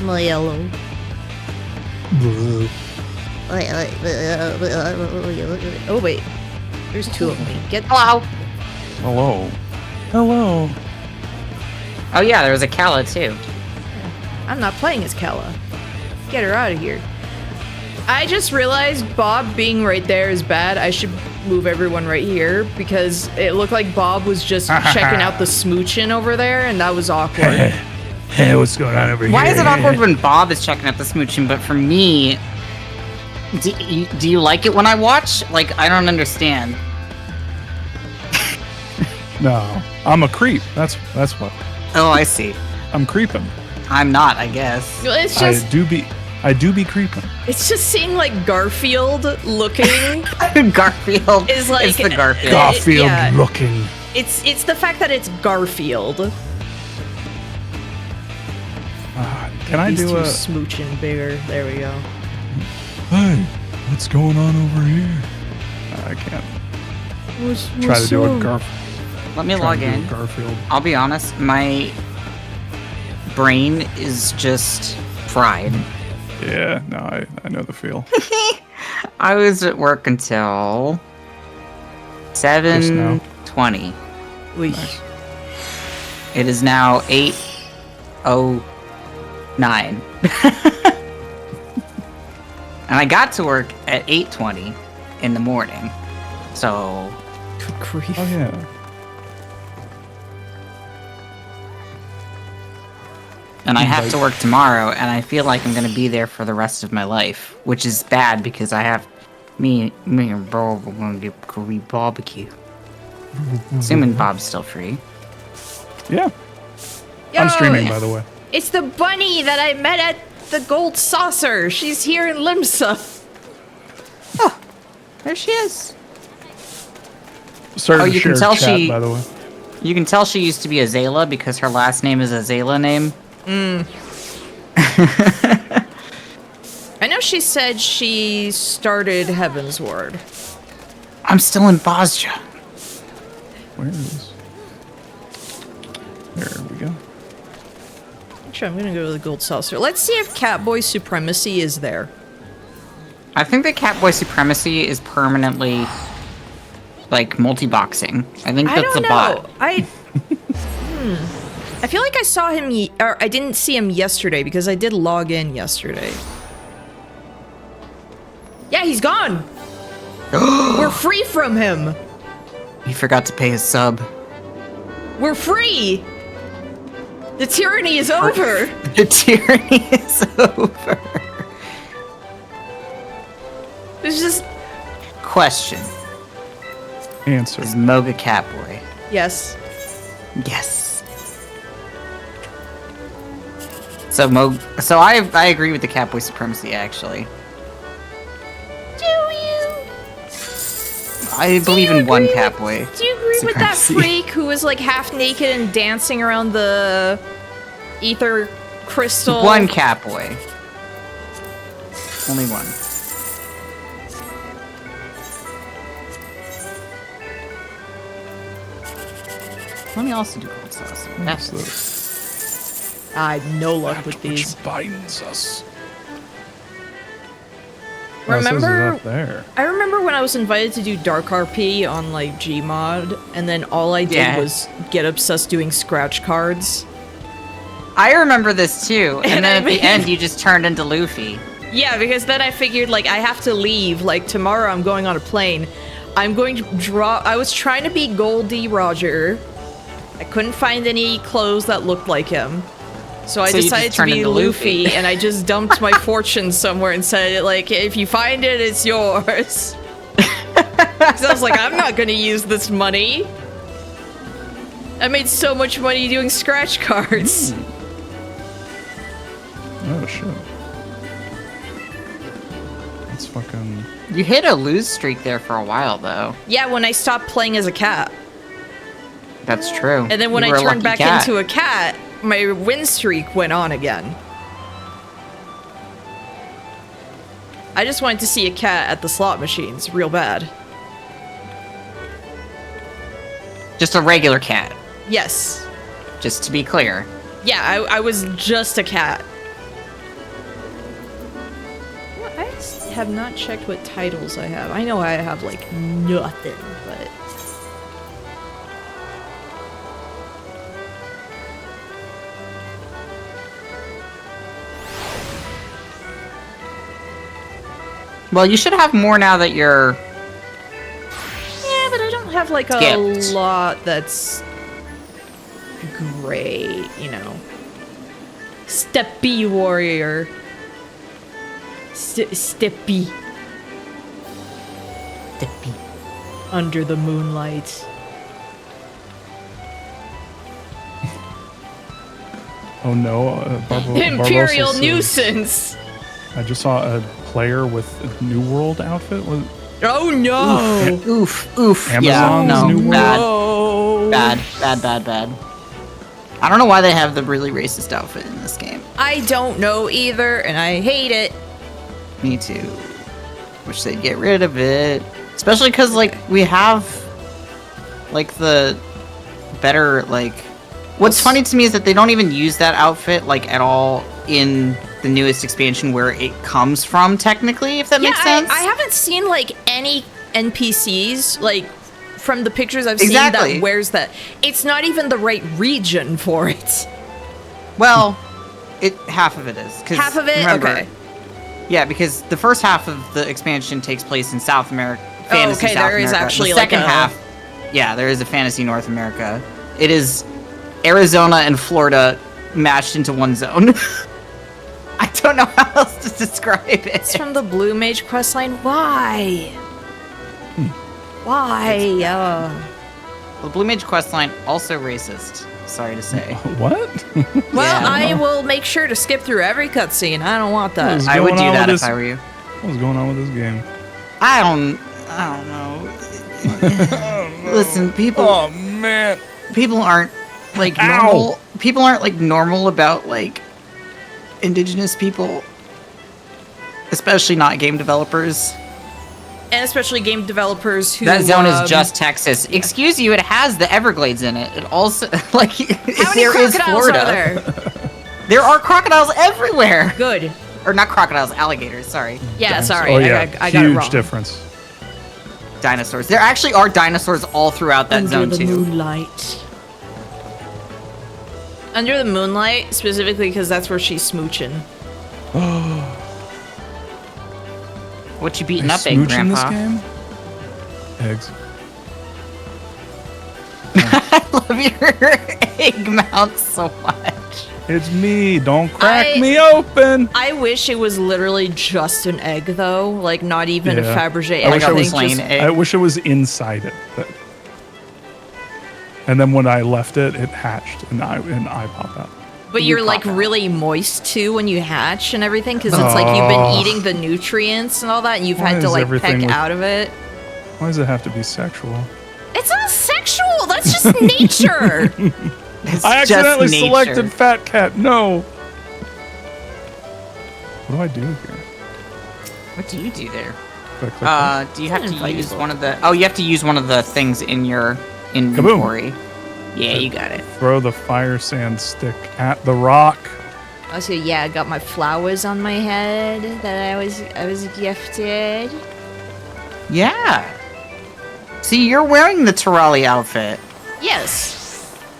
My yellow. Oh wait, there's two of me. Get Hello. Hello. Hello. Oh yeah, there was a Kala too. I'm not playing as Kella. Get her out of here. I just realized Bob being right there is bad. I should move everyone right here because it looked like Bob was just checking out the smoochin' over there, and that was awkward. Hey, what's going on over here? Why is it awkward when Bob is checking out the smooching, but for me, do you like it when I watch? Like, I don't understand. No, I'm a creep. That's what. Oh, I see. I'm creeping. I'm not, I guess. It's just I do be creeping. it's just seeing like Garfield looking Garfield is like it's the Garfield. Garfield yeah. looking. It's the fact that it's Garfield. Can I These do two a? smooching bigger. There we go. Hey, what's going on over here? I can't try to do a Garfield. Let me log in. Garfield. I'll be honest, my brain is just fried. Yeah, no, I know the feel. I was at work until 7:20. Nice. It is now 8:09. And I got to work at 8:20 in the morning. So, Good grief. Oh yeah. and I have to work tomorrow, and I feel like I'm gonna be there for the rest of my life, which is bad because I have me and Bob are gonna get Korean barbecue. Assuming Bob's still free. Yeah. Yo, I'm streaming, by the way. It's the bunny that I met at the Gold Saucer. She's here in Limsa. Oh, there she is. Started Oh, to you can share tell chat, she- by the way. You can tell she used to be Azala because her last name is Azala name. I know she said she started Heaven's Ward. I'm still in Bosnia. Where is? There we go. Actually, I'm gonna go to the Gold Saucer. Let's see if Catboy Supremacy is there. I think that Catboy Supremacy is permanently, like, multi-boxing. I think I that's don't a know. bot. I feel like I saw him, or I didn't see him yesterday because I did log in yesterday. Yeah, he's gone. We're free from him. He forgot to pay his sub. We're free. The tyranny is over. The tyranny is over. It's just Question. Answer. Is Moga Catboy? yes. Yes. So I agree with the Catboy Supremacy, actually. Do you? I believe in one Catboy. Do you agree with that Supremacy. freak who was like half naked and dancing around the ether crystal? One Catboy. Only one. Let me also do cold sauce. What's this? I had no luck with Which these. binds us. Remember, Oh, it says it's up there. I remember when I was invited to do Dark RP on like Gmod, and then all I did Yeah. was get obsessed doing scratch cards. I remember this too, and And then I at the mean- end you just turned into Luffy. Yeah, because then I figured like I have to leave. Like tomorrow I'm going on a plane. I'm going to draw. I was trying to be Goldie Roger. I couldn't find any clothes that looked like him. So I So you just decided to turned be into Luffy, Luffy. and I just dumped my fortune somewhere and said, like, if you find it, it's yours. Because I was like, I'm not going to use this money. I made so much money doing scratch cards. Oh shit. That's fucking. You hit a lose streak there for a while, though. Yeah, when I stopped playing as a cat. That's true. And then when You I were a turned lucky back cat. into a cat, my win streak went on again. I just wanted to see a cat at the slot machines real bad. Just a regular cat, Yes. just to be clear. Yeah, I was just a cat. have not checked what titles I have. I know I have, like, nothing, but... Well, you should have more now that you're... Yeah, but I don't have, like, a skipped. lot that's... great, you know. Steppy warrior. Steppy. Under the moonlight. Oh no, Imperial Barbosa says, nuisance! I just saw a player with a New World outfit. Oh no! Oof. Yeah, Amazon's no, New World? bad. No. Bad. I don't know why they have the really racist outfit in this game. I don't know either, and I hate it. Me too. Wish they'd get rid of it. Especially because, like, we have, like, the better, like... What's funny to me is that they don't even use that outfit, like, at all in the newest expansion where it comes from, technically, if that makes sense. I haven't seen, like, any NPCs, like, from the pictures I've seen Exactly. that wears that. It's not even the right region for it. Well, half of it is. Half of it? Remember, Okay. Yeah, because the first half of the expansion takes place in South America. Fantasy okay, South there is America. actually, the like, second a- half. Yeah, there is a fantasy North America. It is Arizona and Florida mashed into one zone. I don't know how else to describe it. It's from the Blue Mage questline. Why? Why? The Blue Mage questline also racist. Sorry to say. What? Well, Yeah. I will make sure to skip through every cutscene. I don't want that. What's I would going do on that with if this- I were you. What's going on with this game? I don't know. Listen, people. Oh man. People aren't like Ow. normal. People aren't like normal about like indigenous people, especially not game developers. And especially game developers who... That zone is just Texas. Excuse you, it has the Everglades in it. It also like How many there is crocodiles Florida. are there? There are crocodiles everywhere. Good. Or not crocodiles, alligators. Sorry, Yeah, sorry. Oh yeah, I got it huge wrong. difference. dinosaurs. There actually are dinosaurs all throughout that Under zone the too. moonlight. Under the moonlight, specifically because that's where she's smooching. What you beating I up, egg smooch in this grandpa? game? Eggs. I love your egg mount so much. It's me. Don't crack I- me open. I wish it was literally just an egg, though. Like, not even a Yeah. Fabergé I egg. wish Like I a was plain just, egg. I wish it was inside it. And then when I left it, it hatched and I popped out. but you you're, like, pop out. really moist, too, when you hatch and everything, because it's like you've been Oh. eating the nutrients and all that, and you've Why had to, is like, everything peck with- out of it. Why does it have to be sexual? It's not sexual! That's just nature! It's I just accidentally nature. selected Fat Cat. No. What do I do here? What do you do there? Do I click that? Do you have to Invite use people. one of the? Oh, you have to use one of the things in your inventory. Yeah, you got it. Throw the fire sand stick at the rock. Also, yeah, I got my flowers on my head that I was gifted. Yeah. See, you're wearing the Terali outfit, Yes,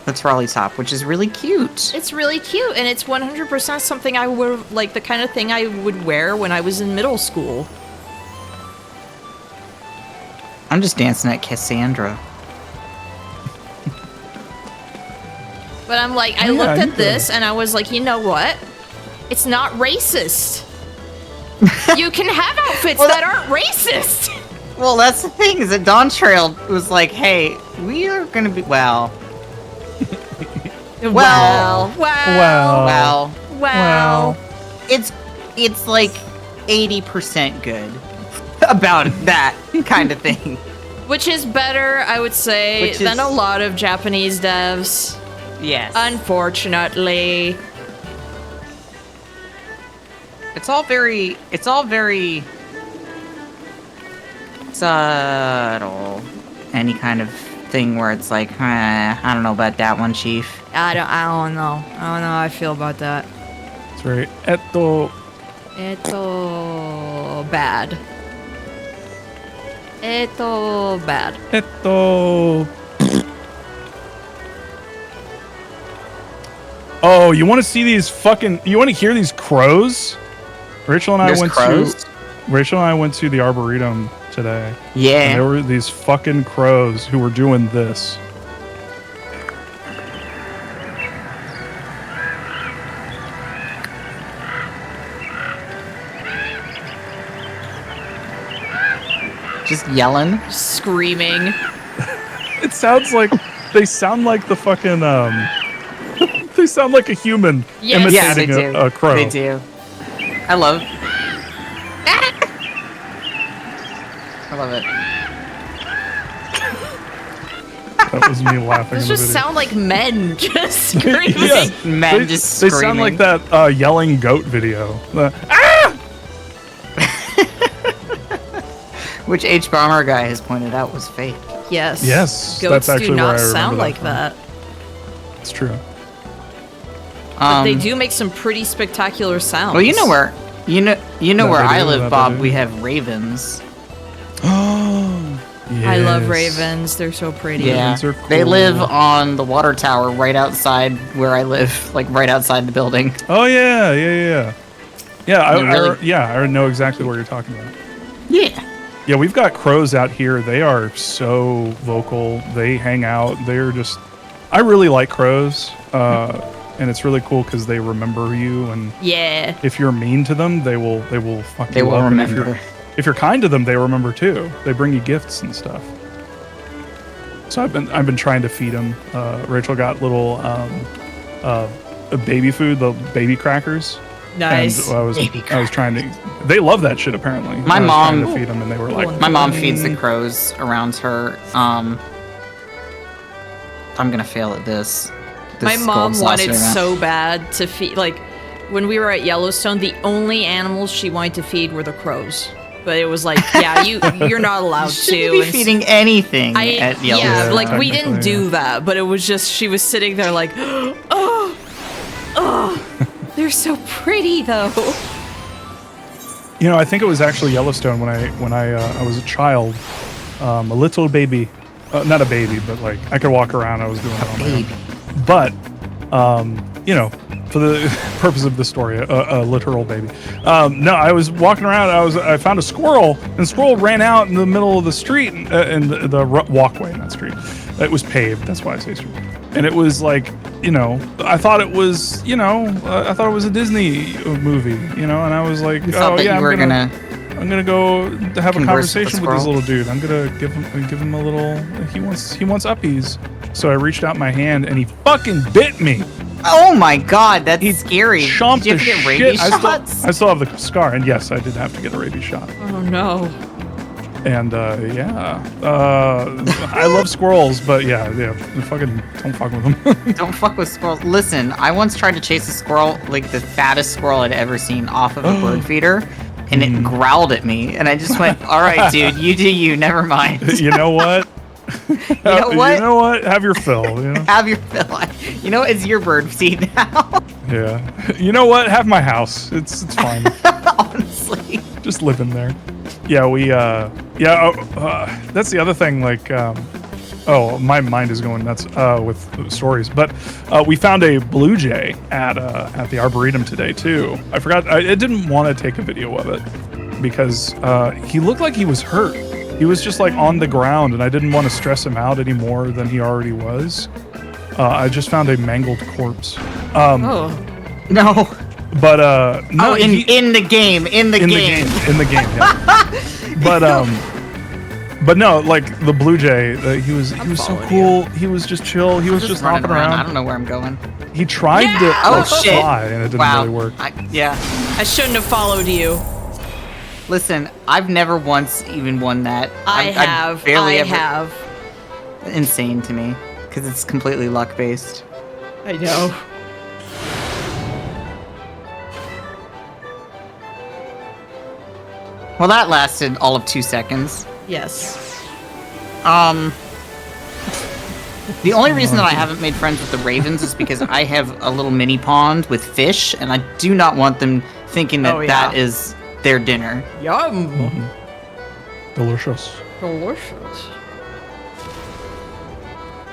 the Terali top, which is really cute. it's really cute, and it's 100% something I would like, the kind of thing I would wear when I was in middle school. I'm just dancing at Cassandra. But I'm like, I Oh, yeah, looked you at this could. and I was like, you know what? It's not racist. You can have outfits Well, that aren't racist. Well, that's the thing is that Dawn Trail was like, "Hey, we are gonna be well, Well, Well. well." It's like 80% good about that kind of thing. Which is better, I would say, Which than is- a lot of Japanese devs. Yes. Unfortunately. It's all very subtle. Any kind of thing where it's like, I don't know about that one, Chief. I don't know. I don't know how I feel about that. It's very eto Eto bad. Eto bad. Eto. Oh, you want to see these fucking? You want to hear these crows? Rachel and I went to the Arboretum today. Yeah. And there were these fucking crows who were doing this. Just yelling. Screaming. It sounds like they sound like the fucking they sound like a human imitating a crow. They do. I love it. That was me laughing. Those in the just video. sound like men just screaming. Yeah, Men just screaming. They sound like that yelling goat video. Which H Bomber guy has pointed out was fake. Yes. Yes, Goats that's actually do where not I remember sound that like from. that. It's true. But they do make some pretty spectacular sounds. Well, you know where That where I they do, live, that Bob. they do. We have ravens. Oh, I love yes. ravens. They're so pretty. Yeah, Ravens are they live cool. on the water tower right outside where I live, like right outside the building. Oh yeah. Really- I know exactly what you're talking about. Yeah. Yeah, we've got crows out here. They are so vocal. They hang out. They're just. I really like crows, and it's really cool because they remember you. And Yeah. if you're mean to them, they will fuck They you will up. And remember. if you're kind to them, they remember too. They bring you gifts and stuff. So I've been trying to feed them. Rachel got little baby food, the baby crackers. Nice. And I was trying to. They love that shit apparently. My I was mom- trying to feed them, and they were like, My mom feeds the crows around her. I'm gonna fail at this. My This mom gold wanted saucer. so bad to feed, like, when we were at Yellowstone, the only animals she wanted to feed were the crows. But it was like, yeah, you're not allowed Shouldn't to. be and feeding anything at Yellowstone. yeah, like we technically, didn't do that, but it was just she was sitting there like, oh, they're so pretty though. You know, I think it was actually Yellowstone when I was a child, a little baby, not a baby, but like I could walk around. I was doing it on my own. But you know, for the purpose of the story, a literal baby. No, I was walking around. I found a squirrel, and the squirrel ran out in the middle of the street, in the walkway, not street. It was paved. That's why I say street. And it was like, you know, I thought it was, I thought it was a Disney movie, and I was like, You thought that you were gonna I'm gonna go have a converse with the conversation with this squirrel? little dude. I'm gonna give him a little. He wants uppies. So I reached out my hand and he fucking bit me. Oh my god, that's scary. Chomped Did the you have to get shit. rabies I shots? still have the scar, and yes, I did have to get a rabies shot. Oh no. And I love squirrels, but yeah, fucking don't fuck with them. Don't fuck with squirrels. Listen, I once tried to chase a squirrel, like the fattest squirrel I'd ever seen, off of a bird feeder, and it growled at me, and I just went, "All right, dude, you do you. Never mind." You know what? You know what? You know what? Have your fill. Have your fill. You know, it's your bird seed now. Yeah. You know what? Have my house. It's fine. Honestly. Just live in there. Yeah, that's the other thing, like, my mind is going nuts with stories, but we found a blue jay at the Arboretum today, too. I forgot, I didn't want to take a video of it, because he looked like he was hurt. He was just, like, on the ground, and I didn't want to stress him out any more than he already was. I just found a mangled corpse. No. But no, in the game, in the game, yeah. But no, like the blue jay, he was so cool. He was just chill. He was just running hopping around. I don't know where I'm going. He tried to shit. fly, and it didn't really work. I shouldn't have followed you. Listen, I've never once even won that. I have. Insane to me, because it's completely luck based. I know. Well, that lasted all of 2 seconds. Yes. The only reason that I haven't made friends with the ravens is because I have a little mini pond with fish, and I do not want them thinking that Oh, yeah. that is their dinner. Yum. Delicious. Delicious.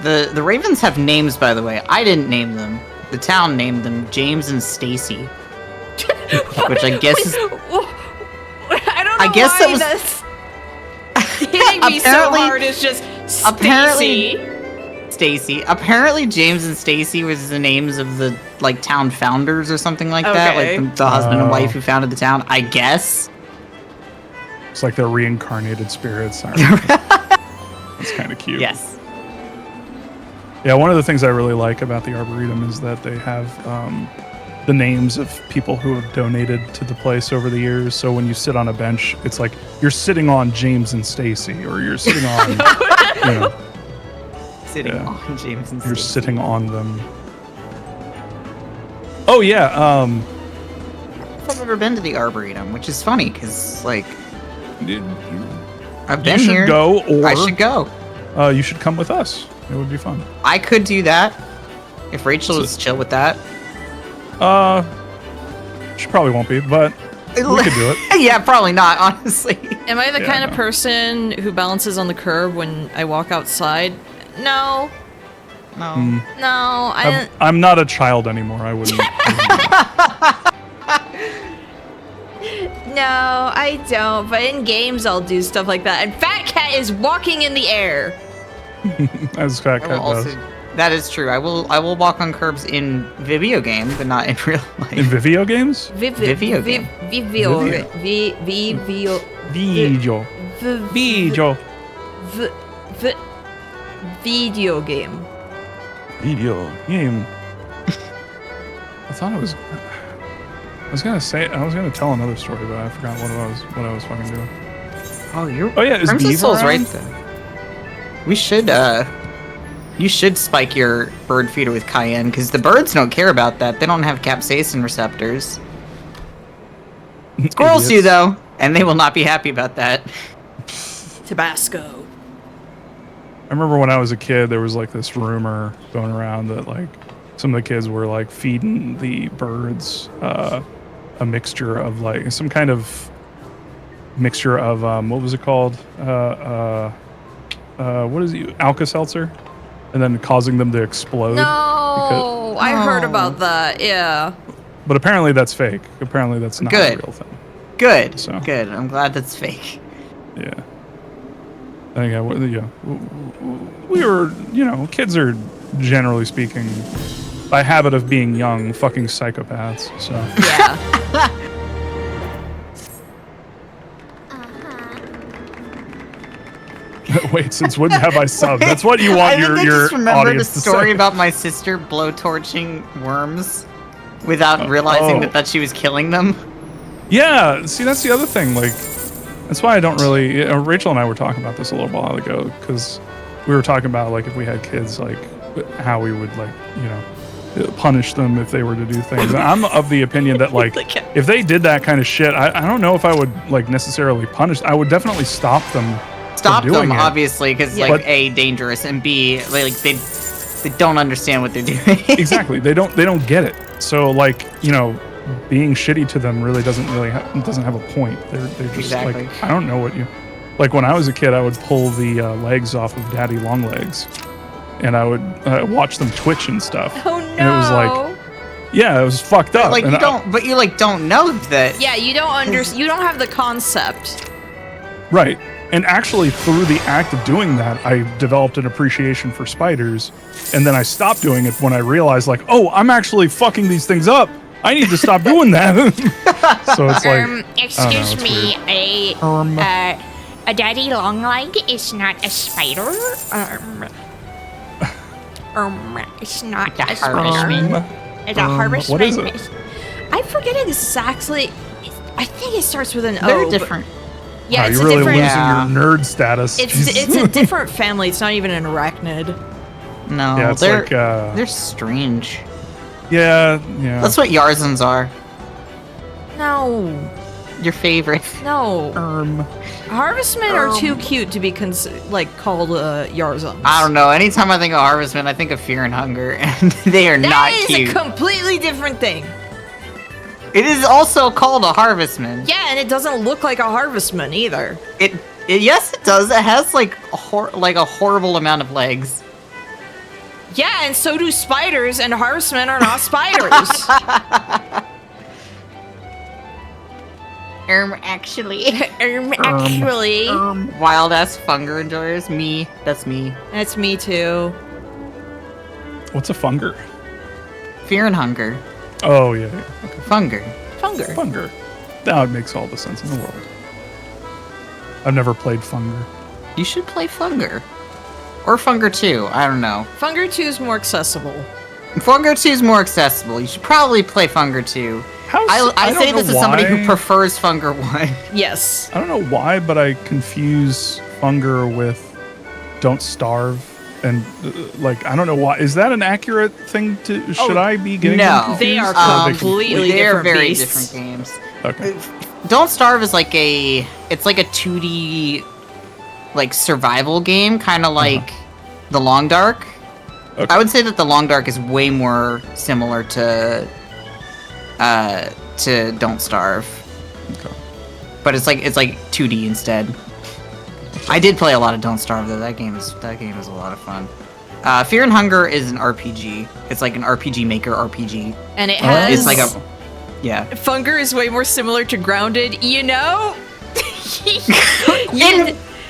The ravens have names, by the way. I didn't name them. The town named them James and Stacy. Which I guess is... I don't know guess why that was- that's hitting me so Apparently- hard. It's just apparently- Stacy. Stacy. Apparently James and Stacy was the names of the, like, town founders or something like that. Okay. Like, the husband and Oh. wife who founded the town, I guess. It's like they're reincarnated spirits. It's kind of cute. Yes. Yeah, one of the things I really like about the Arboretum is that they have the names of people who have donated to the place over the years. So when you sit on a bench, it's like you're sitting on James and Stacy, or you're sitting on, you know, Sitting Yeah. on James and you're Stacy. sitting on them. Oh yeah, I've never been to the Arboretum, which is funny, because, like, you I've been should here. go, or I should go. You should come with us. It would be fun. I could do that. If Rachel is chill with that. She probably won't be, but we could do it. Yeah, probably not, honestly. Am I the Yeah, kind of no. person who balances on the curb when I walk outside? No. No. No, I I'm not a child anymore. I wouldn't. No, I don't. But in games, I'll do stuff like that. And Fat Cat is walking in the air. As Fat I Cat will does. also, that is true. I will walk on curbs in video game, but not in real life. In video games? Video game. Video. Video. Video. Video. Video game. Video game. I thought it was. I was gonna tell another story, but I forgot what I was fucking doing. Oh, you're. Oh, yeah, is Crimson Beaver Soul's right around? there. We should. You should spike your bird feeder with cayenne, because the birds don't care about that. They don't have capsaicin receptors. Squirrels do, Idiots. though, and they will not be happy about that. Tabasco. I remember when I was a kid, there was like this rumor going around that like some of the kids were like feeding the birds a mixture of like some kind of mixture of what was it called? What is it? Alka-Seltzer, and then causing them to explode. No, I heard about that. Yeah. But apparently that's fake. Apparently that's not Good. a real thing. Good. So. Good. I'm glad that's fake. Yeah. I think we were, kids are generally speaking, by habit of being young, fucking psychopaths. So Yeah. wait, since when have I subbed? That's what you want I think I your just remembered a audience to story say. about my sister blowtorching worms without realizing oh. that she was killing them. Yeah, see, that's the other thing. Like, that's why I don't really. Rachel and I were talking about this a little while ago because we were talking about like if we had kids, like how we would like punish them if they were to do things. And I'm of the opinion that like if they did that kind of shit, I don't know if I would like necessarily punish. I would definitely stop them. Stop from doing them, it. obviously, because Yeah. like But- A, dangerous, and B, like they don't understand what they're doing. Exactly, they don't get it. So like being shitty to them really doesn't have a point. They're just Exactly. like I don't know what you. Like when I was a kid, I would pull the legs off of Daddy Longlegs, and I would watch them twitch and stuff. Oh no. And it was like, yeah, it was fucked up. Like and you don't, but you like don't know that. Yeah, you don't you don't have the concept. Right. And actually, through the act of doing that, I developed an appreciation for spiders. And then I stopped doing it when I realized, like, oh, I'm actually fucking these things up. I need to stop doing that. So it's like, Excuse it's me, weird. a daddy long leg is not a spider. It's not a spider. It's a harvestman. what is it? I forget exactly. I think it starts with an O. They're but- different. Yeah, wow, it's you're a really different. losing Yeah. your nerd status. It's a different family. It's not even an arachnid. No, Yeah, it's they're like, they're strange. yeah. That's what Yarzans are. No, Your favorite. no. Harvestmen are too cute to be called Yarzans. I don't know. Anytime I think of Harvestmen, I think of Fear and Hunger, and they are That not is cute. a completely different thing. It is also called a harvestman. Yeah, and it doesn't look like a harvestman either. Yes, it does. It has like a horrible amount of legs. Yeah, and so do spiders, and harvestmen are not spiders. Actually. Actually. Wild ass funger enjoyers. Me. That's me. That's me too. What's a funger? Fear and hunger. Oh, yeah. Okay. Funger. Funger. Now it makes all the sense in the world. I've never played Funger. You should play Funger. Or Funger 2. I don't know. Funger 2 is more accessible. Funger 2 is more accessible. You should probably play Funger 2. I say this as somebody who prefers Funger 1. Yes. I don't know why, but I confuse Funger with Don't Starve. And, I don't know why. Is that an accurate thing to... Should I be getting them confused? They are completely different very beasts. different games. Okay. Don't Starve is it's like a 2D, survival game, kind of like The Long Dark. Okay. I would say that The Long Dark is way more similar to Don't Starve. Okay. But it's like 2D instead. I did play a lot of Don't Starve though. That game is a lot of fun. Fear and Hunger is an RPG. It's like an RPG Maker RPG. And it has... It's like a... Yeah. Funger is way more similar to Grounded, you know?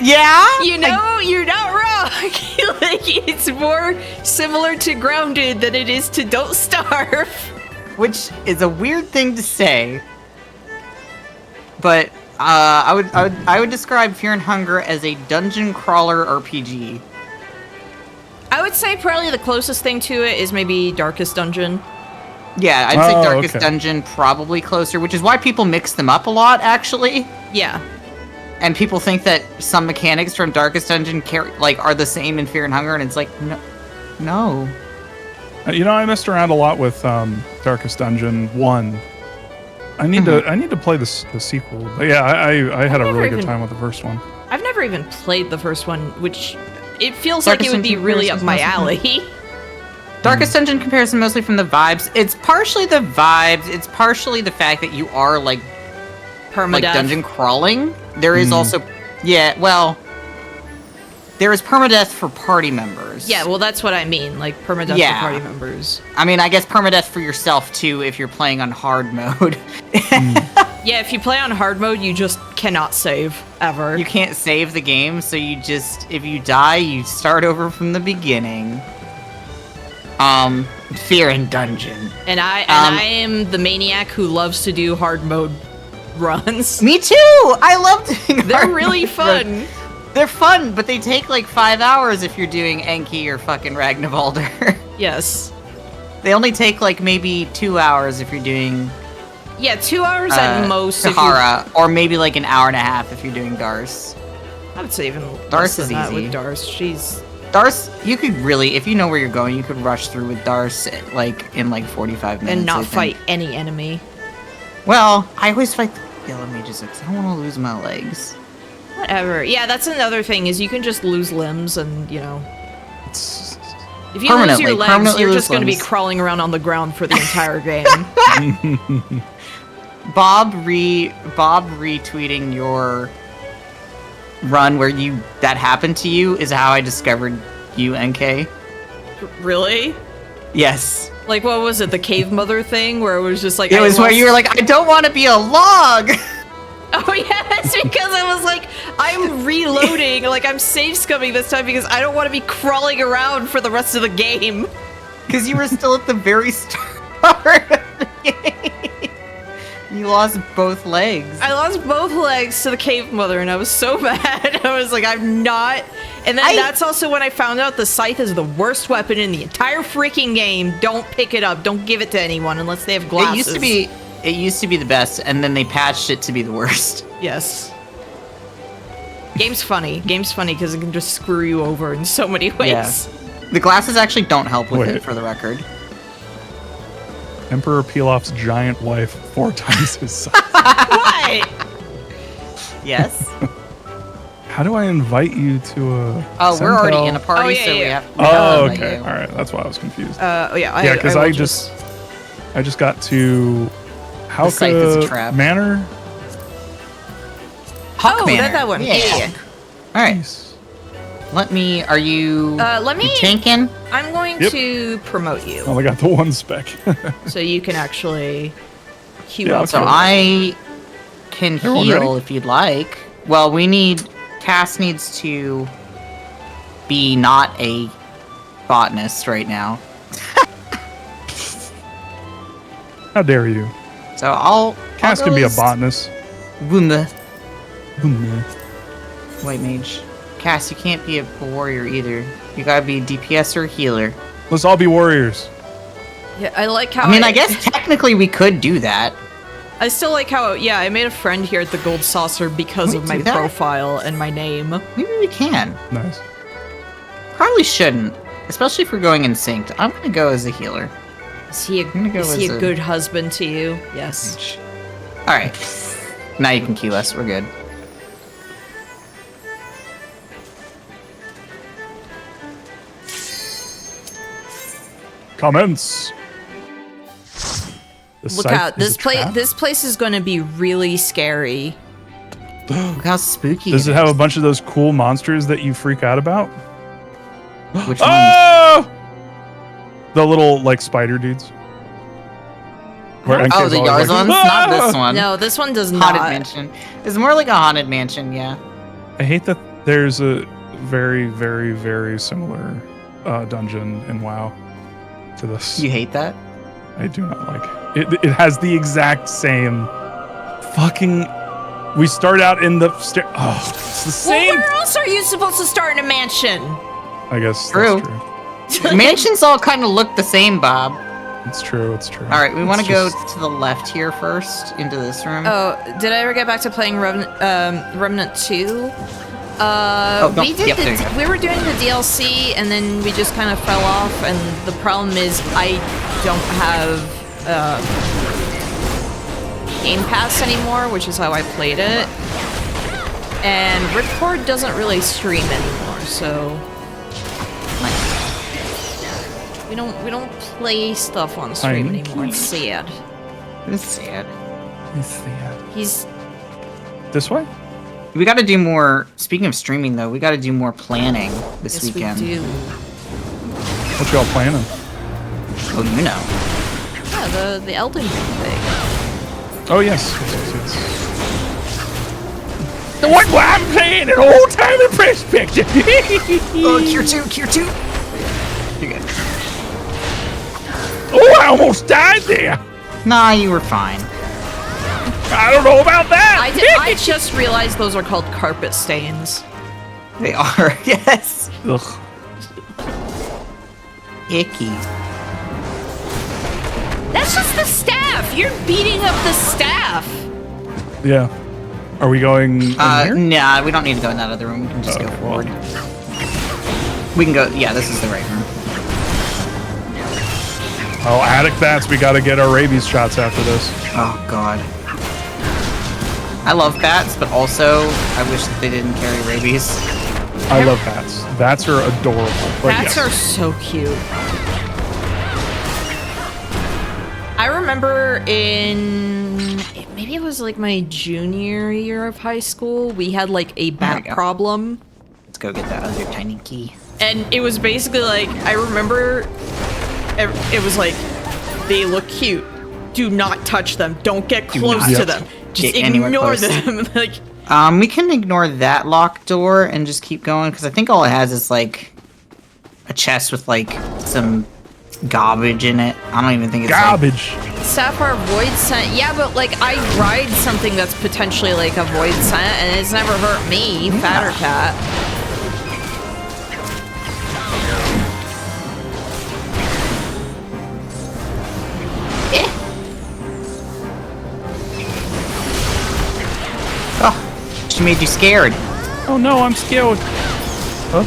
Yeah? You know, you're not wrong. It's more similar to Grounded than it is to Don't Starve. Which is a weird thing to say. But I would describe Fear and Hunger as a dungeon crawler RPG. I would say probably the closest thing to it is maybe Darkest Dungeon. Yeah, I'd say Darkest Dungeon probably closer, which is why people mix them up a lot, actually. Yeah. And people think that some mechanics from Darkest Dungeon are the same in Fear and Hunger, and it's like, no. I messed around a lot with Darkest Dungeon 1. I need to play the sequel. But yeah, I had a really good time with the first one. I've never even played the first one, which it feels like it would be really up my alley. Darkest Dungeon comparison mostly from the vibes. It's partially the vibes. It's partially the fact that you are permadeath. Dungeon crawling. There is also, there is permadeath for party members. Yeah, well, that's what I mean. Permadeath for party members. I mean, I guess permadeath for yourself too if you're playing on hard mode. Yeah, if you play on hard mode, you just cannot save ever. You can't save the game, so if you die, you start over from the beginning. Fear and Dungeon. And I am the maniac who loves to do hard mode runs. Me too! I love doing They're really fun. They're fun, but they take 5 hours if you're doing Enki or fucking Ragnarvalder. Yes. They only take maybe 2 hours if you're doing... Yeah, 2 hours at most. Sahara, or maybe an hour and a half if you're doing Darce. I would say even Darce less than is that easy. with Darce. Darce, you could really, if you know where you're going, you could rush through with Darce in 45 minutes. And not fight any enemy. Well, I always fight the yellow mages because I don't want to lose my legs. Whatever. Yeah, that's another thing, is you can just lose limbs and, if you lose your legs, you're just going to be crawling around on the ground for the entire game. Bob retweeting your run where that happened to you is how I discovered you, NK. Really? Yes. What was it, the cave mother thing, where it was just it was where you were I don't want to be a log! Oh yeah, it's because I was I'm reloading, I'm save scumming this time because I don't want to be crawling around for the rest of the game. Because you were still at the very start of the game. You lost both legs. I lost both legs to the cave mother, and I was so mad. I was I'm not. And then that's also when I found out the scythe is the worst weapon in the entire freaking game. Don't pick it up. Don't give it to anyone unless they have glasses. It used to be the best, and then they patched it to be the worst. Yes. Game's funny. Game's funny because it can just screw you over in so many ways. Yeah. The glasses actually don't help with it, for the record. Emperor Pilaf's giant wife 4 times his size. What? Yes. How do I invite you to a... Oh, we're already in a party, so we have to... Oh, okay. All right. That's why I was confused. Yeah. Yeah, because I just got to scythe is a trap. Manor. Hawk Manor. that one. Yeah. All right. Nice. Let me. Are you? Let me. You tanking? I'm going to promote you, Only got the one spec. so you can actually queue Yeah, up. So I can Everyone heal ready? if you'd like. Well, we need. Cass needs to be not a botanist right now. How dare you? So I'll. Cass I'll can go be a as botanist. Wunda, Hmm. White mage. Cass, you can't be a warrior either. You gotta be DPS or healer. Let's all be warriors. Yeah, I like how. I mean, I guess technically we could do that. I still like how. Yeah, I made a friend here at the Gold Saucer because Can of we my do that? profile and my name. Maybe we can. Nice. Probably shouldn't, especially if we're going in synced. I'm gonna go as a healer. Is he gonna go is he as a a- good husband to you? Yes. All right. Now you can queue us. We're good. Commence. The Look scythe out! is a trap? This place is going to be really scary. Look how spooky. Does it it have a is. bunch of those cool monsters that you freak out about? Which one? Oh! The little like spider dudes. Where Oh, NK's the always like, Yarzons? Not this "Ah!" one. No, this one does Haunted not. mansion. It's more like a haunted mansion, yeah. I hate that there's a very, very, very similar dungeon in WoW to this. You hate that? I do not like it. It has the exact same fucking. We start out in the stair. Oh, it's the Well, same. where else are you supposed to start in a mansion? I guess True. that's true. Mansions all kind of look the same, Bob. It's true. It's true. All right, we want to It's go just- to the left here first, into this room. Oh, did I ever get back to playing Remnant 2? Oh, no, We did yep, there you go. we were doing the DLC and then we just kind of fell off. And the problem is I don't have Game Pass anymore, which is how I played it. And Ripcord doesn't really stream anymore, so we don't play stuff on stream Tiny. anymore. It's sad. It's sad. He's This way? We got to do more. Speaking of streaming, though, we got to do more planning this yes, weekend. we do. What y'all planning? Oh, you know. Yeah, the Elden Ring thing. Oh yes. Yes. The one where I'm playing an old timey perspective. Oh, Cure 2, Cure 2. You're good. Oh, I almost died there. Nah, you were fine. I don't know about that. I just realized those are called carpet stains. They are, yes. Ugh. Icky. That's just the staff. You're beating up the staff. Yeah. Are we going in here? Nah, we don't need to go in that other room. We can just go well. forward. We can go, yeah, this is the right room. Oh, attic bats. We got to get our rabies shots after this. Oh, God. I love bats, but also, I wish that they didn't carry rabies. I love bats. Bats are adorable. But Bats yes. are so cute. I remember maybe it was like my junior year of high school, we had like a There we bat go. problem. Let's go get that other tiny key. And it was basically like, I remember it was like, they look cute. Do not touch them. Don't get close not to them. Just get anywhere ignore close. them. Like, We can ignore that locked door and just keep going, because I think all it has is, like, a chest with, like, some garbage in it. I don't even think it's, Garbage. Sapphire Void Scent. Yeah, but like I ride something that's potentially like a Void Scent and it's never hurt me, Fatter Cat. Oh, she made you scared. Oh no, I'm scared. Huh?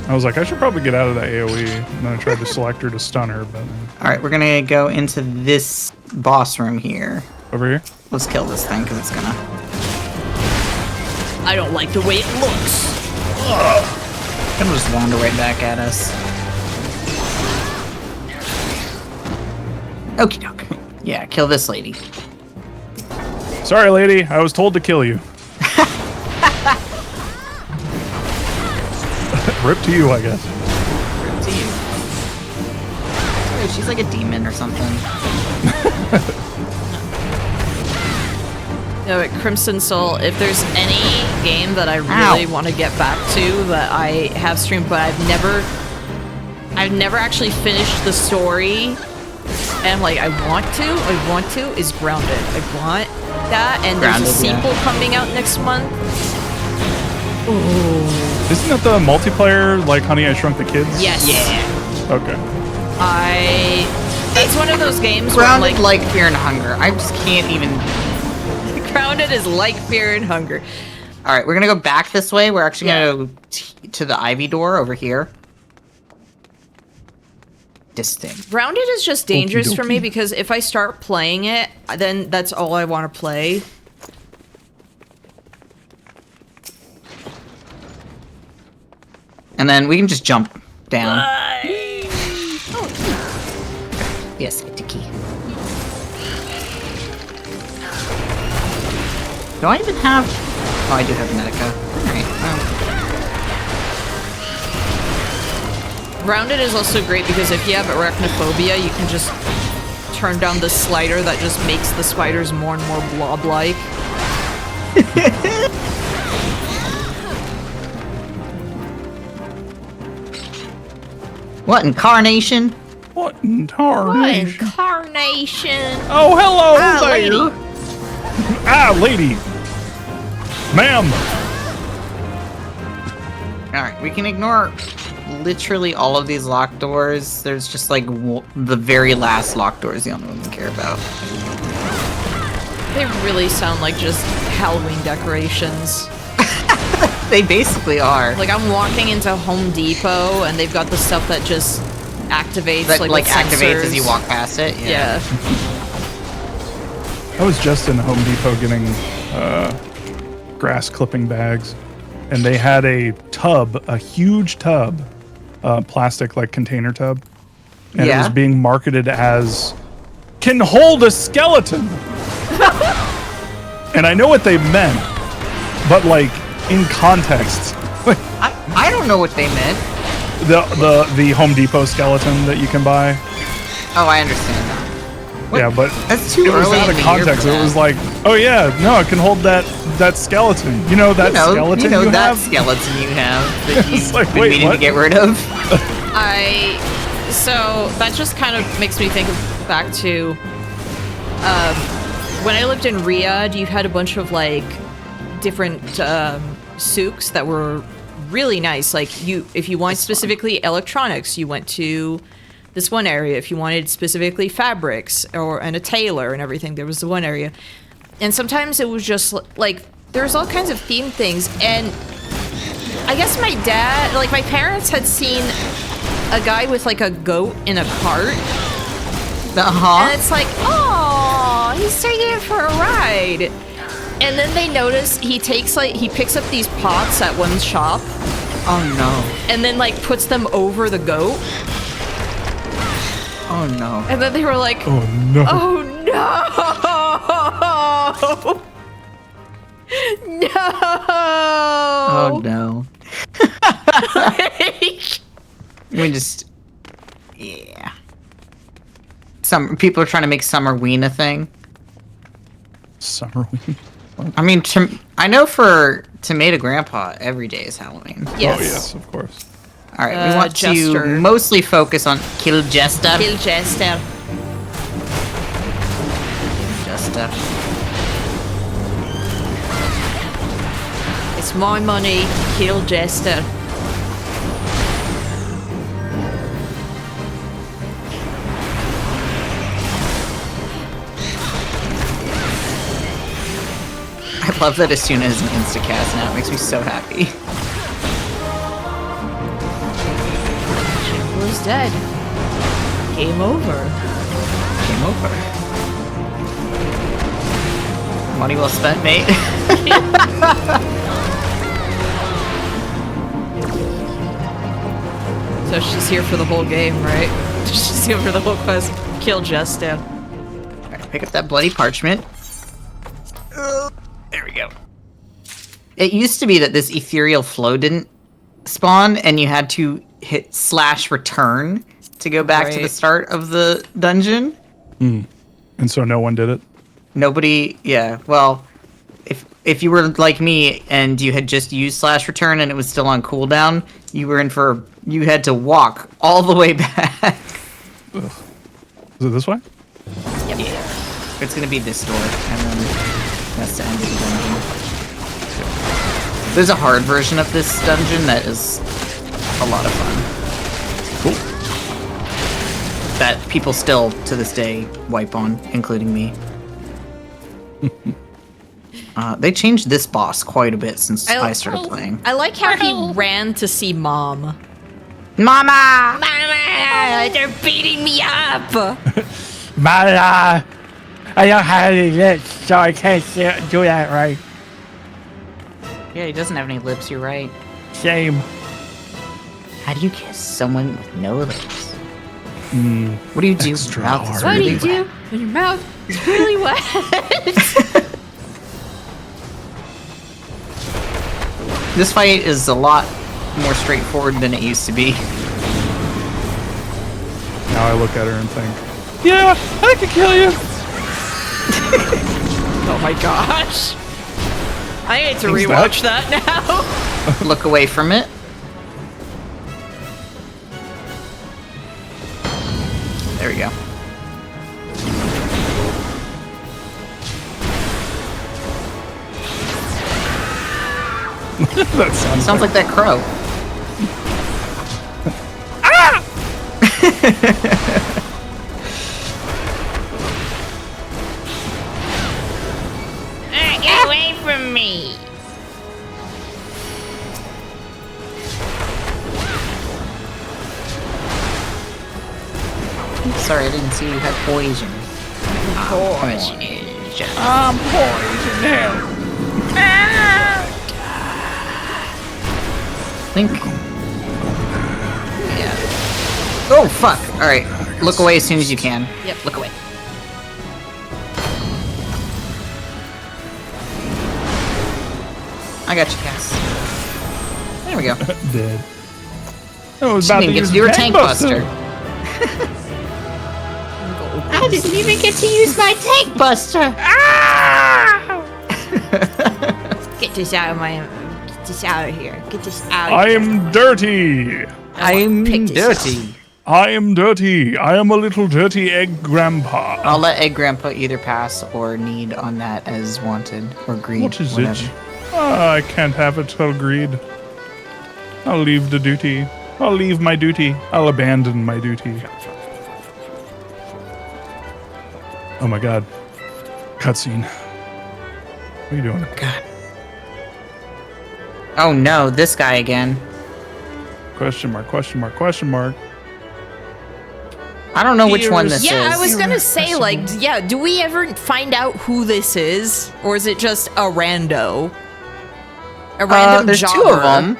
I was like, I should probably get out of that AoE. And then I tried to select her to stun her, but Alright, we're gonna go into this boss room here. over here. Let's kill this thing, because it's gonna... I don't like the way it looks. It's gonna just wander right back at us. Okie doke. Yeah, kill this lady. Sorry, lady. I was told to kill you. Rip to you, I guess. Rip to you. Sorry, she's like a demon or something. No, at Crimson Soul, if there's any game that I really want to get back to that I have streamed, but I've never actually finished the story, and I'm like, I want to, is Grounded. I want that, and there's a sequel coming out next month. Ooh. Isn't that the multiplayer, like Honey, I Shrunk the Kids? Yes. Yeah. Okay. That's one of those games Grounded where like Fear and Hunger. I just can't even... Grounded is like Fear and Hunger. Alright, we're gonna go back this way. We're actually gonna go to the Ivy door over here. This thing. Grounded is just dangerous for me because if I start playing it, then that's all I want to play. And then we can just jump down. Yes, hit the key. Do I even have... Oh, I do have Medica. Alright, Grounded is also great because if you have arachnophobia, you can just turn down the slider that just makes the spiders more and more blob-like. What incarnation? What incarnation? Incarnation! Oh, hello there! lady. Lady! Ma'am! Alright, we can ignore literally all of these locked doors. There's just like the very last locked door is the only one we care about. They really sound like just Halloween decorations. They basically are. Like, I'm walking into Home Depot, and they've got the stuff that just activates, that, like activates sensors. as you walk past it? Yeah. I was just in Home Depot getting grass clipping bags, and they had a tub, a huge tub, plastic like container tub, and it was being marketed as can hold a skeleton. And I know what they meant, but like in context, I don't know what they meant. The Home Depot skeleton that you can buy. Oh, I understand that. What? Yeah, but That's too it was early out in of the year context. for It was that. like, oh yeah, no, it can hold that skeleton. You know that skeleton you know you that have? skeleton you have that It's you've like, been wait, meaning what? to get rid of. So that just kind of makes me think back to when I lived in Riyadh. You had a bunch of like different souks that were really nice. Like if you wanted specifically electronics, you went to this one area. If you wanted specifically fabrics and a tailor and everything, there was the one area. And sometimes it was just like there's all kinds of themed things. And I guess my parents had seen a guy with like a goat in a cart. And it's like, oh, he's taking it for a ride. And then they notice he picks up these pots at one shop. Oh no. And then like puts them over the goat. Oh no. And then they were like, Oh no. oh no. No. Oh no. We just, yeah. Some people are trying to make Summerween a thing. Summerween. I mean, I know for Tomato Grandpa, every day is Halloween. Yes. Oh yes, of course. All right, we want Jester. to mostly focus on Kill Jester. Kill Jester. Jester. It's my money. Kill Jester. I love that Asuna is an instacast now. It makes me so happy. Was dead. Game over. Game over. Money well spent, mate. So she's here for the whole game, right? She's here for the whole quest. kill Justin. Alright, pick up that bloody parchment. There we go. It used to be that this ethereal flow didn't spawn, and you had to hit /return to go back to the start of the dungeon. And so no one did it? Nobody, yeah, well, if you were like me and you had just used /return and it was still on cooldown, you had to walk all the way back. Ugh. Is it this way? Yep. Yeah. It's gonna be this door, and then that's the end of the dungeon. There's a hard version of this dungeon that is a lot of fun. Cool. That people still, to this day, wipe on, including me. They changed this boss quite a bit since I started playing. I like how he ran to see Mom. Mama! Mama, they're beating me up. Mama, I don't have any lips, so I can't do that right. Yeah, he doesn't have any lips, you're right. Same. How do you kiss someone with no lips? What do you do? Extra Your mouth is hard. What do really you do wet. when your mouth is really wet? This fight is a lot more straightforward than it used to be. Now I look at her and think, yeah, I could kill you. Oh my gosh. I need to Who's rewatch that now. Look away from it. There we go. That Sounds like that crow. Get away from me. Sorry, I didn't see you had poison. Poison. I'm poison now. Think. Yeah. Oh fuck! All right, look away as soon as you can. Yep. Look away. I got you, Cass. There we go. dead. I was She about didn't to get use to do her tank buster. buster. I didn't even get to use my tank buster. Get this out of my. Get this out of here. Get this out. I am dirty. I'm Pick this dirty. I am dirty. I am a little dirty egg grandpa. I'll let Egg Grandpa either pass or need on that as wanted or greed. What is whatever. it? I can't have it till greed. I'll leave the duty. I'll leave my duty. I'll abandon my duty. Oh my god. Cutscene. What are you doing? God. Oh no, this guy again. Question mark, question mark, question mark. I don't know which one this is. Yeah, I was gonna say, like, yeah, do we ever find out who this is? Or is it just a rando? A random there's jobber? two of them.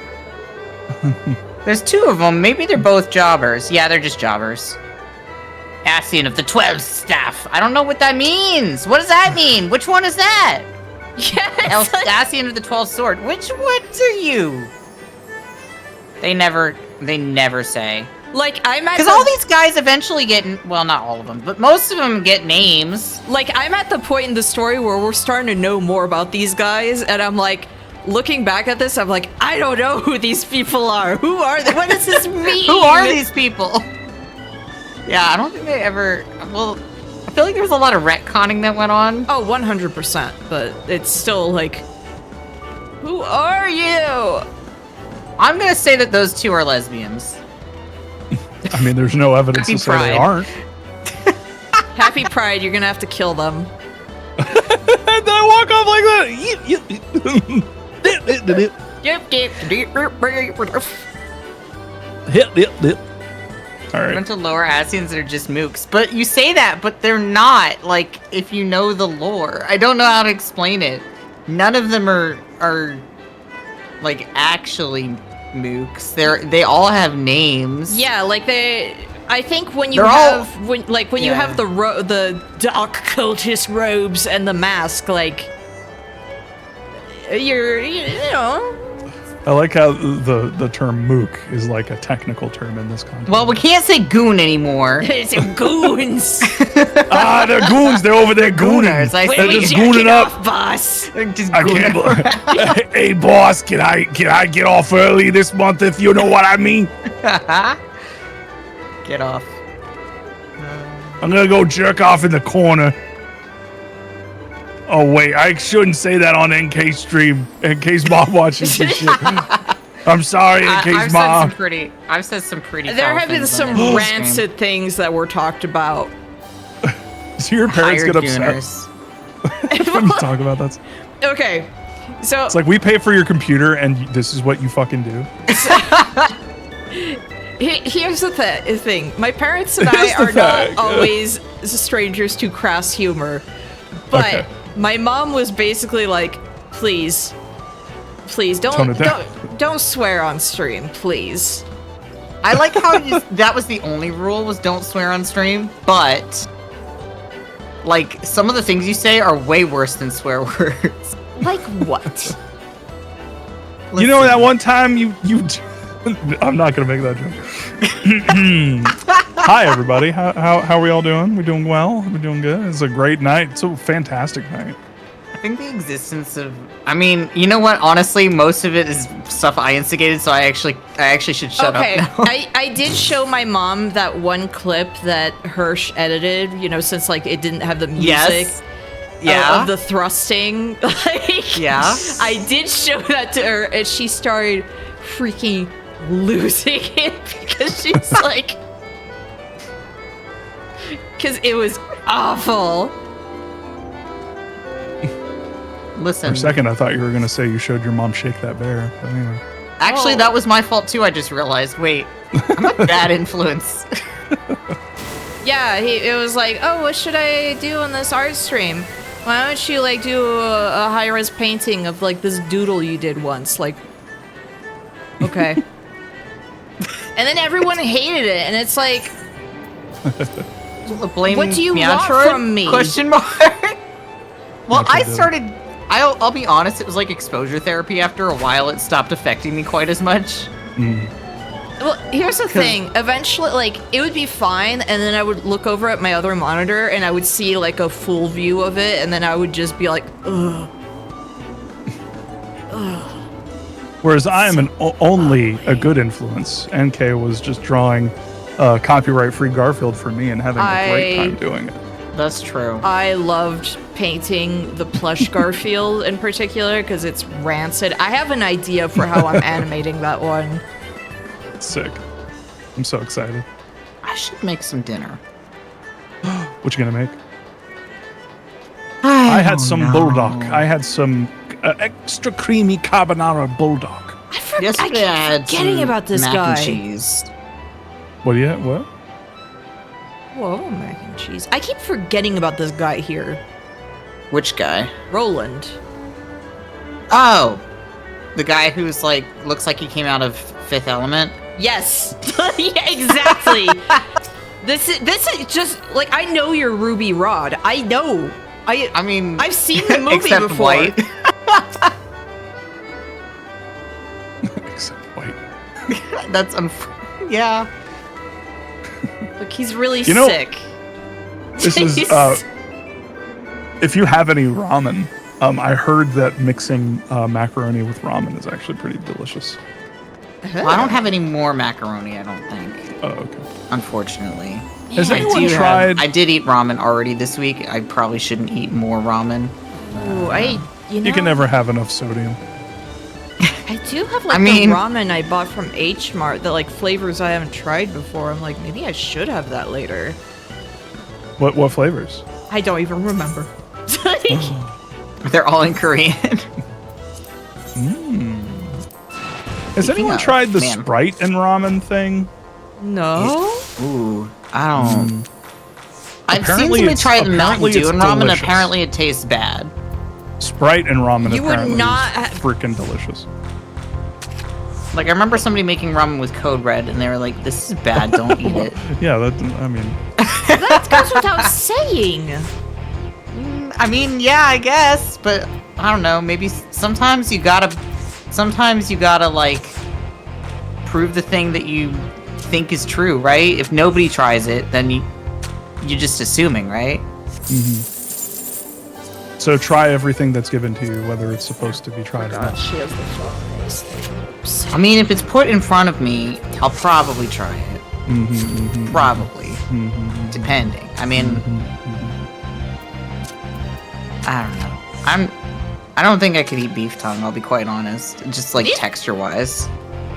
There's two of them. Maybe they're both jobbers. Yeah, they're just jobbers. Ascian of the 12 staff. I don't know what that means. What does that mean? Which one is that? Yeah, Ascian of the 12 sword. Which ones are you? They never say. like, I'm at Because all these guys eventually get, well, not all of them, but most of them get names. like, I'm at the point in the story where we're starting to know more about these guys, and I'm like, looking back at this, I'm like, I don't know who these people are. Who are they? What does this mean? Who are these people? Yeah, I don't think they ever, well, I feel like there was a lot of retconning that went on. Oh, 100%, but it's still like, who are you? I'm gonna say that those two are lesbians. I mean, there's no evidence Happy to say they Pride. aren't. Happy Pride, you're gonna have to kill them. And then I walk off like that. All A right. bunch of lower Ascians that are just mooks. But you say that, but they're not. Like, if you know the lore. I don't know how to explain it. None of them are like, actually mooks. They all have names. Yeah, like I think when you They're all- have when you Yeah. have the dark cultist robes and the mask, like you're you know. I like how the term mook is like a technical term in this context. Well, we can't say goon anymore. It's goons. They're goons. They're over there gooning. Gooners, I They're see. just Jack gooning it up. off, boss. Just I goon can't around. believe. Hey, boss, can I get off early this month if you know what I mean? Get off. I'm gonna go jerk off in the corner. Oh wait, I shouldn't say that on NK stream in case mom watches this shit. I'm sorry, in case I've mom. I've said some pretty. There foul have been things some on this stream. rancid things that were talked about. So your parents Hired get upset gooners. when you talk about that. Okay, so It's like we pay for your computer, and this is what you fucking do. here's the thing. My parents and Here's I the are not thing. always strangers to crass humor, but Okay. my mom was basically like, "Please, Tone it down. don't swear on stream, please." I like how that was the only rule was don't swear on stream, but like some of the things you say are way worse than swear words. Like what? You know that one time you I'm not gonna make that joke. Hi everybody. How are we all doing? We doing well? We doing good? It's a great night. It's a fantastic night. I think the existence of I mean, you know what? Honestly, most of it is stuff I instigated, so I actually should shut Okay, up now. I did show my mom that one clip that Hirsch edited, you know, since like it didn't have the music. Yes. Yeah. Of the thrusting. Like, Yeah. I did show that to her and she started freaking losing it because she's like, because it was awful. Listen. For a second, I thought you were gonna say you showed your mom shake that bear. But anyway. Actually, Oh. that was my fault too. I just realized. Wait, I'm a bad influence. Yeah, it was like, oh, what should I do on this art stream? Why don't you like do a high-res painting of like this doodle you did once? Like, okay. And then everyone hated it, and it's like, Blame What do you me, want Metroid? from me? Question mark. Well, Metroid I did. started. I'll be honest. It was like exposure therapy. After a while, it stopped affecting me quite as much. well, here's the thing. Eventually, like, it would be fine, and then I would look over at my other monitor, and I would see like a full view of it, and then I would just be like, ugh. Whereas I am only a good influence. NK was just drawing copyright-free Garfield for me and having a great time doing it. That's true. I loved painting the plush Garfield in particular because it's rancid. I have an idea for how I'm animating that one. Sick. I'm so excited. I should make some dinner. What you gonna make? I had some bulldog. I had some extra creamy carbonara bulldog. Yesterday I had forgetting some about this mac guy. and cheese. What do you have? What? Whoa, mac and cheese. I keep forgetting about this guy here. Which guy? Roland. Oh, the guy who's like looks like he came out of Fifth Element. Yes. Yeah, exactly. This is just like I know you're Ruby Rod. I know. I mean, I've seen the movie except before. white. Except white. That's yeah. Look, he's really You know- sick. This is if you have any ramen, I heard that mixing macaroni with ramen is actually pretty delicious. Well, I don't have any more macaroni. I don't think, Oh, okay. unfortunately. Has I anyone do tried? I did eat ramen already this week. I probably shouldn't eat more ramen. Ooh, you know, You can never have enough sodium. I do have like I mean- the ramen I bought from H Mart that like flavors I haven't tried before. I'm like, maybe I should have that later. What flavors? I don't even remember. They're all in Korean. Has Speaking anyone of, tried the man. Sprite and ramen thing? No. Ooh, I don't. I've seen Apparently somebody it's- try the Mountain apparently Dew it's and ramen. delicious. Apparently, it tastes bad. Sprite and ramen You would apparently not is freaking delicious. Like, I remember somebody making ramen with Code Red, and they were like, "This is bad. Don't eat it." Yeah, I mean, That goes without saying. I mean, yeah, I guess, but I don't know. Maybe sometimes you gotta like prove the thing that you think is true, right? If nobody tries it, then you're just assuming, right? so try everything that's given to you, whether it's supposed to be tried or God, not. she has the face. Oops. I mean, if it's put in front of me, I'll probably try it. Probably, depending. I mean, I don't know. I don't think I could eat beef tongue. I'll be quite honest. Just like texture-wise.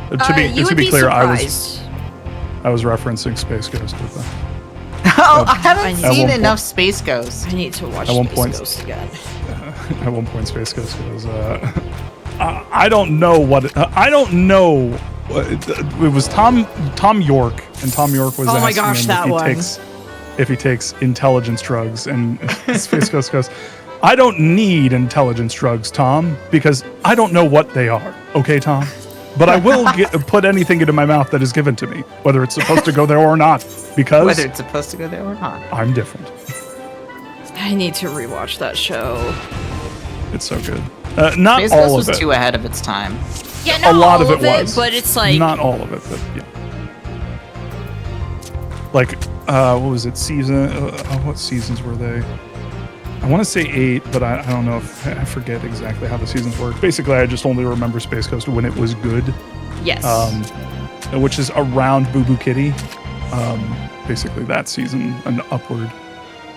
To be clear, surprised. I was referencing Space Ghost with them. Oh, I haven't At seen one enough Space Ghost. I need to watch At one Space point- Ghost again. At one point, Space Ghost goes, I don't know what. I don't know. It was Tom York, and Tom York was Oh my asking gosh, him that one. if he takes intelligence drugs, and Space Ghost goes, I don't need intelligence drugs, Tom, because I don't know what they are. Okay, Tom? But I will put anything into my mouth that is given to me, whether it's supposed to go there or not, because Whether it's supposed to go there or not. I'm different. I need to rewatch that show. It's so good. Not Space all Ghost was of it. too ahead of its time. Yeah, not A lot all of it was, but it's like not all of it, but yeah. Like, what was it? What seasons were they? I want to say 8, but I don't know if I forget exactly how the seasons work. Basically, I just only remember Space Ghost when it was good, yes. which is around Boo Boo Kitty. Basically, that season and upward.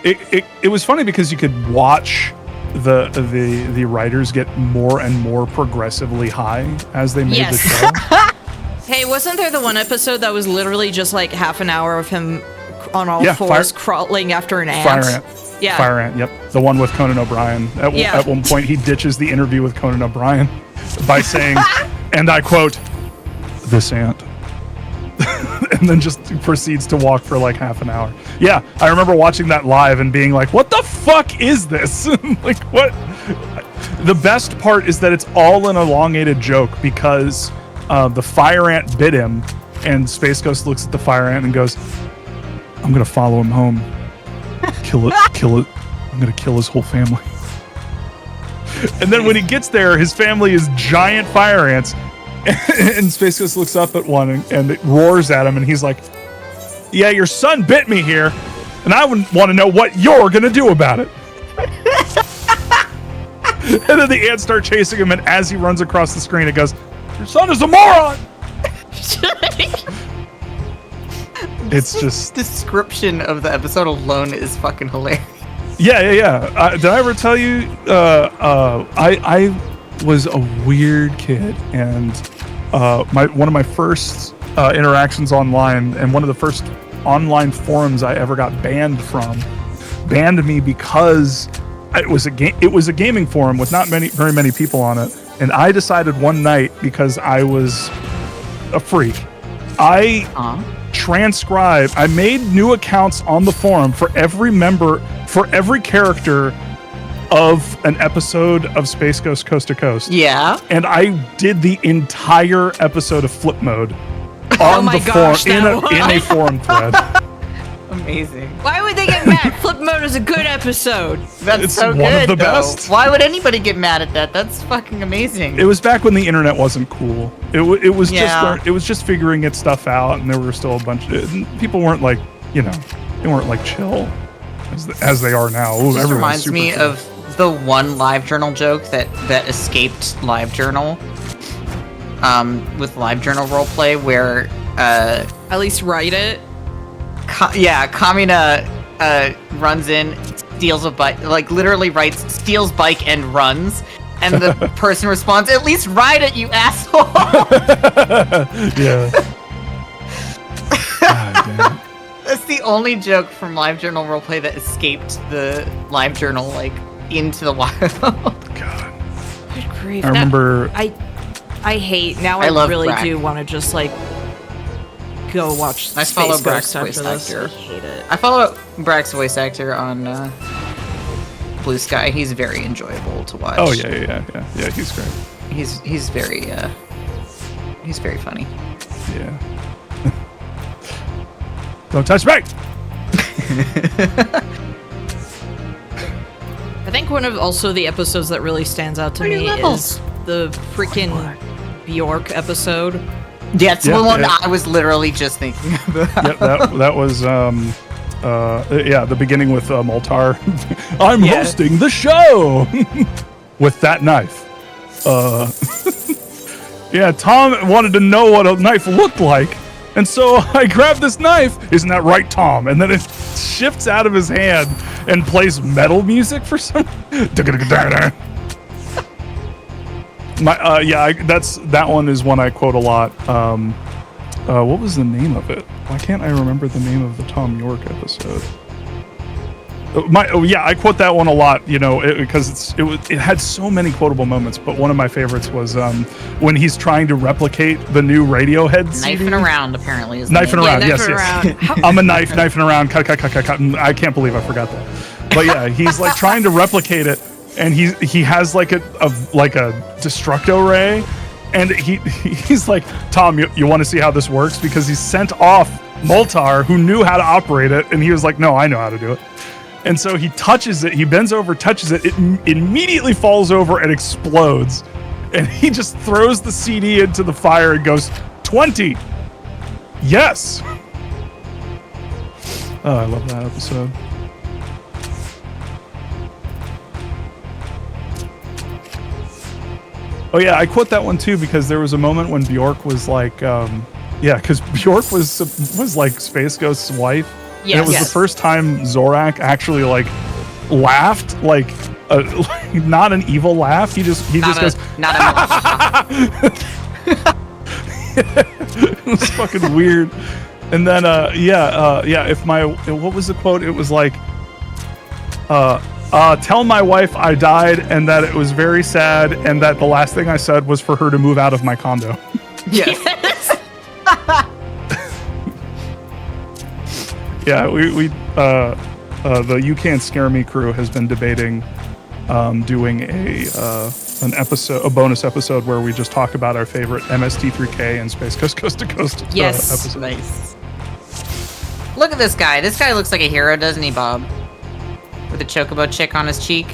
It was funny because you could watch the writers get more and more progressively high as they made the show. Hey, wasn't there the one episode that was literally just like half an hour of him on all Yeah, fours crawling after an ant? Fire Ant. Yeah. Fire Ant, yep. The one with Conan O'Brien. At one point, he ditches the interview with Conan O'Brien by saying, and I quote, "This ant." And then just proceeds to walk for like half an hour. Yeah, I remember watching that live and being like, what the fuck is this? Like, what? The best part is that it's all an elongated joke because the fire ant bit him, and Space Ghost looks at the fire ant and goes, I'm going to follow him home. Kill it. I'm going to kill his whole family. And then when he gets there, his family is giant fire ants. And Space Ghost looks up at one and it roars at him, and he's like, yeah, your son bit me here, and I would want to know what you're going to do about it. And then the ants start chasing him, and as he runs across the screen, it goes, your son is a moron! It's just... description of the episode alone is fucking hilarious. Yeah. Did I ever tell you, I was a weird kid, and one of my first interactions online, and one of the first online forums I ever got banned from, banned me because it was a gaming forum with not very many people on it, and I decided one night, because I was a freak, I made new accounts on the forum for every character of an episode of Space Ghost Coast to Coast. Yeah. And I did the entire episode of Flip Mode on my the gosh, forum in a forum thread. Amazing. Why would they get mad? Flip Mode is a good episode. That's It's so one good, of the though. best. Why would anybody get mad at that? That's fucking amazing. It was back when the internet wasn't cool. It was Yeah. just figuring its stuff out, and there were still a bunch of people weren't like, they weren't like chill as they are now. Ooh, This everyone's reminds super me chill. of the one LiveJournal joke that escaped LiveJournal with LiveJournal roleplay where At least write it. Kamina runs in, steals a bike, like literally writes steals bike and runs, and the person responds, "At least ride it, you asshole." Yeah. God damn. That's the only joke from LiveJournal roleplay that escaped the LiveJournal like into the wild. God. Good grief. I remember. I hate now. I I love really Brack. do want to just like go watch I Space follow Brack's Ghost after voice this. actor. I hate it. I follow Brack's voice actor on Blue Sky. He's very enjoyable to watch. Oh yeah. He's great. He's very He's very funny. Yeah. Don't touch me! I think one of also the episodes that really stands out to me is the freaking Bjork episode. Yeah, it's the one yeah. I was literally just thinking about. Yep, that was the beginning with Moltar. I'm hosting the show with that knife. Yeah, Tom wanted to know what a knife looked like, and so I grabbed this knife. Isn't that right, Tom? And then it shifts out of his hand and plays metal music for some. That one is one I quote a lot. What was the name of it? Why can't I remember the name of the Tom York episode? I quote that one a lot, because it had so many quotable moments. But one of my favorites was when he's trying to replicate the new Radiohead CD. Knifing around, apparently. Is Knifing around, Yeah, yes. I'm a knifing around. Cut. I can't believe I forgot that. But yeah, he's like trying to replicate it, and he has like a destructo ray, and he's like, Tom, you want to see how this works? Because he sent off Moltar, who knew how to operate it, and he was like, no, I know how to do it. And so he touches it, he bends over, touches it, it immediately falls over and explodes. And he just throws the CD into the fire and goes, 20! Yes! Oh, I love that episode. Oh yeah, I quote that one too because there was a moment when Bjork was like, because Bjork was like Space Ghost's wife. Yes. And it was the first time Zorak actually like laughed, like not an evil laugh. He just goes. Not a. It was fucking weird. And then what was the quote? It was like, tell my wife I died and that it was very sad and that the last thing I said was for her to move out of my condo. Yes. Yeah, the You Can't Scare Me crew has been debating doing a bonus episode where we just talk about our favorite MST3K and Space Coast Coast to Coast episodes. Nice. Look at this guy. This guy looks like a hero, doesn't he, Bob? With a chocobo chick on his cheek.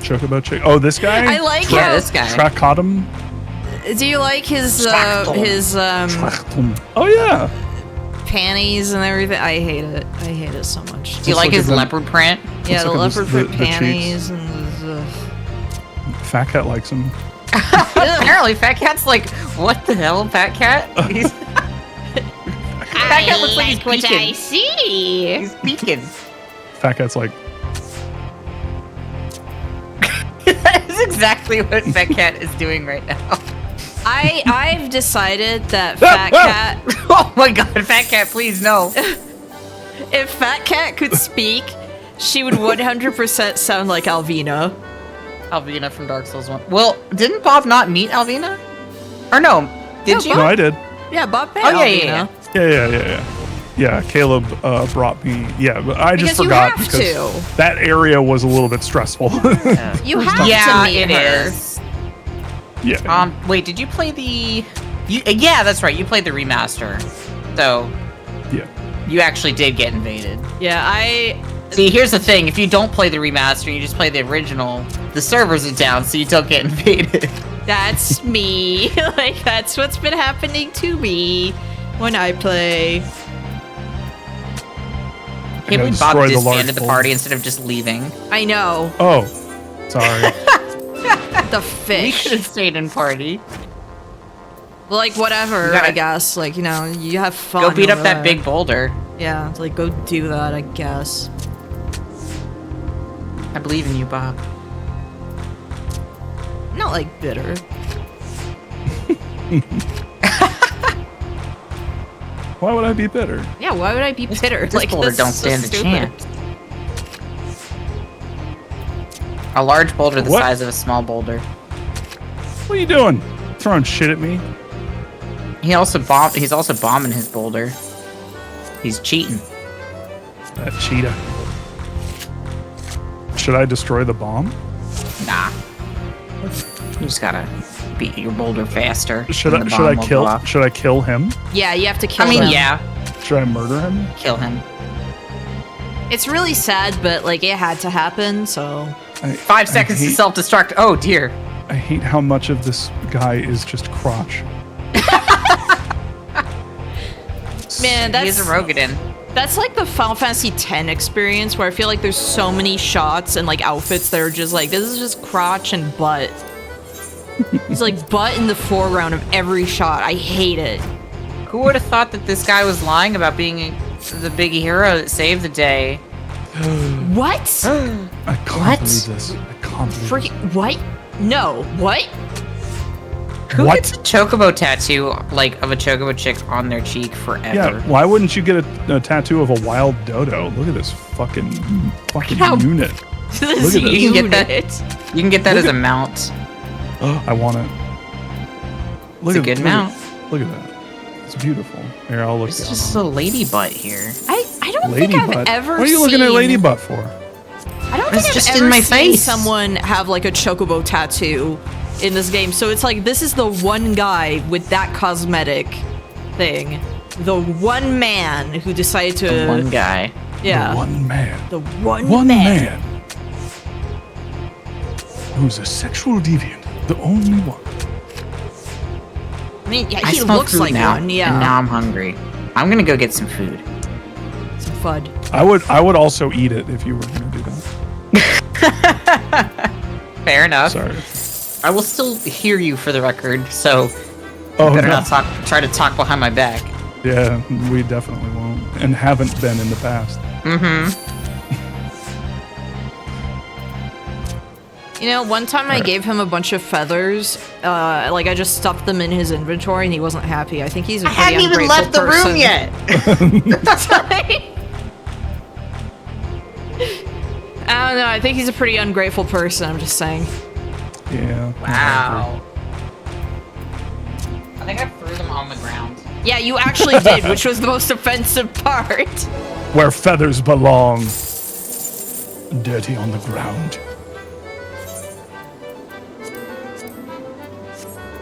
Chocobo chick. Oh, this guy? I like this guy. Trachottom. Do you like his Oh yeah. panties and everything? I hate it. I hate it so much. Do you like his leopard print? Yeah, the Looks leopard like print the panties and Fat Cat likes him. Apparently, Fat Cat's like, what the hell, Fat Cat? Fat Cat looks like he's what I peeking. see. He's peeking. Fat Cat's like, That is exactly what Fat Cat is doing right now. I've decided that Fat Cat. Oh my god, Fat Cat, please no. If Fat Cat could speak, she would 100% sound like Alvina. Alvina from Dark Souls 1. Well, didn't Bob not meet Alvina? Or no, did you? no, I did. Yeah, Bob met Oh, yeah, Alvina. yeah. Yeah, Caleb brought me. Yeah, but I just Because you forgot have because to. that area was a little bit stressful. You have Yeah, to meet it her. is. Yeah. Wait, did you play the... yeah, that's right, you played the remaster. So, Yeah. you actually did get invaded. Yeah, See, here's the thing, if you don't play the remaster and you just play the original, the servers are down, so you don't get invaded. that's me. Like, that's what's been happening to me when I play. Can't believe destroy Bob the large disbanded the boulder. party instead of just leaving. I know. Oh, sorry. The We fish. should have stayed in party. Like, whatever, You gotta- I guess. Like, you know, you have fun. Go beat up over that there. big boulder. Yeah, like, go do that, I guess. I believe in you, Bob. I'm not, like, bitter. Why would I be bitter? Yeah, why would I be bitter? This Like, boulder this don't is so stand a stupid. chance. A large boulder the What? size of a small boulder. What are you doing? Throwing shit at me? He's also bombing his boulder. He's cheating. That cheetah. Should I destroy the bomb? Nah. You just gotta beat your boulder faster. Should and the I bomb will go off. should I kill him? Yeah, you have to kill I mean, him. yeah, Should I murder him? kill him. It's really sad, but like it had to happen, so 5 seconds to self-destruct. Oh dear. I hate how much of this guy is just crotch. man, He's a Rogadin. that's like the Final Fantasy X experience where I feel like there's so many shots and like outfits that are just like this is just crotch and butt. It's like butt in the foreground of every shot. I hate it. Who would have thought that this guy was lying about being the big hero that saved the day? What? I can't believe this. I can't believe Freaking what? No. What? Who What? gets a chocobo tattoo, like, of a chocobo chick on their cheek forever? Yeah, why wouldn't you get a tattoo of a wild dodo? Look at this fucking unit. This Look at this. You can get that. unit. You can get that as a mount. I want it. It's a good mount. Look at that. It's beautiful. Here, I'll look It's down just on a lady butt here. I don't Lady think I've butt. ever What are you looking at seen- lady butt for? I don't It's think just I've in ever my seen face. someone have like a chocobo tattoo in this game. So it's like this is the one guy with that cosmetic thing. The one man who decided to The one guy. yeah. The one man. The one One man. man. Who's a sexual deviant. The only one. I mean, yeah, I he smell looks food like now, one. Yeah. and now I'm hungry. I'm gonna go get some food. Some FUD. I would also eat it if you were gonna do that. Fair enough. Sorry. I will still hear you for the record, so Oh, better no. not try to talk behind my back. Yeah, we definitely won't. And haven't been in the past. Mm-hmm. You know, one time I gave him a bunch of feathers. Like I just stuffed them in his inventory, and he wasn't happy. I think he's a I pretty hadn't even ungrateful left the person. room yet. I don't know. I think he's a pretty ungrateful person. I'm just saying. Yeah. Wow. I think I threw them on the ground. Yeah, you actually did, which was the most offensive part. Where feathers belong. Dirty on the ground.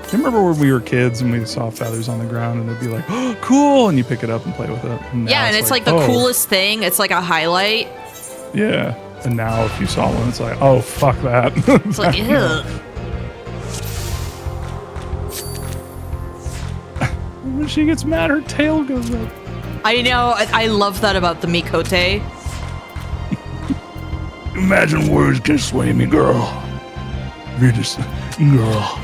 Do you remember when we were kids and we saw feathers on the ground and it'd be like, oh, cool, and you pick it up and play with it? And now Yeah, and it's like the oh, coolest thing. It's like a highlight. Yeah. And now if you saw one, it's like, oh, fuck that. It's like, ugh. When she gets mad, her tail goes up. I know. I love that about the Mikote. Imagine words can sway me, girl. You're just, girl.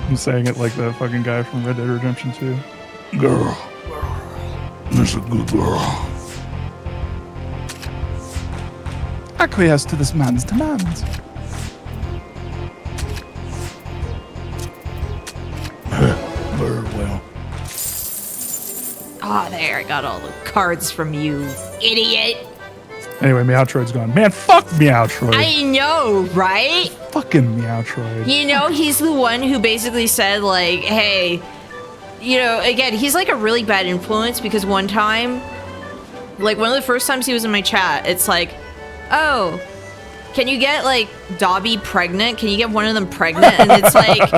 I'm saying it like the fucking guy from Red Dead Redemption 2. Girl. That's a good girl. Acquiesce to this man's demands. Very well. Ah, there. I got all the cards from you, idiot. Anyway, Meowtroid's gone. Man, fuck Meowtroid. I know, right? Fucking Meowtroid. You know, he's the one who basically said, like, hey, you know, again, he's like a really bad influence because one time, like, one of the first times he was in my chat, it's like, oh, can you get, like, Dobby pregnant? Can you get one of them pregnant? And it's like,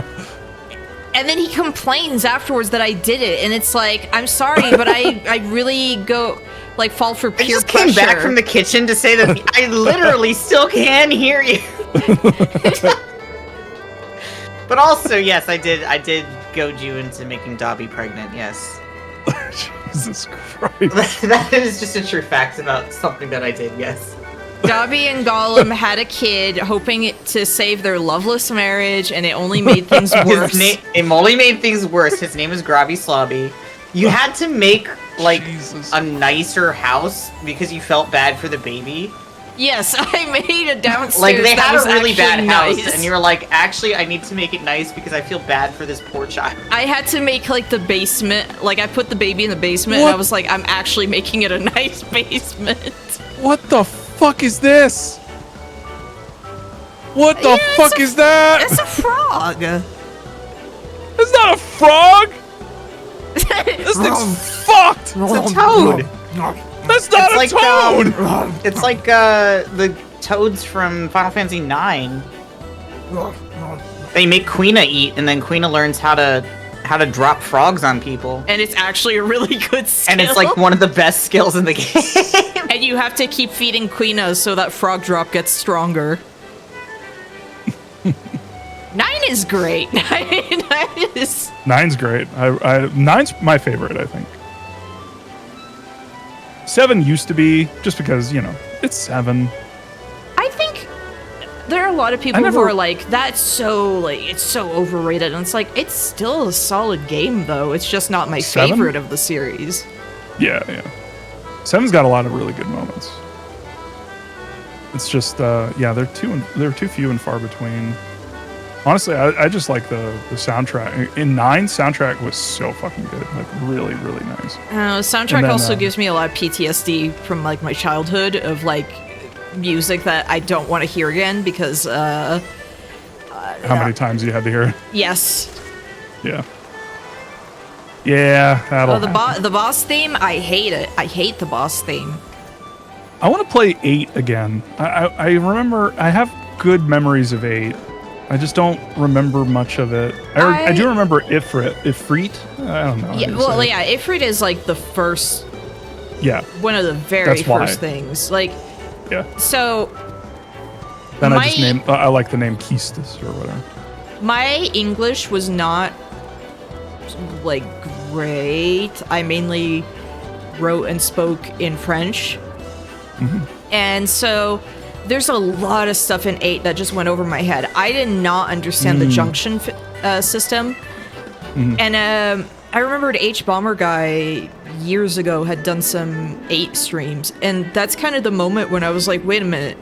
and then he complains afterwards that I did it. And it's like, I'm sorry, but I really go, like, fall for I peer just pressure. came back from the kitchen to say that I literally still can hear you. But also, yes, I did goad you into making Dobby pregnant, yes. Jesus Christ. That is just a true fact about something that I did, yes. Dobby and Gollum had a kid hoping to save their loveless marriage, and it only made things worse. It only made things worse. His name is Grobby Slobby. You had to make, like, Jesus. a nicer house because you felt bad for the baby. Yes, I made a downstairs. Like, they that had was a really bad actually house, nice. and you were like, actually, I need to make it nice because I feel bad for this poor child. I had to make, like, the basement. Like, I put the baby in the basement, and What? I was like, I'm actually making it a nice basement. What the fuck is this? What the Yeah, fuck it's a- is that? It's a frog. It's not a frog! This thing's fucked! It's a toad! That's not It's a like, toad! It's like, the toads from Final Fantasy IX. They make Queena eat, and then Queena learns how to drop frogs on people. And it's actually a really good skill. And it's like one of the best skills in the game. And you have to keep feeding Queena so that frog drop gets stronger. 9 is great. 9 is... 9's great. 9's my favorite, I think. 7 used to be, just because, you know, it's 7. I think there are a lot of people who are like, that's so, like, it's so overrated. And it's like, it's still a solid game, though. It's just not my 7? favorite of the series. Yeah. 7's got a lot of really good moments. It's just, they're too few and far between. Honestly, I just like the soundtrack. In 9, soundtrack was so fucking good. Like, really, really nice. Soundtrack also gives me a lot of PTSD from, like, my childhood of, like, music that I don't want to hear again because, How many times you had to hear it? Yes. Yeah. Yeah, that'll the boss theme, I hate it. I hate the boss theme. I want to play 8 again. I remember, I have good memories of 8. I just don't remember much of it. I do remember Ifrit. I don't know. Yeah, well, yeah, Ifrit is like the first. Yeah. One of the very first things. Like. Yeah. So. Then I like the name Keistis or whatever. My English was not like great. I mainly wrote and spoke in French. Mm-hmm. And so. There's a lot of stuff in 8 that just went over my head. I did not understand the junction system. Mm-hmm. And I remembered H-Bomber Guy years ago had done some 8 streams. And that's kind of the moment when I was like, wait a minute.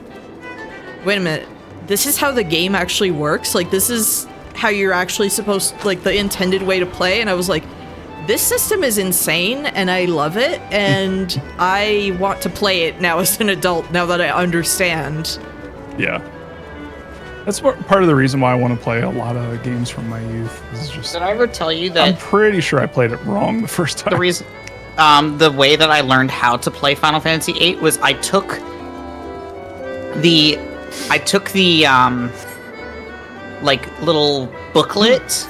This is how the game actually works? Like, this is how you're actually supposed, like, the intended way to play? And I was like, this system is insane, and I love it, and I want to play it now as an adult, now that I understand. Yeah. That's part of the reason why I want to play a lot of games from my youth. Is just, did I ever tell you that... I'm pretty sure I played it wrong the first time. The reason... the way that I learned how to play Final Fantasy VIII was I took the like, little booklet...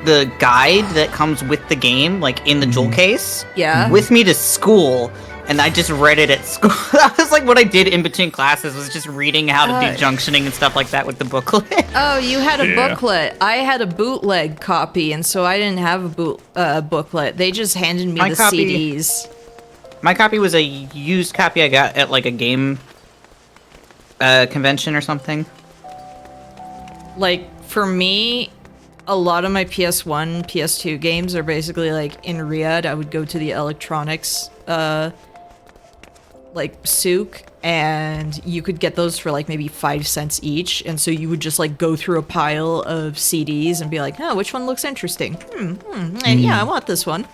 the guide that comes with the game, like in the jewel case, with me to school, and I just read it at school. That was like what I did in between classes, was just reading how to do junctioning and stuff like that with the booklet. Oh, you had a booklet. I had a bootleg copy, and so I didn't have a booklet. They just handed me the CDs. My copy was a used copy I got at like a game convention or something. Like, for me... A lot of my PS1, PS2 games are basically like in Riyadh. I would go to the electronics, like souk, and you could get those for like maybe 5 cents each. And so you would just like go through a pile of CDs and be like, oh, which one looks interesting? Yeah, I want this one.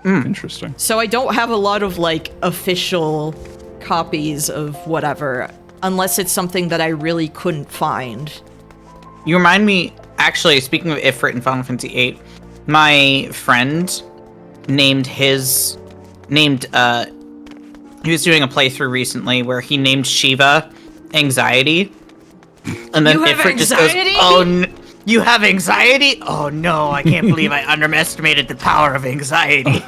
Interesting. So I don't have a lot of like official copies of whatever, unless it's something that I really couldn't find. You remind me, actually, speaking of Ifrit in Final Fantasy VIII, my friend he was doing a playthrough recently where he named Shiva Anxiety. And then Ifrit just goes, oh, you have anxiety? Oh no, I can't believe I underestimated the power of anxiety.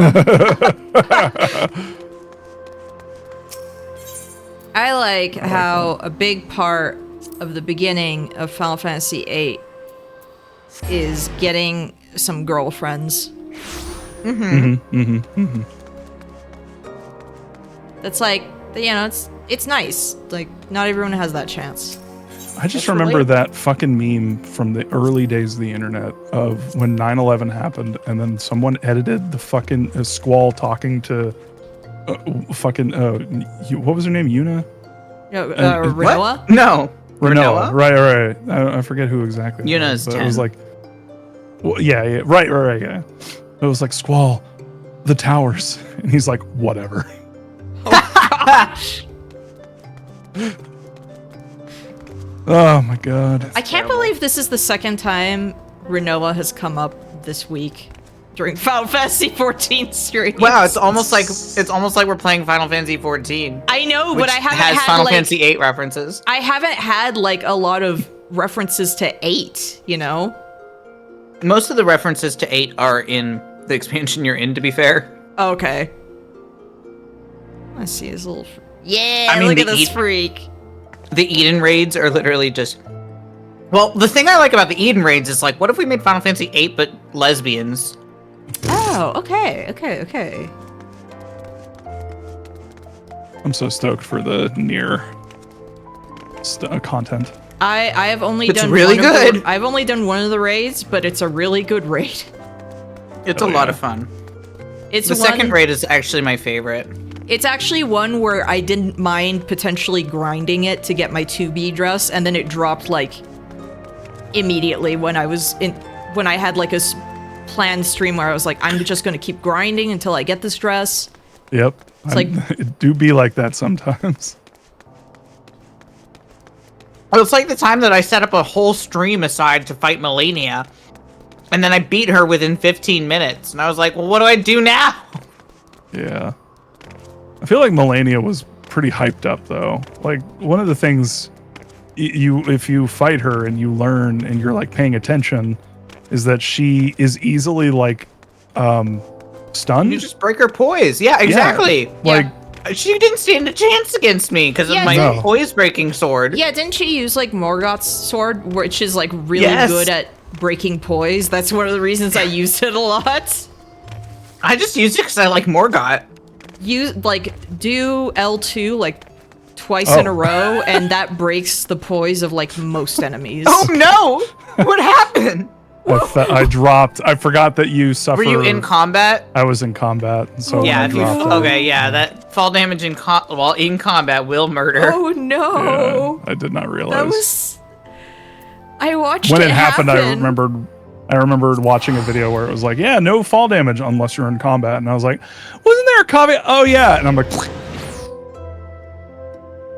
I like how a big part of the beginning of Final Fantasy VIII is getting some girlfriends. That's like, you know, it's nice. Like, not everyone has that chance. I just remember that fucking meme from the early days of the internet of when 9/11 happened, and then someone edited the fucking Squall talking to what was her name? Yuna? Rinoa? No. Rinoa, right. I forget who exactly. Yuna's 10. It was like, well, yeah, right, yeah. It was like, Squall, the towers, and he's like, whatever. Oh gosh. Oh my god. I can't believe this is the second time Rinoa has come up this week during Final Fantasy 14 streams. Wow, it's almost like we're playing Final Fantasy 14. I know, but I haven't has had Final like, Fantasy 8 references. I haven't had like a lot of references to 8, you know? Most of the references to 8 are in the expansion you're in, to be fair. Okay. I see his little... Yeah, I mean, look the at this freak. The Eden raids are literally just... Well, the thing I like about the Eden raids is, like, what if we made Final Fantasy 8 but lesbians? Oh, okay. I'm so stoked for the near content. I have only It's done really one of good. the, I've only done one of the raids, but it's a really good raid. It's a lot of fun. It's The second raid is actually my favorite. It's actually one where I didn't mind potentially grinding it to get my 2B dress, and then it dropped like immediately when I had like a planned stream where I was like, I'm just gonna keep grinding until I get this dress. Yep. It's like it do be like that sometimes. Well, it's like the time that I set up a whole stream aside to fight Melania, and then I beat her within 15 minutes, and I was like, well, what do I do now? Yeah. I feel like Melania was pretty hyped up, though. Like, one of the things if you fight her and you learn and you're, like, paying attention is that she is easily, like, stunned. You just break her poise. Yeah, exactly. Like, she didn't stand a chance against me because of my poise-breaking sword. Yeah, didn't she use, like, Morgoth's sword, which is, like, really good at breaking poise? That's one of the reasons I used it a lot. I just used it because I like Morgoth. Do L2, like, twice in a row, and that breaks the poise of, like, most enemies. Oh, no! What happened? I forgot that you suffered. Were you in combat? I was in combat, so yeah. I dropped That fall damage while in combat will murder. Oh no! Yeah, I did not realize. I watched when it happened. happen. I remembered watching a video where it was like, yeah, no fall damage unless you're in combat, and I was like, wasn't there a caveat? Oh yeah, and I'm like,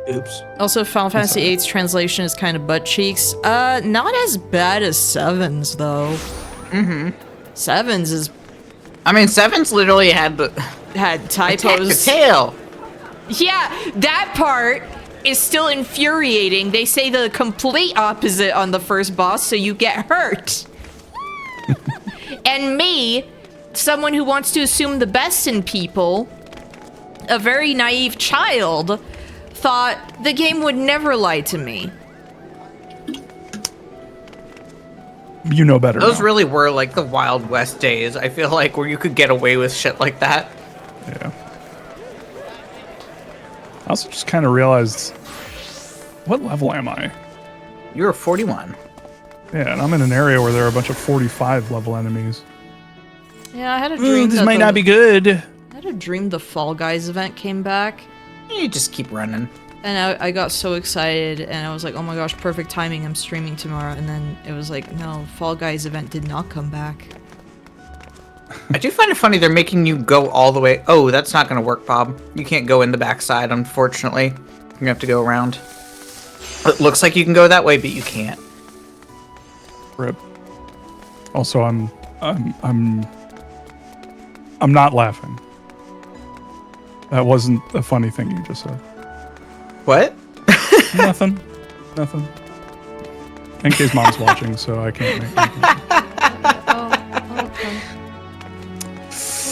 oops. Also, Final Fantasy VIII's translation is kind of butt cheeks. Not as bad as 7's though. Mm-hmm. 7's is. I mean, 7's literally had typos. Tail. Yeah, that part is still infuriating. They say the complete opposite on the first boss, so you get hurt. And me, someone who wants to assume the best in people, a very naive child, thought the game would never lie to me. You know better. Those now. really were like the Wild West days, I feel like, where you could get away with shit like that. Yeah. I also just kind of realized, what level am I? You're 41. Yeah, and I'm in an area where there are a bunch of 45 level enemies. Yeah, I had a dream. This might not be good. I had a dream the Fall Guys event came back. You just keep running. And I got so excited, and I was like, oh my gosh, perfect timing, I'm streaming tomorrow. And then it was like, no, Fall Guys event did not come back. I do find it funny they're making you go all the way. Oh, that's not going to work, Bob. You can't go in the backside, unfortunately. You're going to have to go around. It looks like you can go that way, but you can't. Rip. Also, I'm not laughing. That wasn't a funny thing you just said. What? Nothing. NK's mom's watching, so I can't make anything. Okay.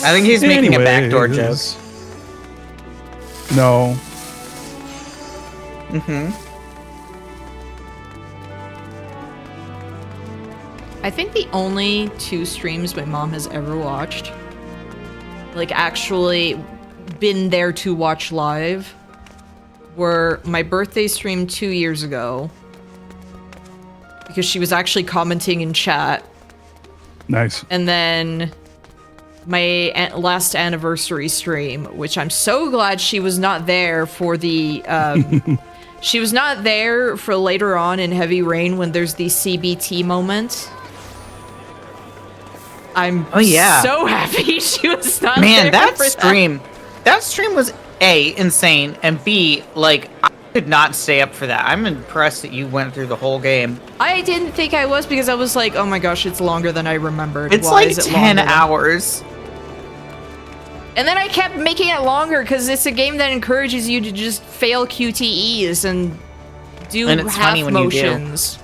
I think he's making a backdoor joke. No. Mm-hmm. I think the only 2 streams my mom has ever watched, like actually been there to watch live, were my birthday stream 2 years ago, because she was actually commenting in chat. Nice. And then my last anniversary stream, which I'm so glad she was not there for the, she was not there for later on in Heavy Rain when there's the CBT moment. I'm so happy she was not there. Man, that for stream, that stream was A, insane, and B, like, I could not stay up for that. I'm impressed that you went through the whole game. I didn't think I was, because I was like, oh my gosh, it's longer than I remembered. It's Why like is it 10 longer? hours. And then I kept making it longer, because it's a game that encourages you to just fail QTEs and do And it's half funny when you do. motions.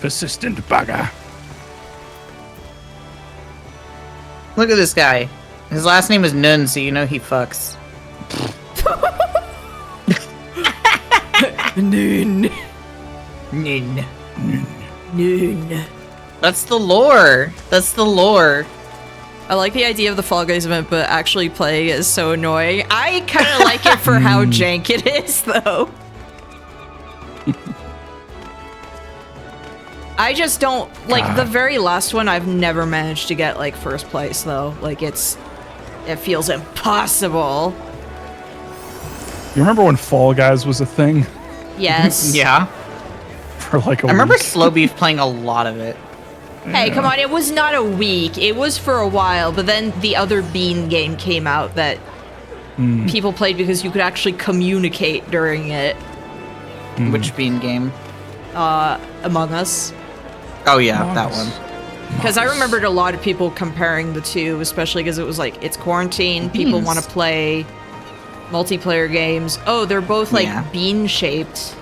Persistent bugger. Look at this guy. His last name is Nun, so you know he fucks. Noon. Nun. Noon. That's the lore. That's the lore. I like the idea of the Fall Guys event, but actually playing it is so annoying. I kind of like it for how jank it is, though. I just don't like the very last one. I've never managed to get like first place though. Like it feels impossible. You remember when Fall Guys was a thing? Yes. Yeah. For like a I remember week? Slow Beef playing a lot of it. Hey, come on! It was not a week. It was for a while, but then the other Bean game came out that people played because you could actually communicate during it. Which Bean game? Among Us. Oh yeah, Among that Us. one. Because I remembered a lot of people comparing the two, especially because it was like, it's quarantine, people want to play multiplayer games. Oh, they're both like bean-shaped.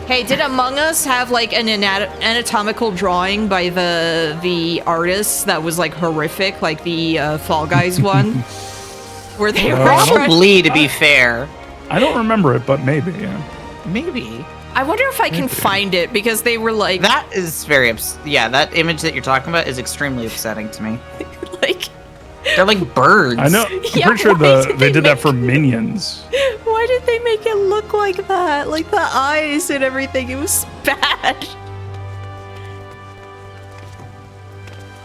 Hey, did Among Us have like an anatomical drawing by the artist that was like horrific, like the Fall Guys one? Where they were Probably, to be fair. I don't remember it, but maybe, yeah. Maybe. I wonder if I can find it, because they were like... That is very yeah, that image that you're talking about is extremely upsetting to me. like... They're like birds. I know. I'm Yeah, pretty sure why did they did that make for Minions. Why did they make it look like that? Like the eyes and everything. It was bad.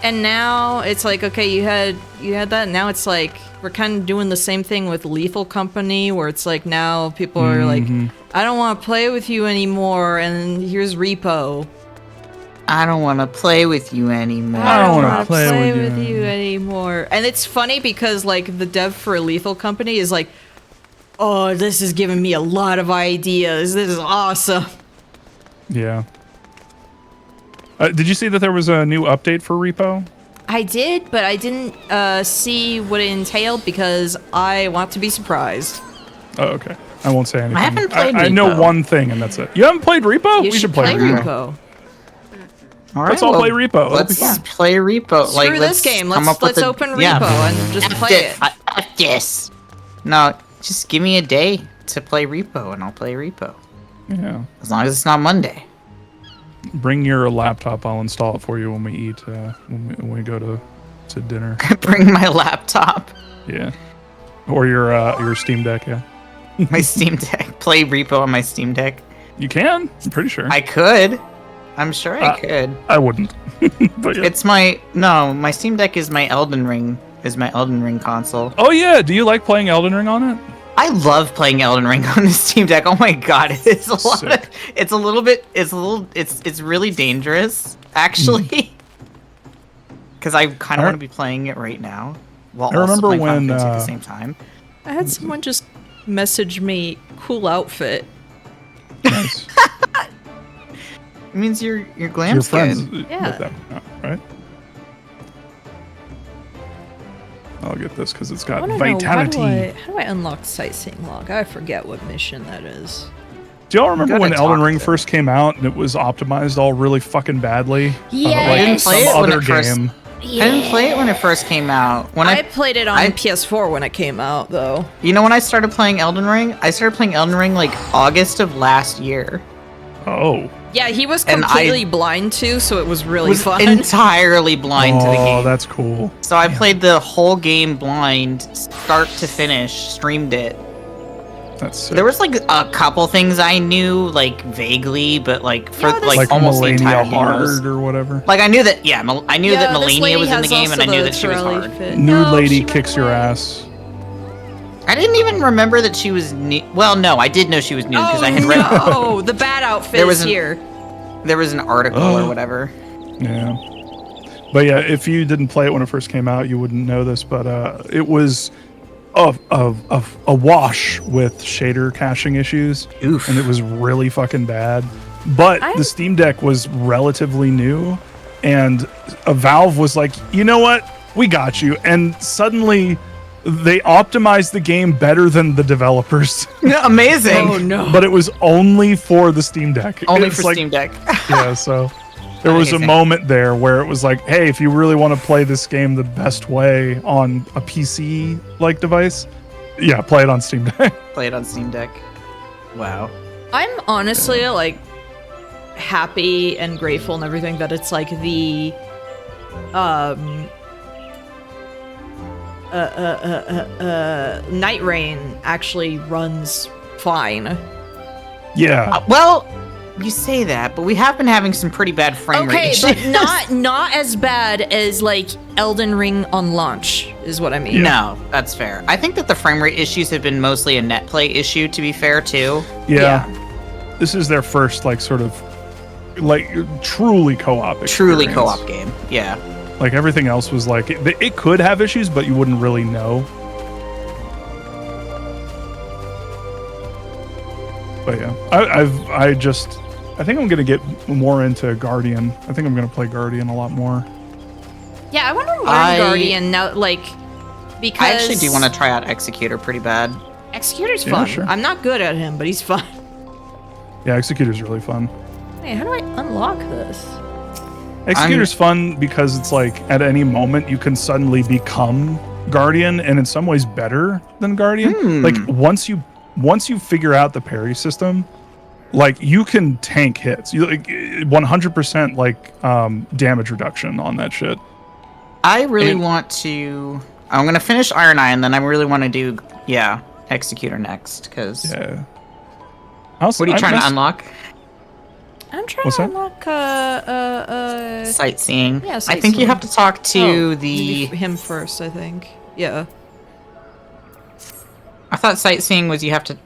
And now it's like, okay, you had that. Now it's like we're kind of doing the same thing with Lethal Company, where it's like now people are like, I don't want to play with you anymore, and here's Repo. I don't want to play with you anymore. I don't wanna want to play play with with you. you anymore. And it's funny because like the dev for Lethal Company is like, oh, this is giving me a lot of ideas. This is awesome. Yeah. Did you see that there was a new update for Repo? I did, but I didn't see what it entailed because I want to be surprised. Oh, okay. I won't say anything. I haven't played I know Repo. one thing, and that's it. You haven't played Repo? You We should play Repo. Repo. All Let's all play Repo. It'll Let's be fun. play Repo. Screw this let's game. come Let's up with a- open Repo yeah. and just F play this. it. F this. No, just give me a day to play Repo, and I'll play Repo. Yeah. As long as it's not Monday. Bring your laptop. I'll install it for you when we eat. When we go to dinner. Bring my laptop, Yeah. Or your Steam Deck. Yeah. my Steam Deck. Play Repo on my Steam Deck. You can. I'm pretty sure. I could. I'm sure I could. I wouldn't. But yeah. It's my Steam Deck is my Elden Ring console. Oh yeah. Do you like playing Elden Ring on it? I love playing Elden Ring on the Steam Deck. Oh my god, it's a lot Sick. of, it's really dangerous actually. Cuz I kind of want to be playing it right now while I remember also playing Final when, Fantasy at the same time. I had someone just message me, cool outfit. Nice. It means your Your glam's friends. good. Yeah. With them, right? I'll get this because it's I got wanna know, vitality. how do I unlock sightseeing log? I forget what mission that is. Do y'all remember gotta when Elden talk Ring to- first came out and it was optimized all really fucking badly? Yeah, like I didn't play some it when other it first- game. I didn't play it when it first came out. When I played it on I- PS4 when it came out, though. you know when I started playing Elden Ring? I started playing Elden Ring like August of last year. Oh. Yeah, he was And I- completely blind too, so it was really Was fun. entirely blind to the Oh, game. that's cool. So I played the whole game blind, start to finish, streamed it. That's sick. There was like a couple things I knew, like vaguely, but like for Yeah, this- like, like almost the entire Melania game. Hard was- or whatever. Like I knew that, yeah, I knew that this Melania lady was in the has game, and I also knew the that she was Torelli hard. fit. Nude No, lady she kicks went your away. ass. I didn't even remember that she was new. Well, no, I did know she was new because Oh I had read. no! The bad outfit There was is an- here. There was an article or whatever. Yeah. But yeah, if you didn't play it when it first came out, you wouldn't know this, but it was a wash with shader caching issues. Oof. And it was really fucking bad. But the Steam Deck was relatively new, and Valve was like, you know what? We got you. And suddenly They optimized the game better than the developers, Amazing. Oh no. but it was only for the Steam Deck. Only It's for like- Steam Deck. Yeah, so there was a Amazing. moment there where it was like, hey, if you really want to play this game the best way on a PC like device, yeah, play it on Steam Deck. Play it on Steam Deck. Wow. I'm honestly like happy and grateful and everything that it's like the Night Rain actually runs fine. Yeah. Well, you say that, but we have been having some pretty bad frame rate Okay, issues. but not as bad as like Elden Ring on launch is what I mean. No, that's fair. I think that the frame rate issues have been mostly a net play issue, to be fair, too. Yeah. This is their first, like, sort of, like, truly co-op Truly experience. co-op game. Yeah. Like, everything else was like, it could have issues, but you wouldn't really know. But yeah, I think I'm going to get more into Guardian. I think I'm going to play Guardian a lot more. Yeah, I want to learn I- Guardian now, like, because I actually do want to try out Executor pretty bad. Executor's Yeah, fun. sure. I'm not good at him, but he's fun. Yeah, Executor's really fun. Hey, how do I unlock this? Executor's fun because it's like at any moment you can suddenly become Guardian, and in some ways better than Guardian. Like once you figure out the parry system, like you can tank hits. You like 100% like damage reduction on that shit. I really And- want to... I'm going to finish Iron Eye, and then I really want to do, Executor next, because... Yeah. What are you trying to unlock? I'm trying What's to that? unlock Sightseeing. Yeah, I think sightseeing. you have to talk to maybe the... him first, I think. Yeah. I thought sightseeing was you have to...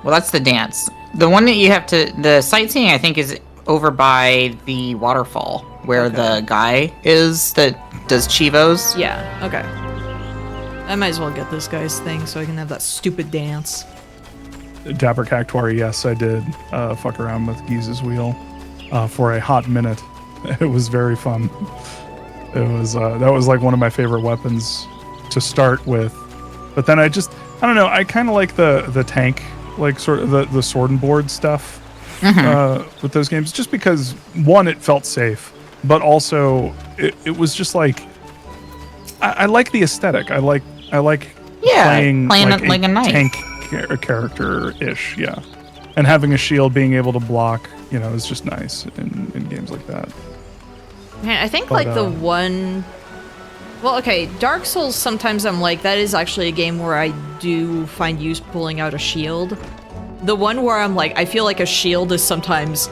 Well, that's the dance. The one that you have to... The sightseeing, I think, is over by the waterfall, where the guy is that does Chivos. Yeah, okay. I might as well get this guy's thing so I can have that stupid dance. Dapper Cactuar, yes, I did fuck around with Giza's wheel for a hot minute. It was very fun. It was that was like one of my favorite weapons to start with. But then I don't know, I kind of like the tank, like sort of the sword and board stuff with those games, just because one, it felt safe, but also it was just like I like the aesthetic. I like playing like a knight. tank character-ish, yeah. And having a shield, being able to block, is just nice in games like that. Man, I think But, like the one... Well, okay, Dark Souls, sometimes I'm like, that is actually a game where I do find use pulling out a shield. The one where I'm like, I feel like a shield is sometimes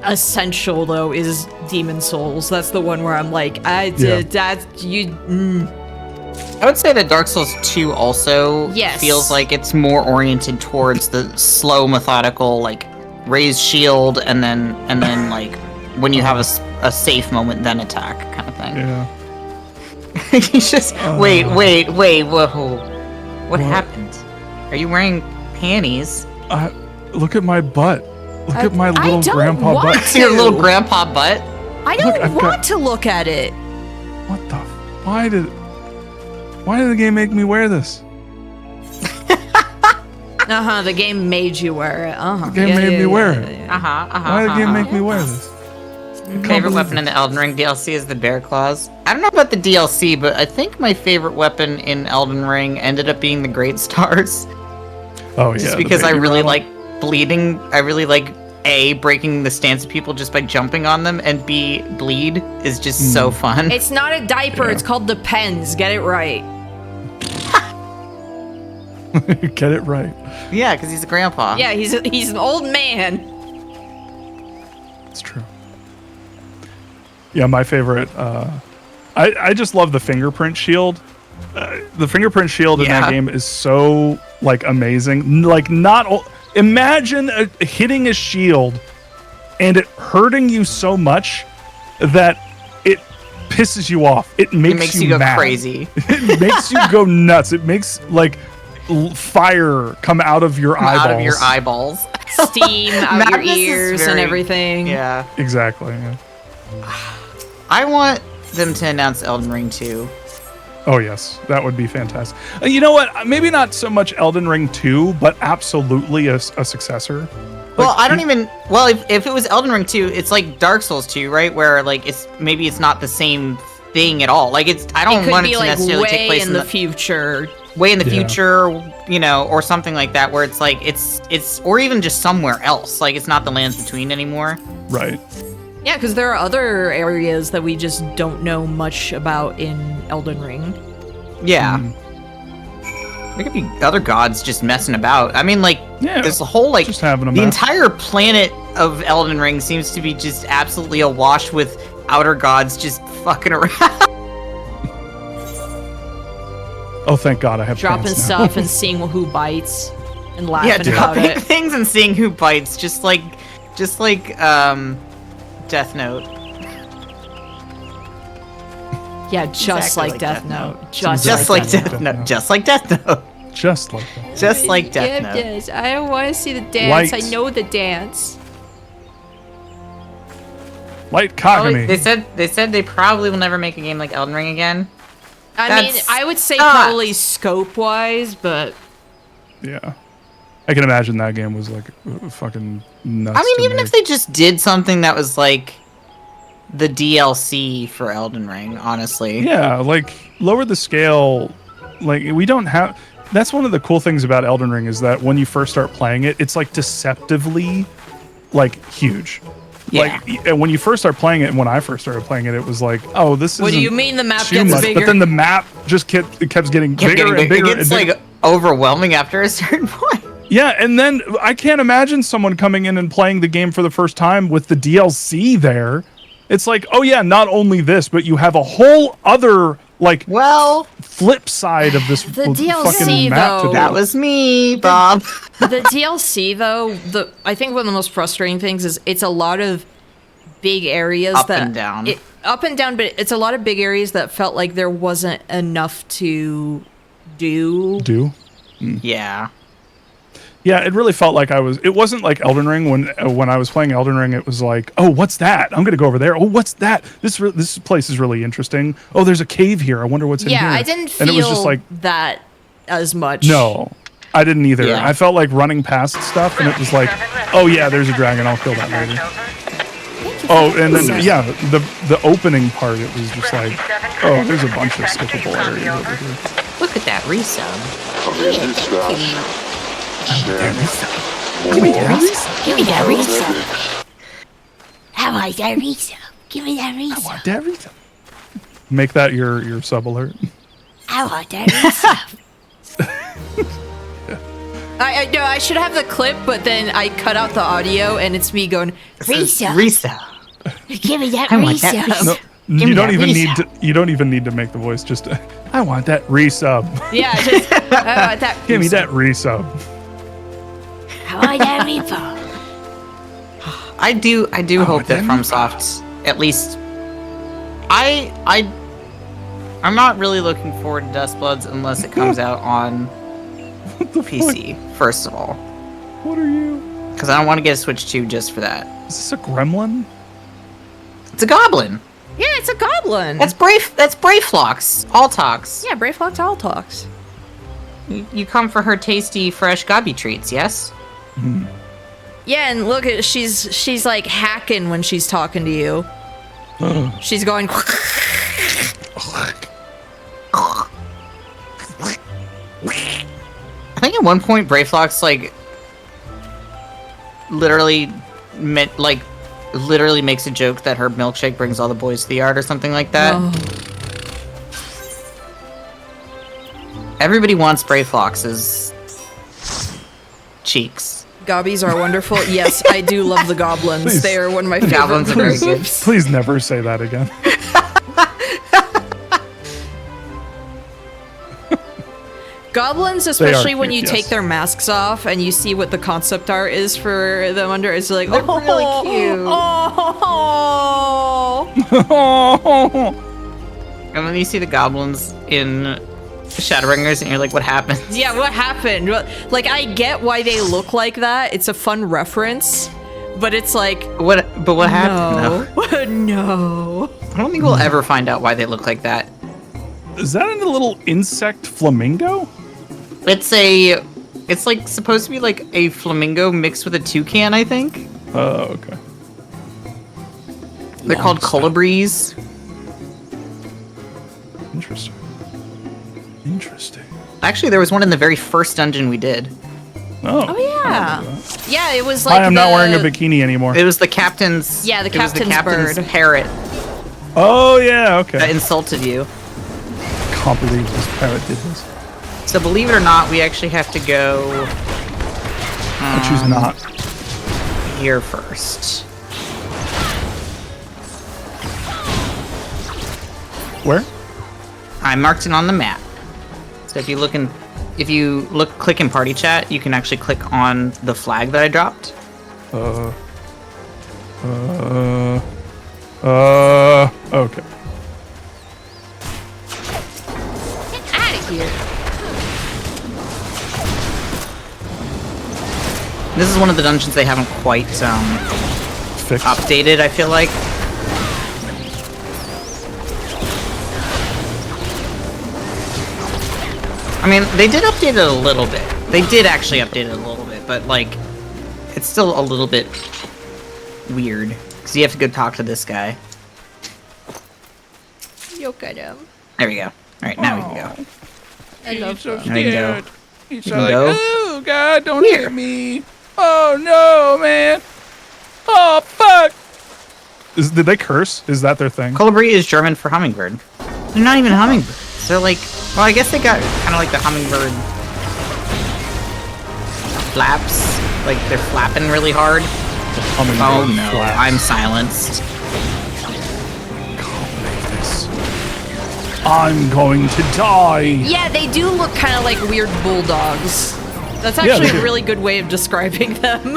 essential, though, is Demon Souls. That's the one where I'm like, I would say that Dark Souls 2 also Yes. feels like it's more oriented towards the slow, methodical, like, raise shield, and then like, when you have a safe moment, then attack kind of thing. Yeah. He's just... Wait, whoa. What happened? Are you wearing panties? Look at my butt. Look at my little don't grandpa want butt. to. Your little grandpa butt? I don't I've want got- to look at it. What the? Why did the game make me wear this? The game made you wear it. The game made me wear it. Why did the game make me wear this? Favorite weapon in the Elden Ring DLC is the bear claws. I don't know about the DLC, but I think my favorite weapon in Elden Ring ended up being the Great Stars. Oh yeah. Just the because I baby really rattle. like bleeding. I really like A, breaking the stance of people just by jumping on them, and B, bleed is just so fun. It's not a diaper, Yeah. it's called Depends. Get it right. Get it right. Yeah, because he's a grandpa. Yeah, he's an old man. It's true. Yeah, my favorite. I just love the fingerprint shield. The fingerprint shield in that Yeah. game is so like amazing. Like imagine hitting a shield and it hurting you so much that it pisses you off. It It makes you go mad. crazy. It makes you go nuts. It makes like fire come out of your eyeballs. Out of your eyeballs. Steam out your Madness is ears and very- everything. Yeah. Exactly. Yeah. I want them to announce Elden Ring 2. Oh yes, that would be fantastic. You know what? Maybe not so much Elden Ring 2, but absolutely a successor. Well, I don't even. Well, if it was Elden Ring 2, it's like Dark Souls 2, right? Where like it's not the same thing at all. Like I don't want it to necessarily take place in the future. Way in the future, or something like that, where it's like it's or even just somewhere else. Like it's not the Lands Between anymore. Right. Yeah, because there are other areas that we just don't know much about in Elden Ring. Yeah. There could be other gods just messing about. I mean, like, there's a whole, like, just having the entire planet of Elden Ring seems to be just absolutely awash with outer gods just fucking around. Oh, thank God I have dropping stuff and seeing who bites and laughing about dropping it. things and seeing who bites, just like Death Note. Yeah, just Exactly like Death Note. Just like Death Note. Just like Death Note. Just like that. Just like Death Note. Yes, I don't want to see the dance. Light. I know the dance. Light Kagami. They said they probably will never make a game like Elden Ring again. I mean, I would say probably scope-wise, but... Yeah. I can imagine that game was like fucking nuts. I mean, even if they just did something that was like the DLC for Elden Ring, honestly. Yeah, like lower the scale. Like we don't have. That's one of the cool things about Elden Ring is that when you first start playing it, it's like deceptively, like huge. Yeah. Like and when you first start playing it, and when I first started playing it, it was like, oh, this is. What do you mean the map too gets much. bigger? But then the map just kept getting bigger and bigger. It gets like overwhelming after a certain point. Yeah, and then I can't imagine someone coming in and playing the game for the first time with the DLC there. It's like, oh yeah, not only this, but you have a whole other like flip side of this the fucking DLC map to do. That was me, Bob. The DLC though, I think one of the most frustrating things is it's a lot of big areas Up and down, but it's a lot of big areas that felt like there wasn't enough to do. Yeah. Yeah, it really felt like it wasn't like Elden Ring when I was playing Elden Ring. It was like, oh, what's that? I'm gonna go over there. Oh, what's that? This place is really interesting. Oh, there's a cave here. I wonder what's in here. Yeah, I didn't feel and it was just like that as much. No, I didn't either. Yeah. I felt like running past stuff, and it was like, oh yeah, there's a dragon. I'll kill that later. Oh, and then the opening part, it was just like, oh, there's a bunch of skippable areas over here. Look at that resub. Give me that resub. I want that resub. Give me that resub. I want that resub. Make that your sub alert. I want that resub. I know I should have the clip, but then I cut out the audio, and it's me going Resub. Give me that I want that resub. No, you don't even need to make the voice. Just I want that resub. Yeah, just I want that. Give me that resub. I want that resub. I do hope that FromSoft, at least, I'm not really looking forward to Dustbloods unless it comes out on PC. First of all, what are you? Because I don't want to get a Switch 2 just for that. Is this a gremlin? It's a goblin. Yeah, it's a goblin. That's Brayflox. All talks. Yeah, Brayflox all talks. You come for her tasty, fresh gobby treats, yes? Mm. Yeah, and look at she's like hacking when she's talking to you. She's going. I think at one point Brayflox literally makes a joke that her milkshake brings all the boys to the yard or something like that. Oh. Everybody wants Brayflox's cheeks. Gobbies are wonderful. Yes, I do love the goblins. Please. They are one of my favorite Goblins are very good. groups. Please never say that again. Goblins, especially when cute, you yes. take their masks off and you see what the concept art is for them under, it's like, They're really cute. Oh. And then you see the goblins in Shadowbringers, and you're like, what happened? Yeah, what happened? Like, I get why they look like that. It's a fun reference, but it's like, What happened? no. No. I don't think we'll ever find out why they look like that. Is that a little insect flamingo? It's like supposed to be like a flamingo mixed with a toucan, I think. Oh, okay. They're called colibris. Interesting. Interesting. Actually, there was one in the very first dungeon we did. Oh. Oh yeah. Yeah, it was like I'm not wearing a bikini anymore. It was the captain's. Yeah, the it was captain's bird. parrot Oh yeah, okay. that insulted you. Can't believe this parrot did this. So believe it or not, we actually have to go I choose not. here first. Where? I marked it on the map. So if you click in party chat, you can actually click on the flag that I dropped. Okay. Get out of here. This is one of the dungeons they haven't quite Fixed. updated, I feel like. I mean, they did update it a little bit. They did actually update it a little bit, but like, it's still a little bit weird. Because you have to go talk to this guy. Look at him. There we go. Alright, now we can go. I love so that. Now we can go. He's You so can like, go. oh God, don't hit me. Oh no, man. Oh fuck. Did they curse? Is that their thing? Colibri is German for hummingbird. They're not even hummingbirds. They're like, well, I guess they got kind of like the hummingbird flaps. Like they're flapping really hard. Oh no, Flaps. I'm silenced. Can't believe this. I'm going to die. Yeah, they do look kind of like weird bulldogs. That's Yeah, actually they a do. really good way of describing them.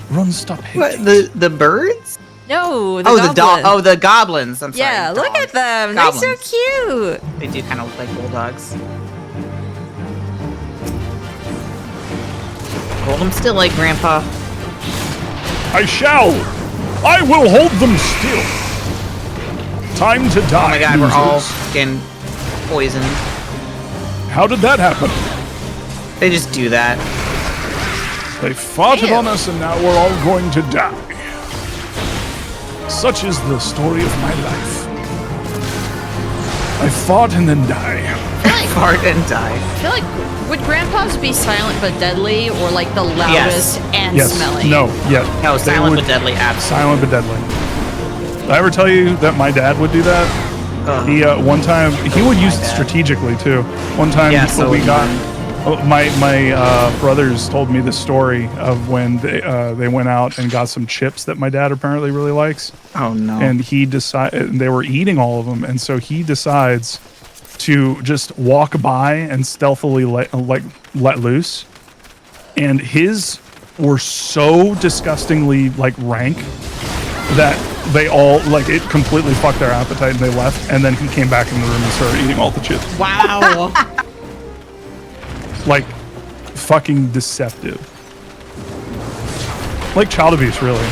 Run, stop, hit. What, the birds? No, the Oh, the goblins. I'm sorry. Yeah, look at dogs. them. Goblins. They're so cute. They do kind of look like bulldogs. Hold them still, like Grandpa. I shall. I will hold them still. Time to die. Oh my god, we're all losers. getting poisoned. How did that happen? They just do that. They farted Ew. on us and now we're all going to die. Such is the story of my life. I fart and then die. Fart and die. I feel like, would grandpas be silent but deadly, or like the loudest and Yes. smelly? No. Yeah. No, They silent would- but deadly, absolutely. Silent but deadly. Did I ever tell you that my dad would do that? He one time he would use it strategically too. One time Yeah, so we would got my brothers told me the story of when they went out and got some chips that my dad apparently really likes, Oh no. and he decided they were eating all of them, and so he decides to just walk by and stealthily let loose, and his were so disgustingly like rank that they all like it completely fucked their appetite and they left, and then he came back in the room and started eating all the chips. Wow. Like fucking deceptive, like child abuse, really.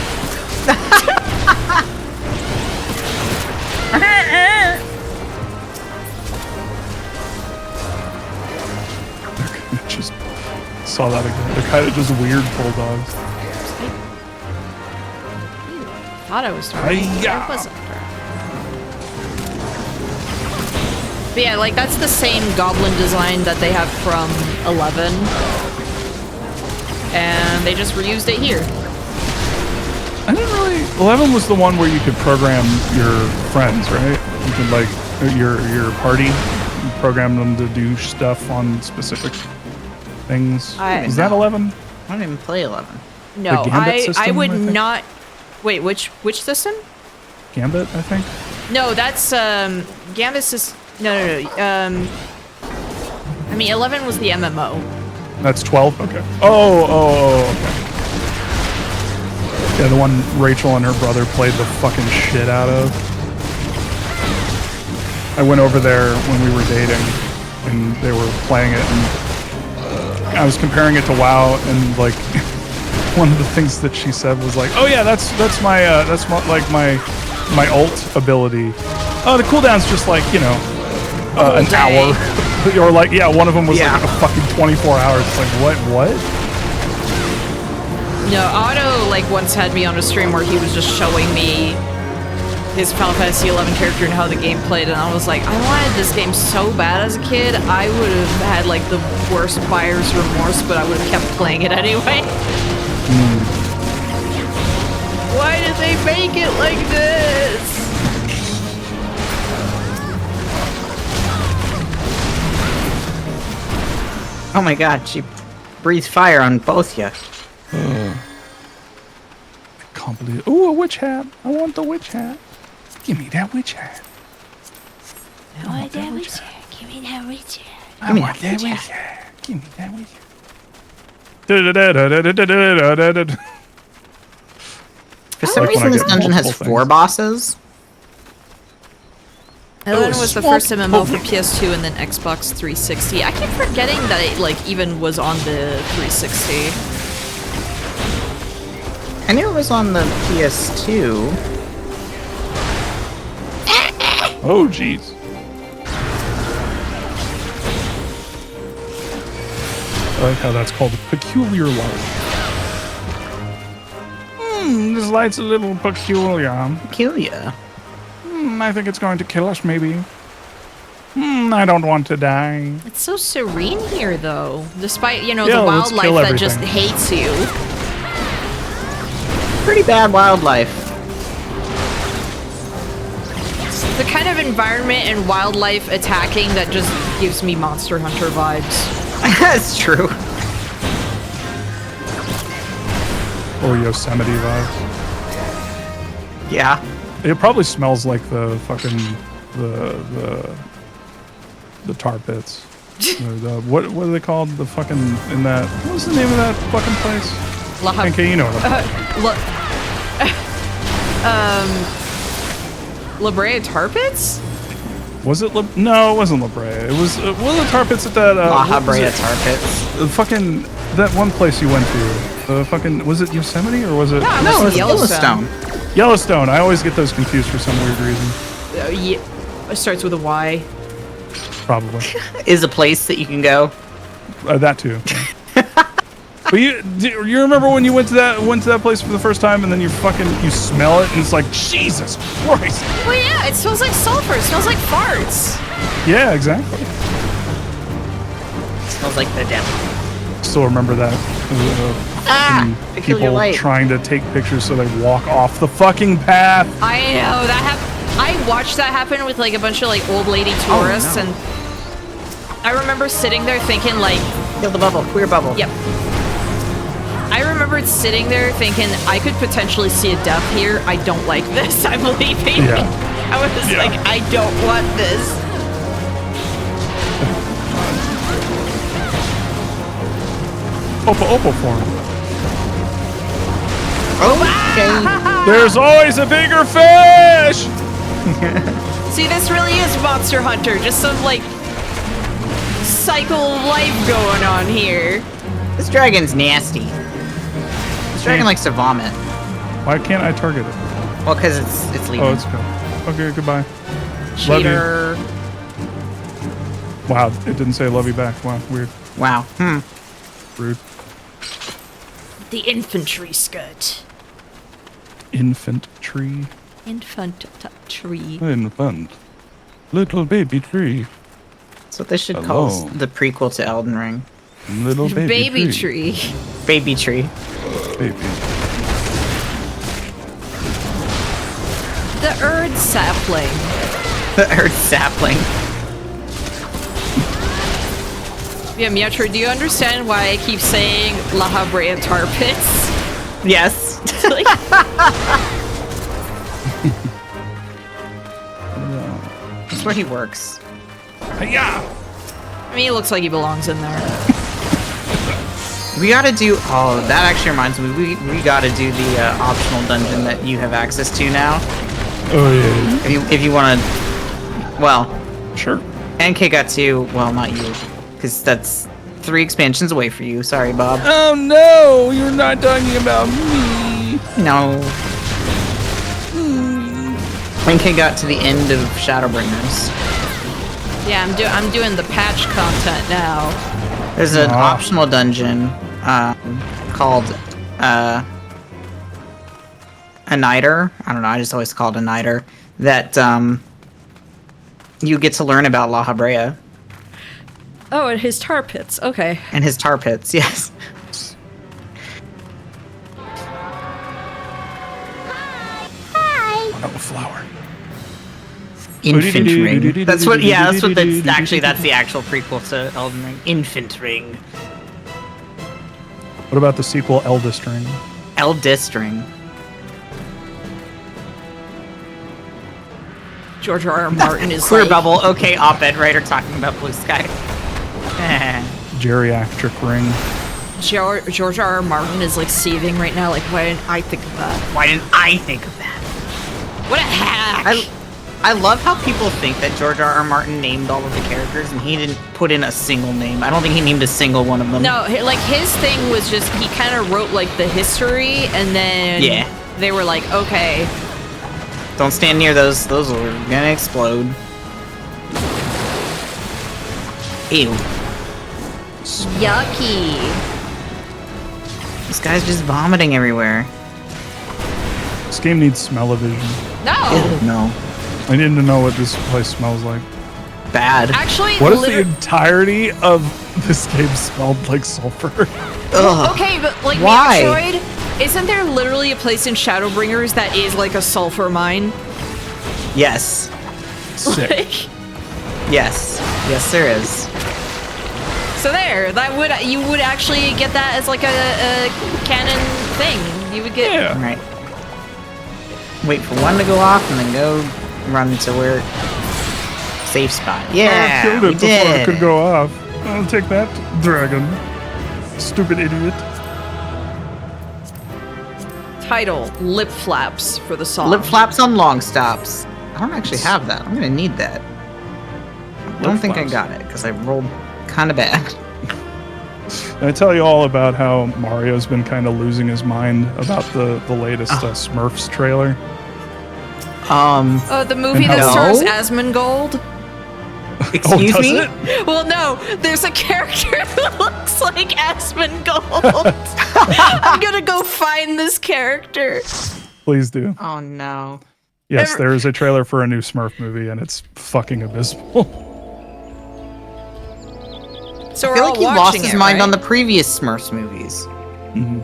Just saw that again. They're kind of just weird bulldogs. Thought I was starting. Hi-ya. I wasn't. But yeah, like that's the same goblin design that they have from 11. And they just reused it here. I didn't really. 11 was the one where you could program your friends, right? You could like your party, you program them to do stuff on specific things. Is that 11? I don't even play 11. No, Gambit I system, would I think? not. Wait, which system? Gambit, I think. No, that's Gambit is no. I mean 11 was the MMO. That's 12. Okay. Oh, okay. Yeah, the one Rachel and her brother played the fucking shit out of. I went over there when we were dating, and they were playing it, and I was comparing it to WoW, and like one of the things that she said was like, "Oh yeah, that's my like my ult ability Oh, the cooldown's just like, you know, an hour. Or like, yeah, one of them was like a fucking 24 hours. It's like, what? No, Otto, like, once had me on a stream where he was just showing me his Final Fantasy XI character and how the game played, and I was like, I wanted this game so bad as a kid. I would have had, like, the worst buyer's remorse, but I would have kept playing it anyway. Why did they make it like this? Oh my god, she breathes fire on both you. I can't believe it. Ooh, a witch hat. I want the witch hat. Give me that witch hat. I want that witch hat. Give me that witch hat. I want that witch hat. Give me that witch hat. For some Like when reason, I this get dungeon has multiple 4 things. bosses. And then it was the swamp. first MMO for PS2 and then Xbox 360. I keep forgetting that it, like, even was on the 360. I knew it was on the PS2. Oh, jeez. I like how that's called peculiar light. This light's a little peculiar. Peculiar. I think it's going to kill us, maybe. I don't want to die. It's so serene here, though. Despite, you know, Yeah, the let's wildlife kill that just everything. hates you. Pretty bad wildlife. It's the kind of environment and wildlife attacking that just gives me Monster Hunter vibes. That's true. Or Yosemite vibes. Yeah. It probably smells like the fucking the tar pits. What are they called? The fucking in that. What was the name of that fucking place? Okay, you know what I'm La Brea Tar Pits? Was it? No, it wasn't La Brea. It was one of the tar pits at that. La what was Brea it? tar pits. The fucking that one place you went to. The fucking was it Yosemite or was it? Yeah, No, it was Yellowstone. Yellowstone. Yellowstone. I always get those confused for some weird reason. Yeah, it starts with a Y. Probably. Is a place that you can go. That too. Yeah. But you remember when you went to that place for the first time and then you smell it and it's like Jesus Christ. Well, yeah, it smells like sulfur. It smells like farts. Yeah, exactly. Smells like the devil. Still remember that. Peculiar People light. trying to take pictures so they walk off the fucking path. I know that I watched that happen with like a bunch of like old lady tourists, no. and I remember sitting there thinking like, Feel the bubble. Queer bubble. yep. I remembered sitting there thinking I could potentially see a death here. I don't like this. I'm leaving. Yeah. I was Yeah. like, I don't want this. Opal form. Okay. There's always a bigger fish. See, this really is Monster Hunter. Just some like cycle of life going on here. This dragon's nasty. This dragon likes to vomit. Why can't I target it? Well, because it's leaving. Oh, it's good. Okay, goodbye. Love you. Cheater. Wow, it didn't say love you back. Wow, weird. Wow. Rude. The infantry scud. Infant tree. Infant tree. Infant. Little baby tree. That's what they should call Hello. the prequel to Elden Ring. Little baby, Baby tree. Baby tree. Baby. The Erd sapling. The earth sapling. Yeah, Miatra, do you understand why I keep saying La Habrea tar pits? Yes. Like, That's where he works. Yeah. I mean, it looks like he belongs in there. We gotta do. Oh, that actually reminds me. We gotta do the optional dungeon that you have access to now. Oh yeah. If you want to. Well, Sure. NK got 2. Well, not you, because that's 3 expansions away for you. Sorry, Bob. Oh no, you're not talking about me. No. Lincoln got to the end of Shadowbringers. Yeah, I'm doing the patch content now. There's an optional dungeon called a Niter. I don't know. I just always call it a Niter. That you get to learn about La Habrea. Oh, and his tar pits. Okay. And his tar pits. Yes. Oh, flower. Infant Ring. That's what. Yeah, that's what. That's the actual prequel to Elden Ring. Infant Ring. What about the sequel, Eldest Ring? Eldest Ring. George R. R. Martin is Queer like... bubble. Okay, op-ed writer talking about Blue Sky. Geriatric ring. George R. R. Martin is like seething right now. Like, why didn't I think of that? Why didn't I think of that? What a hack! I love how people think that George R. R. Martin named all of the characters and he didn't put in a single name. I don't think he named a single one of them. No, like his thing was just he kind of wrote like the history, and then they were like, okay. Don't stand near those. Those are gonna explode. Ew. Yucky. This guy's just vomiting everywhere. This game needs smell-o-vision. No. Ew, no. I need to know what this place smells like. Bad. Actually, What if the entirety of this game smelled like sulfur? Ugh. Okay, but like Why? Metroid, isn't there literally a place in Shadowbringers that is like a sulfur mine? Yes. Sick. Like, Yes. Yes, there is. so there, you would actually get that as like a canon thing. You would get. Yeah. All right. Wait for one to go off and then go run to where safe spot. Yeah, I killed we it before did. it could go off. I'll take that, dragon. Stupid idiot. Title: Lip flaps for the song. Lip flaps on long stops. I don't actually have that. I'm gonna need that. I don't think I flaps. got it because I rolled kind of bad. Did I tell you all about how Mario's been kind of losing his mind about the latest Smurfs trailer? Oh, the movie that No. stars Asmongold? Excuse does me? it? Well, no, there's a character who looks like Asmongold. I'm gonna go find this character. Please do. Oh no. Yes, there is a trailer for a new Smurf movie, and it's fucking abysmal. So I we're feel all like he watching lost his it, mind right? on the previous Smurfs movies. Mm-hmm.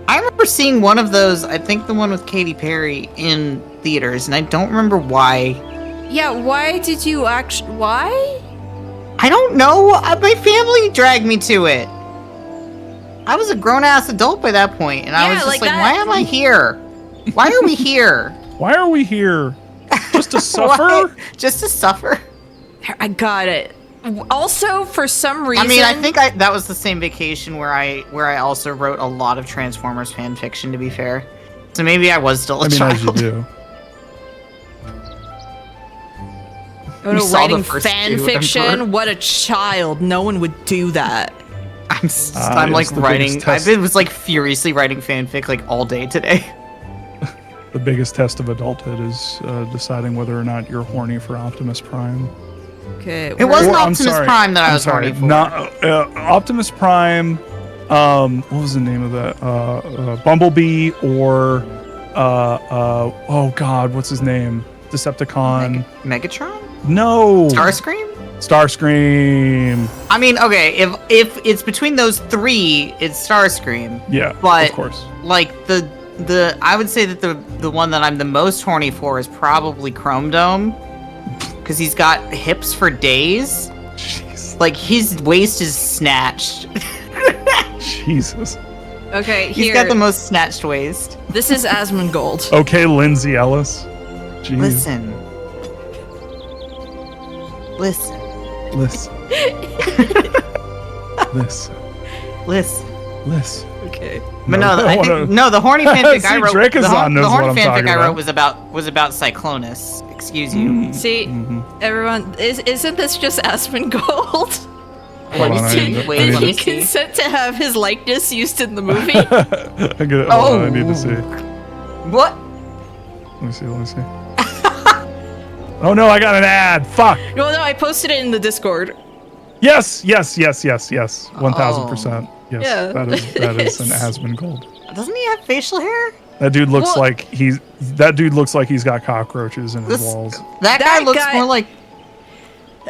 I remember seeing one of those, I think the one with Katy Perry, in theaters, and I don't remember why. Yeah, why did you actually... Why? I don't know. My family dragged me to it. I was a grown-ass adult by that point, and I Yeah, was just like like, that- why am I here? Why are we here? Why are we here? Just to suffer? Why? Just to suffer? I got it. Also, for some reason... I mean, I think that was the same vacation where I also wrote a lot of Transformers fan fiction, to be fair. So maybe I was still a child. As you do. Oh, We no, saw writing the first fan two, fiction? Emperor. What a child. No one would do that. I'm like it's the writing. biggest test. I was like furiously writing fanfic like all day today. The biggest test of adulthood is deciding whether or not you're horny for Optimus Prime. Okay. It wasn't Or, I'm Optimus sorry, Prime that I I'm was sorry, horny for. Not Optimus Prime. What was the name of that? Bumblebee or oh God, what's his name? Decepticon. Megatron? No. Starscream? Starscream. I mean, okay, if it's between those three, it's Starscream. Yeah, But of course. like the I would say that the one that I'm the most horny for is probably Chrome Dome, because he's got hips for days. Jeez. Like his waist is snatched. Jesus. Okay, He's here. got the most snatched waist. This is Asmongold. Okay, Lindsay Ellis. Jeez. Listen. Listen. Listen. Listen. Listen. Listen. Okay. But no, I I wanna- think, no, the horny fanfic See, I wrote. Drakazon knows the horny what I'm fanfic talking I about. wrote was about Cyclonus. Excuse you. See, everyone, isn't this just Hold Asmongold? on, I Did, need to- Wait, I did need he me see. consent to have his likeness used in the movie? I get it. Hold on, I need to see. What? Let me see. Oh no, I got an ad. Fuck. No, I posted it in the Discord. Yes. 1000%. Yes. Yeah. That is an Asmon gold. Doesn't he have facial hair? That dude looks Well- like he's got cockroaches in his walls. That That guy looks guy- more like.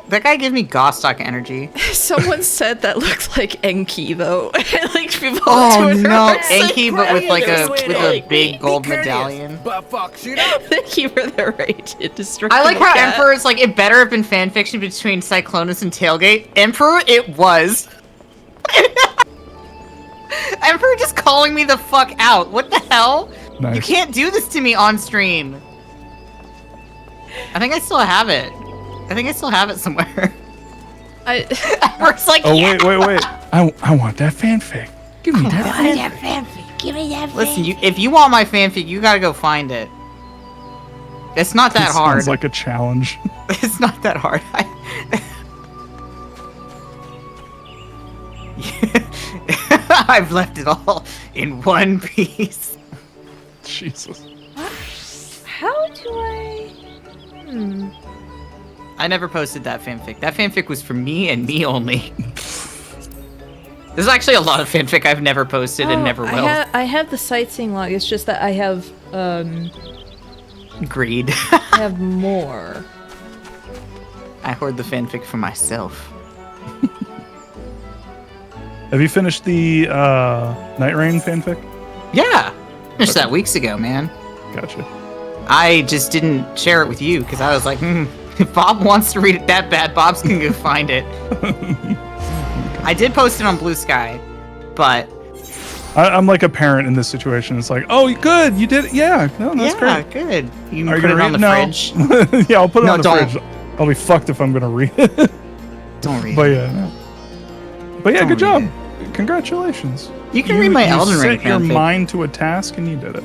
That guy gives me Gostock energy. Someone said that looked like Enki though. Like people Oh on Twitter no, were saying, Enki, but with like a "Wait, with a big gold Be courteous, medallion. But fuck shit up. Thank you for the rage. It destroyed I like my how cat. Emperor is like, it better have been fanfiction between Cyclonus and Tailgate. Emperor, it was. Emperor just calling me the fuck out. What the hell? Nice. You can't do this to me on stream. I think I still have it. I think I still have it somewhere. Emperor's like, Oh yeah. wait. I want that fanfic. Give me that. Give me that fanfic. Give me that Listen, fanfic. if you want my fanfic, you gotta go find it. It's not that It hard. sounds like a challenge. It's not that hard. I've left it all in one piece. Jesus. How do I? I never posted that fanfic. That fanfic was for me and me only. There's actually a lot of fanfic I've never posted and never will. I have the sightseeing log. It's just that I have Greed. I have more. I hoard the fanfic for myself. Have you finished the Night Rain fanfic? Yeah! Finished that weeks ago, man. Gotcha. I just didn't share it with you because I was like, if Bob wants to read it that bad, Bob's gonna go find it. I did post it on Blue Sky, but I'm like a parent in this situation. It's like, oh, good, you did it. Yeah, no, that's yeah, great. good. You Are can you put it gonna on the read? fridge. No. Yeah, I'll put it No, on the don't. fridge. I'll be fucked if I'm gonna read it. Don't read But it. yeah, no. But yeah, Don't good job. read Congratulations. You can read my Elden Ring set your fanfic. mind to a task and you did it.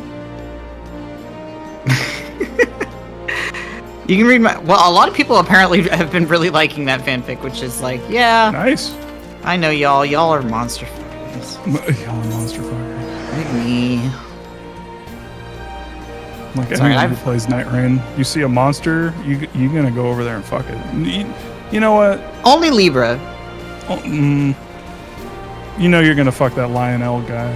You can read my. Well, a lot of people apparently have been really liking that fanfic, which is like, yeah, Nice. I know y'all. Y'all are monster fuckers. Y'all monster fucker. Like me. Like Sorry, anyone who I've- plays Night Rain, you see a monster, you gonna go over there and fuck it. You know what? Only Libra. Oh, you know you're gonna fuck that Lionel guy.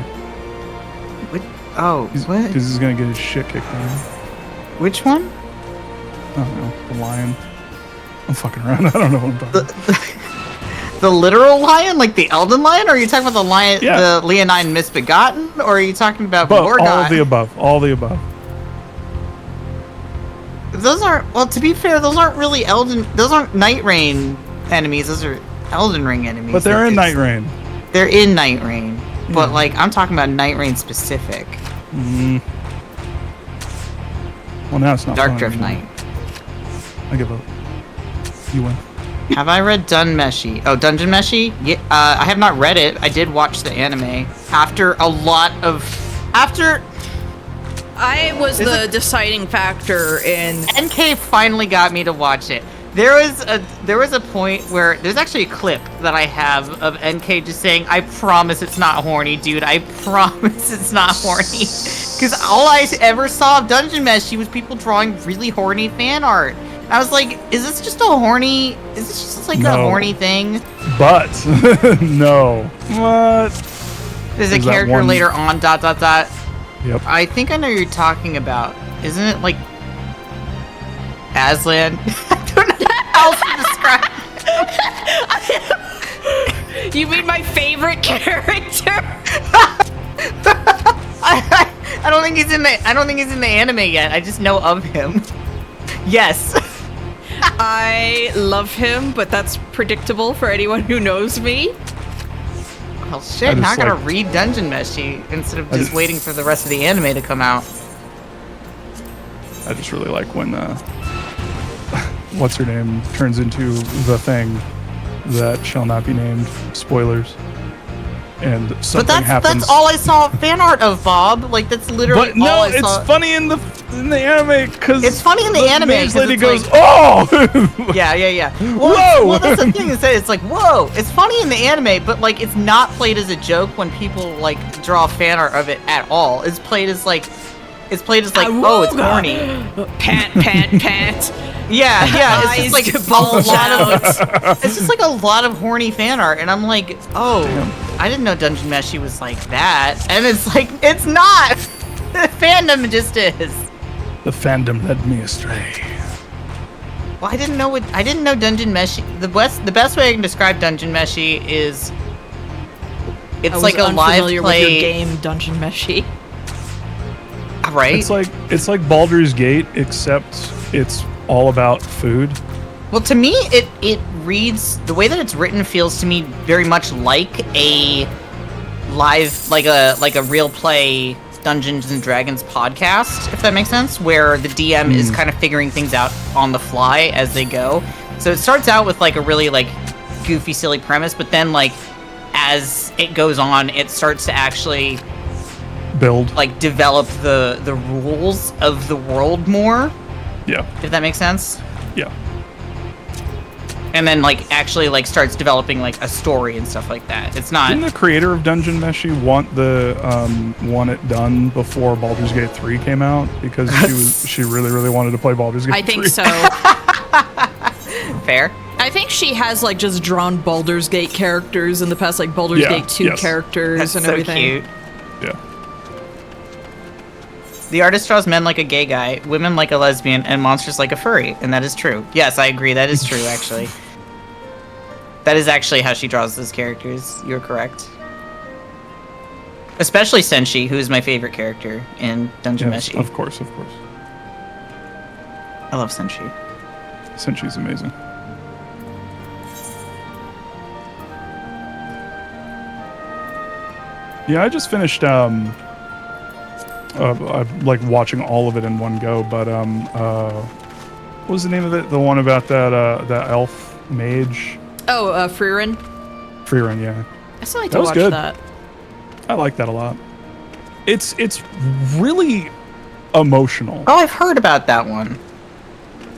What? Oh, what? Because he's gonna get his shit kicked out of him. Which one? I don't know. The lion. I'm fucking around. I don't know what I'm talking about. The literal lion, like the Elden Lion, or are you talking about the lion, Yeah. the Leonine Misbegotten, or are you talking about But Morgoth? all of the above. All the above. Those aren't. Well, to be fair, those aren't really Elden. Those aren't Night Rain enemies. Those are Elden Ring enemies. But they're in It's- Night Rain. They're in Night Rain, but like I'm talking about Night Rain specific. Well, now it's not Dark fun Drift anymore. Knight. I give up. You win. Have I read Dunmeshi? Oh, Dungeon Meshi? Yeah, I have not read it. I did watch the anime after a lot of I was the deciding factor in. NK finally got me to watch it. There was a point where there's actually a clip that I have of NK just saying, "I promise it's not horny, dude. I promise it's not horny." Because all I ever saw of Dungeon Meshi was people drawing really horny fan art. I was like, "Is this just a horny? Is this just like a No. horny thing?" But no. What? There's a Is that character one- later on. ... Yep. I think I know who you're talking about. Isn't it like Aslan? I don't know how else to describe. You mean my favorite character? I don't think he's in the. I don't think he's in the anime yet. I just know of him. Yes. I love him, but that's predictable for anyone who knows me. Well, shit. I Now I just gotta like- read Dungeon Meshi instead of I just just- waiting for the rest of the anime to come out. I just really like when what's her name turns into the thing that shall not be named. Spoilers. And something But happens. that's all I saw fan art of, Bob. Like that's literally But no, all I it's saw. funny in the anime because It's funny in the anime mage 'cause lady it's goes, like- "Oh!" Yeah. Well, Whoa! well, that's the thing is that it's like, whoa, it's funny in the anime, but like it's not played as a joke when people like draw fan art of it at all. It's played as like, oh, it's horny. Pant, pant, pant. Yeah, it's Eyes just like bulge it's just like a lot of horny fan art, and I'm like, oh, I didn't know Dungeon Meshi was like that, and it's like, it's not. The fandom just is. The fandom led me astray. Well, I didn't know Dungeon Meshi. The best way I can describe Dungeon Meshi is it's like a live play with your game Dungeon Meshi. Right? It's like Baldur's Gate, except it's all about food. Well, to me, it reads, the way that it's written feels to me very much like a live, like a real play Dungeons and Dragons podcast, if that makes sense, where the DM is kind of figuring things out on the fly as they go. So it starts out with like a really like goofy, silly premise, but then like as it goes on, it starts to actually build, like develop the rules of the world more. Yeah. If that makes sense. Yeah. And then like actually like starts developing like a story and stuff like that. It's not. Didn't the creator of Dungeon Meshi want it done before Baldur's Gate 3 came out, because she really wanted to play Baldur's Gate 3? I think so. Fair. I think she has like just drawn Baldur's Gate characters in the past, like Baldur's Gate 2 characters. That's and so everything. Cute. Yeah. The artist draws men like a gay guy, women like a lesbian, and monsters like a furry, and that is true. Yes, I agree. That is true, actually. That is actually how she draws those characters. You're correct. Especially Senshi, who is my favorite character in Dungeon Meshi. Of course. I love Senshi. Senshi's amazing. Yeah, I just finished I'm like watching all of it in one go, but what was the name of it? The one about that elf mage? Oh, Freerun? Freerun, yeah. I still like That to was watch good. that. I like that a lot. It's really emotional. Oh, I've heard about that one.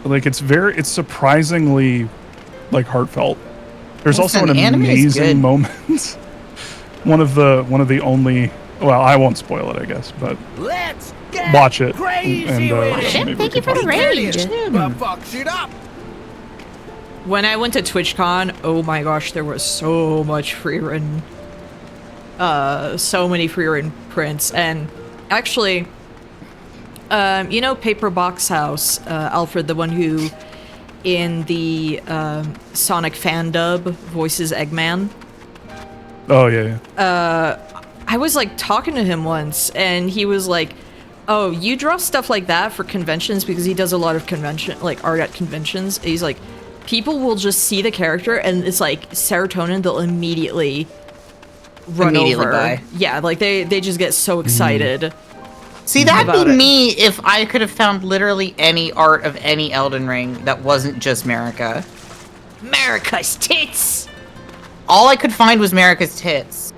Like it's surprisingly like heartfelt. There's also Listen, an anime is good. amazing moment. one of the only, well, I won't spoil it, I guess, but Let's get watch it. crazy and with it. maybe we Thank you can for the talk about it. raid. But fucks it up. When I went to TwitchCon, oh my gosh, there was so much Freerun. So many Freerun prints. And actually, you know Paper Box House, Alfred, the one who in the Sonic fan dub voices Eggman? Oh, yeah. I was like talking to him once, and he was like, "Oh, you draw stuff like that for conventions?" Because he does a lot of art at conventions. He's like, people will just see the character, and it's like serotonin. They'll immediately run over. Buy. Yeah, like they just get so excited. See, that'd about be it. me if I could have found literally any art of any Elden Ring that wasn't just Marika. America's tits. All I could find was Marika's tits.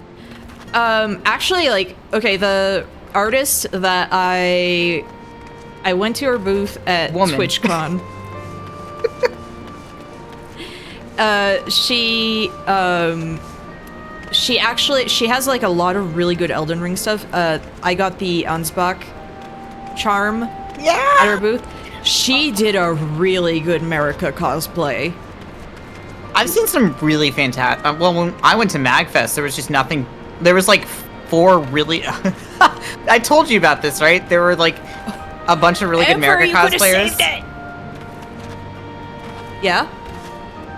Actually, like, okay, the artist that I went to her booth at Woman. TwitchCon. She has like a lot of really good Elden Ring stuff. I got the Ansbach charm at her booth. She did a really good Marika cosplay. I've seen some really fantastic. Well, when I went to MagFest, there was just nothing. There was like 4 really. I told you about this, right? There were like a bunch of really good Marika cosplayers. Yeah.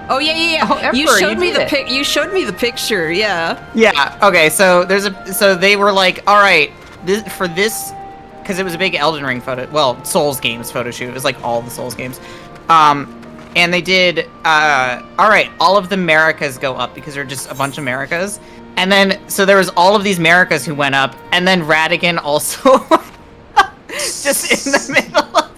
Oh yeah. Oh, Emperor, you showed me did the it. You showed me the picture. Yeah. Yeah. Okay. So so they were like, all right, this, because it was a big Elden Ring Souls games photo shoot. It was like all the Souls games. And they did, all right, all of the Maricas go up because they're just a bunch of Maricas. And then, so there was all of these Maricas who went up, and then Radigan also, just in the middle.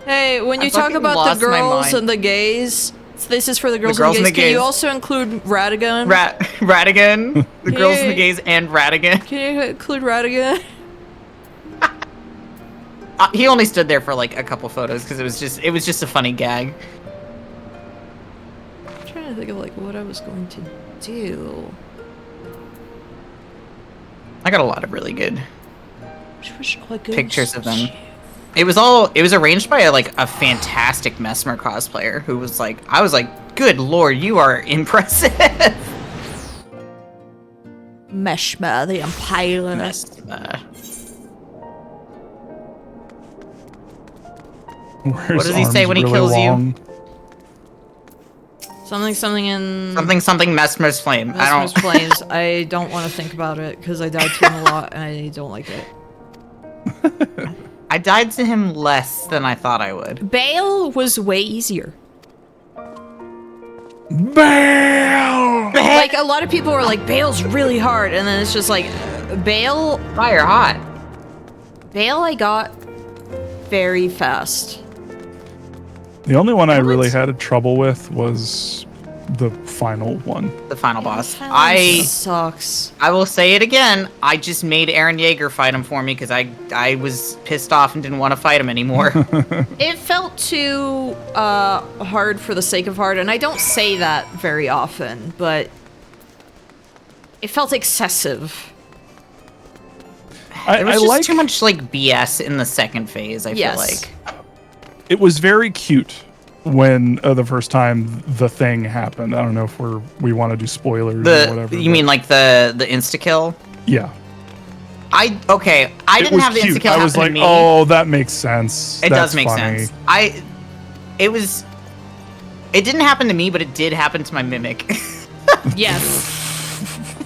Hey, when you I talk fucking about lost the my girls mind. and the gays, this is for the girls, girls and the and gays. the Can you gays. also include Radigan? Radigan, the girls and the Yeah. gays, and Radigan. Can you include Radigan? He only stood there for like a couple photos because it was just a funny gag. I'm trying to think of like what I was going to do. I got a lot of really good Which was all good pictures of them. stuff. It was arranged by a fantastic Mesmer cosplayer who was like, I was like, good lord, you are impressive. Meshma, the Impaler. What does he say when he kills you? Something in... Something Mesmer's flame. Mesmer's flames. I don't want to think about it, because I died to him a lot, and I don't like it. I died to him less than I thought I would. Bale was way easier. Bale! Like, a lot of people were like, Bale's really hard, and then it's just like, Bale... Fire hot. Bale I got very fast. The only one I really had trouble with was the final one. The final boss. Sucks. I will say it again. I just made Aaron Yeager fight him for me because I was pissed off and didn't want to fight him anymore. It felt too hard for the sake of hard, and I don't say that very often, but it felt excessive. There was just too much BS in the second phase, I feel like. It was very cute when the first time the thing happened. I don't know if we want to do spoilers or whatever. You mean like the insta-kill? Yeah. I didn't have the insta-kill happen I was like, to me. oh, that makes sense. It does make funny. sense. It didn't happen to me, but it did happen to my mimic. Yes.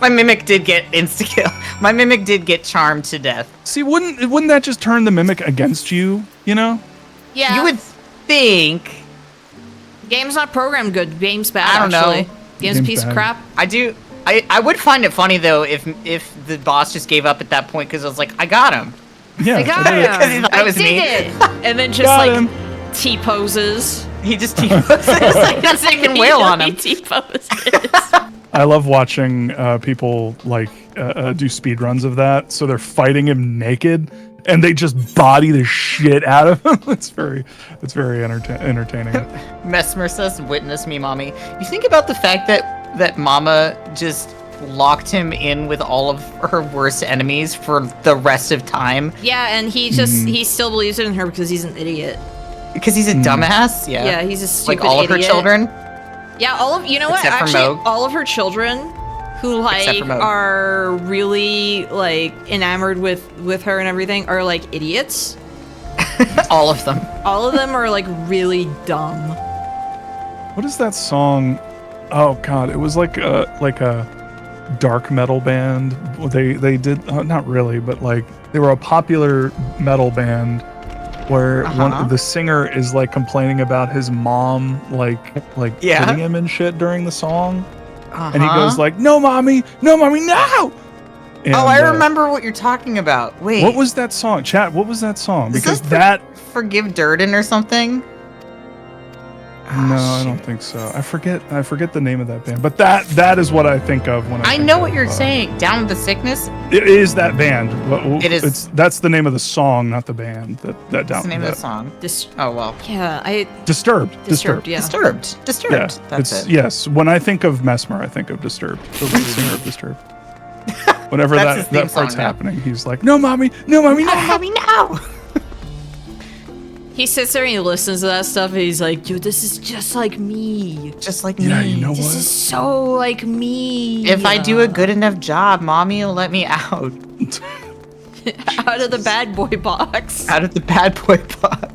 My mimic did get insta-kill. My mimic did get charmed to death. See, wouldn't that just turn the mimic against you, you know? Yeah. You would think. Game's not programmed good. Game's bad, I don't actually. know. Game's a piece of crap. I would find it funny, though, if the boss just gave up at that point, because I was like, I got him. Yeah. I got him. Because he thought it was did me. it. And then just T-poses. He just T-poses. Like a second whale on him. T-poses. I love watching people do speed runs of that. So they're fighting him naked, and they just body the shit out of him. It's very entertaining. Mesmer says, "Witness me, mommy." You think about the fact that Mama just locked him in with all of her worst enemies for the rest of time. Yeah, and he still believes in her because he's an idiot. Because he's a dumbass. Yeah. Yeah, he's a stupid like all idiot. of her children. Yeah, Except for Moog. all of her children who are really enamored with her and everything are idiots. All of them. All of them are really dumb. What is that song? Oh god, it was like a dark metal band. They did not really, but they were a popular metal band where the singer is complaining about his mom hitting him and shit during the song. And he goes no mommy, no! And, I remember what you're talking about. Wait. What was that song? Chat, what was that song? Is because this Forgive Durden or something? No, I don't think so. I forget the name of that band. But that is what I think of when I know what you're saying. Down with the Sickness? It is that band. It is. That's the name of the song, not the band. That's the name of the song. Oh well. Yeah, Disturbed. Yeah. Disturbed. Yeah, That's it. Yes. When I think of Mesmer, I think of Disturbed. The lead singer of Disturbed. Whenever that part's happening, he's like, no mommy, no! Mommy, no! He sits there and he listens to that stuff and he's like, dude, this is just like me. Just like yeah, me. You know this what? Is so like me. If I do a good enough job, mommy will let me out. Out of the bad boy box. Out of the bad boy box.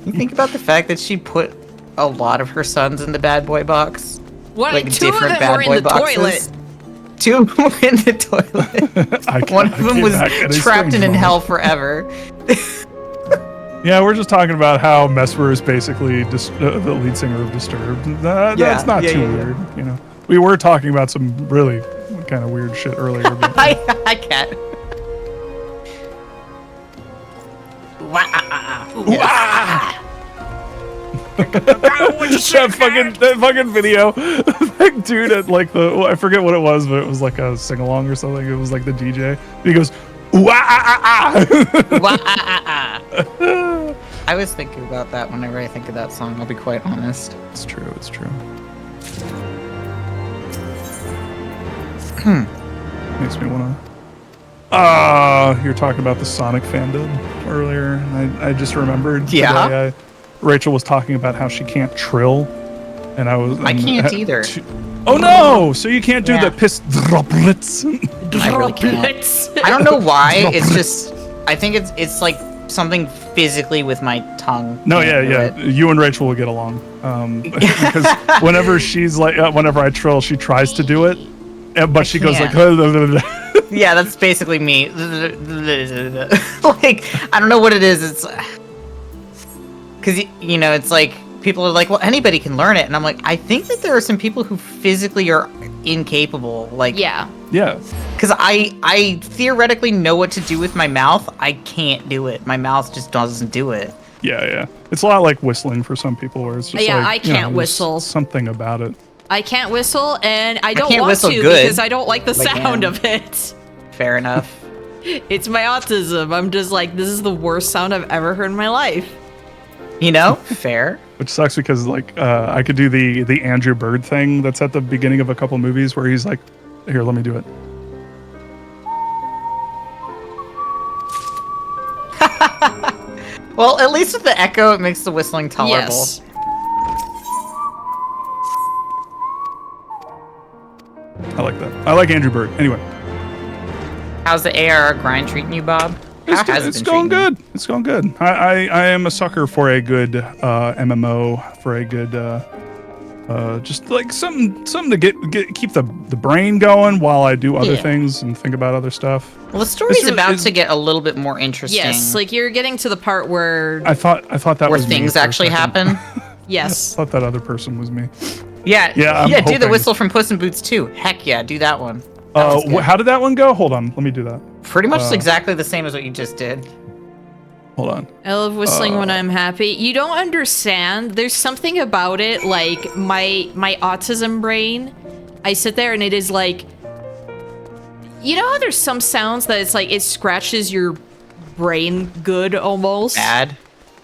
You think about the fact that she put a lot of her sons in the bad boy box? What? Like Two of them were in the toilet. Two of them were in the toilet. One of them was trapped in hell forever. Yeah, we're just talking about how Mesmer is basically the lead singer of Disturbed. That's not too weird, you know. We were talking about some really kind of weird shit earlier. But, I can't. that fucking video, that dude at I forget what it was, but it was like a sing along or something. It was like the DJ. And he goes, I was thinking about that whenever I think of that song, I'll be quite honest. It's true. Makes me want to You're talking about the Sonic fandom earlier. I just remembered. Yeah. Today, Rachel was talking about how she can't trill, and I can't either. Oh no! So you can't do Yeah. the piss droplets. I really can't. I don't know why. It's just. I think it's like something physically with my tongue. No, Can't do yeah. it. You and Rachel will get along. Because whenever she's like, whenever I trill, she tries to do it, but she goes like. Yeah, that's basically me. Like, I don't know what it is. It's because you know, it's like people are like, well, anybody can learn it, and I'm like, I think that there are some people who physically are incapable. Like, Yeah. Yeah. because I theoretically know what to do with my mouth. I can't do it. My mouth just doesn't do it. Yeah. It's a lot like whistling for some people, where it's just Yeah, like, I you can't know, there's whistle. Something about it. I can't whistle, and I don't can't want whistle to good, because I don't like the but I sound can. of it. Fair enough. It's my autism. I'm just like, this is the worst sound I've ever heard in my life. You know, fair. Which sucks because like I could do the Andrew Bird thing that's at the beginning of a couple movies where he's like, here, let me do it. Well, at least with the echo, it makes the whistling tolerable. Yes. I like that. I like Andrew Bird. Anyway, How's the AR grind treating you, Bob? How has it it's been going treating you? good. It's going good. I am a sucker for a good MMO, for a good just like something to keep the brain going while I do other Yeah. things and think about other stuff. Well, the story's It's- about it's- to get a little bit more interesting. Yes, like you're getting to the part where I thought that where was me things for a actually second. happen. I yes. thought that other person was me. Yeah, Yeah, I'm do the hoping. whistle from Puss in Boots too. Heck yeah, do that one. That was good. How did that one go? Hold on, let me do that. Pretty much exactly the same as what you just did. Hold on. I love whistling when I'm happy. You don't understand. There's something about it, like my autism brain. I sit there and it is like, you know how there's some sounds that it's like it scratches your brain good almost. Bad.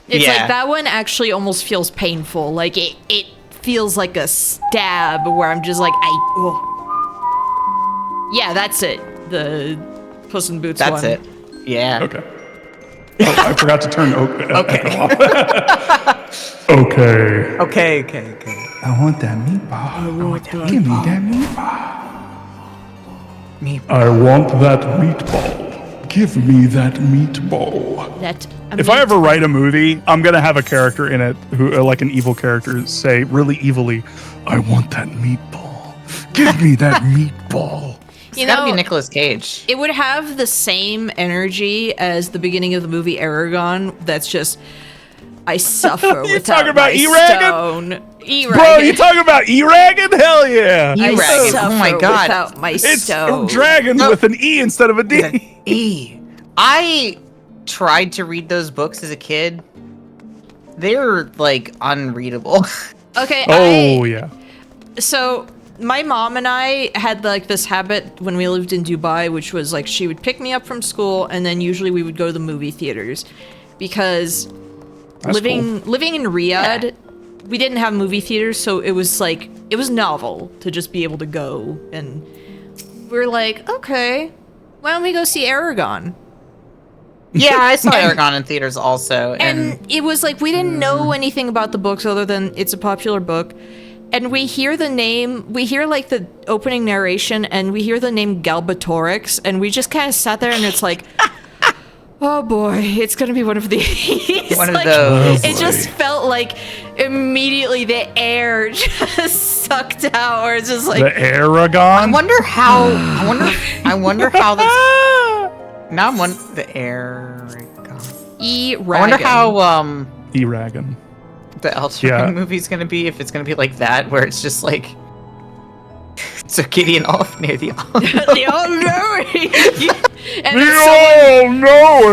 It's Yeah. like that one actually almost feels painful. Like it feels like a stab where I'm just like yeah, that's it. The Puss in Boots That's one. it. Yeah. Okay. Oh, I forgot to turn Okay. echo off. Okay. Okay. I want that meatball. Give me that meatball. I want that meatball. Give me that meatball. That If I ever write a movie, I'm gonna have a character in it who, like an evil character, say really evilly, "I want that meatball. Give me that meatball." It's gotta be Nicolas Cage. It would have the same energy as the beginning of the movie Aragon. That's just, I suffer You without talking about my E-Raggin? stone. E-Raggin. Bro, you talking about E-Raggin? Hell yeah! I E-Raggin, suffer oh my God. without my It's stone. dragon with an E instead of a D. E. I tried to read those books as a kid. They're like unreadable. Okay. Oh yeah. So my mom and I had like this habit when we lived in Dubai, which was like she would pick me up from school, and then usually we would go to the movie theaters, because That's living in Riyadh, we didn't have movie theaters, so it was like it was novel to just be able to go, and we're like, okay, why don't we go see Aragon? Yeah, I saw Aragon in theaters also, And it was like we didn't know anything about the books other than it's a popular book. And we hear the name, we hear like the opening narration, and we hear the name Galbatorix, and we just kind of sat there and it's like, oh boy, it's gonna be one of these. One of Like, those. It just felt like immediately the air just sucked out, or it's just like, The Aragon. I wonder how. I wonder how that's. Now I'm wondering the Aragon. E-Raggin. I wonder how E-Raggin. the Elton Yeah. Ring movie's gonna be, if it's gonna be like that, where it's just like Gideon off near the The all-knowing. And then Oh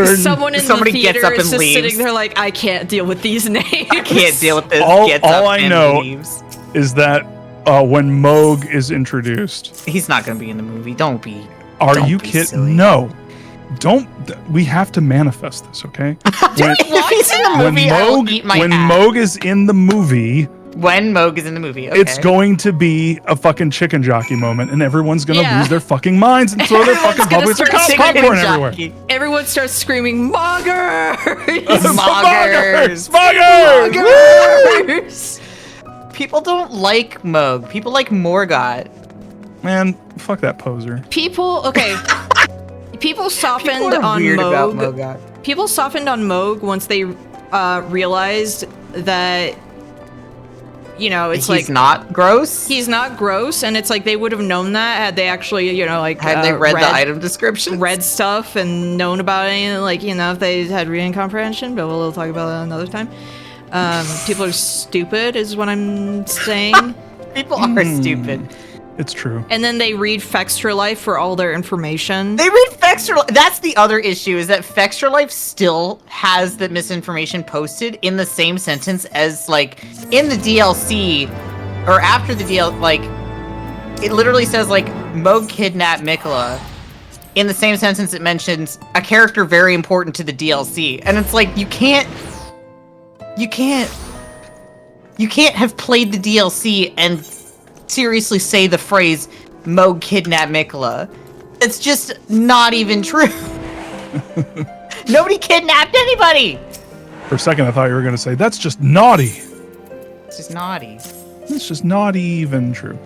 no! someone in Somebody the gets theater up is and just leaves. sitting there like, I can't deal with these names. can't deal with this. All gets up I and know leaves. is that when Moog is introduced, He's not gonna be in the movie. Don't be. are Don't you be kidding? silly. No, don't. We have to manifest this, okay? When, If he's in the when movie, I will Moog, eat my when hat. Moog is in the movie, When Moog is in the movie, okay. It's going to be a fucking chicken jockey moment, and everyone's gonna lose their fucking minds and throw their fucking bubbly popcorn everywhere. Everyone starts screaming, Moggers! Moggers! Moggers! People don't like Moog. People like Morgoth. Man, fuck that poser. People softened People are on weird about Moog. Morgoth. People softened on Moog once they realized that, you know, it's He's not gross? He's not gross, and it's like they would have known that had they actually, you know, like Had they read the item description? read stuff and known about it, like, you know, if they had reading comprehension, but we'll talk about that another time. People are stupid is what I'm saying. People are stupid. It's true. And then they read Fextra Life for all their information. They read Fextra Life. That's the other issue, is that Fextra Life still has the misinformation posted in the same sentence as, like, in the DLC, or after the DLC, like, it literally says, like, Moog kidnapped Mikola. In the same sentence, it mentions a character very important to the DLC. And it's like, you can't have played the DLC and seriously say the phrase Moog kidnapped Mikola. It's just not even true. Nobody kidnapped anybody. For a second, I thought you were going to say, that's just naughty. It's just naughty. It's just not even true.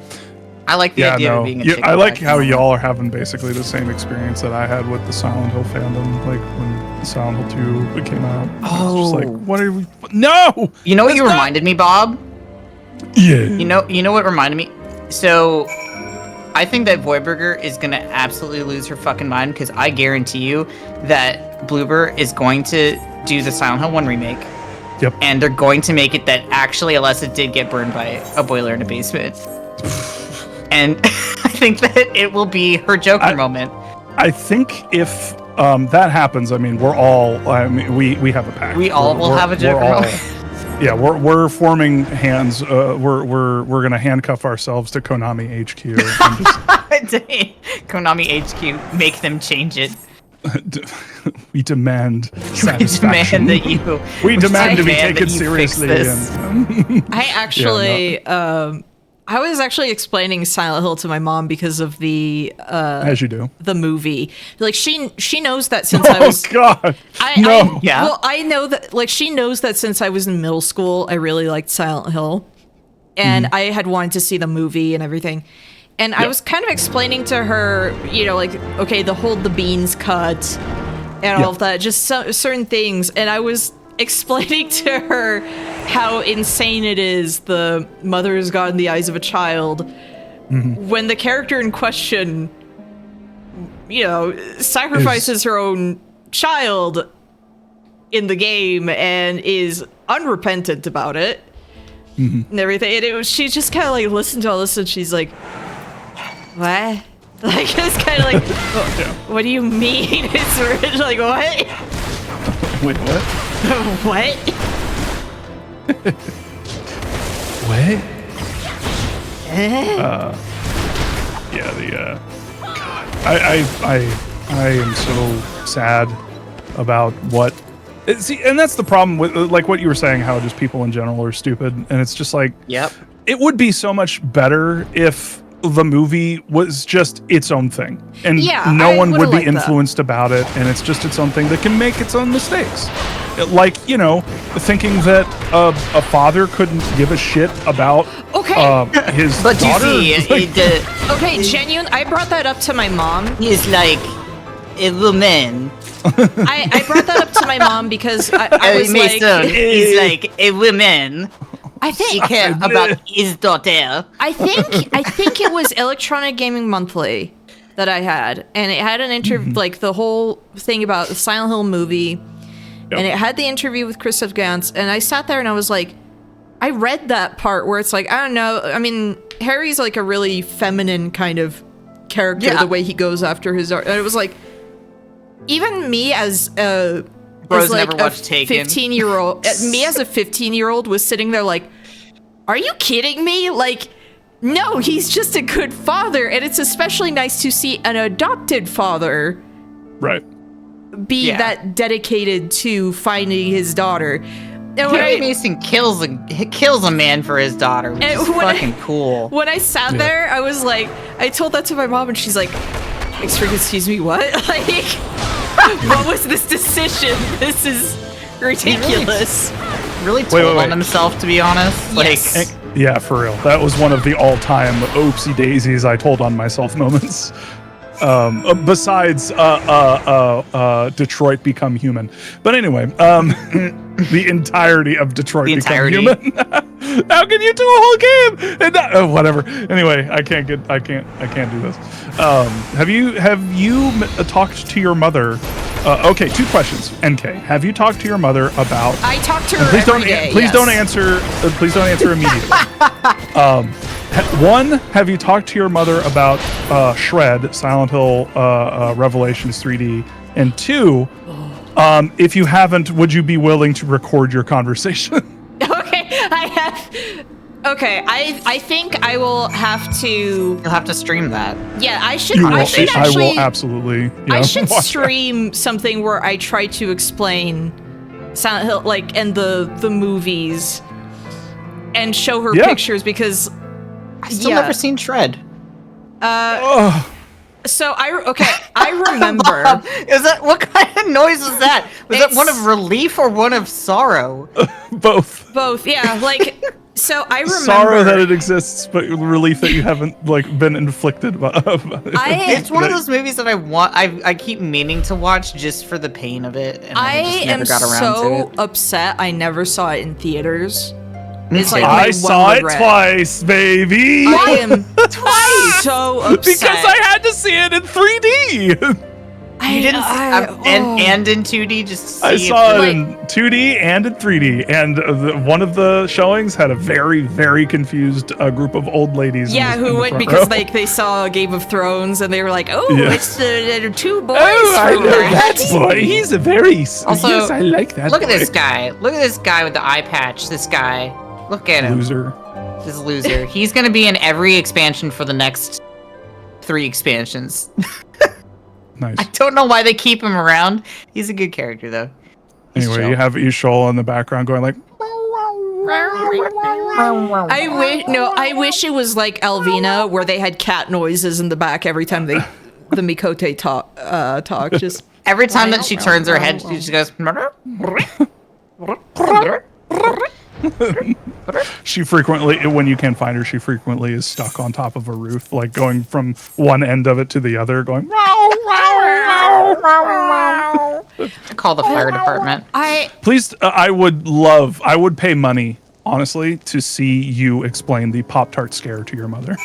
I like the idea of being a chicken I like jockey. how y'all are having basically the same experience that I had with the Silent Hill fandom, like when Silent Hill 2 came out. Oh. Just like, what are we? No! You know what you reminded me, Bob? Yeah. You know what reminded me? So, I think that Voidburger is gonna absolutely lose her fucking mind, because I guarantee you that Bloober is going to do the Silent Hill 1 remake. Yep. And they're going to make it that actually Alessa did get burned by a boiler in a basement. And I think that it will be her Joker moment. I think if that happens, I mean, we have a pact. We all will have a Joker moment. Yeah, we're forming hands. We're gonna handcuff ourselves to Konami HQ. And just, Konami HQ, make them change it. we demand We satisfaction. demand that you. We demand to be demand taken that you seriously. fix this. I actually, I was actually explaining Silent Hill to my mom because of the As you do. the movie. Like she knows that since I was. Oh God! No. Yeah. Well, I know that. Like she knows that since I was in middle school, I really liked Silent Hill, and I had wanted to see the movie and everything. And I was kind of explaining to her, you know, like, okay, the hold the beans cut and all of that, just certain things. And I was explaining to her how insane it is the mother has God in the eyes of a child when the character in question, you know, sacrifices her own child in the game and is unrepentant about it and everything. And she just kind of like listened to all this and she's like, what? Like, it's kind of like, what do you mean? It's really like, what? Wait, what? What? What? Eh? God, I am so sad about what. See, and that's the problem with like what you were saying, how just people in general are stupid, and it's just like, Yep. it would be so much better if the movie was just its own thing, and no one would be influenced about it, and it's just its own thing that can make its own mistakes. Like, you know, thinking that a father couldn't give a shit about his But daughter. you see, Okay, genuine. I brought that up to my mom. he's like a woman. I brought that up to my mom because I was like, he's like a woman. I She think care about his daughter. I think it was Electronic Gaming Monthly that I had, and it had an interview, like the whole thing about the Silent Hill movie, and it had the interview with Christoph Gans, and I sat there and I was like, I read that part where it's like, I don't know, I mean, Harry's like a really feminine kind of character, the way he goes after his art, and it was like, even me as a Bros like never watched Taken. 15-year-old, me as a 15-year-old was sitting there like, are you kidding me? Like, no, he's just a good father, and it's especially nice to see an adopted father Right. be that dedicated to finding his daughter. And when Perry Mason kills a man for his daughter, which is fucking cool. When I sat there, I was like, I told that to my mom, and she's like, excuse me, what? Like, what was this decision? This is ridiculous. Really told on himself, to be honest. Yes. Yeah, for real. That was one of the all-time oopsie daisies I told on myself moments. Besides Detroit Become Human. But anyway, the entirety of Detroit Become Human. How can you do a whole game? And not, whatever. Anyway, I can't do this. Have you talked to your mother? Okay, 2 questions. NK, have you talked to your mother about? I talk to her every day. Please don't answer. Please don't answer immediately. 1, have you talked to your mother about Shred, Silent Hill Revelations 3D? And 2, if you haven't, would you be willing to record your conversation? Okay, I have. Okay, I think I will have to. You'll have to stream that. Yeah, I should. I Actually, will absolutely. I should stream something where I try to explain Silent Hill, like, and the movies, and show her pictures because. I still never seen Shred. So I remember. Is that what kind of noise was that? Was that one of relief or one of sorrow? Both. Both, yeah. Like, so I remember sorrow that it exists, but relief that you haven't been inflicted by. It's one of those movies that I keep meaning to watch just for the pain of it. And I just never got around to it. Upset I never saw it in theaters. It's like I saw it twice, baby. I am so upset because I had to see it in 3D. You didn't and in 2D. Just I saw it in 2D and in 3D, and one of the showings had a very, very confused group of old ladies. Yeah, who went because they saw Game of Thrones and they were like, "Oh, it's the 2 boys." Oh, I know that boy. He's a very also. Yes, I like that. Look at this guy. Look at this guy with the eye patch. This guy. Look at him. Loser. This loser. He's gonna be in every expansion for the next 3 expansions. Nice. I don't know why they keep him around. He's a good character though. Anyway, you have Ishol in the background going like. I wish it was like Alvina, where they had cat noises in the back every time the Mikote talk. Just every time that she turns her head, she just goes. She frequently, when you can't find her, she frequently is stuck on top of a roof, like going from one end of it to the other, going. Call the fire department. Please, I would pay money, honestly, to see you explain the Pop-Tart scare to your mother.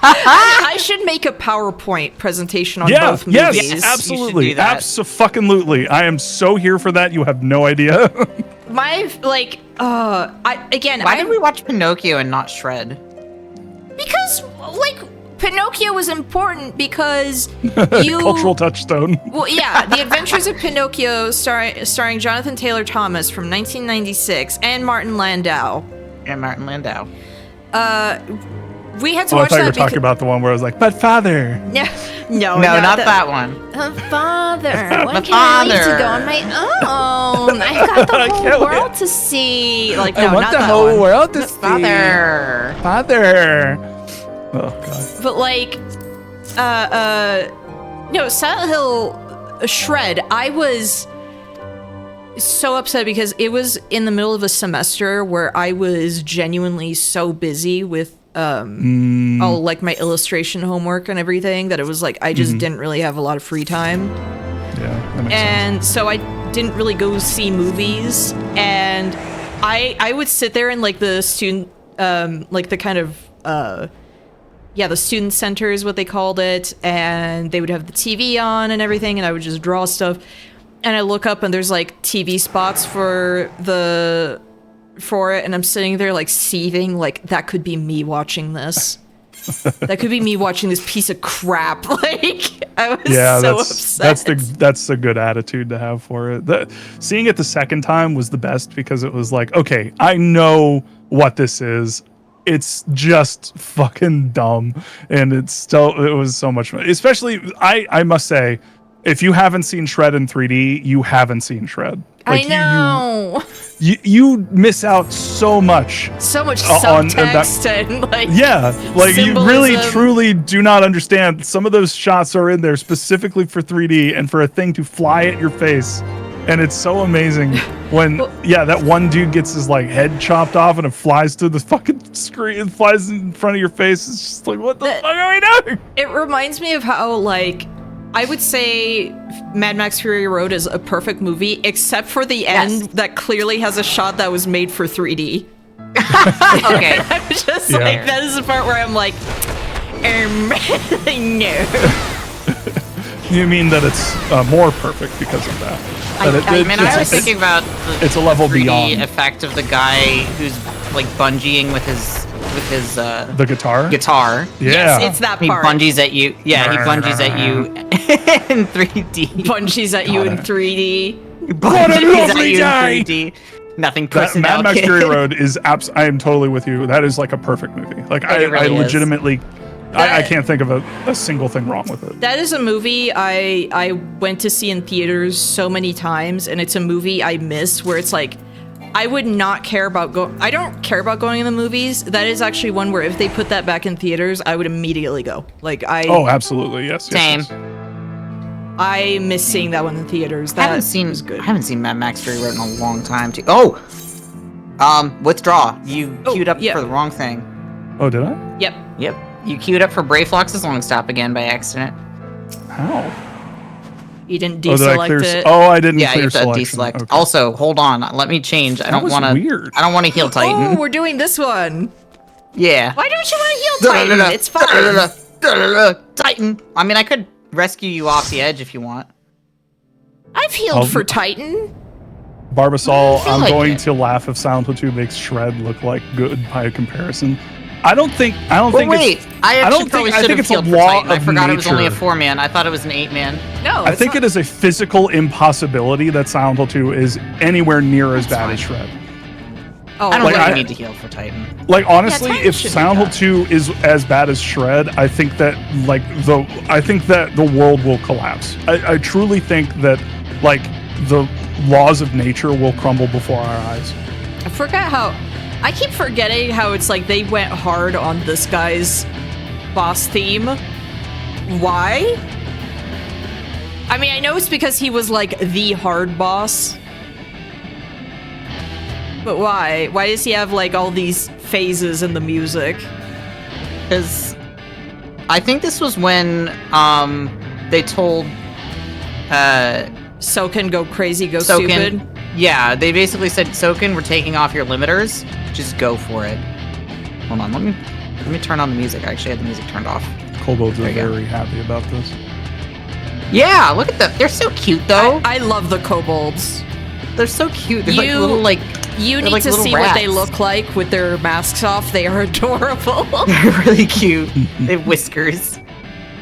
I should make a PowerPoint presentation on both movies. Yes, absolutely, abso-fucking-lutely. I am so here for that. You have no idea. Why did we watch Pinocchio and not Shred? Because, Pinocchio was important because cultural touchstone. Well, yeah, The Adventures of Pinocchio, starring Jonathan Taylor Thomas from 1996, and Martin Landau. We had to watch that. I thought you were talking about the one where I was like, "But father." No, not that one. Father, why can't I need to go on my own? I've got the whole world to see. I want the whole world to see. Father. Oh god. But Silent Hill Shred. I was so upset because it was in the middle of a semester where I was genuinely so busy with all my illustration homework and everything that it was like I just didn't really have a lot of free time. Yeah, that makes sense. So I didn't really go see movies, and I would sit there in the student the kind of the student center is what they called it, and they would have the TV on and everything, and I would just draw stuff, and I look up and there's TV spots for it, and I'm sitting there seething, that could be me watching this. That could be me watching this piece of crap. I was so upset. That's a good attitude to have for it. Seeing it the second time was the best because it was okay, I know what this is. It's just fucking dumb, and it was so much fun. Especially, I must say, If you haven't seen Shred in 3D, you haven't seen Shred. I know. You miss out so much. So much on subtext and like Yeah, like you really symbolism. truly do not understand. Some of those shots are in there specifically for 3D and for a thing to fly at your face. And it's so amazing when that one dude gets his like head chopped off and it flies to the fucking screen, it flies in front of your face. It's just like, what the fuck are we doing? It reminds me of how, like, I would say Mad Max Fury Road is a perfect movie, except for the end that clearly has a shot that was made for 3D. Okay. I'm just like, that is the part where I'm like, no. You mean that it's more perfect because of that? I was thinking about it's a level 3D beyond effect of the guy who's like bungeeing with his the guitar. Yes, it's that He part. bungees at you. Yeah, he bungees at you in 3D. Bungees at you in 3D. What a lovely day! 3D. Nothing That personal. Mad Max Fury Road is I am totally with you. That is like a perfect movie. Like I really is. legitimately, I can't think of a single thing wrong with it. That is a movie I went to see in theaters so many times, and it's a movie I miss where it's like, I would not care about I don't care about going in the movies. That is actually one where if they put that back in theaters, I would immediately go. Like Oh, absolutely, yes. Same. Yes. I miss seeing that one in theaters. That was good. I haven't seen Mad Max Fury Road in a long time. Too. Oh, withdraw. You queued up for the wrong thing. Oh, did I? Yep. Yep. You queued up for Brayflox's long stop again by accident. How? You didn't Oh, did I deselect clear? it. Oh, I didn't Yeah, you clear have to selection. deselect. Okay. Also, hold on. Let me change. I don't was want to. weird. I don't want to heal Titan. Oh, we're doing this one. Yeah. Why don't you want to heal Titan? It's fine. Titan. I mean, I could rescue you off the edge if you want. I've healed for Titan. Barbasol, I feel I'm like going it. to laugh if Silent Hill 2 makes Shred look like good by comparison. I don't think I don't probably think- I should think have it's a healed for law Titan. I of forgot it was only a nature. 4-man. I thought it was an 8-man. No, I think it is a physical impossibility that Silent Hill 2 is anywhere near as bad as Shred. Oh, I don't Like, really I- need to heal for Titan. Like honestly, Titan if should be Silent Hill 2 is as bad as Shred, I think that the world will collapse. I truly think that like the laws of nature will crumble before our eyes. I forgot how. I keep forgetting how it's like they went hard on this guy's boss theme. Why? I mean, I know it's because he was like the hard boss. But why? Why does he have like all these phases in the music? Because I think this was when they told Soken go crazy, go Soken. stupid. Yeah, they basically said, Soken, we're taking off your limiters. Just go for it. Hold on, let me turn on the music. I actually had the music turned off. Kobolds are There you go. very happy about this. Yeah, look at them. They're so cute, though. I love the kobolds. They're so cute. They're like You- little, like... You They're need like to little see what they rats. look like with their masks off. They are adorable. They're really cute. They have whiskers.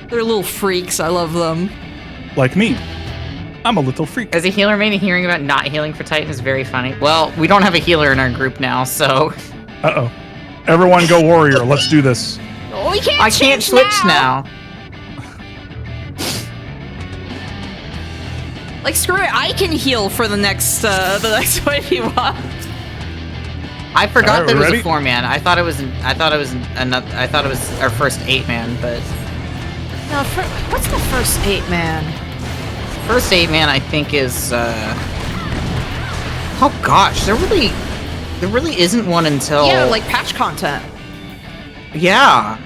They're little freaks. I love them. Like me. I'm a little freak. As a healer, maybe hearing about not healing for Titan is very funny. Well, we don't have a healer in our group now, so... Uh-oh. Everyone go warrior. Let's do this. Oh, we can't I can't change switch now. Like, screw it. I can heal for the next one if you want. I forgot Alright, that it was ready? a 4-man. I thought it was our first 8-man, but No, what's the first 8-man? first 8-man I think is oh gosh, there really isn't one until Yeah, like patch content. yeah.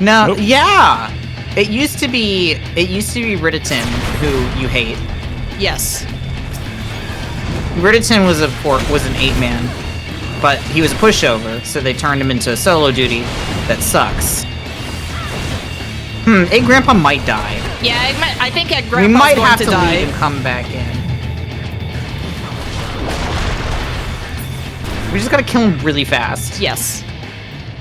No, Nope. yeah. It used to be Ridditon, who you hate. Yes. Ridditon was an 8-man, but he was a pushover, so they turned him into a solo duty that sucks. 8 Grandpa might die. Yeah, I think We Grandpa's might going have to to die. leave and come back in. We just gotta kill him really fast. Yes.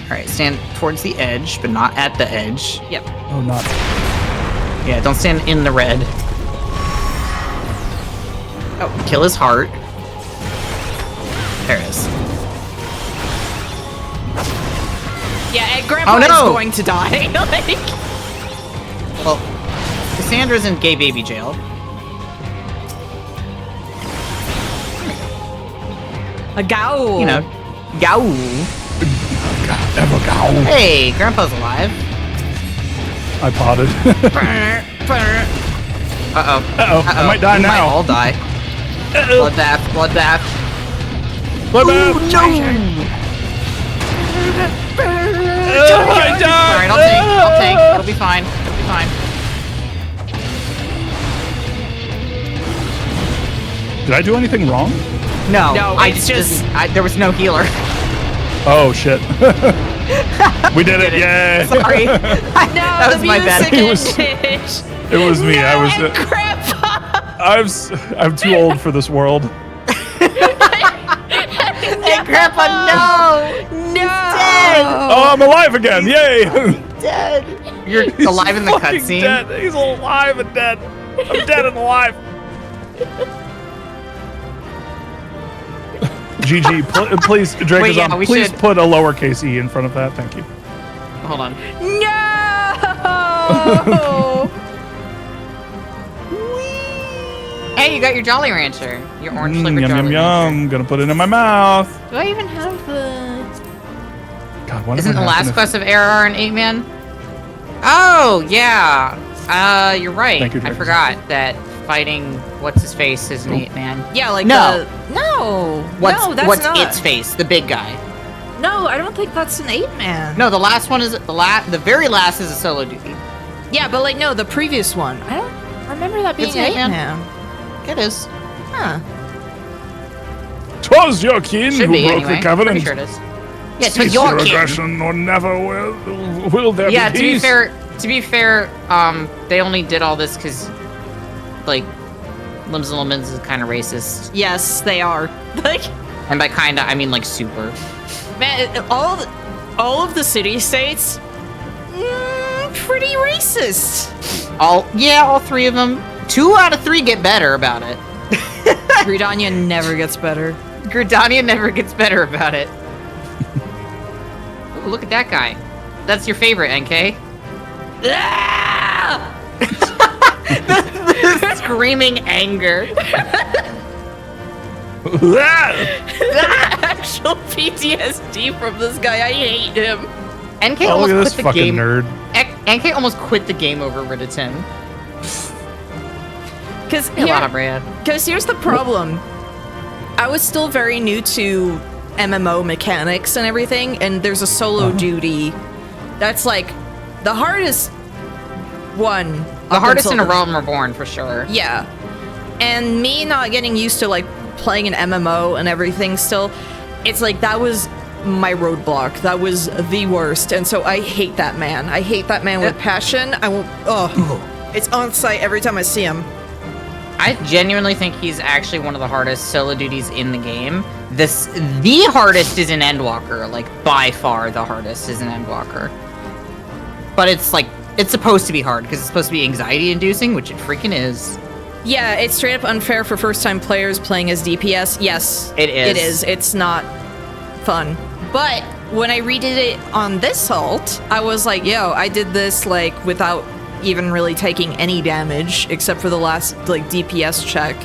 Alright, stand towards the edge, but not at the edge. Yep. Oh, not. Yeah, don't stand in the red. Oh, kill his heart. There it is. Yeah, and Grandpa Oh, no! is going to die. Like, Well, Cassandra's in gay baby jail. A gow. You know, gow. Ever go. Hey, Grandpa's alive. I potted. Uh-oh. Uh-oh. I might die We now. might all die. Bloodbath, bloodbath. Bloodbath. Ooh, no! I died. Alright, I'll tank. It'll be fine. It'll be fine. Did I do anything wrong? No, it's just- there was no healer. Oh, shit. We did it. Yay. Sorry. No, that was the my bad. music It was- ended. It was me. No, I was. and Grandpa. I'm too old for this world. Hey, Grandpa, no! No. Oh, I'm alive again! Yay! Dead. You're alive in the Fucking cutscene. dead. He's alive and dead. I'm dead and alive. GG, please, Drake Wait, is yeah, on. we Please should- put a lowercase e in front of that. Thank you. Hold on. No. Hey, you got your Jolly Rancher. Your orange flavored Yum, Jolly yum, Rancher. yum. Gonna put it in my mouth. Do I even have the? God, what Isn't the last quest of ARR an 8-man? Oh, yeah. You're right. Thank you, I Drake. forgot that fighting what's-his-face is an 8-man. Yeah, like No. no, What's that's not. its face? The big guy. No, I don't think that's an 8-man. No, the last one is the very last is a solo duty. Yeah, but like no, the previous one. I don't remember that being It's an an 8-man. It is. Huh. 'Twas your king Should who be broke anyway. the covenant. Pretty sure it is. Yeah, it's Cease your your king. aggression, or never will there Yeah, be to be peace. fair, they only did all this because, like, Limbs and Lemons is kind of racist, Yes, they are. Like, and by kinda I mean like super. man, all of the city states, pretty racist. All three of them. 2 out of 3 get better about it. Gridania never gets better. Gridania never gets better about it. Ooh, look at that guy. That's your favorite, NK. Ah! The screaming anger. Actual PTSD from this guy. I hate him. NK Oh, look almost at quit this the fucking game. nerd. NK almost quit the game over Ridditon. Because A lot of Brad. here's the problem. I was still very new to MMO mechanics and everything, and there's a solo duty that's like the hardest one. The hardest in A Realm Reborn for sure. Yeah. And me not getting used to like playing an MMO and everything still, it's like that was my roadblock. That was the worst. And so I hate that man. I hate that man with passion. I won't. Oh, it's on site every time I see him. I genuinely think he's actually one of the hardest solo duties in the game. The hardest is in Endwalker, like by far the hardest is in Endwalker. But it's like, it's supposed to be hard because it's supposed to be anxiety inducing, which it freaking is. Yeah, it's straight up unfair for first time players playing as DPS. Yes, It is. It is. It's not fun. But when I redid it on this alt, I was like, yo, I did this like without even really taking any damage except for the last like DPS check.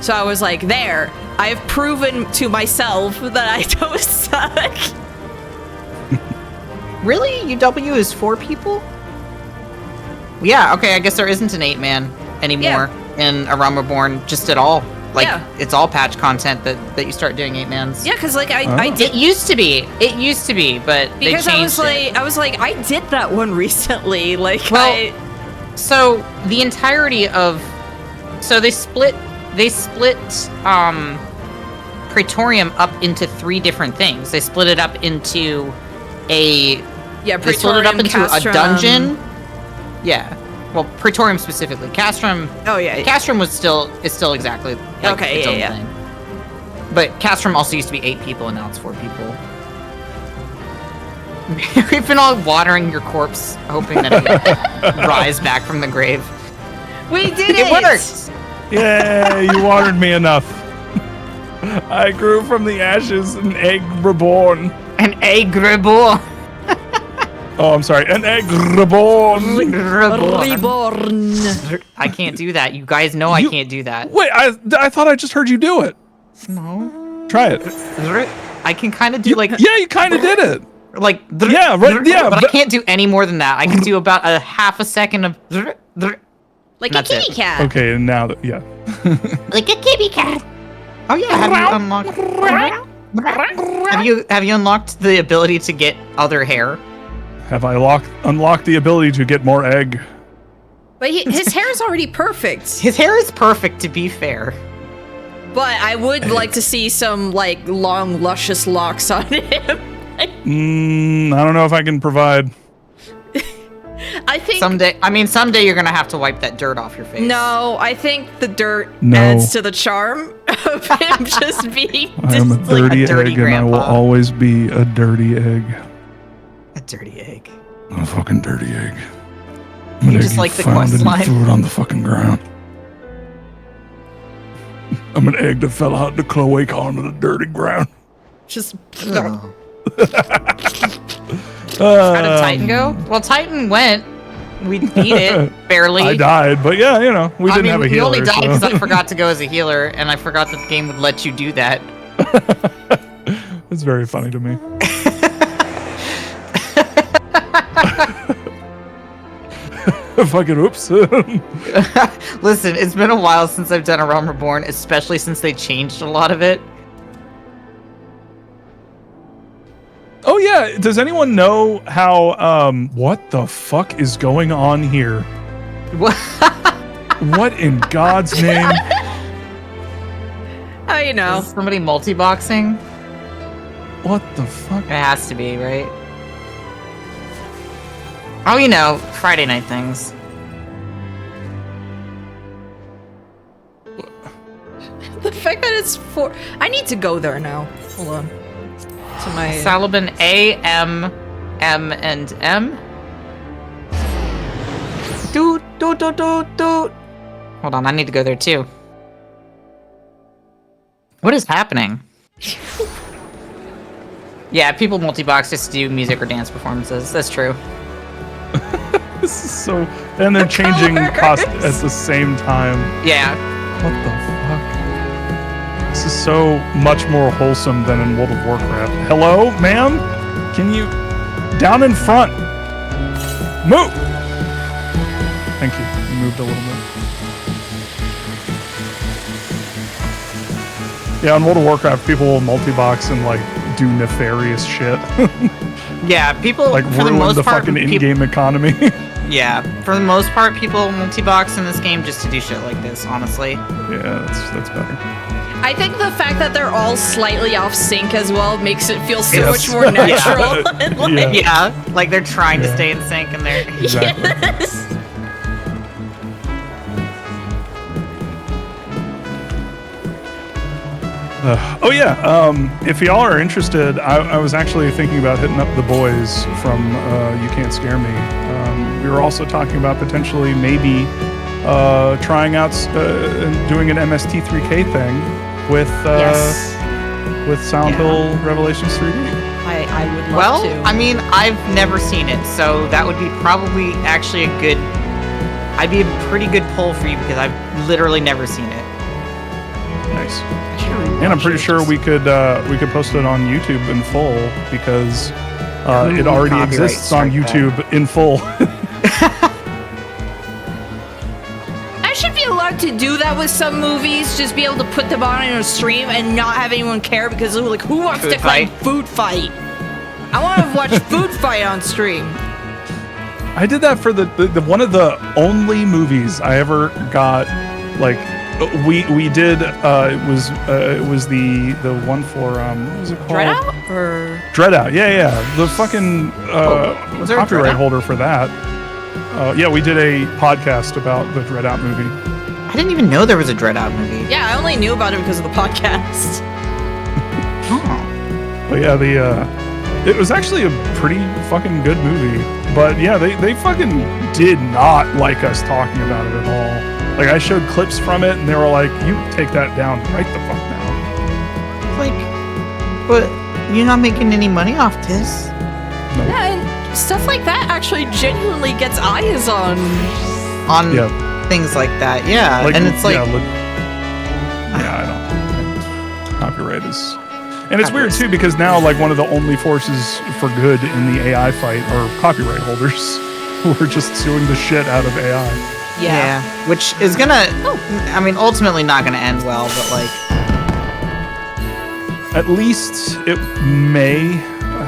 So I was like, there, I've proven to myself that I don't suck. Really? UW is 4 people? Yeah, okay, I guess there isn't an 8-man anymore in A Realm Reborn just at all. Like, it's all patch content that you start doing 8-mans. Yeah, because like I did. It used to be, but Because they I changed was like, it. I was like, I did that one recently. Like, Well, so the entirety of, so they split Praetorium up into 3 different things. They split it up into yeah, they split it up Praetorium, into Castrum. a dungeon. Yeah. Well, Praetorium specifically. Castrum. Oh yeah. Castrum is still exactly like Okay, its own yeah. thing. But Castrum also used to be 8 people, and now it's 4 people. We've been all watering your corpse, hoping that it would rise back from the grave. We did it. It worked. Yay, you watered me enough. I grew from the ashes, an egg reborn. An egg reborn. Oh, I'm sorry. An egg reborn. Reborn. I can't do that. You guys know I can't do that. Wait, I thought I just heard you do it. No. Try it. I can kind of do like... Yeah, you kind of did it. Like... Yeah, right, yeah. But I can't do any more than that. I can do about a half a second of... Like That's a kitty it. cat. Okay, and now that, yeah. Like a kitty cat. Oh yeah, have you unlocked... Have you unlocked the ability to get other hair? Have I unlocked the ability to get more egg? But his hair is already perfect. His hair is perfect, to be fair. But I would like to see some, like, long, luscious locks on him. I don't know if I can provide. I think... Someday you're gonna have to wipe that dirt off your face. No, I think the dirt No. adds to the charm of him just being... I am a just, like, dirty dirty egg, and I will grandpa. always be a dirty egg. A dirty egg. I'm a fucking dirty egg. I'm You an just egg like the found quest in line. food on the fucking ground. I'm an egg that fell out the cloaca onto the dirty ground. Just... How did Titan go? Well, Titan went. We beat it, barely. I died, but yeah, you know, we didn't have a You healer. only died because so. I forgot to go as a healer, and I forgot that the game would let you do that. It's very funny to me. Fucking oops. Listen, it's been a while since I've done a Realm Reborn, especially since they changed a lot of it. Oh yeah, does anyone know how, what the fuck is going on here? What? What in God's name? Oh, you know. Is somebody multi-boxing? What the fuck? It has to be, right? Oh, you know, Friday night things. The fact that it's 4... I need to go there now. Hold on. To my... Salaban A, M, M, and M. Doot, doot, doot, doot, doot. Hold on, I need to go there too. What is happening? Yeah, people multi-box just to do music or dance performances. That's true. This is so... And they're changing cost at the same time. Yeah. What the fuck? This is so much more wholesome than in World of Warcraft. Hello, ma'am? Can you... Down in front! Move! Thank you. You moved a little bit. Yeah, in World of Warcraft, people will multi-box and, like, do nefarious shit. Yeah, people, Like, for the ruin most the part, fucking in-game economy. yeah, for the most part, people multi-box in this game just to do shit like this, honestly. Yeah, that's better. I think the fact that they're all slightly off sync as well makes it feel so Yes. much more natural. And, like, Yeah. Yeah, like they're trying to Yeah. stay in sync and they're... Exactly. Yes. Oh yeah, if y'all are interested, I was actually thinking about hitting up the boys from You Can't Scare Me. We were also talking about potentially maybe trying out and doing an MST3K thing with with Silent Hill Revelations 3D. I would love Well, to. I mean, I've never seen it, so that would be probably actually a good... I'd be a pretty good pull for you because I've literally never seen it. Nice. And I'm pretty sure we could post it on YouTube in full because it already Copyright exists on strike that. YouTube in full. I should be allowed to do that with some movies, just be able to put them on in a stream and not have anyone care because like, who wants Food to play fight. Food Fight? I want to watch Food Fight on stream. I did that for the one of the only movies I ever got. Like we did. It was the one for what was it called? Dread Out or Dread Out. Yeah. The fucking was there a Dread copyright Out? holder for that. Yeah, we did a podcast about the Dread Out movie. I didn't even know there was a Dread Out movie. yeah, I only knew about it because of the podcast. Oh. But yeah, it was actually a pretty fucking good movie. But yeah, they fucking did not like us talking about it at all. Like I showed clips from it and they were like, "You take that down right the fuck now." Like, but you're not making any money off this. No. Yeah, and stuff like that actually genuinely gets eyes on. Things like that. Yeah, Like, and it's like I don't. Copyright is, and it's weird too because now like one of the only forces for good in the AI fight are copyright holders who are just suing the shit out of AI. yeah, which is gonna. I mean, ultimately not gonna end well, but like. At least it may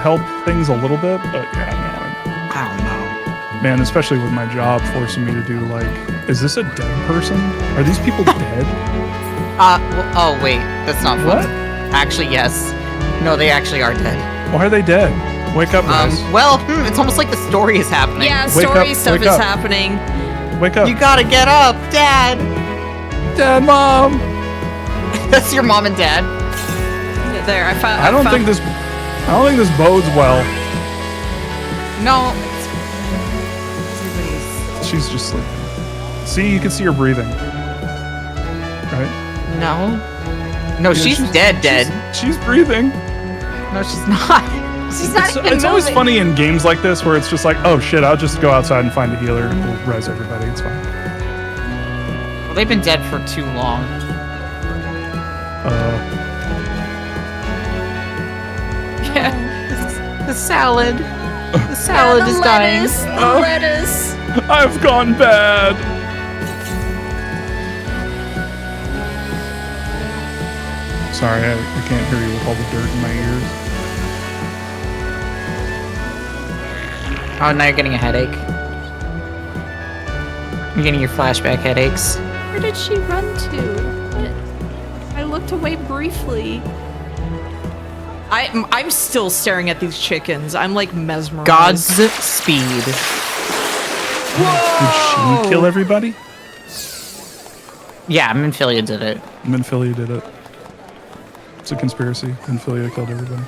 help things a little bit, but yeah, I don't know. no. Man, especially with my job forcing me to do like, is this a dead person? Are these people dead? Oh wait, that's not fun. What? Actually, yes. No, they actually are dead. Why are they dead? Wake up, guys. Well, it's almost like the story is happening. Yeah, Wake story up, stuff wake is up. happening. Wake up. You gotta get up, Dad. Dad, Mom. That's your mom and dad. There, I found. I don't think this bodes well. No. She's just sleeping. See, you can see her breathing. Right? No. No, Yeah, she's dead. She's breathing. No, she's not. She's not even It's always moving. funny in games like this where it's just like, oh shit, I'll just go outside and find a healer and we'll res everybody. It's fine. Well, they've been dead for too long. The salad. The salad is dying. The lettuce. I've gone bad. Sorry, I can't hear you with all the dirt in my ears. Oh, now you're getting a headache. You're getting your flashback headaches. Where did she run to? I looked away briefly. I'm still staring at these chickens. I'm like mesmerized. God's speed. Whoa! Did she kill everybody? Yeah, Minfilia did it. Minfilia did it. It's a conspiracy. Minfilia killed everybody.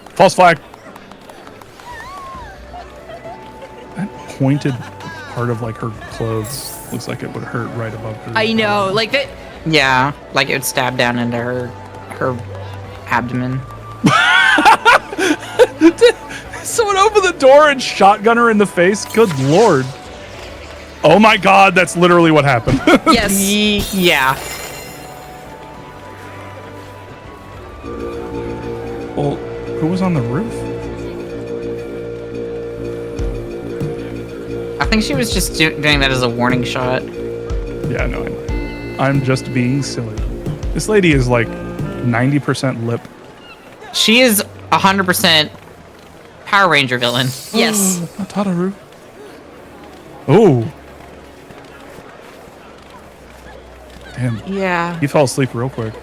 False flag. That pointed part of like her clothes looks like it would hurt right above her. I know, like that. Yeah, like it would stab down into her abdomen. Someone opened the door and shotgun her in the face. Good lord. Oh my god, that's literally what happened. Yes. Yeah. Well, who was on the roof? I think she was just doing that as a warning shot. Yeah, no, I know. I'm just being silly. This lady is like 90% lip. She is 100% Power Ranger villain. Yes. Tataru. Oh. Damn. Yeah. He fell asleep real quick.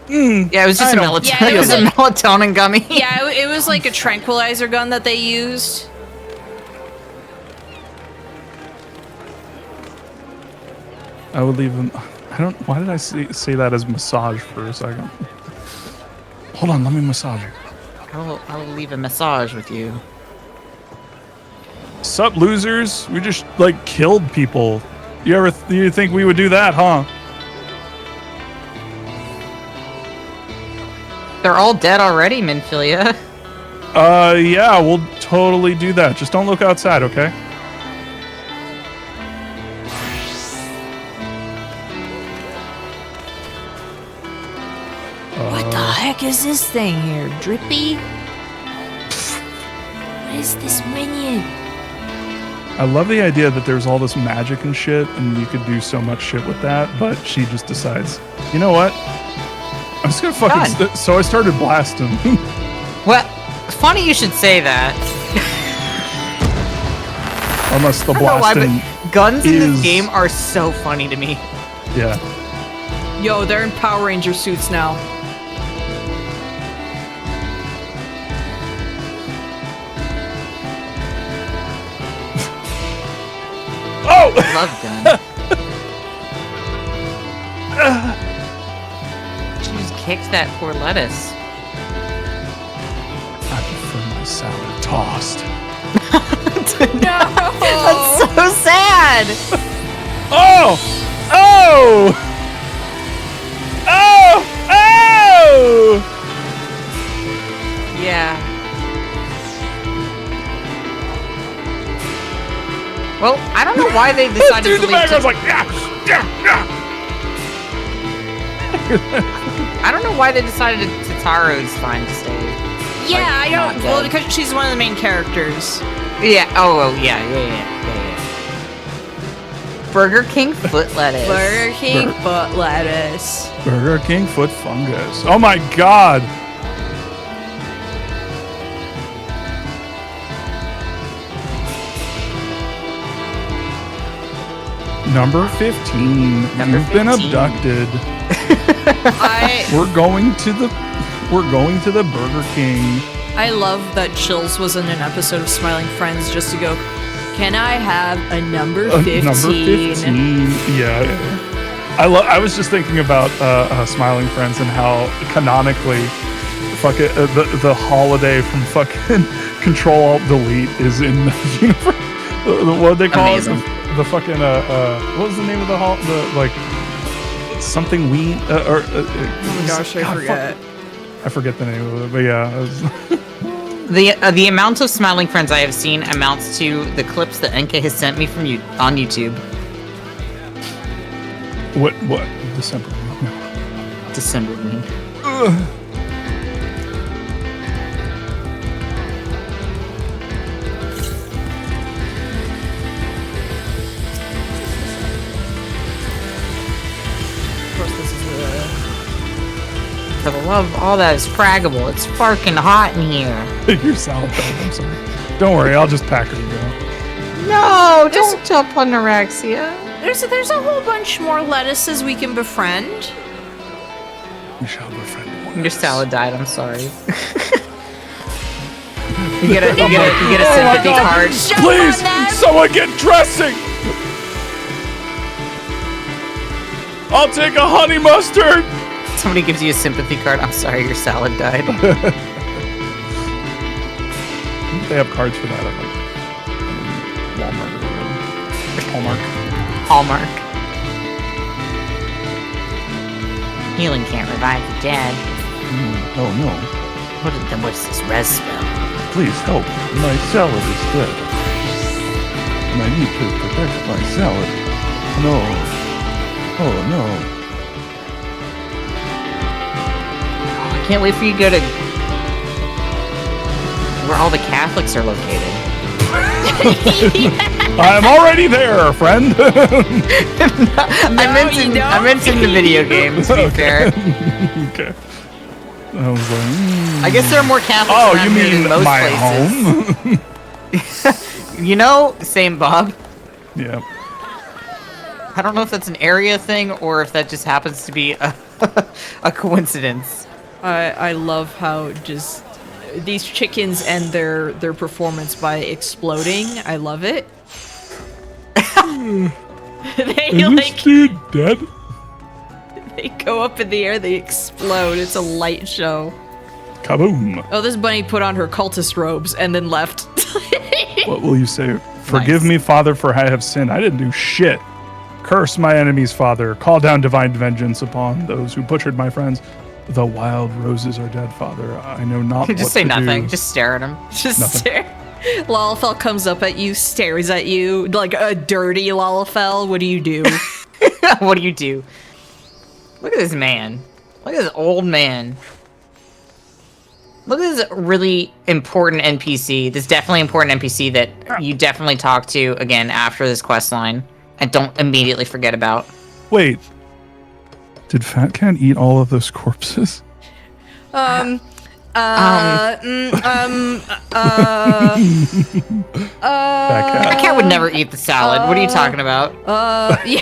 Yeah, it was just I a don't- melatonin. Yeah, it it was was a melatonin gummy. Yeah, it was like a tranquilizer gun that they used. I would leave him. I don't. Why did I say that as massage for a second? Hold on, let me massage you. I will leave a massage with you. Sup, losers? We just like killed people. You think we would do that, huh? They're all dead already, Minfilia. Yeah, we'll totally do that. Just don't look outside, okay? What the heck is this thing here? Drippy? What is this minion? I love the idea that there's all this magic and shit, and you could do so much shit with that, but she just decides, you know what? I'm just gonna fucking. Done. So I started blasting. Well, funny you should say that. Unless the I don't know why, blasting. but guns in this is- game are so funny to me. Yeah. Yo, they're in Power Ranger suits now. Oh! Love gun. She just kicked that poor lettuce. I prefer my salad tossed. That's so sad. Oh! Oh! Oh! Oh! Yeah. Well, I don't know why they decided Dude, to the leave. bad guy's like, yeah. I don't know why they decided Tataro's fine to stay. Yeah, I not don't. Well, dead. because she's one of the main characters. Yeah. Oh, yeah. Burger King foot lettuce. Burger King foot lettuce. Burger King foot fungus. Oh my god. Number 15. Number You've been 15. abducted. We're going to the Burger King. I love that Chills was in an episode of Smiling Friends just to go, can I have a number 15? Number 15. Yeah. I was just thinking about Smiling Friends and how canonically the holiday from fucking Control Alt Delete is in the universe. What they call Amazing. it? The fucking what was the name of the like something we Oh my gosh, I forget. I forget the name of it, but yeah. It was The amount of Smiling Friends I have seen amounts to the clips that NK has sent me from you on YouTube. what December? December. Of course, this is the... For the love of all that is fraggable, it's fucking hot in here. Your salad bag, I'm sorry. Don't worry, I'll just pack her to go. No, don't jump on anorexia. There's a whole bunch more lettuces we can befriend. We shall befriend one. Your salad died, I'm sorry. You get a sympathy card. Please, someone get dressing! I'll take a honey mustard! Somebody gives you a sympathy card. I'm sorry, your salad died. They have cards for that at like Walmart or Hallmark. Hallmark. Healing can't revive the dead. Oh no. What's this res spell? Please help. My salad is dead. And I need to protect my salad. No. Oh no. I can't wait for you to go to where all the Catholics are located. I'm already there, friend. I meant in the video games, to be fair. Okay. I was like, I guess there are more Catholics oh, around you here mean than most my places. home? You know, same Bob. Yeah. I don't know if that's an area thing or if that just happens to be a coincidence. I love how just these chickens end their performance by exploding. I love it. They like dead? they go up in the air, they explode. It's a light show. Kaboom. Oh, this bunny put on her cultist robes and then left. What will you say? Forgive me, Father, for I have sinned. I didn't do shit. Curse my enemies, Father. Call down divine vengeance upon those who butchered my friends. The wild roses are dead, Father. I know not what Just say to nothing. do. Just stare at him. Just Nothing. stare. Lalafell comes up at you, stares at you like a dirty Lalafell. What do you do? What do you do? Look at this man. Look at this old man. Look at this really important NPC. This definitely important NPC that you definitely talk to again after this quest line. And don't immediately forget about. Wait. Did Fat Cat eat all of those corpses? Fat Cat would never eat the salad. What are you talking about? Yeah,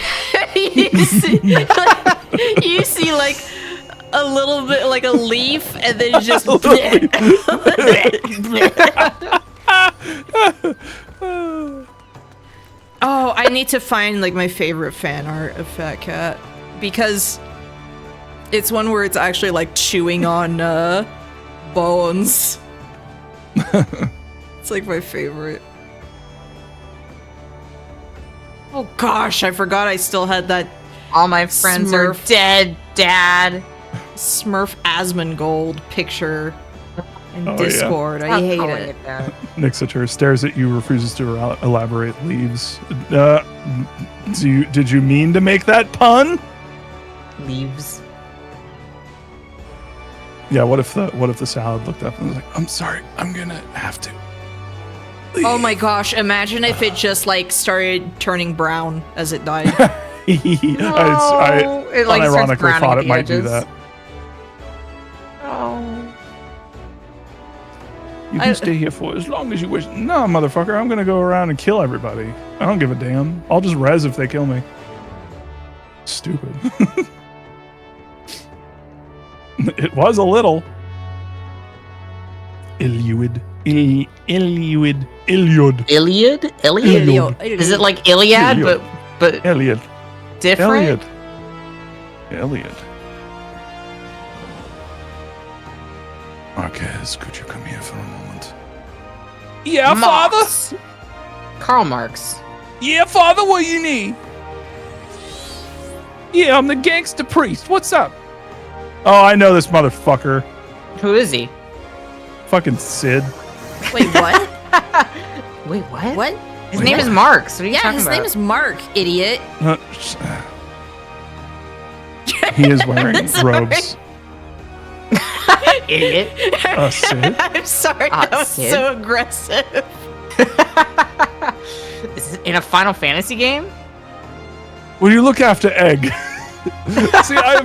you see like a little bit like a leaf and then just Oh, I need to find like my favorite fan art of Fat Cat because it's one where it's actually like chewing on bones. It's like my favorite. Oh gosh, I forgot I still had that All my friends are Smurf. dead, Dad. Smurf Asmongold picture in Oh, yeah. Discord. I hate it. Nixiter stares at you, refuses to elaborate, leaves. Did you mean to make that pun? Leaves. Yeah. What if the salad looked up and was like, "I'm sorry, I'm gonna have to." Oh my gosh! Imagine if it just like started turning brown as it died. I it like starts unironically browning thought at it the might do edges. that. Oh. You can stay here for as long as you wish. No, motherfucker, I'm gonna go around and kill everybody. I don't give a damn. I'll just res if they kill me. Stupid. It was a little. Iliud. Iliud. Iliad? Iliad. Is it like Iliad, Iliad. but Iliad. different? Iliad. Marquez, could you come here for a moment? Yeah, Marx. Karl Marx. Yeah, Father, what you need? Yeah, I'm the gangster priest. What's up? Oh, I know this motherfucker. Who is he? Fucking Sid. Wait, what? Wait, what? What? His name is Marx. What are you Yeah, talking his about? name is Mark, idiot. He is wearing robes. Idiot. Sid? I'm sorry, that was Sid? so aggressive. Is it in a Final Fantasy game? Will you look after Egg? See, I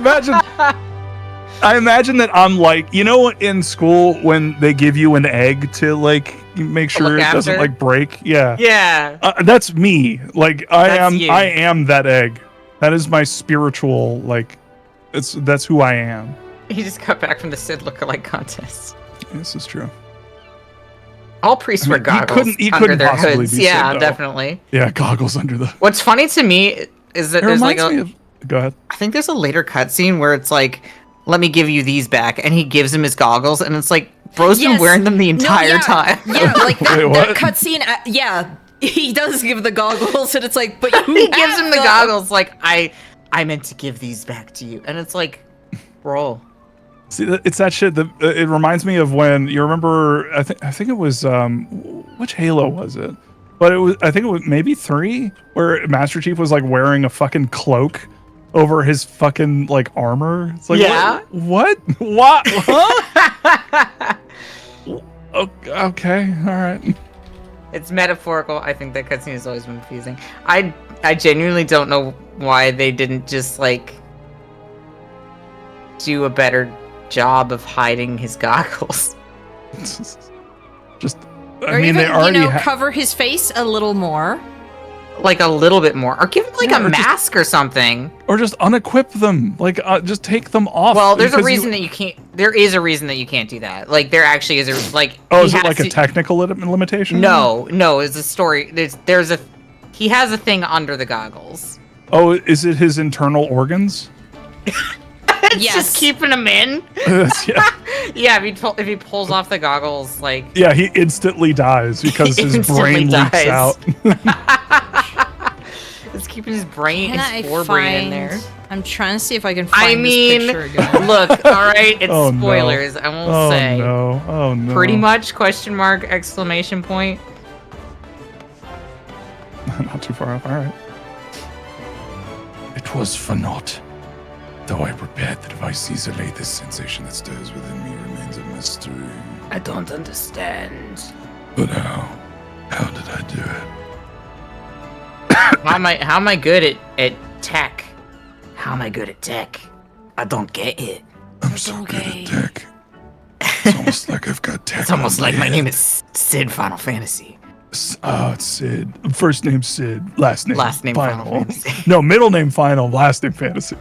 imagine that I'm like, you know, in school when they give you an egg to like make sure Look it doesn't after? like break. Yeah. Yeah. That's me. Like That's you. I am that egg. That is my spiritual, like, that's who I am. He just got back from the Sid lookalike contest. This is true. All priests wear goggles he under couldn't their possibly hoods. be Yeah, Sid, though. definitely. Yeah, goggles under the. What's funny to me is that It there's like reminds me of. Go ahead. I think there's a later cutscene where it's like, let me give you these back, and he gives him his goggles, and it's like, bro's been Yes. wearing them the No, entire yeah. time. Yeah, like that, Wait, that what? cutscene. Yeah, he does give the goggles, and it's like, but you He gives have him the them. goggles, like, I meant to give these back to you, and it's like, bro. See, it's that shit that it reminds me of when you remember. I think it was which Halo was it? But it was. I think it was maybe 3, where Master Chief was like wearing a fucking cloak over his fucking like armor. It's like, Yeah. What? Huh? Okay. All right. It's metaphorical. I think that cutscene has always been confusing. I genuinely don't know why they didn't just like do a better job of hiding his goggles. Just. Or I mean, even, they already cover his face a little more. Like a little bit more, or give him like Yeah, a or just- mask or something. or just unequip them. Like, just take them off. Well, there's a because reason that you can't. There is a reason that you can't do that. Like there actually is a like. Oh, he is it has like a to- technical limitation? No, it's a story. There's a. He has a thing under the goggles. Oh, is it his internal organs? It's Yes. just keeping him in. Yeah. Yeah, if he pulls off the goggles, like Yeah, he instantly dies because He his instantly brain leaks dies. out. it's keeping his brain, Can his I forebrain in find? there. I'm trying to see if I can find I mean, this picture again. look, all right, it's Oh, no. spoilers. I won't Oh say. no! Oh no! Pretty much question mark exclamation point. Not too far off. All right. It was for naught. Though I prepared the device easily, this sensation that stirs within me remains a mystery. I don't understand. But how? How did I do it? How am I good at tech? How am I good at tech? I don't get it. I'm so good at tech. It's almost like I've got tech. It's almost on like my head. name is Sid Final Fantasy. It's Sid. First name Sid. Last name Final Fantasy. No, middle name Final. Last name Fantasy.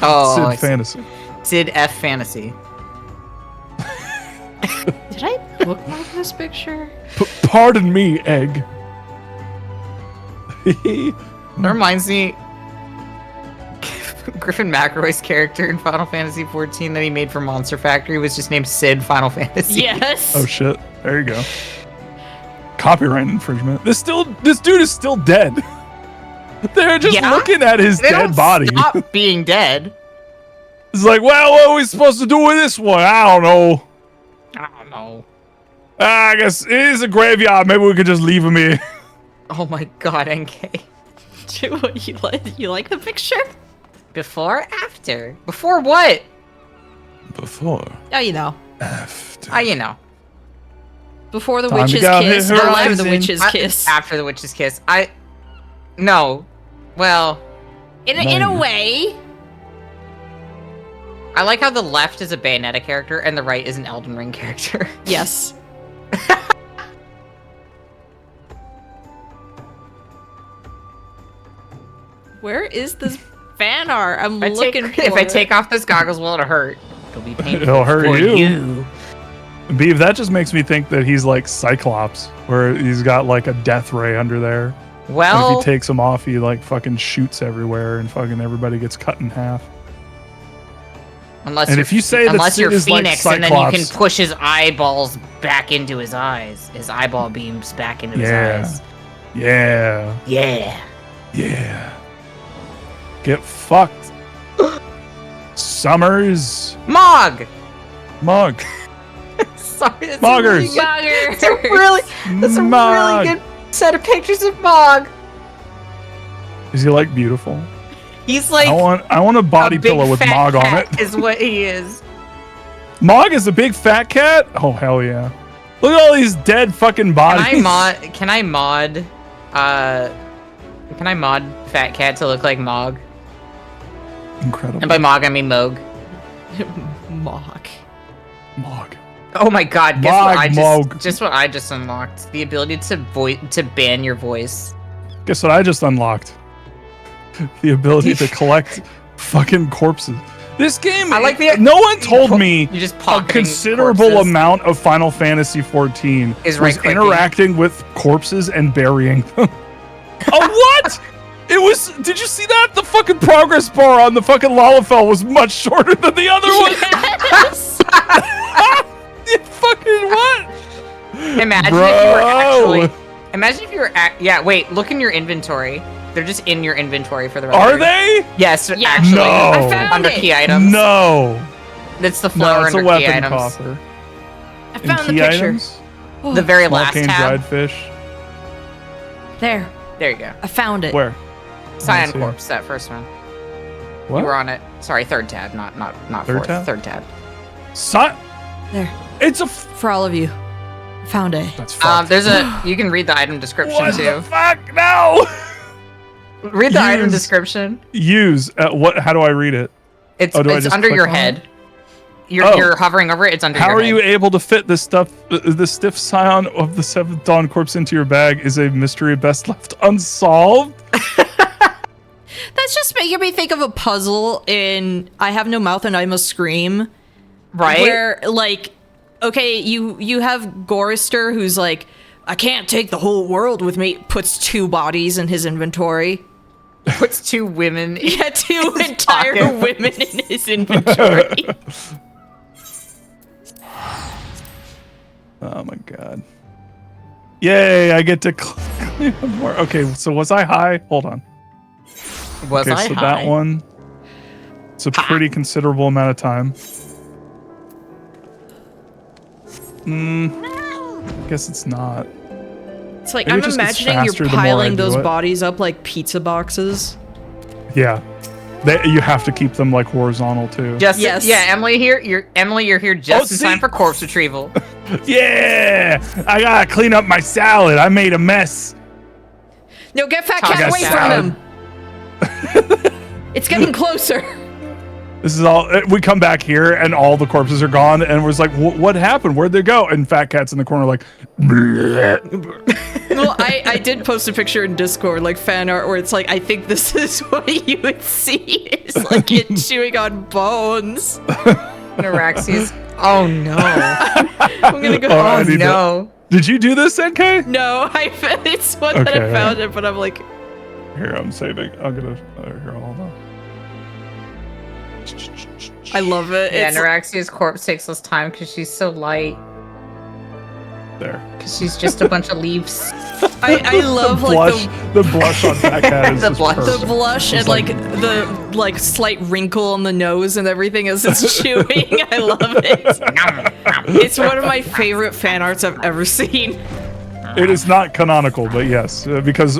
Oh, I Sid see. Fantasy. Sid F Fantasy. Did I bookmark this picture? Pardon me, Egg. That reminds me, Griffin McElroy's character in Final Fantasy XIV that he made for Monster Factory was just named Sid Final Fantasy. Yes. Oh shit! There you go. Copyright infringement. This dude is still dead. They're just Yeah? looking at his They dead don't body. stop being dead. It's like, well, what are we supposed to do with this one? I don't know. I don't know. I guess it is a graveyard. Maybe we could just leave him here. Oh my god, NK. You like the picture? Before, after? Before what? Before. Oh, you know. After. You know. Before the Time to witch's go kiss, hit or after horizon. the witch's kiss. After the witch's kiss. No. Well, In a way. I like how the left is a Bayonetta character and the right is an Elden Ring character. Yes. Where is this fan art? I'm looking for If I it. take off this goggles, will it hurt? It'll be painful. It'll hurt for you. Beav, that just makes me think that he's like Cyclops, where he's got like a death ray under there. And Well, if he takes him off, he like fucking shoots everywhere and fucking everybody gets cut in half. unless and you're, if you say that unless you're Sid is like Phoenix, and then you can Cyclops- push his eyeballs back into his eyes. His eyeball beams back into his eyes. Yeah. Yeah. Yeah. Get fucked. Summers. Mog! Mug. Sorry, that's Moggers. That's a Mog. really good set of pictures of Mog. Is he like beautiful? He's like I want a body a big pillow with fat Mog on cat it. is what he is. Mog is a big fat cat? Oh hell yeah. Look at all these dead fucking bodies. Can I mod Fat Cat to look like Mog? Incredible. And by Mog I mean Moog. Mock. Mog. Oh my god, Mog. guess what I just unlocked? The ability to ban your voice. Guess what I just unlocked? The ability to collect fucking corpses. This game, I like the- no one told me You just a pocketing considerable corpses. amount of Final Fantasy XIV Is was right-clicking. interacting with corpses and burying them. Oh, what? It was. Did you see that? The fucking progress bar on the fucking Lalafell was much shorter than the other one. Yes. It fucking what? Imagine Bro. if you were actually. Imagine if you were. Yeah, wait. Look in your inventory. They're just in your inventory for the rest. Are they? Yes, Yeah. actually. No. I found Under it. key items. No. It's the No, flower it's a under key weapon items. coffer. I In found the key picture. items? The very last Volcane tab. dried fish. There. There you go. I found it. Where? Cyan see. corpse. That first one. What? You were on it. Sorry, third tab, not Third fourth. tab? Third tab. There. It's a. For all of you. Found it. That's fucked. There's a. You can read the item description What too. the fuck? No. Read the item Use- description. Use. What? How do I read it? It's Oh, do I it's just under click your on it? head. Oh. You're hovering over it. It's under How your are head. you able to fit this stuff? The stiff scion of the Seventh Dawn corpse into your bag is a mystery best left unsolved. That's just making me think of a puzzle in I Have No Mouth and I Must Scream. right? Where, like, okay, you have Gorister who's like, I can't take the whole world with me, puts 2 bodies in his inventory. Puts 2 women. In Yeah, 2 entire pocket. women in his inventory. Oh my god. Yay! I get to clean up more. Okay, so was I high? Hold on. Was Okay, I so high? that one. It's a pretty considerable amount of time. I guess it's not. It's like, Maybe I'm it just gets imagining faster you're the more I piling do those it. bodies up like pizza boxes. Yeah. You have to keep them like horizontal too. Just Yes. yeah, Emily here. You're here just in see? time for corpse retrieval. Yeah! I gotta clean up my salad. I made a mess. No, get Fat Toss Cat us away salad. from him! It's getting closer. This is all. We come back here and all the corpses are gone, and we're like, "What happened? Where'd they go?" And Fat Cat's in the corner, like, "Bleh." Well, I did post a picture in Discord, like fan art, where it's like, I think this is what you would see. It's like it chewing on bones. Neuraxia's. Oh no. I'm gonna go. Oh, I Oh need to- no. Did you do this, NK? No, it's one that Okay. I found it, but I'm like, Here, I'm saving. I'm gonna. Here, hold on. I love it. Yeah, It's, Neuraxia's corpse takes less time because she's so light. there. Because she's just a bunch of leaves. I love the blush on Fat Cat is The just blush. perfect. the blush and the slight wrinkle on the nose and everything as it's chewing. I love it. It's one of my favorite fan arts I've ever seen. It is not canonical, but yes, because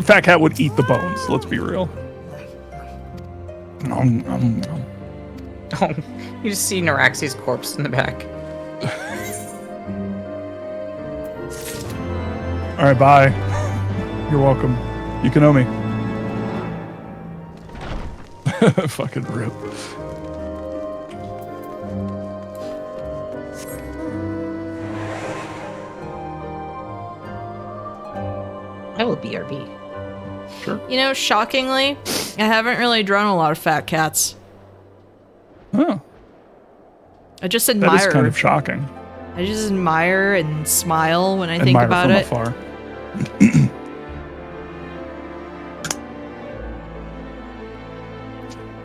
Fat Cat would eat the bones. Let's be real. Oh, you just see Naraxi's corpse in the back. All right, bye. You're welcome. You can owe me. Fucking rip. I will BRB. Sure. You know, shockingly, I haven't really drawn a lot of fat cats. Oh, I just that admire. is kind of shocking. I just admire and smile when I think Admire about from it. afar.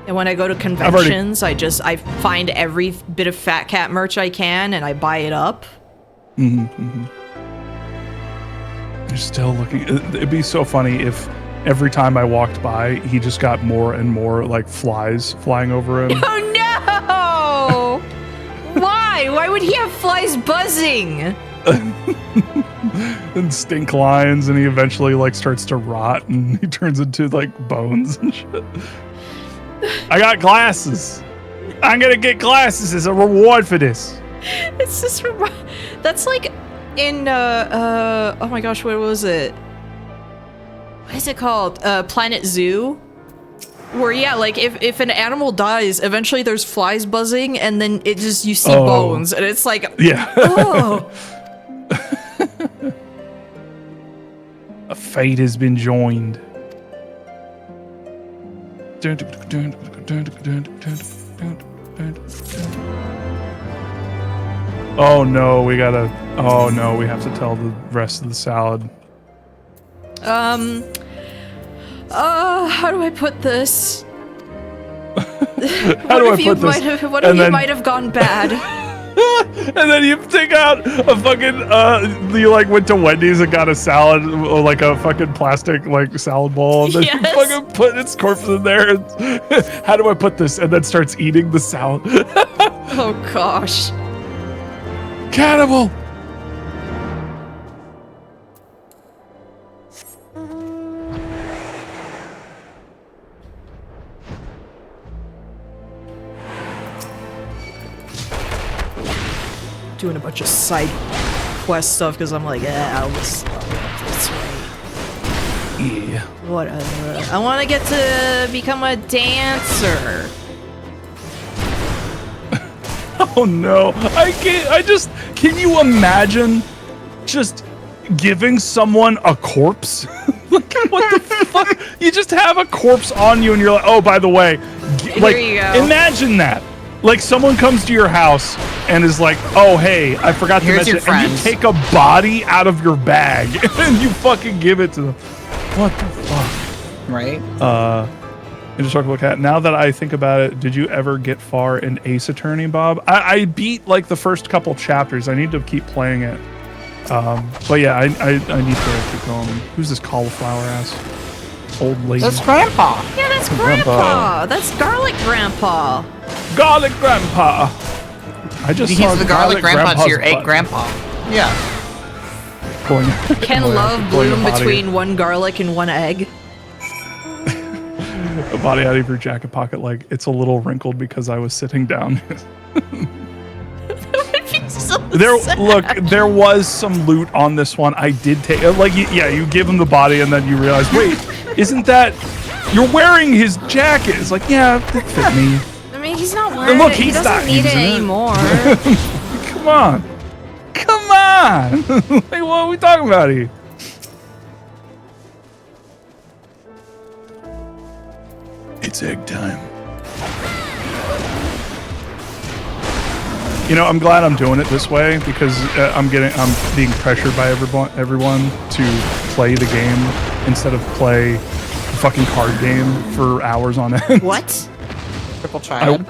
And when I go to conventions, I find every bit of fat cat merch I can and I buy it up. You're still looking. It'd be so funny if every time I walked by, he just got more and more like flies flying over him. Oh no! Why? Why would he have flies buzzing? And stink lines, and he eventually like starts to rot, and he turns into like bones and shit. I got glasses. I'm gonna get glasses as a reward for this. It's just that's like in oh my gosh, what was it? What is it called? Planet Zoo. Where yeah, like if an animal dies, eventually there's flies buzzing, and then it just you see bones, and it's like Yeah. oh. A fate has been joined. Oh no, we gotta. Oh no, we have to tell the rest of the salad. How do I put this? How do I put this? What if you might have gone bad? And then you take out a fucking you like went to Wendy's and got a salad, like a fucking plastic like salad bowl, and then you fucking put its corpse in there. And, how do I put this? And then starts eating the salad. Oh gosh. Cannibal. Doing a bunch of side quest stuff because I'm like, I'll just this way. Yeah. Whatever. I want to get to become a dancer. Oh no, I can't. Can you imagine just giving someone a corpse? Like, what the fuck? You just have a corpse on you and you're like, oh, by the way, like, Here you go. imagine that. Like, someone comes to your house and is like, oh, hey, I forgot to Here's mention, your and you friends. take a body out of your bag and you fucking give it to them. What the fuck? Right? Indestructible Cat. Now that I think about it, did you ever get far in Ace Attorney, Bob? I beat like the first couple chapters. I need to keep playing it. But yeah, I need to keep going. Who's this cauliflower ass old lady? That's Grandpa. Yeah, that's Grandpa. Grandpa. That's Garlic Grandpa. Garlic Grandpa. I just He's saw the garlic grandpa to your egg butt grandpa. Yeah. pulling- Can pulling- love pulling a bloom body- between one garlic and one egg? a body out of your jacket pocket like it's a little wrinkled because I was sitting down. There was some loot on this one. I did take you give him the body and then you realize, wait, isn't that you're wearing his jacket? It's like, yeah, that fit me. I mean, he's not wearing Look, it. He he's doesn't not need it using it. anymore. Come on. Come on. Like, what are we talking about here? It's egg time. You know, I'm glad I'm doing it this way because I'm being pressured by everyone to play the game instead of play a fucking card game for hours on end. What? Triple triad.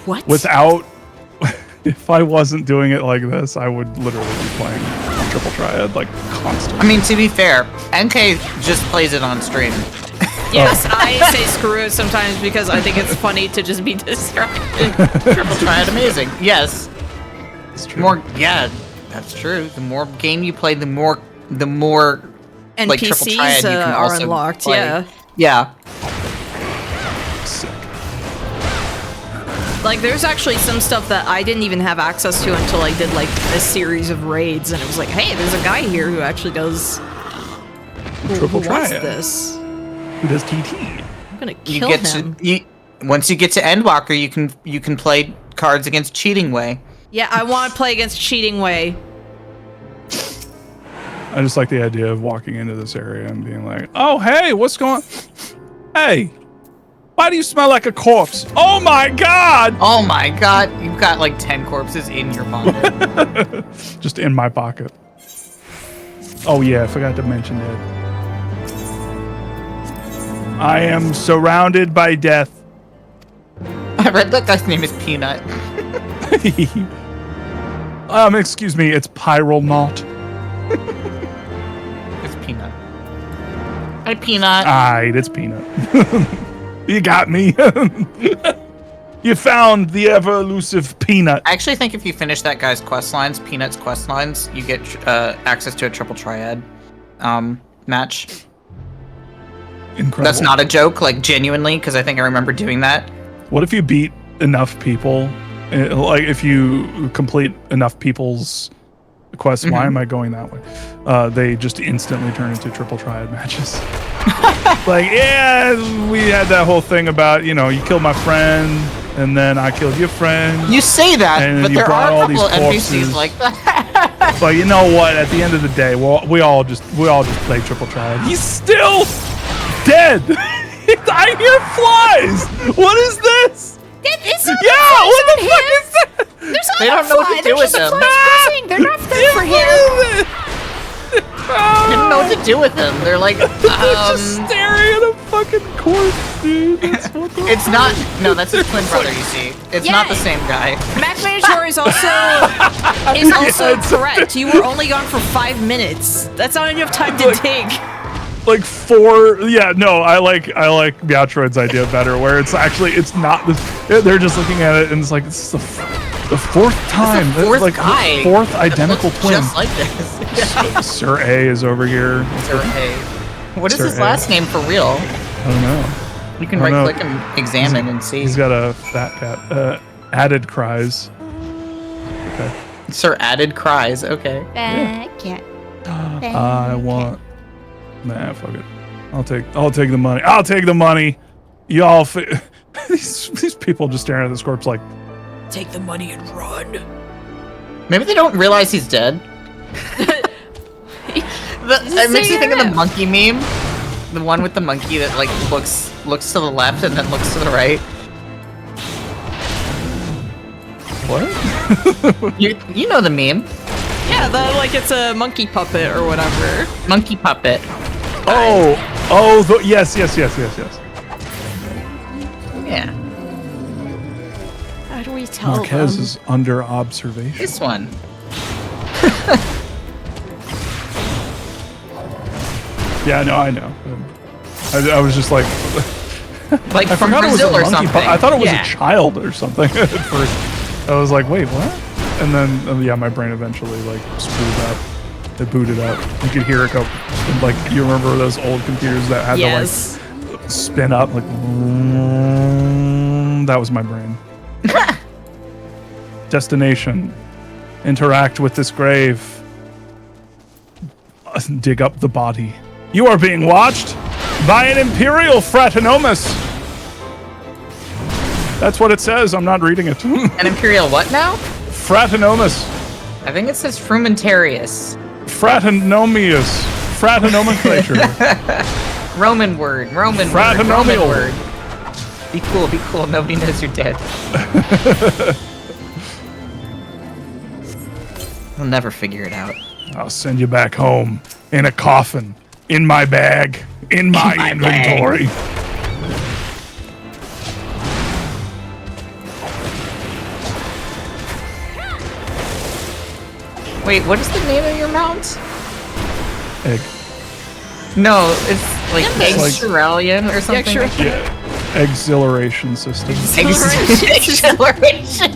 What? Without if I wasn't doing it like this, I would literally be playing Triple Triad like constantly. I mean, to be fair, NK just plays it on stream. Yes, I say screw it sometimes because I think it's funny to just be distracted. Triple Triad, amazing. Yes. It's true. Yeah, that's true. The more game you play, the more like Triple Triad NPCs you can are also unlocked, play. yeah. Yeah. Sick. Like, there's actually some stuff that I didn't even have access to until I did, like, a series of raids, and it was like, hey, there's a guy here who actually does... Triple who wants Triad. this? Who does TT? I'm gonna You kill get him. once you get to Endwalker, you can play cards against Cheating Way. Yeah, I want to play against Cheating Way. I just like the idea of walking into this area and being like, oh, hey, what's going on? Hey, why do you smell like a corpse? Oh my God! Oh my God, you've got like 10 corpses in your pocket. Just in my pocket. Oh yeah, I forgot to mention that. I am surrounded by death. I read that guy's name is Peanut. Excuse me, it's Pyronaut. It's Peanut. Hi, Peanut. Alright, it's Peanut. You got me. You found the ever elusive Peanut. I actually think if you finish that guy's quest lines, Peanut's quest lines, you get access to a Triple Triad match. Incredible. That's not a joke, like genuinely, because I think I remember doing that. What if you beat enough people? Like if you complete enough people's quests, why am I going that way? They just instantly turn into Triple Triad matches. Like, yeah, we had that whole thing about, you killed my friend, and then I killed your friend. You say that, And but you there brought are a all couple of these NPCs corpses. like that. But you know what? At the end of the day, we all just play Triple Triad. He's still dead. I hear flies. What is this? Yeah, what the fuck is that? There's They don't know what to do with them. They're not there for him. They don't know what to do with them. They're like, Just staring at a fucking corpse, dude. it's not. No, that's his twin brother. You see, it's not the same guy. Mac Minotaur is also correct. You were only gone for 5 minutes. That's not enough time to dig. Like 4. Yeah, no, I like Meowtroid's idea better, where it's not this. They're just looking at it and it's like it's the fourth time. That's the fourth like guy. the fourth identical twin. Just like this. Yeah. Sir A is over here. Sir A. What is Sir his A. last name for real? I don't know. You can I don't right know. click and examine and see. He's got a fat cat. Added cries. Okay. Sir added cries. Okay. Bad cat. I want. Nah, fuck it. I'll take the money. I'll take the money. Y'all. These people just staring at this corpse like. Take the money and run. Maybe they don't realize he's dead. It makes me think of the monkey meme. The one with the monkey that like looks to the left and then looks to the right. What? You know the meme. Yeah, like it's a monkey puppet or whatever. Monkey puppet. Yes. Yeah. How do we tell Marquez them? is under observation. This one. Yeah, no, I know. I was just like, Like I from forgot it was a Brazil or monkey something. I thought it was Yeah. a child or something at first. I was like, wait, what? And then, yeah, my brain eventually like screwed up. It booted up. You could hear it go, like, you remember those old computers that had Yes. to like spin up, like, that was my brain. Destination. Interact with this grave. Dig up the body. You are being watched by an Imperial Fratinomus. That's what it says. I'm not reading it. An imperial what now? Fratinomus. I think it says frumentarius. Fratinomius. Fratinomenclature. Roman word. Roman Fratinomial. word. Be cool. Nobody knows you're dead. I'll never figure it out. I'll send you back home in a coffin, in my bag, in my inventory. Wait, what is the name of your mount? Egg. No, it's like Nimbus. Extralian or something. Yeah. Exhilaration system. Exhilaration.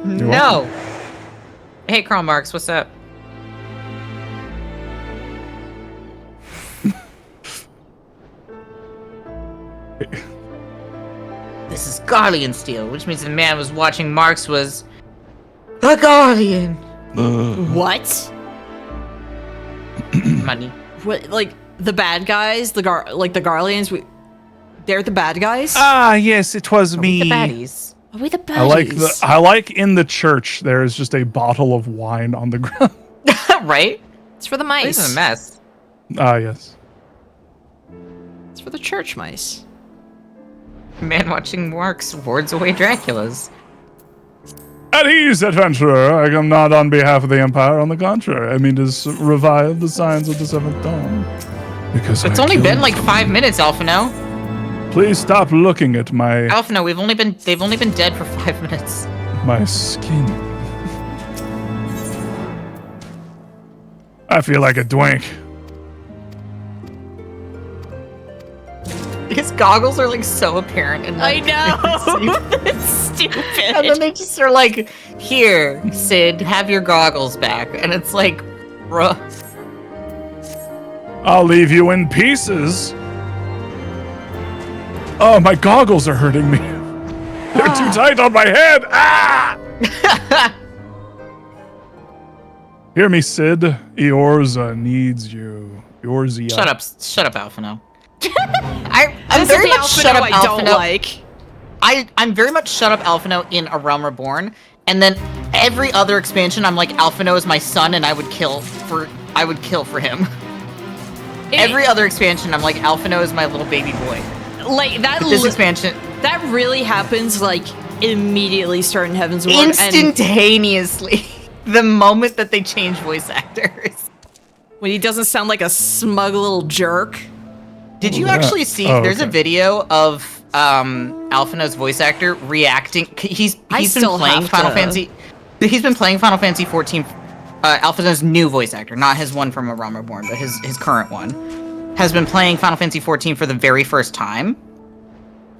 You're No. Hey, Carl Marx, what's up? This is Guardian steel, which means the man was watching Marx was a Guardian. What? Money. What? Like the bad guys? The Garleans? They're the bad guys? Ah, yes, it was The me. baddies. Are we the baddies? I like in the church there is just a bottle of wine on the ground. Right? It's for the This is a mice. mess. Ah, yes. It's for the church mice. Man watching Marx wards away Draculas. At ease, adventurer. I come not on behalf of the Empire. On the contrary, I mean to revive the signs of the seventh dawn. Because It's I only killed been like them. 5 minutes, Alphino. Please stop looking at my Alphino, they've only been dead for 5 minutes. my skin. I feel like a dwank. His goggles are like so apparent and I like, know! It's stupid. and then they just are like, here, Sid, have your goggles back. And it's like, bruh. I'll leave you in pieces. Oh, my goggles are hurting me. They're too tight on my head. Ah! Hear me, Sid. Eorza needs you. Eorzea. Shut up, Alphino. I'm This very is the much shut up, Alphino I don't Alphino. like. I'm very much shut up, Alphino in A Realm Reborn, and then every other expansion, I'm like, Alphino is my son, and I would kill for him. Every other expansion, I'm like, Alphino is my little baby boy. Like that. But this expansion, That really happens like immediately starting Heaven's Ward. instantaneously, the moment that they change voice actors. When he doesn't sound like a smug little jerk. Did you Yeah. actually see? Oh, There's a okay. video of Alphino's voice actor reacting. He's I been still playing have Final to- Fantasy. He's been playing Final Fantasy 14. Alphino's new voice actor, not his one from A Realm Reborn, but his current one, has been playing Final Fantasy 14 for the very first time.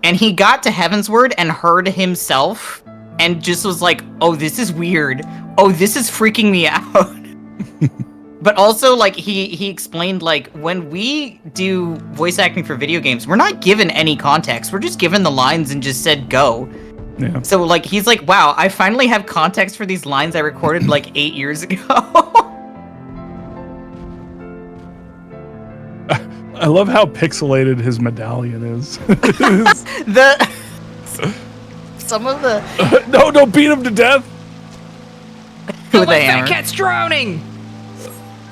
And he got to Heavensward and heard himself, and just was like, "Oh, this is weird. Oh, this is freaking me out." But also, like, he explained, like, when we do voice acting for video games, we're not given any context. We're just given the lines and just said, go. Yeah. So, like, he's like, wow, I finally have context for these lines I recorded, like, 8 years ago. I love how pixelated his medallion is. Some of the... No, don't beat him to death. with My the fat hammer. cat's drowning!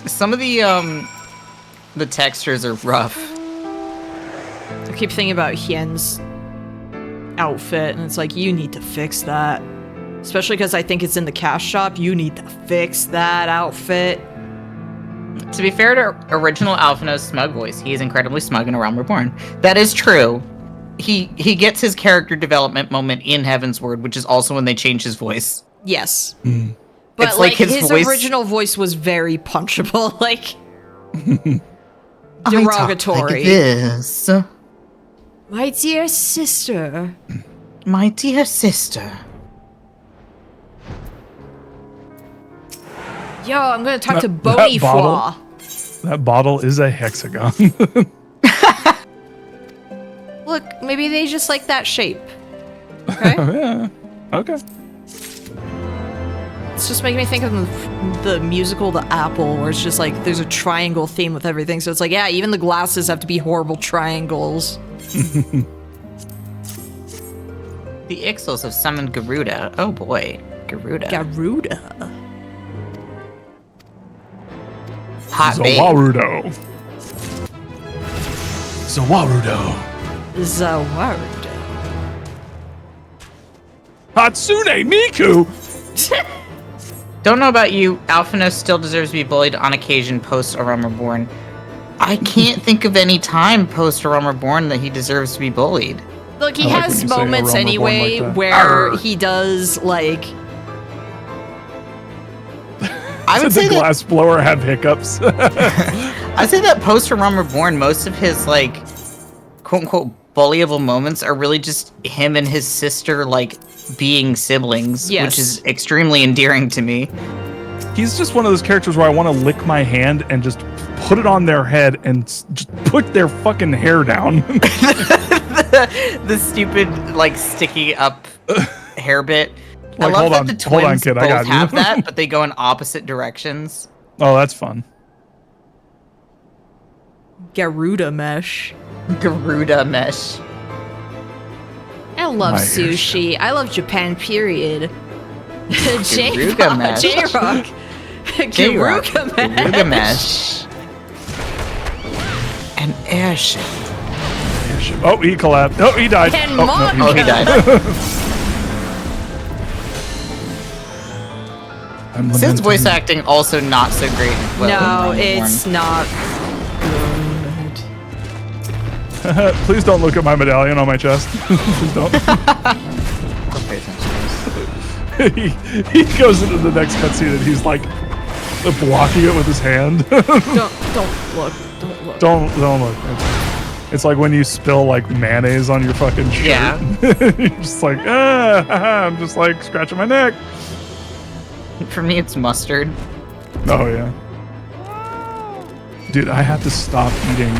Some of the textures are rough. I keep thinking about Hien's outfit, and it's like, you need to fix that. Especially because I think it's in the cash shop. You need to fix that outfit. To be fair to original Alphino's smug voice, he is incredibly smug in A Realm Reborn. That is true. He gets his character development moment in Heavensward, which is also when they change his voice. Yes. But It's like like his voice- original voice was very punchable, like derogatory. This, My dear sister. my dear sister. Yo, I'm gonna talk to That Bonifoy. bottle? That bottle is a hexagon. Look, maybe they just like that shape. Okay? Yeah. Okay. It's just making me think of the musical The Apple, where it's just like there's a triangle theme with everything. So it's like, yeah, even the glasses have to be horrible triangles. The Ixals have summoned Garuda. Oh boy, Garuda. Garuda. Hot babe. Zawarudo. Zawarudo. Zawarudo. Hatsune Miku. Don't know about you, Alphino still deserves to be bullied on occasion post A Realm Reborn. I can't think of any time post A Realm Reborn that he deserves to be bullied. Look, he I like has when you say moments a Realm Reborn anyway like that. where Arr. he does like I would the say that, glass blower have hiccups. I'd say that post from Realm Reborn, most of his like quote unquote bullyable moments are really just him and his sister like being siblings, Yes. which is extremely endearing to me. He's just one of those characters where I want to lick my hand and just put it on their head and just put their fucking hair down. The stupid like sticky up hair bit. I Like, love hold that on, the hold on, twins kid, I both got you. have that, but they go in opposite directions. Oh, that's fun. Garuda mesh. Garuda mesh. I love My hair's sushi. I love Japan, period. Garuga mesh. J-Rock. J-Rock. Garuga mesh. Garuga mesh. And airship. Oh, he collapsed. Oh, he died. And oh, Mon- no, Oh, he died. I'm Sid's lamenting. voice acting also not so great. Well, No, in Realm it's Reborn. not. Please don't look at my medallion on my chest. Please don't. Don't pay attention to this. he goes into the next cutscene and he's like blocking it with his hand. Don't look. Don't look. don't look. It's like when you spill like mayonnaise on your fucking shirt. Yeah. You're just like, I'm just like scratching my neck. For me, it's mustard. Oh yeah. Dude, I have to stop eating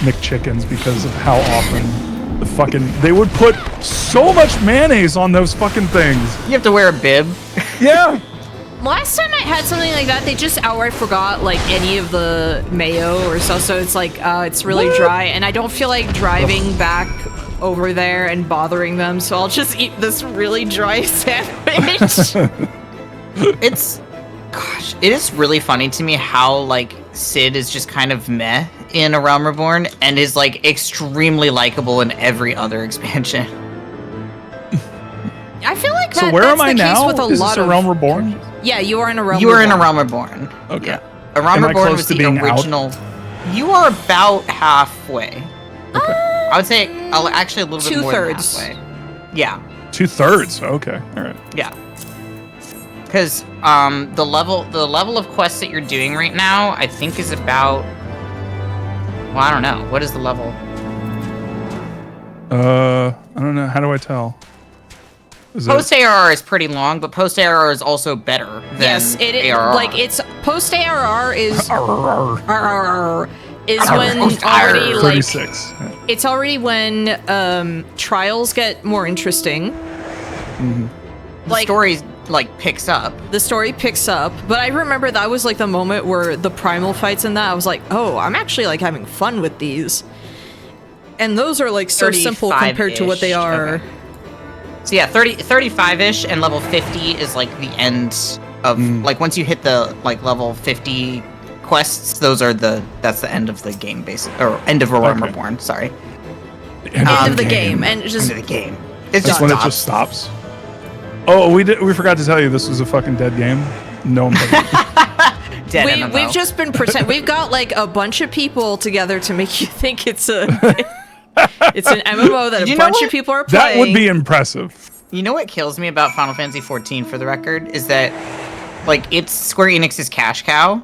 McChickens because of how often the fucking they would put so much mayonnaise on those fucking things. You have to wear a bib. Yeah. Last time I had something like that, they just outright forgot like any of the mayo or so it's like it's really dry, and I don't feel like driving back over there and bothering them, so I'll just eat this really dry sandwich. It is really funny to me how like Sid is just kind of meh in A Realm Reborn and is like extremely likable in every other expansion. I feel like So that, where that's am I the case now? with a Is lot this a of Realm Reborn? Yeah, you are in a realm. You are in A Reborn. Realm Reborn. Okay. Yeah. A Realm Am I Reborn close was to the being out? original. You are about halfway. I would say actually a little bit more than 2/3. halfway. Yeah. 2/3. Okay. All right. Yeah. Because the level of quests that you're doing right now, I think is about. Well, I don't know. What is the level? I don't know. How do I tell? Is Post ARR is pretty long, but post ARR is also better than Yes, it is. ARR. Like it's post ARR is is when Post already like 36. Yeah. it's already when trials get more interesting. the story like picks up. The story picks up, but I remember that was like the moment where the primal fights in that I was like, oh, I'm actually like having fun with these. And those are like so simple compared to what they 35-ish. are. Okay. So yeah, 35-ish, and level 50 is like the end of like once you hit the like level 50 quests, that's the end of the game basically, or end of A Realm Okay. Reborn. Sorry, End of the game, and just end of the game. It's That's just when it just stops. Oh, we forgot to tell you this was a fucking dead game. No one played it. dead we, MMO. we've just been we've got like a bunch of people together to make you think it's a it's an MMO that You a know bunch what? of people are playing. That would be impressive. You know what kills me about Final Fantasy 14 for the record is that like it's Square Enix's cash cow,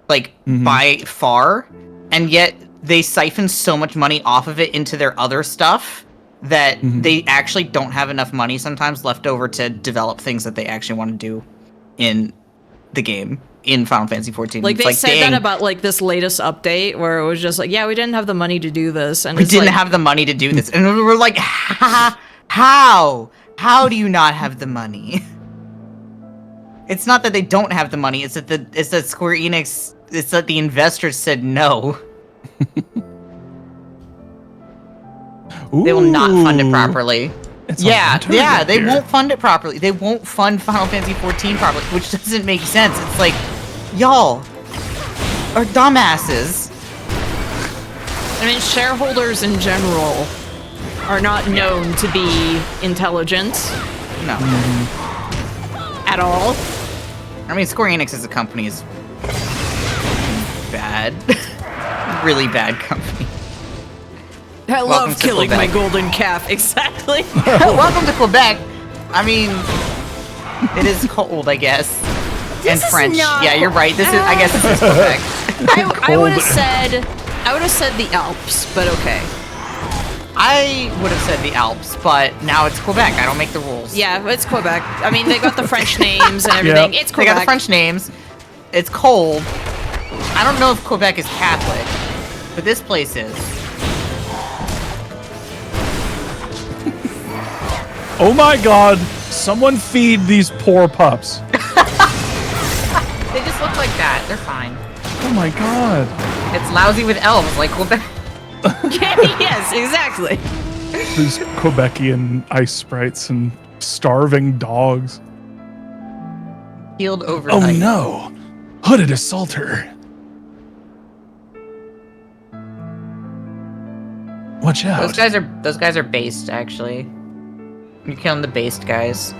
like by far, and yet they siphon so much money off of it into their other stuff that they actually don't have enough money sometimes left over to develop things that they actually want to do in the game in Final Fantasy 14. Like It's they said dang, that about like this latest update where it was just like, yeah, we didn't have the money to do this, and we it's didn't like, have the money to do this, and we're like, how do you not have the money? It's not that they don't have the money. It's that Square Enix. It's that the investors said no. They will not fund it properly. It's a Yeah, winter they here. won't fund it properly. They won't fund Final Fantasy 14 properly, which doesn't make sense. It's like, y'all are dumbasses. I mean, shareholders in general are not known to be intelligent No. at all. I mean, Square Enix as a company is bad. Really bad company. I Welcome love to killing my Quebec. golden calf. Exactly. Welcome to Quebec. I mean, it is cold, I guess. And French. Yeah, you're right. This is. I guess this is Quebec. I would have said the Alps, but okay. I would have said the Alps, but now it's Quebec. I don't make the rules. Yeah, it's Quebec. I mean, they got the French names and everything. Yep. It's They Quebec. got the French names. It's cold. I don't know if Quebec is Catholic, but this place is. Oh my god! Someone feed these poor pups. They just look like that. They're fine. Oh my god. It's lousy with elves, like Quebec. Yes, exactly. These Quebecian ice sprites and starving dogs. Healed over. Oh no! Hooded assaulter. Watch out. Those guys are based, actually. You're killing the based guys.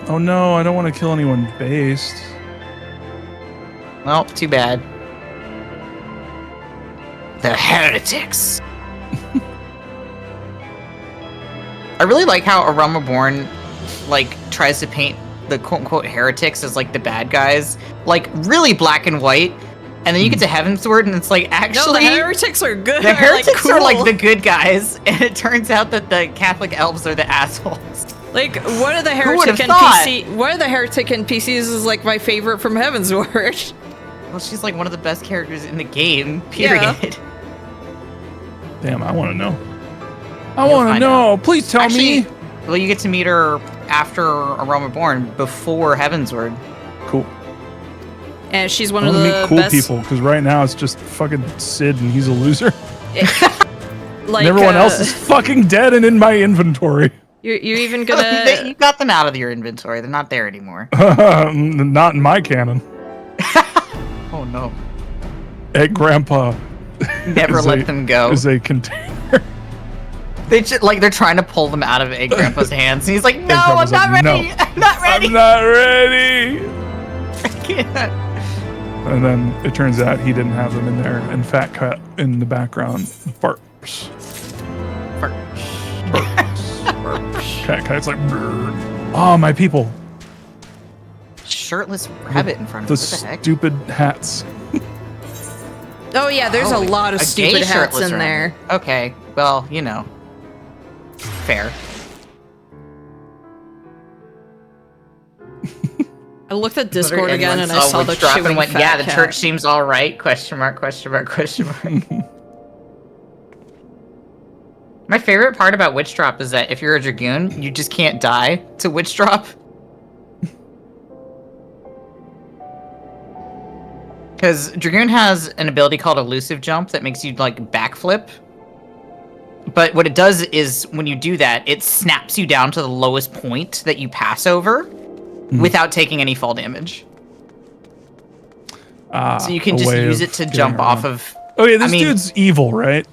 Oh no, I don't want to kill anyone based. Well, too bad. The heretics. I really like how Aroma Born, like, tries to paint the quote-unquote heretics as, like, the bad guys. Like, really black and white. And then you get to Heavensward, and it's like, actually... No, the heretics are good. The heretics cool. are, like, the good guys. And it turns out that the Catholic elves are the assholes. Like, one of the Who would've heretic thought? one of the heretic NPCs is like my favorite from Heavensward. Well, she's, like, one of the best characters in the game, period. Yeah. Damn, I want to know. I You'll want to find know. Please tell Actually, me. well, you get to meet her after Aroma Born, before Heavensward. Cool. And she's one I of want to the meet cool best. people because right now it's just fucking Sid and he's a loser. Like, and everyone else is fucking dead and in my inventory. You're even gonna. You got them out of your inventory. They're not there anymore. Not in my canon. Oh no. Egg Grandpa. Never is let a- them go. Is a container. They're trying to pull them out of Egg Grandpa's hands, and he's like, "No, I'm Grandpa's not like, ready. "No, I'm not ready. I'm not ready. I can't." And then it turns out he didn't have them in there, and Fat Cat in the background barks. Cat Cat's like, "Brr." Oh, my people. Shirtless rabbit in front The of him. What the heck? stupid hats. Oh yeah, there's a lot of a stupid gay hats shirtless in there. rabbit. Okay, well, you know, fair. I looked at Discord again and I Everyone saw the Witch Drop chewing and went, fat "Yeah, the cat. church seems all right?" Question mark? Question mark? Question mark? My favorite part about Witch Drop is that if you're a Dragoon, you just can't die to Witch Drop. Because Dragoon has an ability called Elusive Jump that makes you, like, backflip. But what it does is, when you do that, it snaps you down to the lowest point that you pass over without taking any fall damage. So you can a just way use of it to getting jump off around. of... Oh yeah, this I mean- dude's evil, right?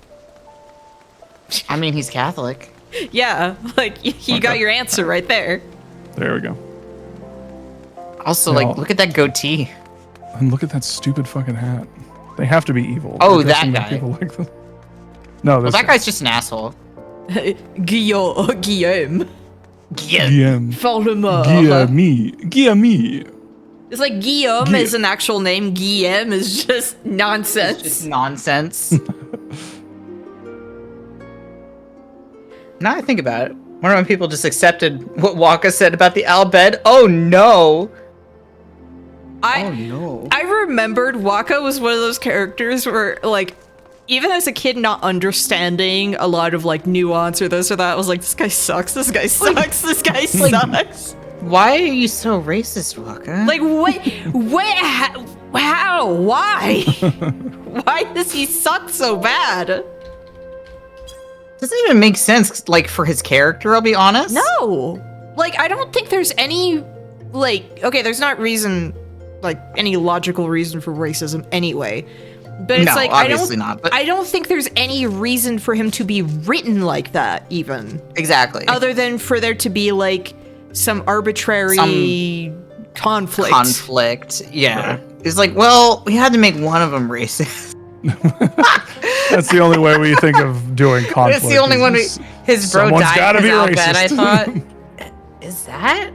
I mean, he's Catholic. Yeah, like you got your answer right there. There we go. Also, Yeah. like, look at that goatee. And look at that stupid fucking hat. They have to be evil. Oh, They're that dressing like guy. People like them. No, Well, this that guy's just an asshole. Guillaume. Yeah. Guillaume. Voldemort. Guillaume. It's like Guillaume is an actual name. Guillaume is just nonsense. Just nonsense. Now I think about it, one of my people just accepted what Waka said about the owl bed. Oh no! No. I remembered Waka was one of those characters where, like, even as a kid not understanding a lot of, like, nuance or this or that, I was like, this guy sucks, this guy sucks, this guy sucks. Why are you so racist, Waka? Like, how? Why? Why does he suck so bad? Doesn't even make sense, like, for his character, I'll be honest. No! Like, I don't think there's any, like, okay, there's not reason, like, any logical reason for racism anyway. But it's No, like, obviously not, but- I don't think there's any reason for him to be written like that, even. Exactly. Other than for there to be, like, some arbitrary conflict. Conflict, yeah. It's like, well, we had to make one of them racist. That's the only way we think of doing conflict. It's the only one. His bro Someone's died gotta because be Al bed, I racist. thought. Is that?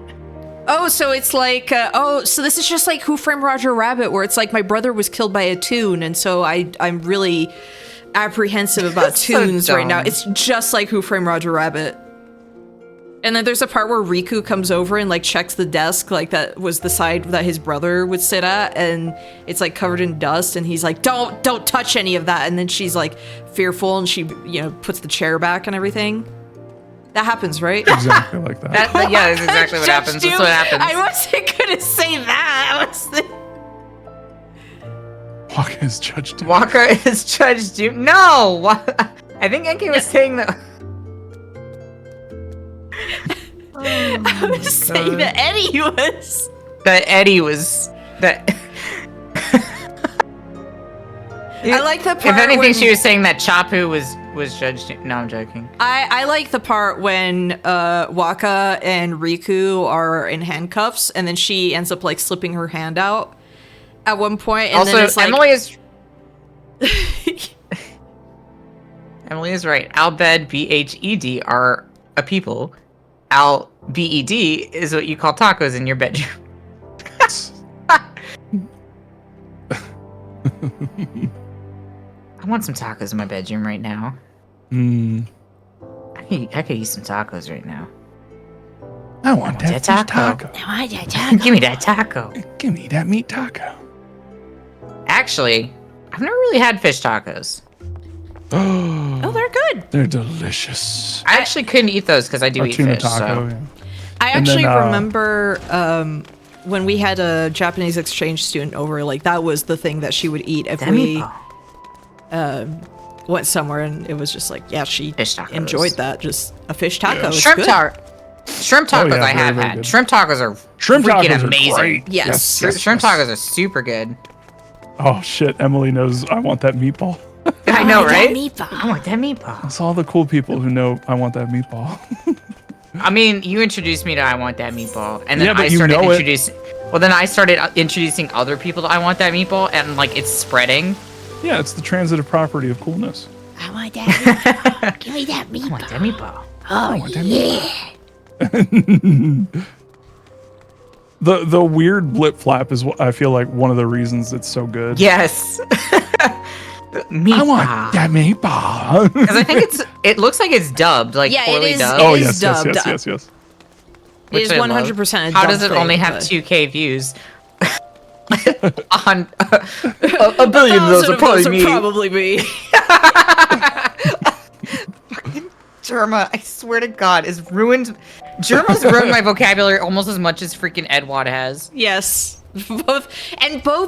Oh, so it's like, so this is just like Who Framed Roger Rabbit, where it's like my brother was killed by a toon, and so I'm really apprehensive about toons right now. It's just like Who Framed Roger Rabbit. And then there's a part where Riku comes over and like checks the desk, like that was the side that his brother would sit at, and it's like covered in dust, and he's like, don't touch any of that. And then she's like fearful, and she, puts the chair back and everything. That happens, right? Exactly like that. Yeah, that's exactly what happens. That's what happens. I wasn't gonna say that. Waka is Judge Doom. Waka is Judge Doom. No! I think Enki was saying that. I was saying that Eddie was. That Eddie was. That. I like the part. If anything, when, she was saying that Chapu was Judge Doom. No, I'm joking. I like the part when Waka and Riku are in handcuffs, and then she ends up like slipping her hand out at one point, and also, then it's like Emily is. Emily is right. Albed, BHED, are a people. BED is what you call tacos in your bedroom. I want some tacos in my bedroom right now. I could eat some tacos right now. I want that taco. I want that taco. Give me that taco. Give me that meat taco. Actually, I've never really had fish tacos. oh, they're good. They're delicious. I actually couldn't eat those because I do Or eat tuna fish. taco. So. Yeah. I And actually then, remember when we had a Japanese exchange student over, like that was the thing that she would eat if we went somewhere, and it was just like, yeah, she enjoyed that. Just a fish taco. Yeah. It's Shrimp good. Shrimp tacos yeah, I have very had. good. Shrimp tacos are Shrimp freaking tacos are amazing. great. Yes. Shrimp tacos are super good. Oh shit! Emily knows I want that meatball. I know, right? Meatball. I want that meatball. It's all the cool people who know I want that meatball. I mean, you introduced me to I want that meatball, and then Yeah, but I you started know it. introducing. Well, then I started introducing other people to I want that meatball, and like it's spreading. Yeah, it's the transitive property of coolness. I want that meatball. Give me that I want that meatball. meatball. Oh, yeah. The weird blip flap is what I feel like one of the reasons it's so good. Yes. Meatball. I want that meatball. Because I think it looks like it's dubbed, like Yeah, it poorly is- dubbed. it Oh is yes, dubbed. yes. It is which I love. 100% a How dumb does it thing, only have but- 2K views? On a billion of those Thousands are of probably those me. probably me. Germa, I swear to God, is ruined. Germa's ruined my vocabulary almost as much as freaking Edward has. Yes. Both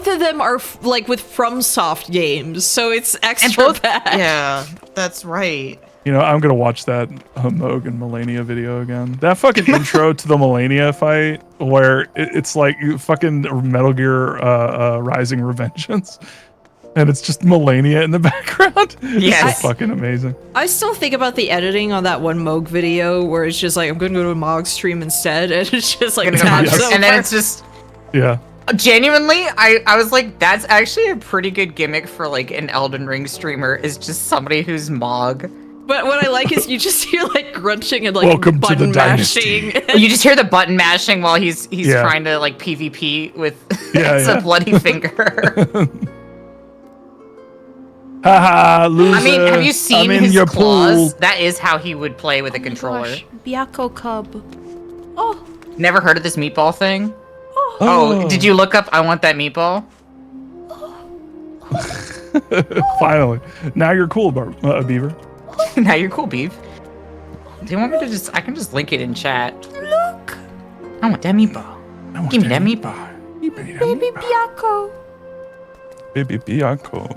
of them are like with FromSoft games, so it's extra bad. Yeah, that's right. You know, I'm gonna watch that Moog and Melania video again. That fucking intro to the Melania fight, where it's like fucking Metal Gear Rising Revengeance, and it's just Melania in the background. Yes. It's so fucking amazing. I still think about the editing on that one Moog video where it's just like, I'm gonna go to a Moog stream instead, and it's just like tabs Yes. over. And then it's just Yeah. genuinely, I was like, that's actually a pretty good gimmick for like an Elden Ring streamer, is just somebody who's Mog. But what I like is you just hear like grunching and like Welcome to the button dynasty. mashing. You just hear the button mashing while he's Yeah. trying to like PvP with Yeah, a bloody finger. Haha, loser. I mean, have you seen I'm in his your claws? pool. That is how he would play with a controller. Byakko Cub. Oh, Never heard of this meatball thing? Oh, did you look up I want that meatball? Finally. Now you're cool, Beaver. Now you're cool, Beef. Do you want me to just... I can just link it in chat. look, I want that meatball. I want Give me that meatball. baby Byakko. Baby Bianco.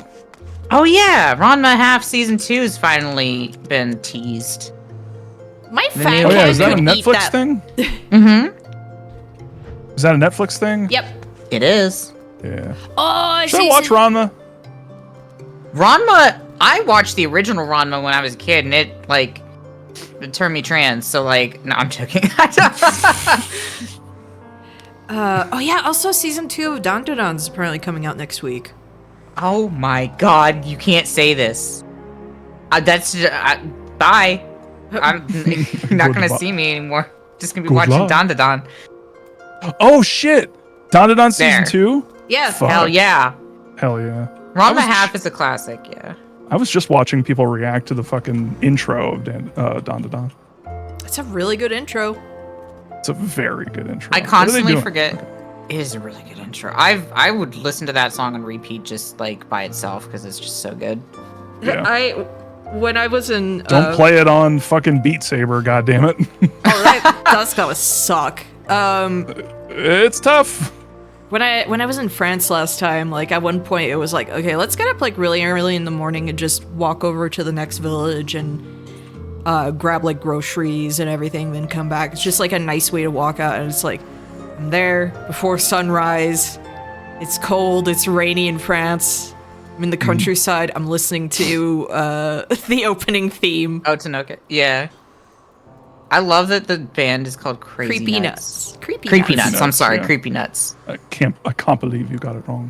Oh yeah, Ranma Half Season 2 has finally been teased. My The fat new- Oh yeah, cat is that a could eat Netflix that. thing? Mm-hmm. Is that a Netflix thing? Yep. It is. Yeah. Oh, Should I watch Ranma? Ranma, I watched the original Ranma when I was a kid, and it turned me trans, so like, no, I'm joking. Oh yeah, also season 2 of Dandadan is apparently coming out next week. Oh my god, you can't say this. That's bye. I'm you're not gonna Goodbye. see me anymore. Just gonna be Good watching luck. Dandadan. Oh shit! Dandadan season There. 2? Yeah. Fuck. Hell yeah. Hell yeah. Ranma Half is a classic, yeah. I was just watching people react to the fucking intro of Dandadan. It's a really good intro. It's a very good intro. I What are they constantly doing? forget. Okay. It is a really good intro. I would listen to that song on repeat just like by itself because it's just so good. Yeah. When I was in Don't play it on fucking Beat Saber, goddammit. all right, that's gonna suck. It's tough. When I was in France last time, like at one point it was like, okay, let's get up like really early in the morning and just walk over to the next village and grab like groceries and everything, then come back. It's just like a nice way to walk out, and it's like I'm there before sunrise. It's cold, it's rainy in France. I'm in the countryside. I'm listening to the opening theme. Oh, Tanoka. Yeah. I love that the band is called Creepy Nuts. Creepy Nuts. I'm sorry, yeah. Creepy Nuts. I can't believe you got it wrong.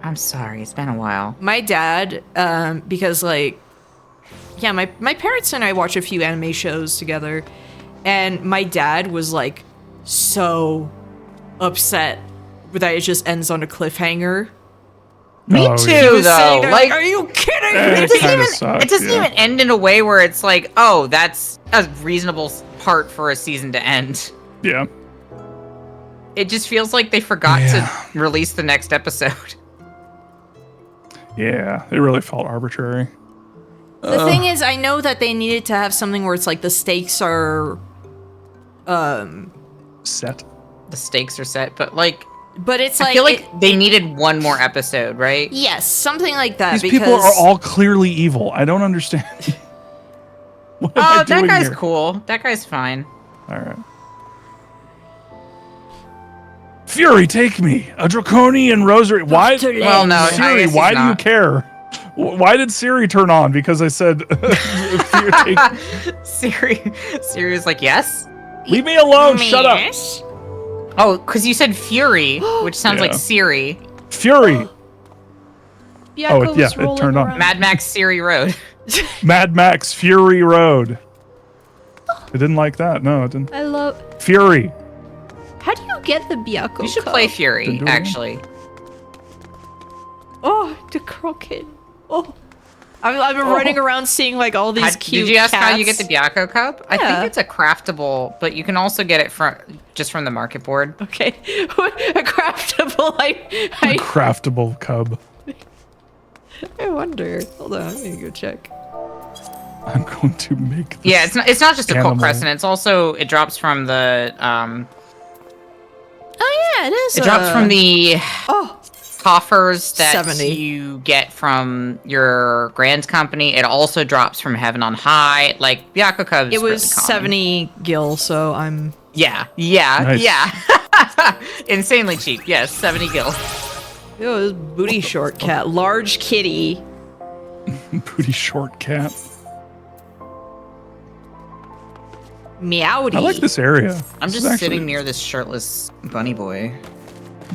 I'm sorry. It's been a while. My dad, because like, yeah, my parents and I watch a few anime shows together, and my dad was like so upset that it just ends on a cliffhanger. Me Oh, too, yeah. He was though. sitting there Like, are you kidding Eh, me? it doesn't, kinda even, sucks, it doesn't yeah. even end in a way where it's like, oh, that's a reasonable part for a season to end. Yeah. It just feels like they forgot Yeah. to release the next episode. Yeah. It really felt arbitrary. The thing is, I know that they needed to have something where it's like the stakes are, Set. The stakes are set, but like, but it's like I feel like they needed one more episode, right? yes, something like that. These because people are all clearly evil. I don't understand. What am I Oh, that doing guy's here? cool. That guy's fine. All right. Fury, take me. A draconian rosary. Why? Well, no, I Siri, guess he's why do you not. care? Why did Siri turn on? Because I said, Fury, take Siri was like, yes? leave me alone. Shut up. Oh, because you said Fury, which sounds like Yeah. Siri. Fury. Byakko Oh, yeah, was it rolling turned on. around. Mad Max Siri Road. Mad Max Fury Road. I didn't like that. No, it didn't. I love. Fury. How do you get the Byakko? You should cup? play Didn't Fury, do it. actually. Oh, the croquet. Oh, I've been running around seeing like all these cute. Did you ask how you get cats. the Byakko cup? I Yeah. think it's a craftable, but you can also get it just from the market board. Okay, a craftable. I Craftable cub. I wonder. Hold on, I'm gonna go check. I'm going to make this. Yeah, it's not just a Animal. cult crescent. It's also it drops from the Oh yeah, it is. it drops from the Oh, coffers that 70. you get from your grand company. It also drops from Heaven on High. Like Byakko Cub is it was really common. 70 gil, so I'm. Yeah, Nice. yeah. Insanely cheap. Yes, 70 gil. Yo, this booty short cat, large kitty. Booty short cat. Meowdy. I like this area. I'm This just is actually- sitting near this shirtless bunny boy.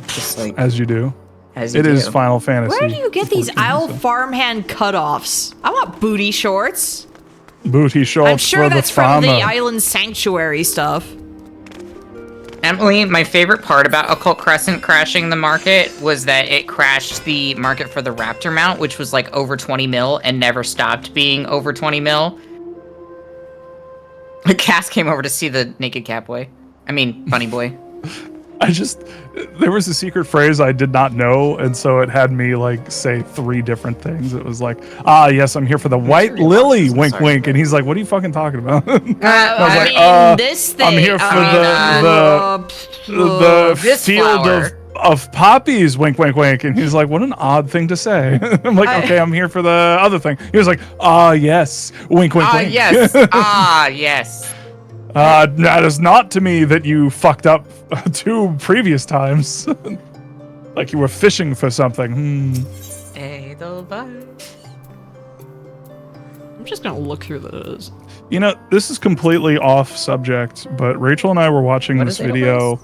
Just like As you do. as you It do. is Final Fantasy. Where do you get these 14, Isle so. farmhand cutoffs? I want booty shorts. Booty shorts I'm sure for that's the from the farmer. island sanctuary stuff. Emily, my favorite part about Occult Crescent crashing the market was that it crashed the market for the Raptor mount, which was like over 20 mil and never stopped being over 20 mil. Cass came over to see the naked cat boy. I mean, bunny boy. There was a secret phrase I did not know, and so it had me like say 3 different things. It was like, yes, I'm here for the white lily, I'm wink, sorry. wink, and he's like, what are you fucking talking about? I was like, this thing. I'm here for the This field flower. of poppies, wink, wink, wink, and he's like, what an odd thing to say. I'm like, okay, I'm here for the other thing. He was like, yes, wink, wink, wink. Yes. Yes. That is not to me that you fucked up 2 previous times. Like you were fishing for something. Hey, the bud. I'm just gonna look through those. You know, this is completely off subject, but Rachel and I were watching What this is video.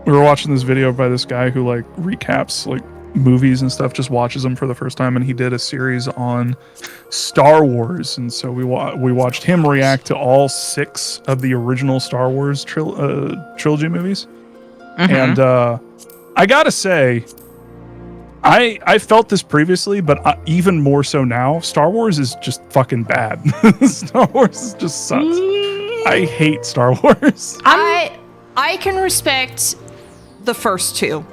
We were watching this video by this guy who like recaps like movies and stuff, just watches them for the first time, and he did a series on Star Wars, and so we watched him react to all 6 of the original Star Wars trilogy movies. And I gotta say, I felt this previously, but even more so now. Star Wars is just fucking bad. Star Wars just sucks. I hate Star Wars. I can respect the first 2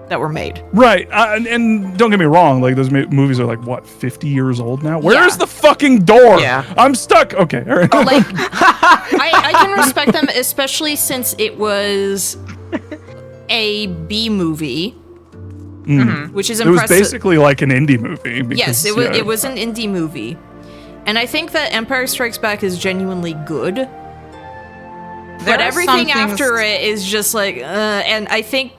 that were made. Right, and don't get me wrong, like those movies are like what 50 years old now. Where's the fucking door? Yeah, I'm stuck. Okay, all right. Like I can respect them, especially since it was a B movie, which is impressive. It was basically like an indie movie. Yes, it was an indie movie, and I think that Empire Strikes Back is genuinely good. But everything after it is just like, and I think,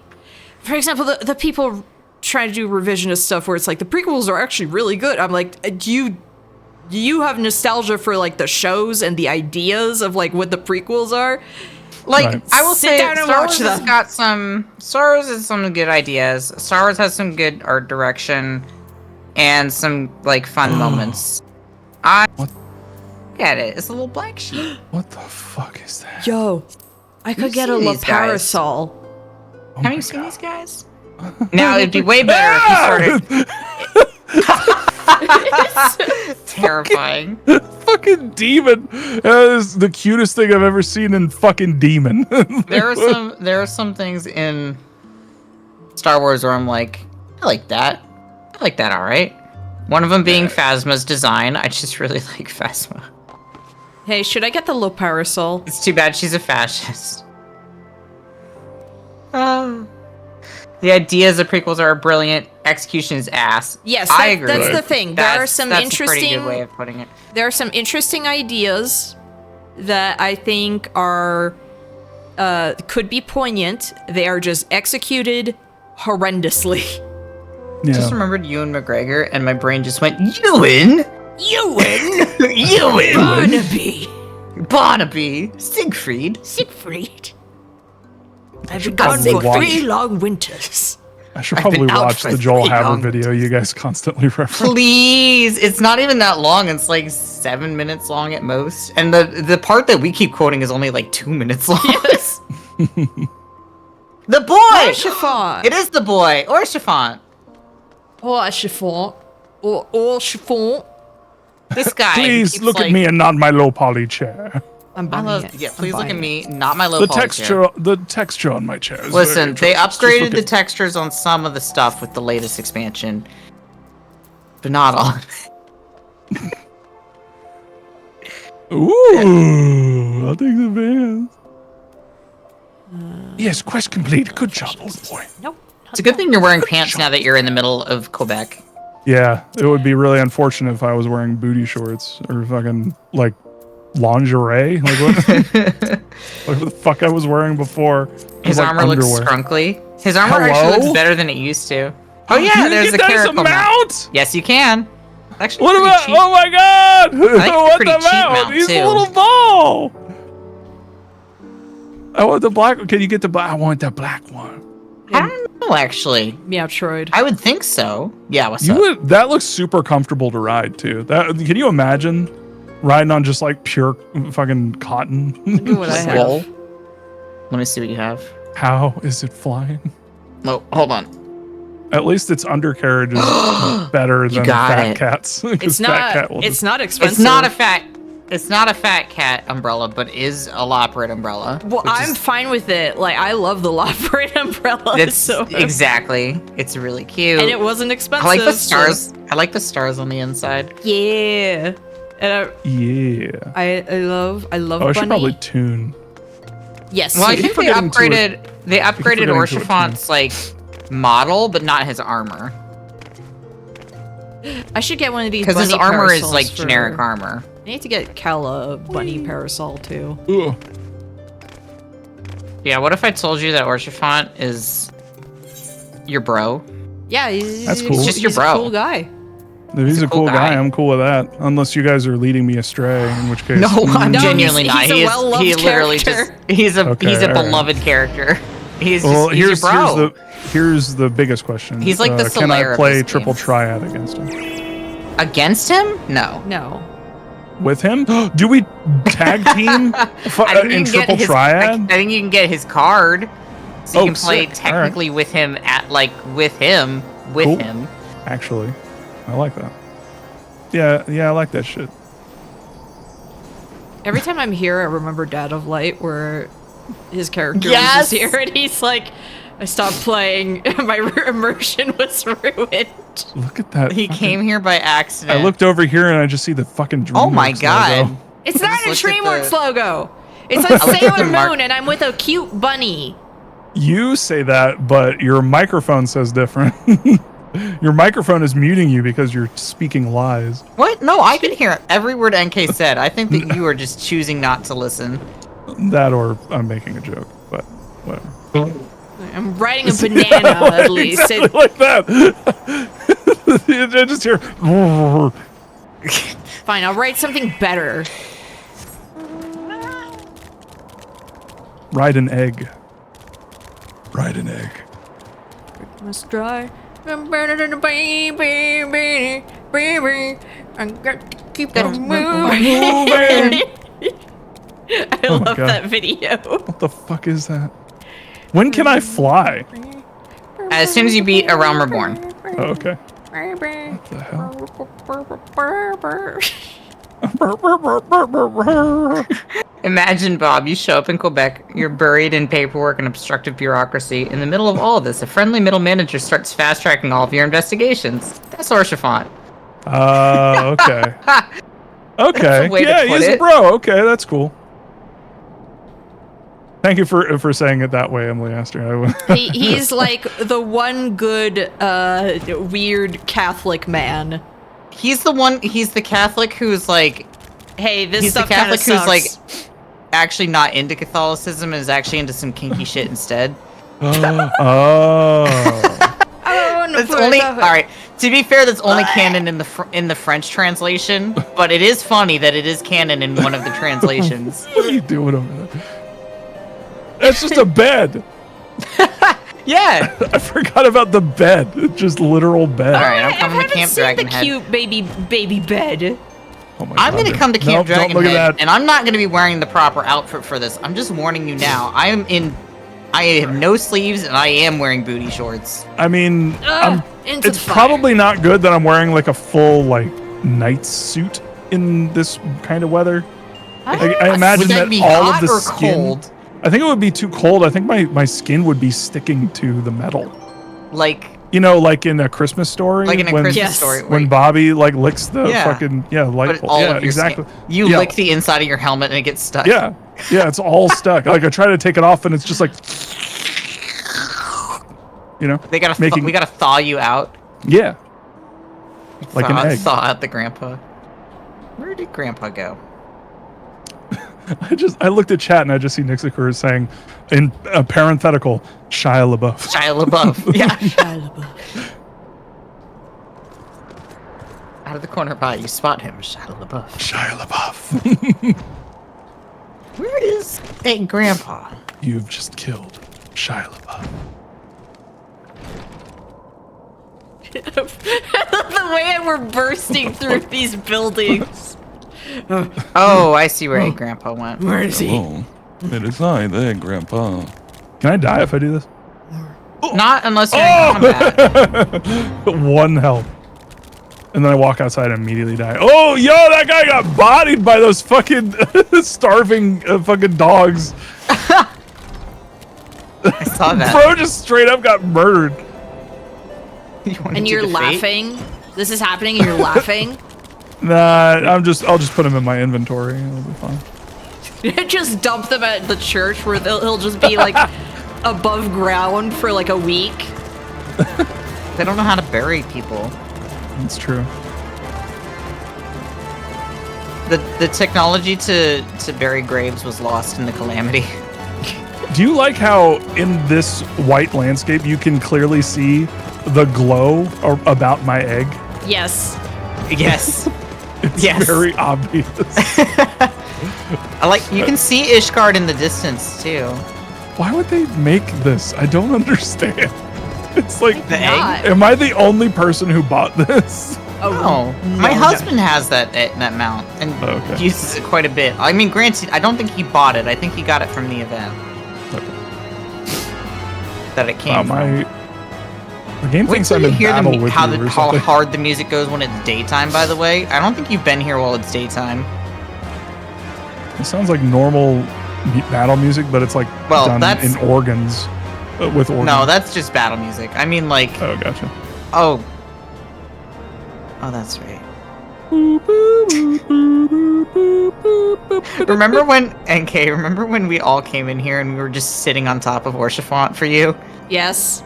for example, the people trying to do revisionist stuff where it's like the prequels are actually really good. I'm like, do you have nostalgia for like the shows and the ideas of like what the prequels are? Like, Right. I will Sit say, down and Star watch Wars has them. got Star Wars has some good ideas. Star Wars has some good art direction and some like fun moments. What? Get it? It's a little black sheep. What the fuck is that? Yo, I could You've get a seen La these guys. Parasol. Oh Have my you seen God. these guys? Now it'd be way better if you started. Terrifying. Fucking Demon. That is the cutest thing I've ever seen in fucking Demon. There are some things in Star Wars where I'm like, I like that. All right. One of them being Phasma's design. I just really like Phasma. Hey, should I get the La Parasol? It's too bad she's a fascist. The ideas of prequels are brilliant. Execution is ass. Yes, I agree. that's the thing. There are some that's a pretty interesting good way of putting it. there are some interesting ideas that I think are could be poignant. They are just executed horrendously. Yeah. Just remembered Ewan McGregor, and my brain just went, Ewan? Barnaby. Barnaby? Siegfried? Siegfried. I've should been gone probably for watch- 3 long winters. I should I've probably been out watch for the Joel 3 Haver long video you guys constantly reference. Please! It's not even that long. It's like 7 minutes long at most. And the part that we keep quoting is only like 2 minutes long. Yes. The boy! Chiffon. It is the boy. Or Chiffon. Or chiffon. Or chiffon. This guy. Please keeps, look at like- me and not my low poly chair. I'm I buying love, it. yeah, I'm please look buying at it. me, not my low The poly chair. texture on my chair. Is Listen, very they atrocious. Just upgraded look the at- textures on some of the stuff with the latest expansion, but not all. Ooh, I'll take the advance. Yes, quest complete. Good job, old boy. Nope. It's a good thing you're wearing pants now that you're in the middle of Quebec. Yeah, it would be really unfortunate if I was wearing booty shorts or fucking like lingerie. Like what the fuck I was wearing before. It was His like armor looks underwear. scrunkly. His armor Hello? actually looks better than it used to. Oh yeah, You there's can the get that as a character mount. Yes, you can. Actually, What pretty about? cheap. Oh my god! it's What pretty the cheap mount? mount, He's too. a little ball. I want the black. Can you get the black? I want the black one. I don't know actually. Yeah, Troid. I would think so. Yeah, what's You up? would. That looks super comfortable to ride too. That can you imagine riding on just like pure fucking cotton? Look at what I Just have. wool. Let me see what you have. How is it flying? Oh, hold on. At least its undercarriage is better than got Fat it. Cat's. 'Cause It's Fat not. Cat will It's just- not expensive. It's not a fat cat umbrella, but is a Loprit umbrella. Well, which I'm is- fine with it. Like, I love the Loprit umbrella. It's so exactly. It's really cute. and it wasn't expensive. I like the so- stars. I like the stars on the inside. Yeah. And Yeah. I love Oh, I Bunny. should probably tune. Yes. Well, I keep think they forgetting to upgraded. They upgraded forgetting to it, Orchifont's like model, but not his armor, I should get one of these. because his bunny armor is parasols like for- generic armor. I need to get Cal a bunny parasol too. Ugh. Yeah. What if I told you that Orchifont is your bro? Yeah, he's That's cool. He's Just your a bro. cool guy. If he's a cool guy, I'm cool with that. Unless you guys are leading me astray, in which case. No, I'm No, genuinely he's not. a He well-loved he literally character. just he's a Okay, he's a alright. beloved character. He's Well, just he's your bro. here's the biggest question. He's like the Can Solaire I of play this triple game. triad against him? Against him? No. No. With him? Do we tag team I think you in can get triple his- triad? I think you can get his card, so you Oh, can play sick. technically with him with him. Cool. Actually, I like that. Yeah, I like that shit. Every time I'm here, I remember Dad of Light, where his character was Yes! just here, and he's like, I stopped playing, my immersion was ruined. Look at that. He came here by accident. I looked over here and I just see the fucking DreamWorks Oh my god! logo. It's not a Just looked at DreamWorks the- logo. It's like looked at Sailor the mark- Moon, and I'm with a cute bunny. You say that, but your microphone says different. Your microphone is muting you because you're speaking lies. What? No, I can hear every word NK said. I think that you are just choosing not to listen. That or I'm making a joke, but whatever. I'm riding a banana, at least. Exactly like that. I just hear. Fine, I'll write something better. Ride an egg. Ride an egg. Must dry. I'm better than a baby. I got to keep on moving. I Oh my love God. that video. What the fuck is that? When can I fly? As soon as you beat A Realm Reborn. Oh, okay. What the hell? Imagine, Bob, you show up in Quebec, you're buried in paperwork and obstructive bureaucracy. In the middle of all of this, a friendly middle manager starts fast-tracking all of your investigations. That's Orchifant. Okay. Okay. That's a way to Yeah, put he's a it. bro. Okay, that's cool. Thank you for saying it that way, Emily Astor. He's like the one good, weird Catholic man. He's the Catholic who's like, Hey, this he's the stuff kind of Catholic sucks. who's like, actually not into Catholicism and is actually into some kinky shit instead. Oh. That's only alright. To be fair, that's only canon in the French translation, but it is funny that it is canon in one of the translations. What are you doing over there? That's just a bed. Yeah. I forgot about the bed. It's just literal bed. All right, I'm I coming to haven't Camp seen the Dragonhead. cute baby bed. Oh my I'm God. gonna come to Camp Nope, don't look at Dragonhead, that. and I'm not gonna be wearing the proper outfit for this. I'm just warning you now. I have no sleeves, and I am wearing booty shorts. I mean, Into it's the fire. probably not good that I'm wearing like a full like night suit in this kind of weather. I imagine Would that be all hot of the or skin. cold? I think it would be too cold. I think my skin would be sticking to the metal. Like You know, like in A Christmas Story. in a when, Christmas Yes. story. When Bobby like licks the Yeah. fucking light but bulb. all Yeah, of your exactly. skin, you Yeah. lick the inside of your helmet and it gets stuck. Yeah, it's all stuck. Like I try to take it off and it's just like, you know, we gotta thaw you out. yeah, like an egg. Thaw out the grandpa. Where did Grandpa go? I looked at chat and I just see Nixicur saying in a parenthetical Shia LaBeouf. Shia LaBeouf. Yeah. Out of the corner of eye, you spot him. Shia LaBeouf. Shia LaBeouf. Where is hey Grandpa? You've just killed Shia LaBeouf. The way we're bursting through these buildings. Oh, I see where Grandpa went. Where is he? Hello. It is I there, Grandpa. Can I die if I do this? Not unless you're in combat. 1 health. And then I walk outside and immediately die. Oh, yo, that guy got bodied by those fucking starving fucking dogs. I saw that. Bro just straight up got murdered. And you're laughing. This is happening and you're laughing. Nah, I'll just put him in my inventory. It'll be fine. Just dump them at the church where he'll just be like above ground for like a week. They don't know how to bury people. That's true. The technology to bury graves was lost in the calamity. Do you like how in this white landscape you can clearly see the glow about my egg? Yes. Yes. It's Yes. very obvious. I like you can see Ishgard in the distance too. Why would they make this? I don't understand. It's like, The egg? am I the only person who bought this? Oh, my husband has that mount and Okay. uses it quite a bit. I mean, granted, I don't think he bought it. I think he got it from the event that it came from. The game Wait thinks till I'm you in hear battle with how, you or how something. hard the music goes when it's daytime, by the way. I don't think you've been here while it's daytime. It sounds like normal battle music, but it's like Well, done that's- in organs. With organs. No, that's just battle music. I mean, like, Oh, gotcha. oh, that's right. Remember when we all came in here and we were just sitting on top of Orchifont for you? Yes.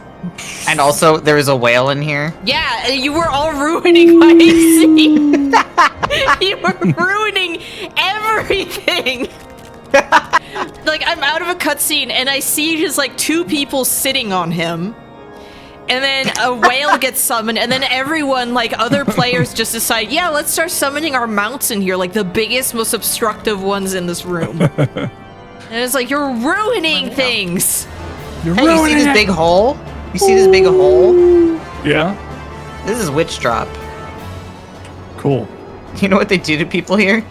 And also, there was a whale in here. Yeah, you were all ruining my scene. You were ruining everything. Like, I'm out of a cutscene and I see just like 2 people sitting on him. And then a whale gets summoned, and then everyone, like other players, just decide, yeah, let's start summoning our mounts in here, like the biggest, most obstructive ones in this room. And it's like, you're ruining things. You're Hey, you see ruining this it. big hole? You see this big hole? Yeah. This is witch drop. Cool. You know what they do to people here?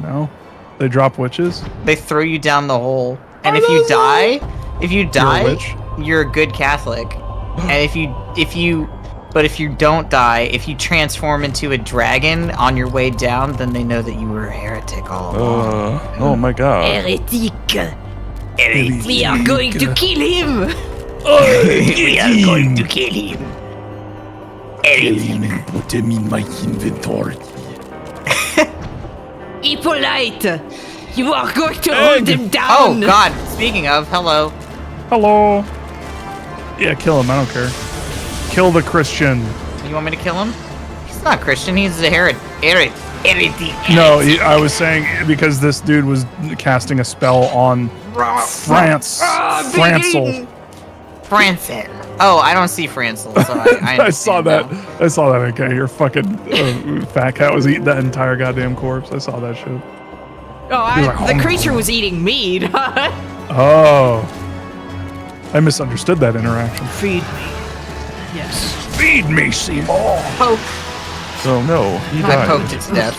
No. They drop witches. They throw you down the hole, and Oh, if you that's die, witch? you're a good Catholic. And if you don't die, if you transform into a dragon on your way down, then they know that you were a heretic all along. Oh my god. Heretic. Heretic. We are going to kill him. We are going to kill him. and put him in my inventory. Hippolyte, you are going to Egg. hold him down. Oh God! Speaking of, hello. Hello. Yeah, kill him. I don't care. Kill the Christian. You want me to kill him? He's not Christian. He's a heretic. No, I was saying because this dude was casting a spell on France. Francel. Francel. Oh, I don't see Francel, so I I saw understand that. now. I saw that. Okay, your fucking fat cat was eating that entire goddamn corpse. I saw that shit. Oh, He was like, the creature was eating meat. Oh, I misunderstood that interaction. Feed me. Yes. Feed me, Seymour. Poke. Oh no, he I died. poked it to death.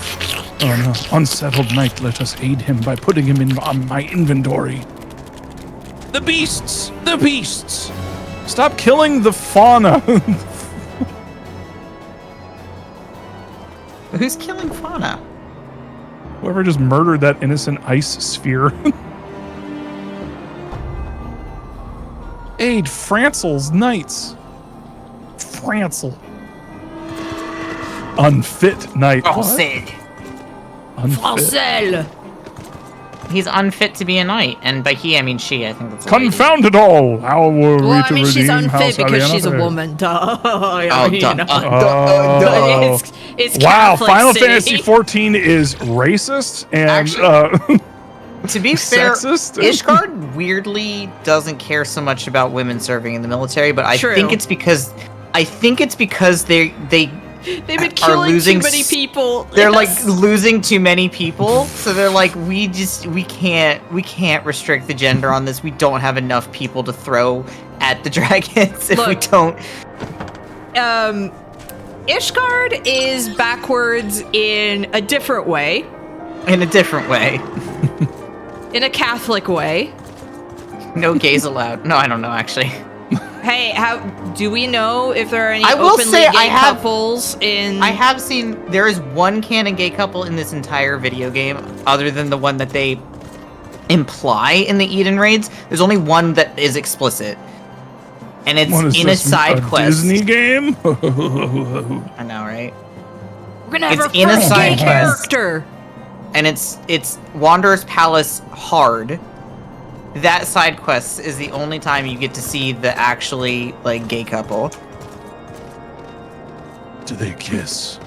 Oh no, unsettled knight. Let us aid him by putting him in on my inventory. The beasts. The beasts. Stop killing the fauna. Who's killing fauna? Whoever just murdered that innocent ice sphere. Aid Francel's knights. Francel. Unfit knight. What? Francel. Unfit. Francel. He's unfit to be a knight, and by he I mean she. I think that's a lady. Confound it all! How were we Well, to I mean, she's redeem unfit House because she's a Aliana? woman. Duh. Oh, You duh. know. Oh. It's Wow, Catholic Final City. Fantasy 14 is racist and Actually- To be fair, Sexist? Ishgard weirdly doesn't care so much about women serving in the military, but I True. think it's because they They've been are killing losing too many people. They're Yes. like losing too many people, so they're like, we can't restrict the gender on this. We don't have enough people to throw at the dragons if we Look. don't. Ishgard is backwards in a different way, In a different way. in a Catholic way. No gays allowed. No, I don't know actually. Hey, how do we know if there are any I will openly say gay I have- couples in? I have seen there is one canon gay couple in this entire video game, other than the one that they imply in the Eden raids. There's only one that is explicit, and it's what is in a this, side quest. Disney game? I know, right? We're gonna have it's our in a first side gay quest. character. And it's Wanderer's Palace hard. That side quest is the only time you get to see the actually like gay couple. Do they kiss?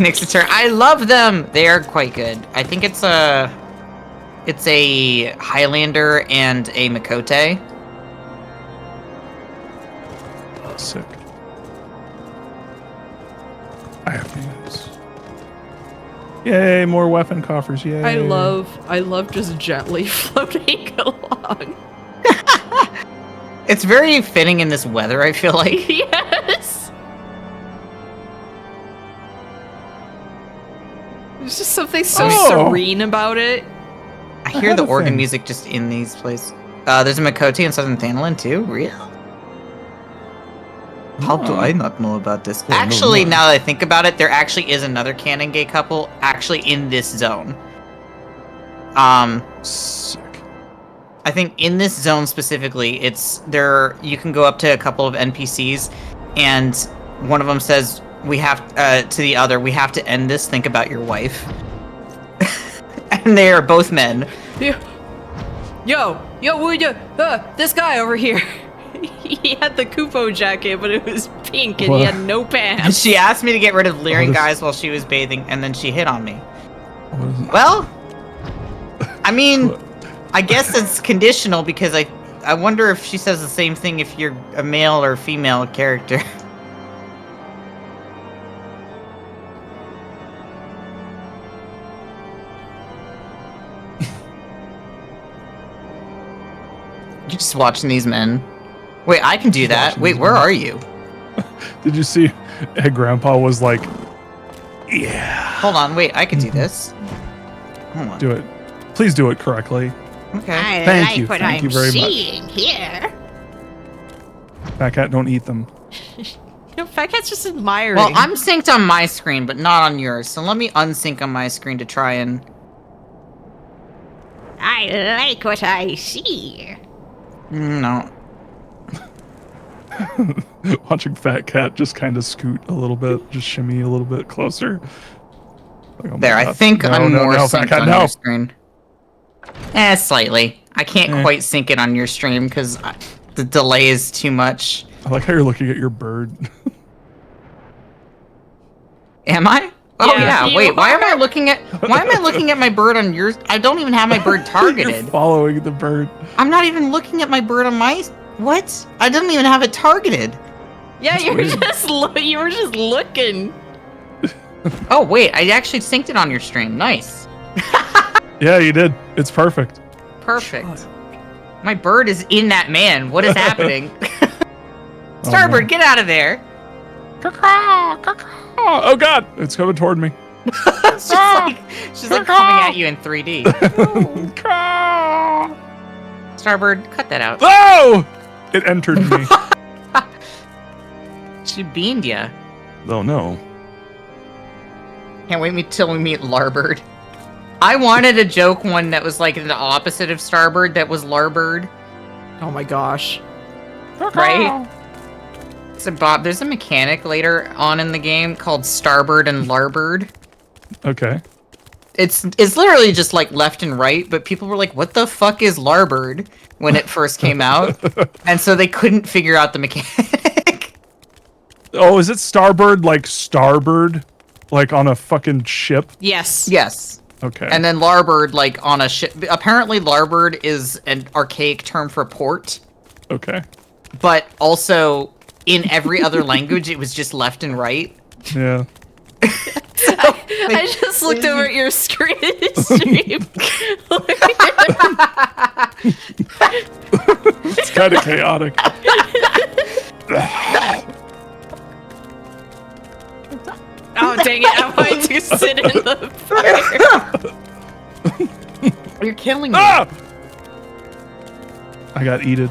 Next turn, I love them. They are quite good. I think it's a Highlander and a Makote. Sick. I have news. Yay, more weapon coffers, yay. I love just gently floating along. It's very fitting in this weather, I feel like. Yes. There's just something so serene about it. I hear the have a organ thing. music just in these places. There's a Makoti and Southern Thanalan too? Real? How do I not know about this? Well, no, Actually, no. now that I think about it, there actually is another canon gay couple actually in this zone. Sick. I think in this zone specifically, it's there. You can go up to a couple of NPCs, and one of them says, "We have to the other. We have to end this. Think about your wife." And they are both men. Yo, would you? This guy over here. He had the Kupo jacket, but it was pink, and he What? had no And pants. she asked me to get rid of leering What is- guys while she was bathing, and then she hit on me. What is it? Well, I mean, I guess it's conditional because I wonder if she says the same thing if you're a male or female character. You're just watching these men. Wait, I can do that. watching Wait, these where men. are you? Did you see? Hey, Grandpa was like, "Yeah, Hold on, wait, I can do this. Hold on. do it. Please do it correctly." Okay. I Thank like you, what thank I'm you very much. seeing here. Fat cat, don't eat them. Fat Cat's just admiring. Well, I'm synced on my screen, but not on yours. So let me unsync on my screen to try and. I like what I see. No. Watching Fat Cat just kind of scoot a little bit, just shimmy a little bit closer. Like, oh my There, I God. think No, I'm no, more no, Fat synced Cat, on no. your screen. Slightly. I can't Eh. quite sync it on your stream because the delay is too much. I like how you're looking at your bird. Am I? Oh Yeah, yeah. you Wait, why am I are. looking at? Why am I looking at my bird on yours? I don't even have my bird You're targeted. following the bird. I'm not even looking at my bird on my. What? I didn't even have it targeted. yeah, you were weird. just you were just looking. Oh wait, I actually synced it on your stream. Nice. Yeah, you did. It's perfect. Perfect. My bird is in that man. What is happening? Oh, Starboard, man. get out of there. Oh God, it's coming toward me. It's just she's like coming at you in 3D. Starboard, cut that out. Oh! It entered me. She beamed ya. Oh no. Can't wait till we meet Larbird. I wanted a joke one that was like the opposite of Starbird, that was Larbird, Oh my gosh. right? So Bob, there's a mechanic later on in the game called Starbird and Larbird. Okay. It's literally just like left and right, but people were like, "What the fuck is Larbird?" when it first came out, and so they couldn't figure out the mechanic. Oh, is it starboard like starboard? Like on a fucking ship? Yes. Yes. Okay. And then Larbird, like on a ship. Apparently, Larbird is an archaic term for port, Okay. but also in every other language, it was just left and right. Yeah. I just looked over at your screen stream. It's kind of chaotic. Oh dang it! I wanted to sit in the fire. You're killing me. Ah! I got eated.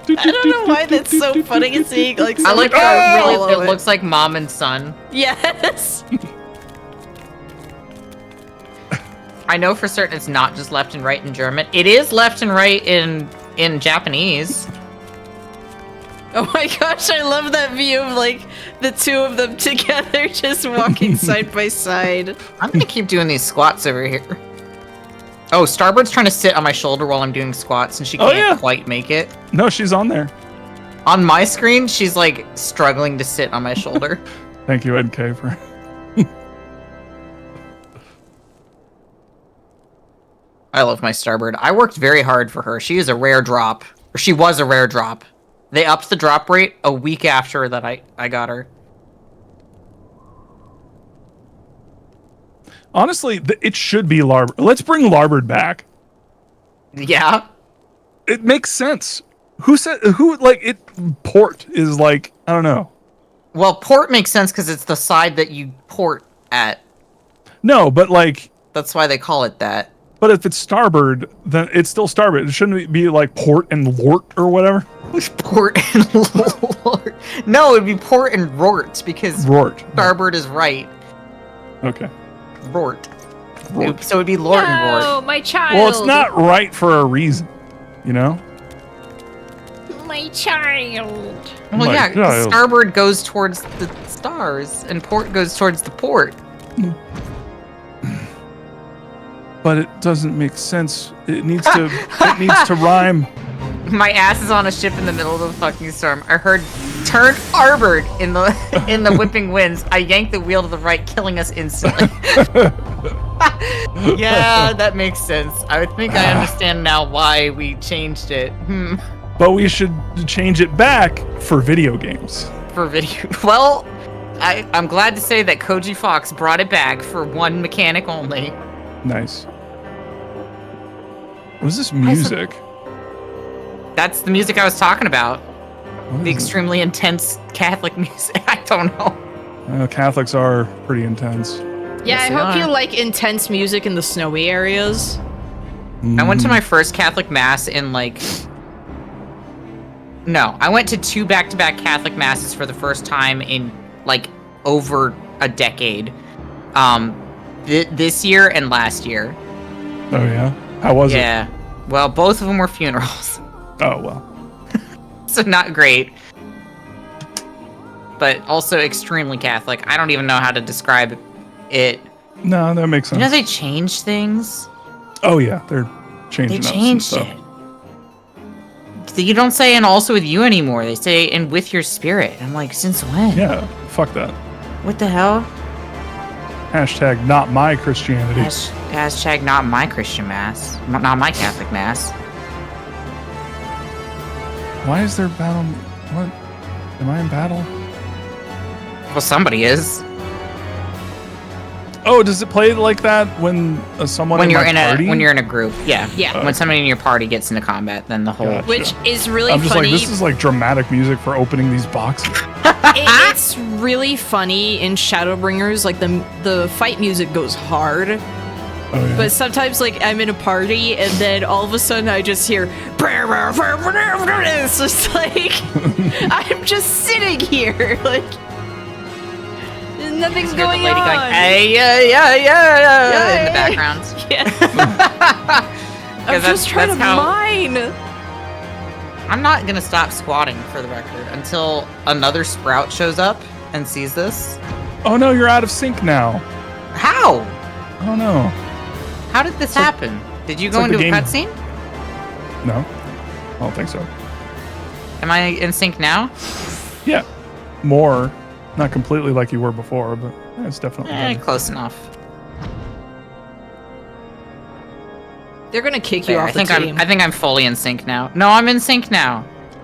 I don't know why that's so funny seeing like. I like someone how roll really, it of looks like mom and son. Yes. I know for certain it's not just left and right in German. It is left and right in Japanese. Oh my gosh! I love that view of like the two of them together, just walking side by side. I'm gonna keep doing these squats over here. Oh, Starboard's trying to sit on my shoulder while I'm doing squats, and she Oh, can't yeah. quite make it. No, she's on there. On my screen, she's like struggling to sit on my shoulder. Thank you, NK, for. I love my Starbird. I worked very hard for her. She is a rare drop. Or she was a rare drop. They upped the drop rate a week after that I got her. Honestly, it should be Larbird. Let's bring Larbird back. Yeah. It makes sense. Port is like, I don't know. Well, port makes sense because it's the side that you port at. No, but like, That's why they call it that. but if it's starboard, then it's still starboard. It shouldn't be like port and lort or whatever. Port and lort. No, it'd be port and rort because Rort. starboard is right. Okay. Rort. Rort. So it'd be lort and No, rort. my child. Well, it's not right for a reason, you know? My child. Well, My yeah, child. starboard goes towards the stars and port goes towards the port. But it doesn't make sense. It needs to rhyme. My ass is on a ship in the middle of the fucking storm. I heard turn starboard in the whipping winds. I yanked the wheel to the right, killing us instantly. Yeah, that makes sense. I think I understand now why we changed it. But we should change it back for video games. For video. Well, I'm glad to say that Koji Fox brought it back for one mechanic only. Nice. What is this music? That's the music I was talking about. What The is it? extremely intense Catholic music. I don't know. Catholics are pretty intense. Yeah, Yes, I they hope are. you like intense music in the snowy areas. I went to my first Catholic Mass in No, I went to 2 back-to-back Catholic Masses for the first time in over a decade. This year and last year. Oh yeah. How was it? Yeah. Well, both of them were funerals. Oh well. So not great. But also extremely Catholic. I don't even know how to describe it. No, that makes sense. You know they change things? Oh yeah, they're changing. They up some changed stuff. it. You don't say "and also with you" anymore. They say "and with your spirit." I'm like, since when? Yeah. Fuck that. What the hell? Hashtag not my Christianity. Hashtag not my Christian Mass. Not my Catholic Mass. Why is there battle? What? Am I in battle? Well, somebody is. Oh, does it play like that when someone When in you're my in party? when you're in a group, yeah. Yeah. When somebody in your party gets into combat, then the whole. Gotcha. Which is really I'm just funny. like, this is like dramatic music for opening these boxes. It's really funny in Shadowbringers. Like the fight music goes hard, Oh yeah. but sometimes like I'm in a party and then all of a sudden I just hear. It's just like I'm just sitting here like nothing's Hear the going lady on. going, "Hey, yeah," in the background. Yeah. 'Cause I'm just trying to how- mine. I'm not gonna stop squatting for the record until another sprout shows up and sees this. Oh no, you're out of sync now. How? Oh no. How did this happen? Did you it's go like the into a game- cutscene? No, I don't think so. Am I in sync now? Yeah, more, not completely like you were before, but yeah, it's definitely better. Close enough. They're gonna kick you There, off the team. I think I'm fully in sync now. No, I'm in sync now.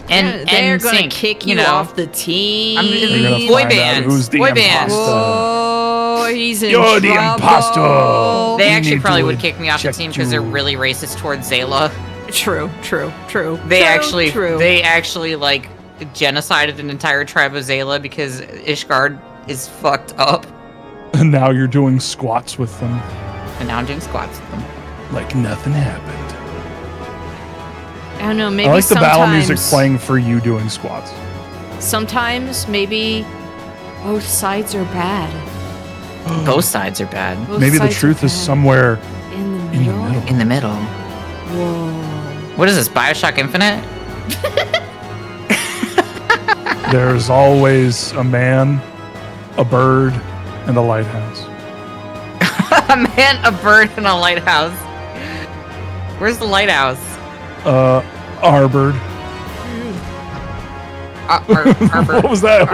And they're and gonna sync, kick you know. off the team. I'm You're in gonna boy find out bands. who's the Boy bands. imposter. Oh, he's in You're the trouble. imposter. They You actually need probably to would kick me off the check team because they're you. really racist towards Zayla. True. They True. actually like genocided an entire tribe of Zayla because Ishgard is fucked up. And now you're doing squats with them And now I'm doing squats with them. like nothing happened. I don't know. Maybe I like the battle music sometimes- playing for you doing squats. Sometimes maybe both sides are bad. Both sides are bad. Both Maybe the sides are truth is bad. somewhere in the in the middle. middle. In the middle. Whoa. What is this, Bioshock Infinite? There's always a man, a bird, and a lighthouse. A man, a bird, and a lighthouse. Where's the lighthouse? Our bird. Our bird. What was that?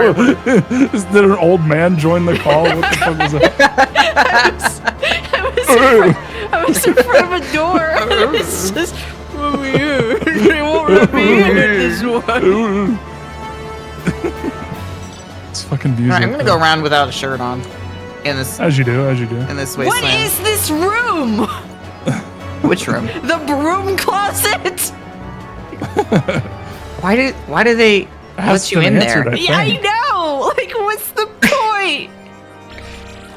Did an old man join the call? What the fuck was that? I was in front of a door. It's just weird. They won't let me in this one. It's fucking All music. right, I'm gonna go around without a shirt on. In this As you do. in this What wasteland. is this room? Which room? The broom closet. Why do they Has let you been in answered, there? Yeah, I think. know. Like, what's the point?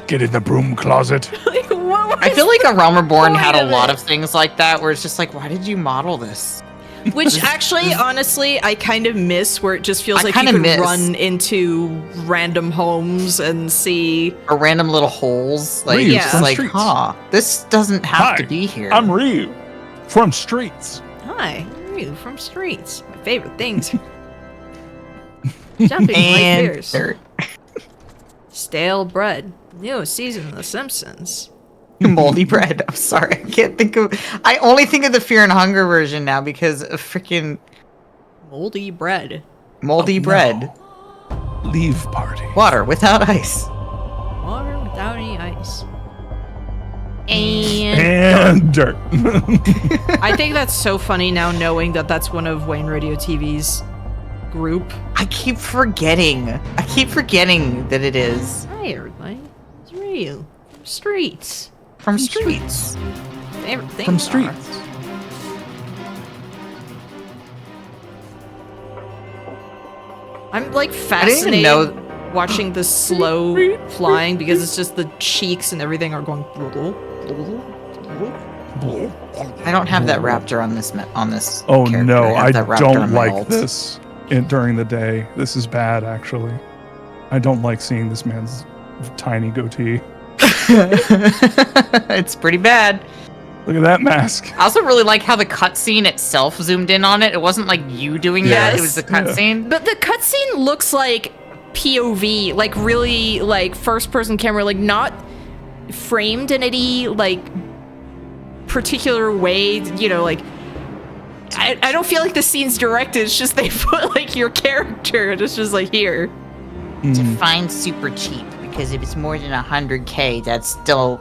Get in the broom closet. Like, what I feel like A Realm Reborn had a point of lot it? of things like that, where it's just like, why did you model this? Which actually, honestly, I kind of miss, where it just feels I like you kinda could miss. run into random homes and see. Or random little holes. Like, Ryu it's from like, Streets. this doesn't have Hi, to be here. I'm Ryu from Streets. Hi, you from Streets. My favorite things. Jumping and like beers. dirt. Stale bread. Newest season of The Simpsons. Moldy bread. I'm sorry. I can't think of... I only think of the Fear and Hunger version now because of freaking Moldy bread. moldy bread. Leave party. Water without ice. Water without any ice. And And dirt. I think that's so funny now, knowing that that's one of Wayne Radio TV's group. I keep forgetting. That it is. Hi, everybody. It's Ryu from Streets. From Streets. Favorite things From are- Streets. I'm like didn't even fascinated know- watching the slow flying because it's just the cheeks and everything are going. I don't have that raptor on this on this. Oh character. no, have I that raptor don't on my like alt. this during the day. This is bad, actually. I don't like seeing this man's tiny goatee. It's pretty bad. Look at that mask. I also really like how the cutscene itself zoomed in on it. It wasn't like you doing that; it was the Yes. cutscene. But the cutscene looks like POV, like really like first-person camera, like not framed in any like particular way. You know, like I don't feel like the scene's directed. It's just they put like your character, and it's just like here. Define super cheap because if it's more than 100K, that's still.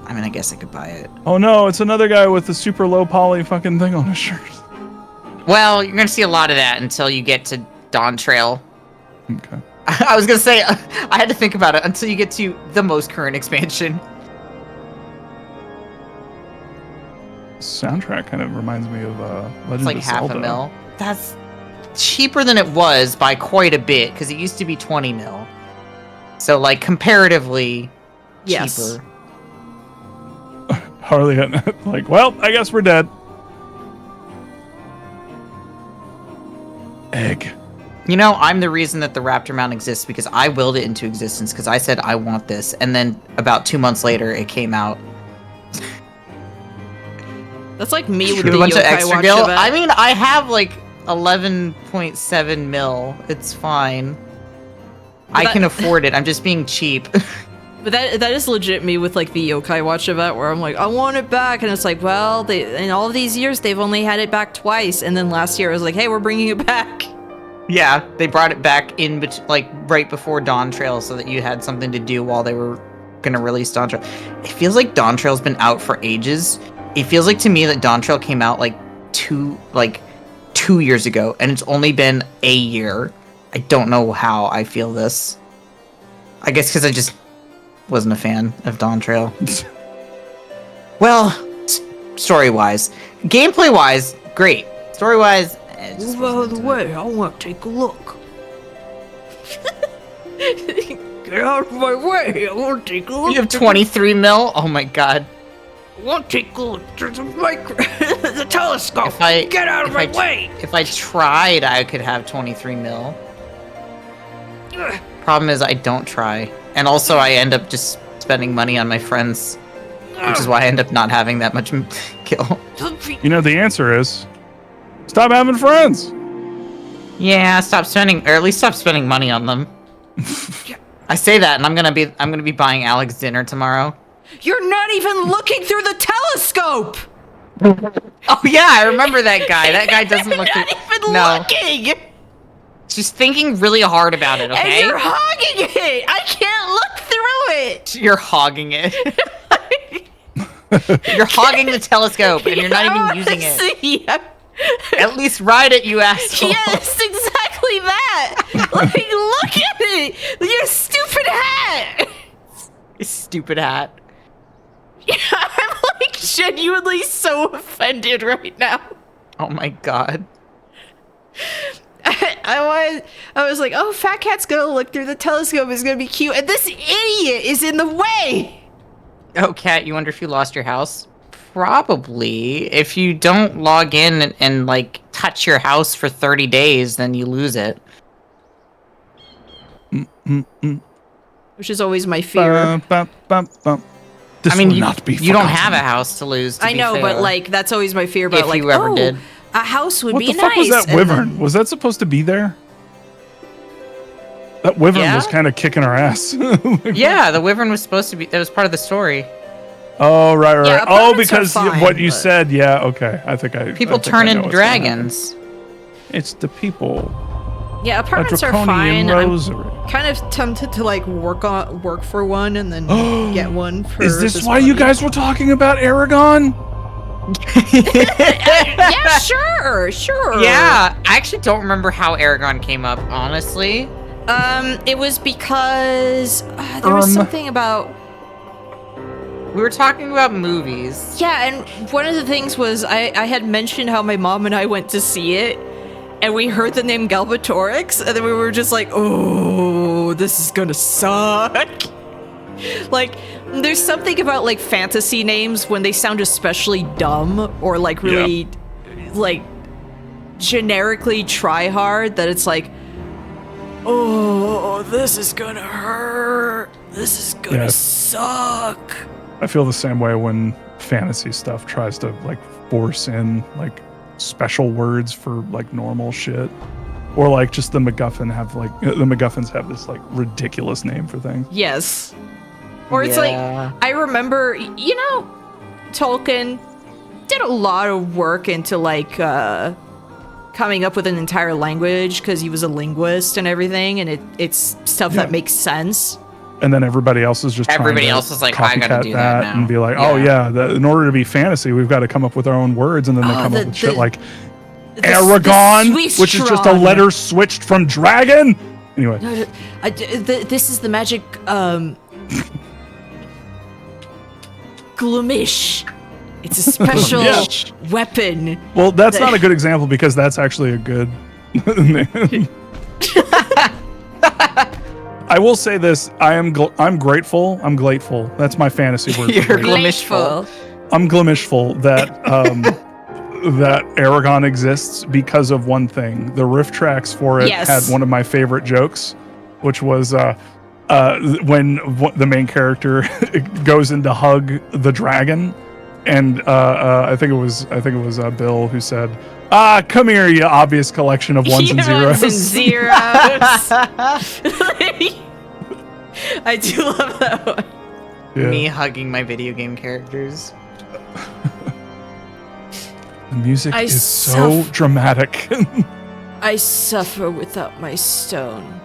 I mean, I guess I could buy it. Oh no, it's another guy with the super low poly fucking thing on his shirt. Well, you're gonna see a lot of that until you get to Dawn Trail. Okay. I was gonna say I had to think about it until you get to the most current expansion. Soundtrack kind of reminds me of Legend It's like of half Zelda. a mil. That's cheaper than it was by quite a bit because it used to be 20 mil. So like comparatively Yes. cheaper. Harley, like, well, I guess we're dead. Egg. You know, I'm the reason that the Raptor mount exists because I willed it into existence because I said I want this, and then about 2 months later it came out. That's like me with With the a bunch of yokai extra watch gil. event. I mean, I have like 11.7 mil. It's fine. I that- can afford it. I'm just being cheap. But that is legit me with like the Yokai Watch event where I'm like, I want it back, and it's like, well, in all of these years they've only had it back twice, and then last year I was like, hey, we're bringing it back. Yeah, they brought it back like right before Dawn Trail so that you had something to do while they were gonna release Dawn Trail. It feels like Dawn Trail's been out for ages. It feels like to me that Dawn Trail came out like 2 years ago, and it's only been a year. I don't know how I feel this. I guess because I just wasn't a fan of Dawn Trail. Well, story-wise. Gameplay-wise, great. Story-wise, Move out of the way, I want to take a look. Get out of my way, I want to take a look. you have 23 mil? Oh my god. I want to take a look. There's a the telescope. If I Get out of if my I- way. If I tried, I could have 23 mil. Problem is, I don't try. And also, I end up just spending money on my friends. Which is why I end up not having that much kill. You know, the answer is stop having friends. Yeah, stop spending, or at least stop spending money on them. I say that, and I'm gonna be buying Alex dinner tomorrow. You're not even looking through the telescope. Oh yeah, I remember that guy. That guy doesn't look. Not even No, looking. she's thinking really hard about it. And Okay, you're hogging it. I can't look through it. you're hogging it. You're hogging the telescope, and you're not even using it. See. At least ride it, you asshole. Yes, exactly that. Like, look at it. Your stupid hat. Stupid hat. I'm like genuinely so offended right now. Oh my god. I was like, oh, Fat Cat's gonna look through the telescope. It's gonna be cute, and this idiot is in the way. Oh, Cat, you wonder if you lost your house? Probably. If you don't log in and like touch your house for 30 days, then you lose it. Which is always my fear. This I mean, will you, not be you don't forgotten. have a house to lose. To I be know, fair. but like that's always my fear about If like, you ever oh, did. a house would What be the nice. fuck was that and wyvern? then- Was that supposed to be there? That wyvern Yeah? was kind of kicking our ass. Yeah, the wyvern was supposed to be. That was part of the story. Oh, right. Yeah, Oh, opponents are because fine, what you but- said. Yeah, okay. I think I. People I think turn I know into what's gonna happen. dragons. It's the people. Yeah, A apartments are draconian fine. rosary. I'm kind of tempted to like work for one and then get one for. Is this why you money. guys were talking about Aragon? Yeah, sure. Yeah, I actually don't remember how Aragon came up, honestly. It was because there was something about. We were talking about movies. Yeah, and one of the things was I had mentioned how my mom and I went to see it, and we heard the name Galbatorix, and then we were just like, oh, this is gonna suck. Like, there's something about like fantasy names when they sound especially dumb or like really like generically try hard that it's like, oh, this is gonna hurt. This is gonna Yes. suck. I feel the same way when fantasy stuff tries to like force in like special words for like normal shit, or like just the MacGuffins have this like ridiculous name for things. Yes. Or it's Yeah. like, I remember, you know, Tolkien did a lot of work into like coming up with an entire language because he was a linguist and everything, and it's stuff Yeah. that makes sense. And then everybody else is just Everybody trying to else is like, I gotta copycat do that now. and be like, oh Yeah. in order to be fantasy, we've got to come up with our own words, and then they Oh, come the- up with shit the- like The Aragon, Swiss which is just a Tron. letter switched from dragon. Anyway, This is the magic Gloomish. It's a special Yeah. weapon. well, that's not a good example because that's actually a good name. I will say this: I'm grateful. I'm grateful. That's my fantasy word. for You're grateful. glamishful. I'm glamishful that that Aragon exists because of one thing. The riff tracks for it Yes. had one of my favorite jokes, which was when the main character goes in to hug the dragon, and I think it was Bill who said, come here, you obvious collection of ones and Ones and zeros. zeros. I do love that one. Yeah. Me hugging my video game characters. The music I is so dramatic. I suffer without my stone.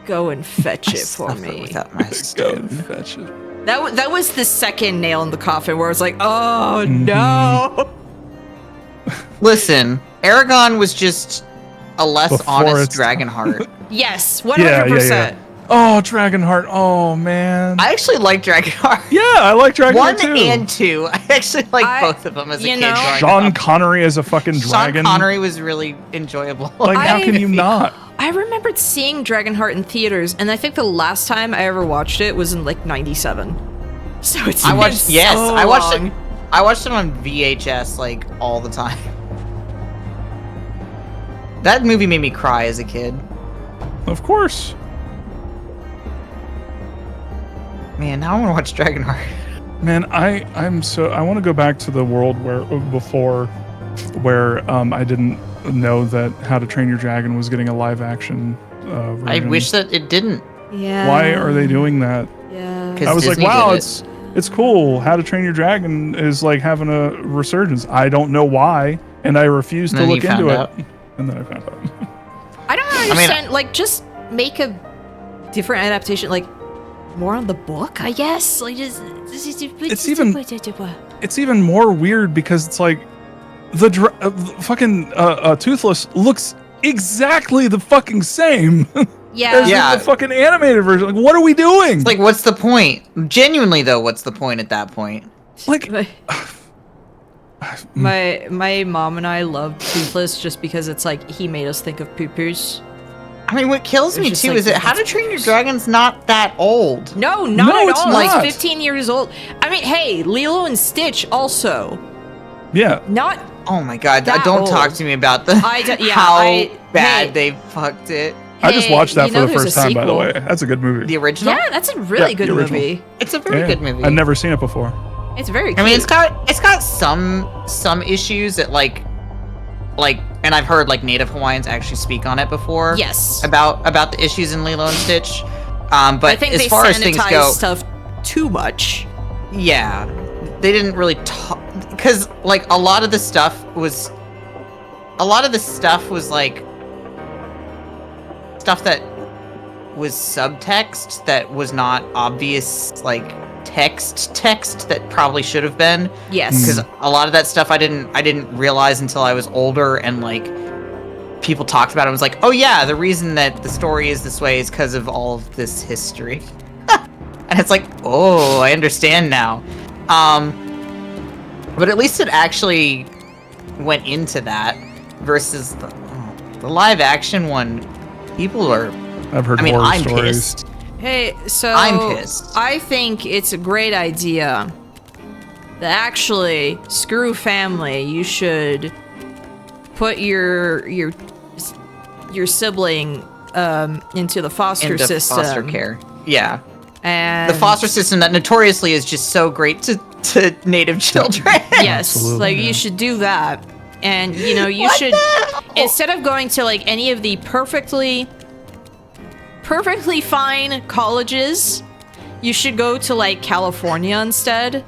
Go and fetch it for Suffer me. without my Go stone. fetch it. That was the second nail in the coffin where I was like, oh Mm-hmm. no. Listen, Aragon was just a less Before honest it's- Dragonheart. Yes, 100%. Yeah. Oh, Dragonheart. Oh man. I actually like Dragonheart. Yeah, I like Dragonheart 1 too. and 2. I actually like I- both of them as a you kid. know- growing Sean up. Connery as a fucking dragon. Sean Connery was really enjoyable. Like, how I- can you not? I remembered seeing Dragonheart in theaters, and I think the last time I ever watched it was in like '97. So it's I been watched. Yes, so I watched long. it. I watched it on VHS like all the time. That movie made me cry as a kid. Of course. Man, now I want to watch Dragonheart. Man, I want to go back to the world where I didn't know that How to Train Your Dragon was getting a live action version. I wish that it didn't. Yeah. Why are they doing that? Yeah. 'Cause I was Disney like, wow, did it. it's cool. How to Train Your Dragon is like having a resurgence. I don't know why, and I refuse to And then look you into found out. it. And then I found out. I don't understand. Like, just make a different adaptation. Like, more on the book, I guess. Like, just It's even more weird because it's like the fucking Toothless looks exactly the fucking same yeah. as Yeah. the fucking animated version. Like, what are we doing? It's like, what's the point? Genuinely, though, what's the point at that point? Like, My mom and I love Toothless just because it's like he made us think of poo-poos. I mean, what kills me just too like, is that How to Train Your Dragon's not that old. No, not No, at it's all. not. It's 15 years old. I mean, hey, Lilo and Stitch also. Yeah. Not Oh my god, That don't talk old. to me about the yeah, how hey. bad they fucked it. I just Hey, watched that you for know the there's first a time, by the sequel. way. That's a good movie. The original? Yeah, that's a really Yeah, good the original. movie. It's a very good movie. I've never seen it before. It's very cute. I mean, it's got some issues that like, and I've heard like Native Hawaiians actually speak on it before. Yes. About the issues in Lilo and Stitch. But I think as they far as things sanitize go, stuff too much. yeah, they didn't really talk because like a lot of the stuff was like stuff that was subtext that was not obvious, like text that probably should have been. Yes. Because a lot of that stuff I didn't realize until I was older, and like people talked about it. I was like, oh yeah, the reason that the story is this way is because of all of this history. And it's like, oh, I understand now. But at least it actually went into that versus the live action one. People are. I've heard I mean, horror I'm stories. pissed. Hey, so I'm pissed. I think it's a great idea that actually, screw family, you should put your sibling into the foster Into system. foster care. Yeah. And The foster system that notoriously is just so great to native children. yes, Absolutely, like yeah. you should do that. And you know, you What should the hell? instead of going to like any of the perfectly fine colleges, you should go to like California instead.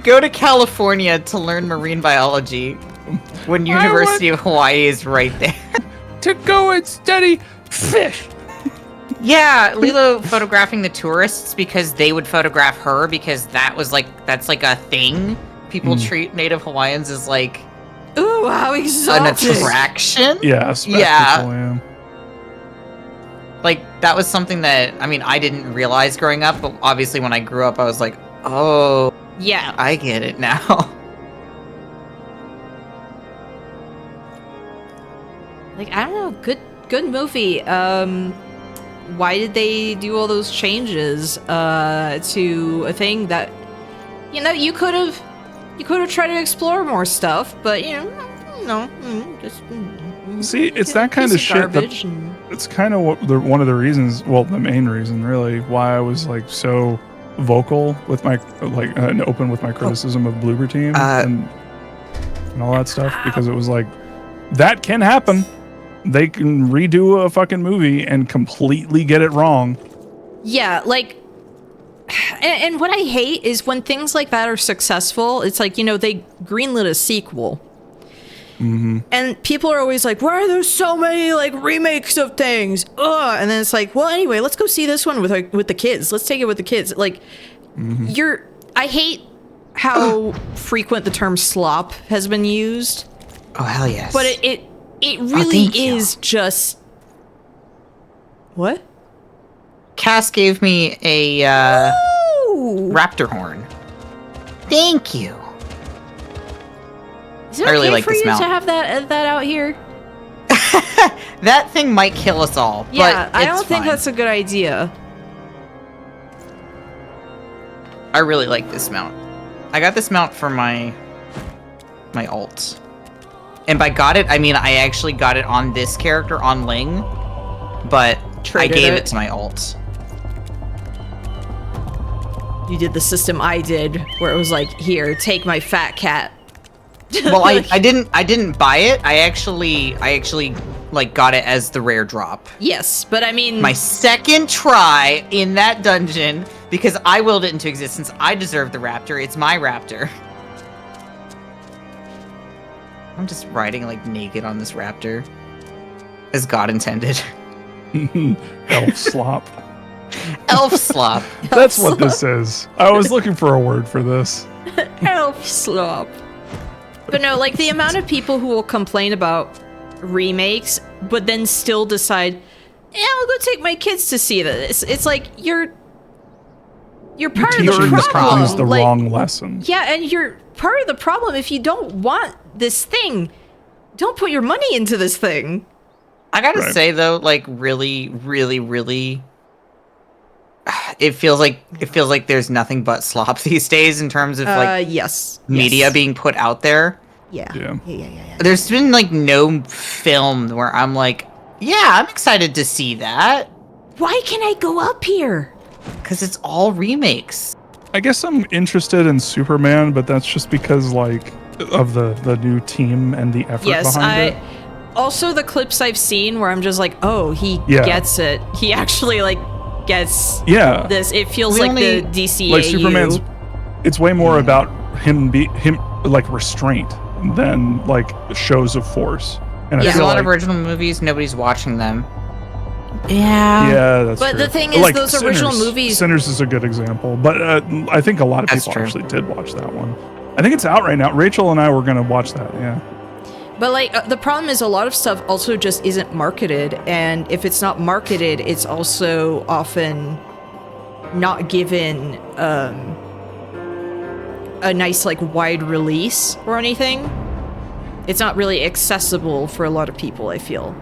Go to California to learn marine biology when University of Hawaii is right there. To go and study fish. Yeah, Lilo photographing the tourists because they would photograph her because that's like a thing. People treat Native Hawaiians as like Ooh, how an exotic! attraction. Yeah, Yeah. spectacle, yeah. Like that was something that I mean I didn't realize growing up, but obviously when I grew up I was like, oh, Yeah, I get it now. like I don't know, good movie. Why did they do all those changes to a thing that you could have tried to explore more stuff, but just See, it's that kind of shit that garbage and- it's kind of one of the reasons, well, the main reason really, why I was like so vocal with my and open with my criticism of Bloober Team and all that stuff, because it was like that can happen. They can redo a fucking movie and completely get it wrong. Yeah, like, and what I hate is when things like that are successful, it's like, they greenlit a sequel. Mm-hmm. And people are always like, why are there so many, like, remakes of things? Ugh. And then it's like, well, anyway, let's go see this one with the kids. Let's take it with the kids. Like, I hate how frequent the term slop has been used. Oh hell yes. But it really thank you. is just... What? Cass gave me a Ooh. raptor horn. Thank you. Is it I really okay like for this you mount. to have that out here? That thing might kill us all. Yeah, but I it's don't think fine. that's a good idea. I really like this mount. I got this mount for my alt. And by got it, I mean I actually got it on this character, on Ling. But Traded I gave it. it to my alt. You did the system I did, where it was like, here, take my fat cat. Well, I didn't buy it. I actually like got it as the rare drop. Yes, but I mean... My second try in that dungeon, because I willed it into existence. I deserve the raptor. It's my raptor. I'm just riding like naked on this raptor. As God intended. Elf slop. Elf slop. That's what this is. I was looking for a word for this. Elf slop. But no, like, the amount of people who will complain about remakes, but then still decide, I'll go take my kids to see this. It's like, you're part of the Teaching problem. these companies the Like, wrong lesson. yeah, and part of the problem. If you don't want this thing, don't put your money into this thing. I gotta say though, like really, really, really, it feels like there's nothing but slop these days in terms of like media being put out there. Yeah. There's been like no film where I'm like, yeah, I'm excited to see that. Why can I go up here? Because it's all remakes. I guess I'm interested in Superman, but that's just because like of the new team and the effort behind it. Also, the clips I've seen where I'm just like, oh, he gets it. He actually like gets this. It feels like the DCAU. Like Superman's, it's way more about him like restraint than like shows of force. And I there's feel a lot like, of original movies. Nobody's watching them. Yeah, that's but true. the thing is, like those original movies. Sinners is a good example, but I think a lot of people actually did watch that one. I think it's out right now. Rachel and I were gonna watch that. Yeah. But like the problem is a lot of stuff also just isn't marketed, and if it's not marketed, it's also often not given a nice like wide release or anything. It's not really accessible for a lot of people, I feel.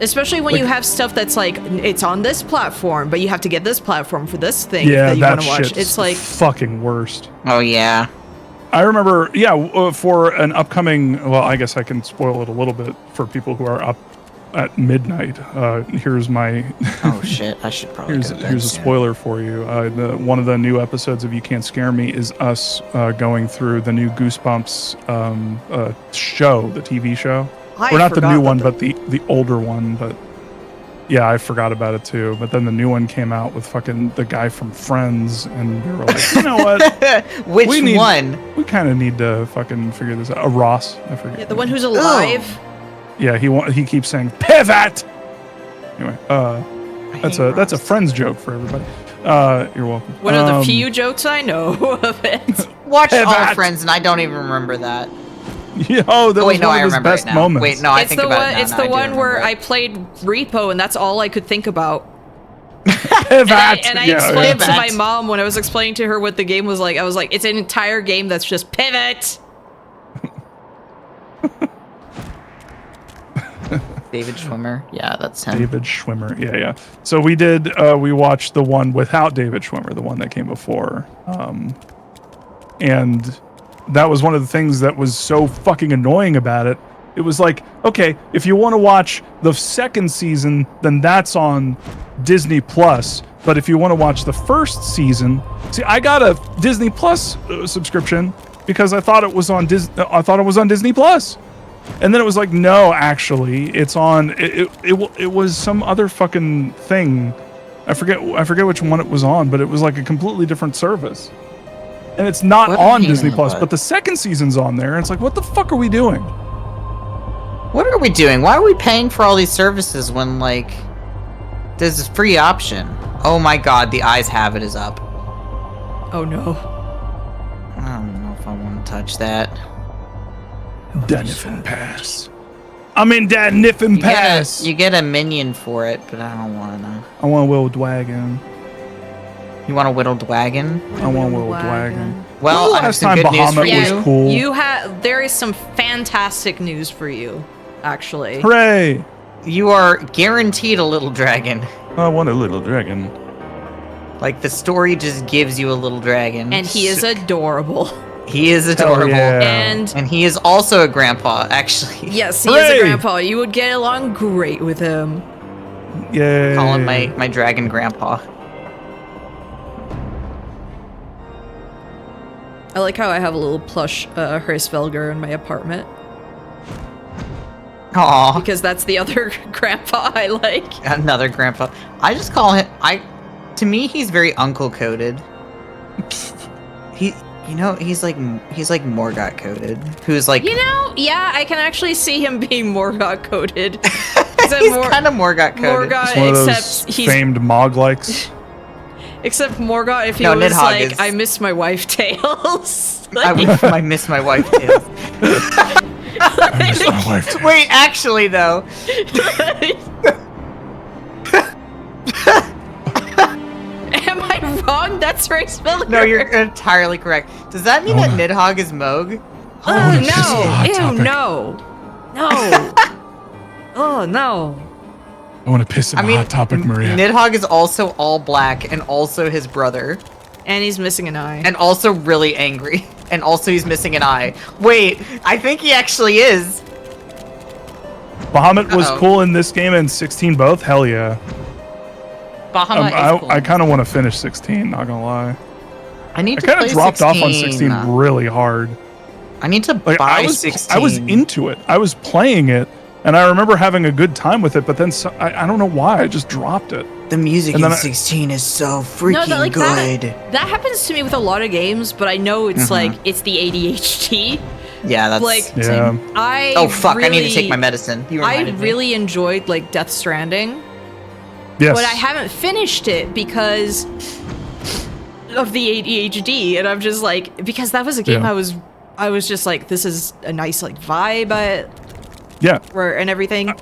Especially when you have stuff that's like it's on this platform, but you have to get this platform for this thing that you want to watch. It's like fucking worst. Oh yeah. I remember, for an upcoming, well, I guess I can spoil it a little bit for people who are up at midnight. Here's my... Oh, shit. I should probably Here's a spoiler for you. One of the new episodes of You Can't Scare Me is us going through the new Goosebumps show, the TV show. Or not the new one, but the older one, but... Yeah, I forgot about it too. But then the new one came out with fucking the guy from Friends, and we were like, you know what? Which one? We kind of need to fucking figure this out. Ross, I forget. Yeah, the one who's alive. Yeah, he keeps saying pivot. Anyway, that's a Friends joke for everybody. You're welcome. One of the few jokes I know of it. Watch all Friends, and I don't even remember that. Yo, that was one of his best moments. Wait, no, I think about it now. It's the one where I played Repo, and that's all I could think about. Pivot. And I explained to my mom when I was explaining to her what the game was like. I was like, it's an entire game that's just pivot. David Schwimmer. Yeah, that's him. David Schwimmer. Yeah. So we did. We watched the one without David Schwimmer, the one that came before, and that was one of the things that was so fucking annoying about it. It was like, okay, if you want to watch the second season, then that's on Disney Plus. But if you want to watch the first season, see, I got a Disney Plus subscription because I thought it was on Disney Plus, and then it was like, no, actually, it's on. It was some other fucking thing. I forget which one it was on, but it was like a completely different service. And it's not on Disney Plus, but the second season's on there. And it's like, what the fuck are we doing? What are we doing? Why are we paying for all these services when, like, there's a free option? Oh my god, the Eyes Have It is up. Oh no. I don't know if I want to touch that. Niffin Pass. I'm in that Niffin Pass. You get a minion for it, but I don't want to. I want a Whittled Wagon. You want a Whittled Wagon? I want a Whittled Wagon. Well, I have some good news for you. Was cool. There is some fantastic news for you, actually. Hooray! You are guaranteed a little dragon. I want a little dragon. Like, the story just gives you a little dragon. And he is adorable. He is adorable. Yeah. And he is also a grandpa, actually. Yes, he is a grandpa. You would get along great with him. Yeah. Call him my dragon grandpa. I like how I have a little plush Hirschfelger in my apartment. Aww. Because that's the other grandpa I like. Another grandpa. I just call him... To me, he's very uncle-coded. He's like Morgot-coded. Who's like... yeah, I can actually see him being Morgot-coded. He's kind of Morgot-coded. Morgot, he's one of those except he's... famed Mog-likes. Except Morgot, if he was like, I miss my wife tails. Like, I miss my wife tails. I miss my wife tails. Wait, actually, though. Am I wrong? That's Hirschfelger. No, you're entirely correct. Does that mean that Nidhogg is Moog? Oh this is a hot no! Ew, topic. no! Oh no! I want to piss in a hot topic, Maria. Nidhogg is also all black, and also his brother, And he's missing an eye. and also really angry, and also he's missing an eye. Wait, I think he actually is. Bahamut was Uh-oh. cool in this game and 16 both. Hell yeah. Bahamut is cool. I kind of want to finish 16. Not gonna lie. I need I to kind play of dropped 16. off on 16 really hard. I need to Like buy I was 16. I was into it. I was playing it, and I remember having a good time with it. But then I don't know why I just dropped it. The music And in then 16 is so freaking that, like, good. That happens to me with a lot of games, but I know it's like it's the ADHD. Yeah, that's Like, Yeah. I Oh fuck! I need to take really- my medicine. You I reminded me. really enjoyed like Death Stranding, Yes. but I haven't finished it because of the ADHD, and I'm just like, because that was a game Yeah. I was just like, this is a nice like vibe, Yeah. and everything.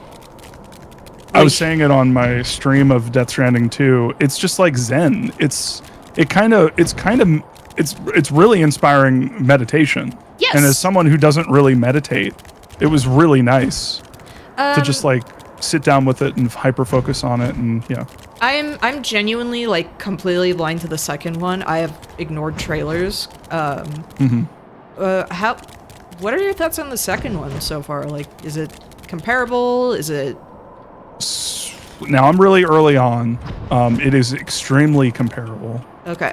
I was saying it on my stream of Death Stranding 2. It's just like Zen. It's really inspiring meditation. Yes. And as someone who doesn't really meditate, it was really nice to just like sit down with it and hyper focus on it, and yeah. I'm genuinely like completely blind to the second one. I have ignored trailers. What are your thoughts on the second one so far? Like, is it comparable? Is it? Now I'm really early on. It is extremely comparable. Okay.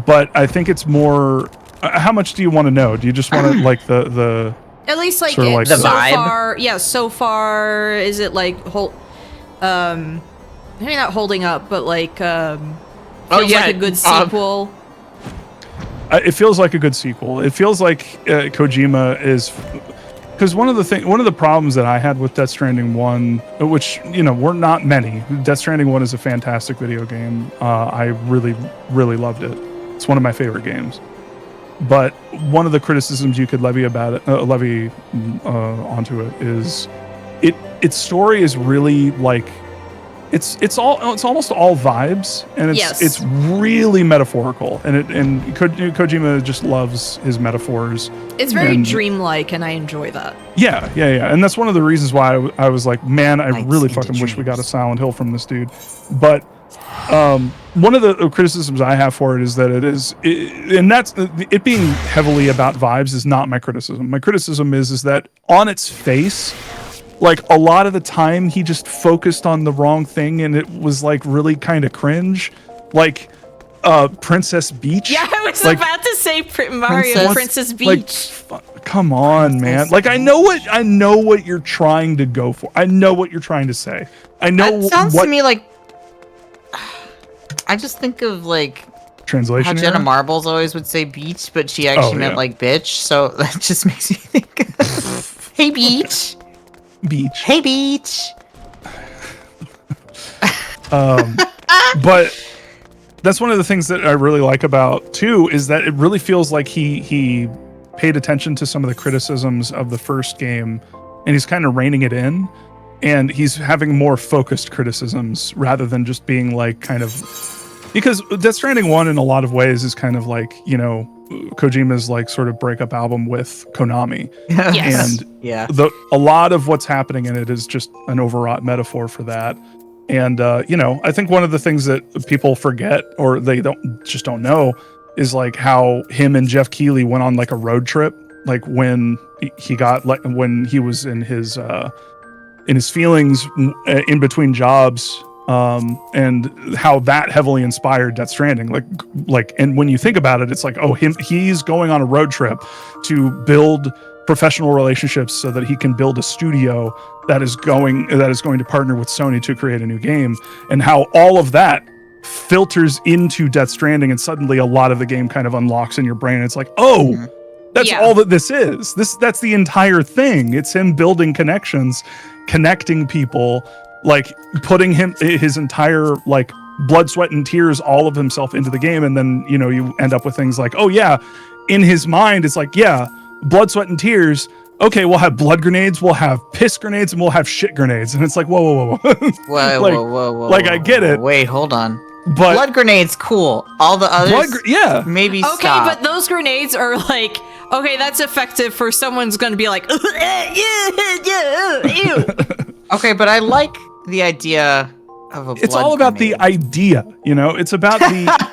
But I think it's more. How much do you want to know? Do you just want to like the? At least like, sort of like the so vibe? far, yeah. So far, is it like maybe not holding up, but like feels like a good sequel. It feels like a good sequel. It feels like Kojima is, because one of the problems that I had with Death Stranding 1, which were not many. Death Stranding 1 is a fantastic video game. I really loved it. It's one of my favorite games. But one of the criticisms you could levy onto it is its story is really like it's almost all vibes, and it's really metaphorical, and Kojima just loves his metaphors. It's very and- dreamlike, and I enjoy that. Yeah, and that's one of the reasons why I was like, man, I Nights really into fucking wish we got a dreams. Silent Hill from this dude. But one of the criticisms I have for it is that it being heavily about vibes is not my criticism. My criticism is that on its face, like a lot of the time he just focused on the wrong thing, and it was like really kind of cringe, like Princess Beach. Yeah, I was Like, about to say Mario Princess like, Beach. come on, man. Like I know what you're trying to go for. I know what you're trying to say. I know That sounds what to me like. I just think of like translation. how Jenna error? Marbles always would say beach, but she actually meant yeah. like bitch. So that just makes me think. Hey beach. Beach. Hey beach. But that's one of the things that I really like about 2 is that it really feels like he paid attention to some of the criticisms of the first game, and he's kind of reining it in, and he's having more focused criticisms rather than just being like kind of, because Death Stranding 1 in a lot of ways is kind of like, Kojima's like sort of breakup album with Konami. Yes. And Yeah. a lot of what's happening in it is just an overwrought metaphor for that. And I think one of the things that people forget, or they don't know, is like how him and Jeff Keighley went on like a road trip, like when he was in his feelings in between jobs, and how that heavily inspired Death Stranding. Like, and when you think about it, it's like, oh, he's going on a road trip to build professional relationships so that he can build a studio that is going to partner with Sony to create a new game, and how all of that filters into Death Stranding, and suddenly a lot of the game kind of unlocks in your brain. It's like, oh, that's Yeah. all that this is. That's the entire thing. It's him building connections, connecting people, like putting his entire like blood, sweat, and tears, all of himself into the game, and then you end up with things like, oh yeah, in his mind it's like, yeah, blood, sweat, and tears. Okay, we'll have blood grenades, we'll have piss grenades, and we'll have shit grenades. And it's like, whoa. Whoa, Like- whoa. like, I get it. Wait, hold on. But blood grenades, cool. All the others, yeah. maybe Okay, stop. but those grenades are like, okay, that's effective for someone's gonna be like, ew. Okay, but I like the idea of a blood It's all about grenade. the idea, you know? It's about the...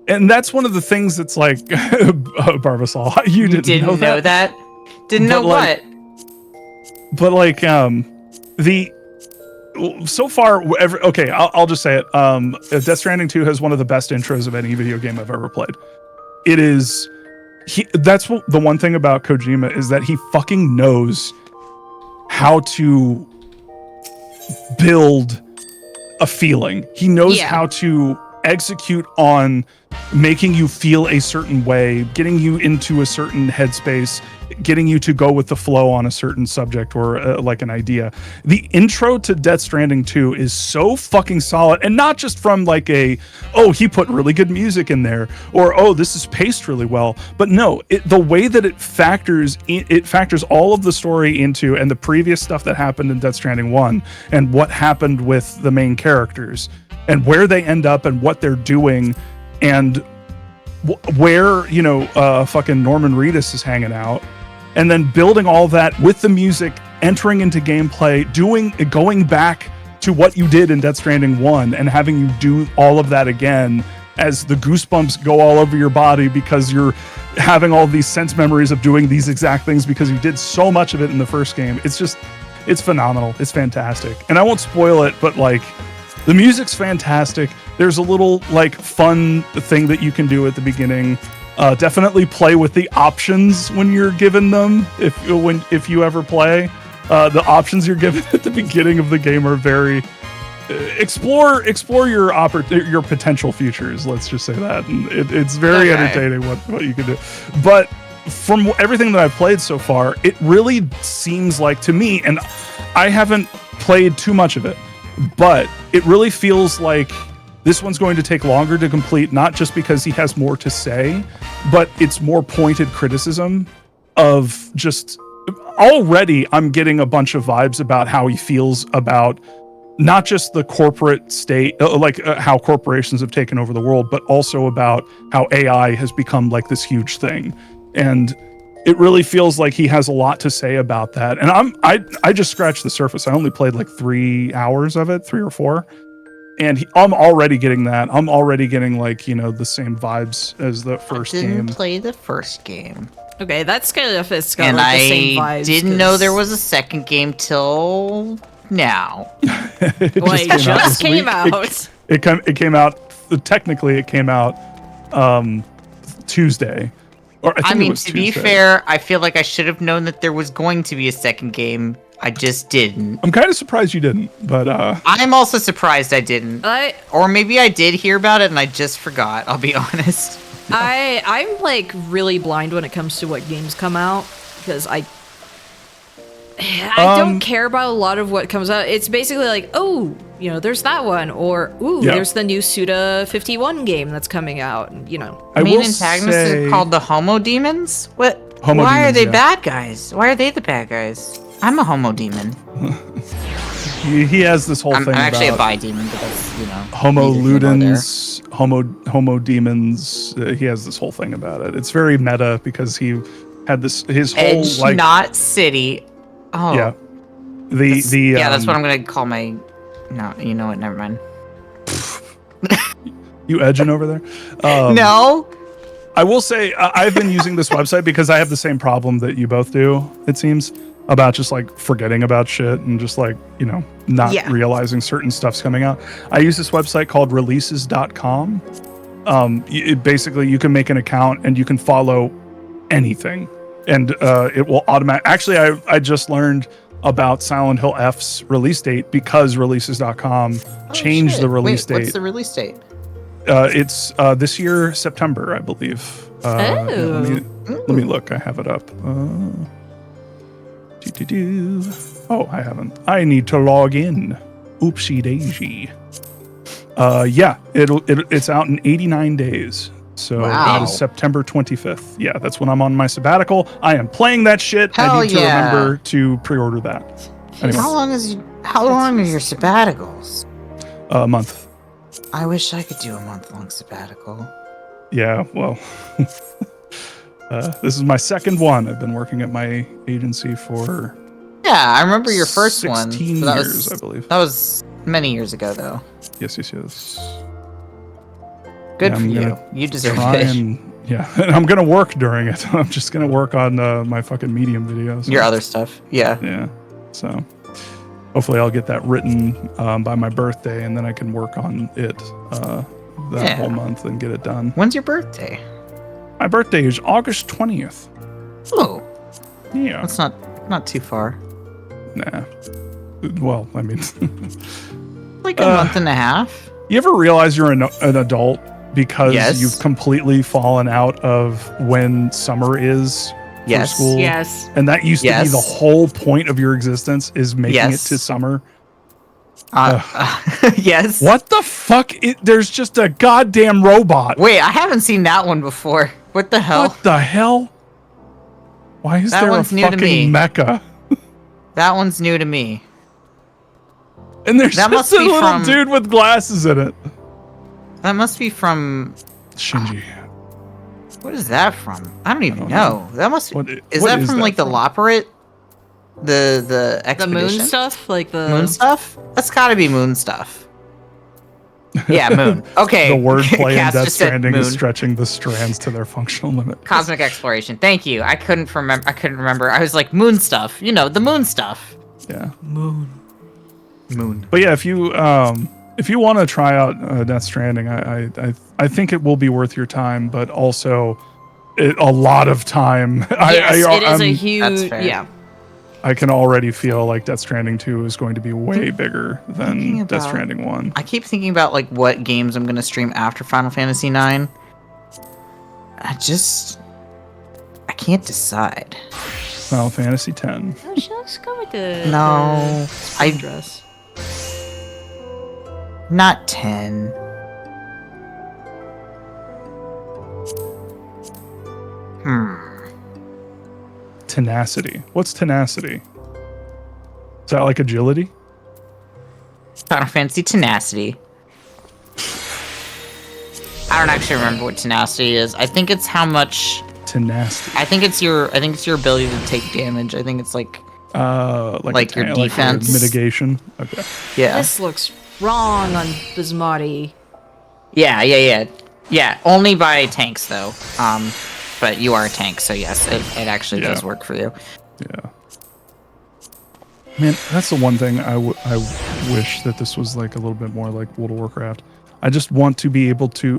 And that's one of the things that's like... Barbasol, you didn't know that? Didn't know like, what? But like, so far, I'll just say it. Death Stranding 2 has one of the best intros of any video game I've ever played. It is... That's the one thing about Kojima is that he fucking knows how to build a feeling. He knows how to execute on making you feel a certain way, getting you into a certain headspace, getting you to go with the flow on a certain subject or like an idea. The intro to Death Stranding 2 is so fucking solid, and not just from like he put really good music in there, or this is paced really well, but no, the way that it factors all of the story into, and the previous stuff that happened in Death Stranding 1 and what happened with the main characters and where they end up and what they're doing and where fucking Norman Reedus is hanging out, and then building all that with the music, entering into gameplay, going back to what you did in Death Stranding 1 and having you do all of that again as the goosebumps go all over your body because you're having all these sense memories of doing these exact things because you did so much of it in the first game. It's phenomenal. It's fantastic. And I won't spoil it, but like, the music's fantastic. There's a little like fun thing that you can do at the beginning. Definitely play with the options when you're given them. If you ever play, the options you're given at the beginning of the game are very explore your potential futures. Let's just say that, and it's very entertaining what you can do. But from everything that I've played so far, it really seems like to me, and I haven't played too much of it, but it really feels like this one's going to take longer to complete, not just because he has more to say, but it's more pointed criticism of just... Already, I'm getting a bunch of vibes about how he feels about not just the corporate state, how corporations have taken over the world, but also about how AI has become like this huge thing. And it really feels like he has a lot to say about that. And I just scratched the surface. I only played like 3 hours of it, 3 or 4. And I'm already getting that. I'm already getting like, the same vibes as the first game. I didn't play the first game. Okay, that's kind of it's got and like the same vibes. I didn't know there was a second game till now. It just came out. It came out. Technically, it came out Tuesday. Or I mean, to be fair, I feel like I should have known that there was going to be a second game. I just didn't. I'm kind of surprised you didn't, but I'm also surprised I didn't. Or maybe I did hear about it and I just forgot. I'll be honest. I'm like really blind when it comes to what games come out because I don't care about a lot of what comes out. It's basically like, there's that one, or there's the new Suda 51 game that's coming out. And, The main antagonists are called the Homo Demons. What? Why are they bad guys? Why are they the bad guys? I'm a Homo Demon. He has this whole thing. I'm actually about a bi demon, but that's Homo Ludens, Homo Demons. He has this whole thing about it. It's very meta because he had his whole like not city. Oh yeah, that's what I'm gonna call my. No, you know what? Never mind. You edging over there? No. I will say I've been using this website because I have the same problem that you both do. It seems. About just like forgetting about shit and just like, not realizing certain stuff's coming out. I use this website called releases.com. Basically you can make an account and you can follow anything and it will automatically. Actually, I just learned about Silent Hill F's release date because releases.com changed the release date. What's the release date? It's this year, September, I believe. Let me look. I have it up. Oh, I haven't. I need to log in. Oopsie daisy. It's out in 89 days. So that is September 25th. Yeah, that's when I'm on my sabbatical. I am playing that shit. I need to remember to pre-order that. Anyway. How long are your sabbaticals? A month. I wish I could do a month-long sabbatical. Yeah, well, this is my second one. I've been working at my agency for Yeah, I remember your first one. 16 That years, was, I believe. That was many years ago, though. Yes. Good Yeah, for I'm you. gonna You deserve try it. and and I'm gonna work during it. I'm just gonna work on my fucking Medium videos. Your other stuff. Yeah. Yeah. So hopefully I'll get that written by my birthday, and then I can work on it that whole month and get it done. When's your birthday? My birthday is August 20th. Oh, Yeah. that's not too far. Nah. Well, I mean, Like a month and a half. you ever realize you're an adult because Yes. you've completely fallen out of when summer is for Yes. school? Yes. And that used to be Yes. the whole point of your existence, is making Yes. it to summer. Yes. What the fuck? There's just a goddamn robot. Wait, I haven't seen that one before. What the hell? What the hell? Why is That there a one's new to me. fucking mecha? That one's new to me. And there's That just must a be little from- dude with glasses in it. That must be from. Shinji. What is that from? I don't even don't know. That must. What- Is what that is from that like the from? Loporrit? The The expedition? moon stuff, like the Moon stuff? That's gotta be moon stuff. Yeah, moon. Okay. The wordplay in Cass Death just said Stranding is moon. stretching the strands to their functional limit. Cosmic exploration. Thank you. I couldn't remember. I was like moon stuff. You know, the moon stuff. Yeah. Moon. But yeah, if you want to try out Death Stranding, I think it will be worth your time, but also a lot of time. Yes, it is a I'm- huge. That's fair. Yeah. I can already feel like Death Stranding 2 is going to be way bigger than Thinking Death about- Stranding 1. I keep thinking about like what games I'm gonna stream after Final Fantasy IX. I can't decide. Final Fantasy 10. Oh, let's go with the No, I I dress. not 10. Tenacity. What's tenacity? Is that like agility? Final Fantasy Tenacity. I don't actually remember what tenacity is. I think it's how much. Tenacity. I think it's your ability to take damage. I think it's like Like your your defense. mitigation. Okay. yeah. This looks wrong on Bismarcky. Yeah. Only by tanks though. But you are a tank, so yes, it actually does work for you. Yeah. Man, that's the one thing I wish that this was like a little bit more like World of Warcraft. I just want to be able to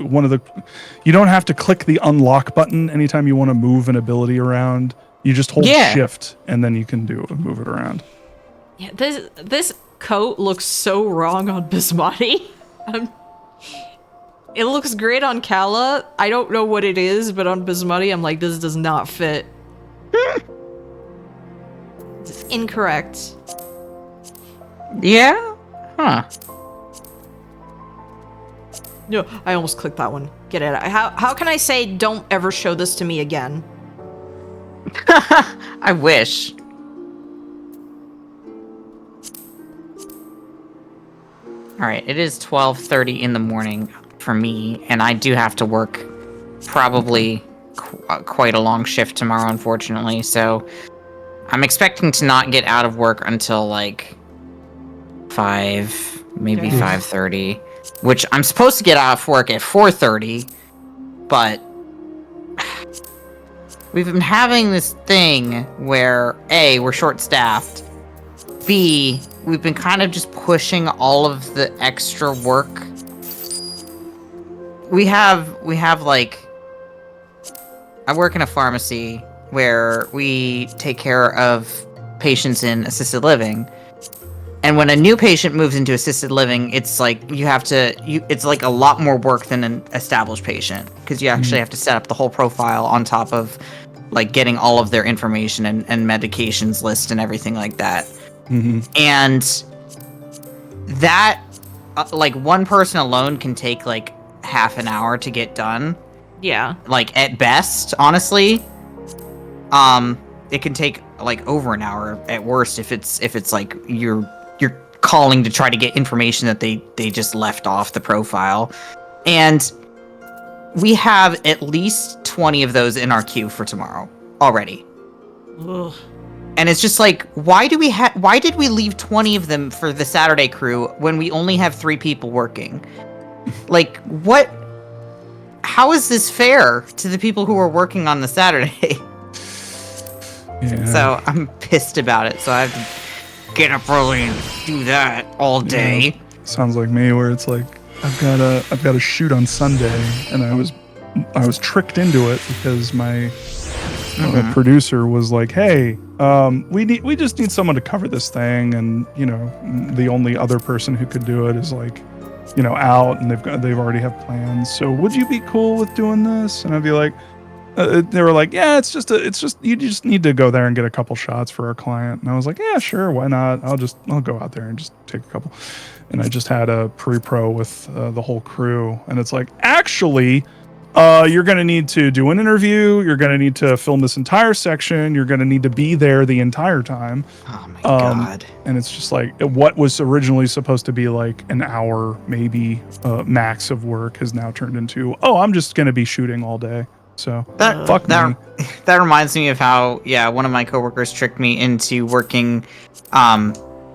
you don't have to click the unlock button anytime you want to move an ability around. You just hold shift and then you can move it around. Yeah, this coat looks so wrong on Bismarcky. It looks great on Kala. I don't know what it is, but on Bismarcky, I'm like, this does not fit. It's incorrect. Yeah? Huh. No, I almost clicked that one. Get it out. How can I say don't ever show this to me again? I wish. Alright, it is 12:30 in the morning for me, and I do have to work probably quite a long shift tomorrow, unfortunately, so I'm expecting to not get out of work until like 5, maybe 5:30, which I'm supposed to get out of work at 4:30, but we've been having this thing where A, we're short-staffed, B, we've been kind of just pushing all of the extra work. We have like, I work in a pharmacy where we take care of patients in assisted living. And when a new patient moves into assisted living, it's like it's like a lot more work than an established patient, because you actually have to set up the whole profile on top of like getting all of their information and medications list and everything like that. And that like one person alone can take like half an hour to get done. Yeah. Like at best, honestly. It can take like over an hour at worst if it's like you're calling to try to get information that they just left off the profile. And we have at least 20 of those in our queue for tomorrow already. Ugh. And it's just like, why did we leave 20 of them for the Saturday crew when we only have 3 people working? Like, what? How is this fair to the people who are working on the Saturday? Yeah. So I'm pissed about it. So I have to get up early and do that all day. Yeah. Sounds like me, where it's like I've got a shoot on Sunday, and I was tricked into it because my producer was like, "Hey, we just need someone to cover this thing," and the only other person who could do it is like, out, and they've already have plans. So would you be cool with doing this? And I'd be like, they were like, yeah, it's just you just need to go there and get a couple shots for our client. And I was like, yeah, sure, why not? I'll go out there and just take a couple. And I just had a pre-pro with the whole crew, and it's like, actually, you're going to need to do an interview. You're going to need to film this entire section. You're going to need to be there the entire time. Oh my God. And it's just like, what was originally supposed to be like an hour, maybe max of work has now turned into, I'm just going to be shooting all day. So fuck me. That reminds me of how, one of my coworkers tricked me into working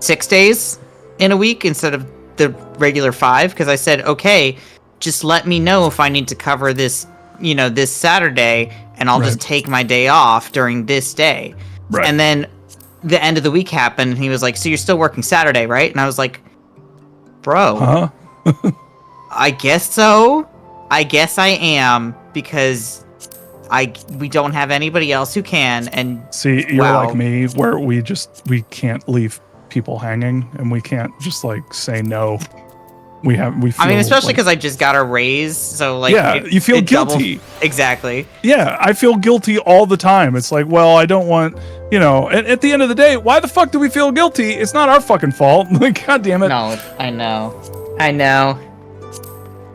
6 days in a week instead of the regular 5. Because I said, okay, just let me know if I need to cover this, this Saturday, and I'll just take my day off during this day. Right. And then the end of the week happened, and he was like, so you're still working Saturday, right? And I was like, bro, I guess so. I guess I am, because we don't have anybody else who can. And see, you're like me, where we can't leave people hanging, and we can't just like say no. We feel, I mean, especially because I just got a raise, so like, you feel guilty. Exactly. Yeah, I feel guilty all the time. It's like, well, I don't want, at the end of the day, why the fuck do we feel guilty? It's not our fucking fault. Like, God damn it. No, I know.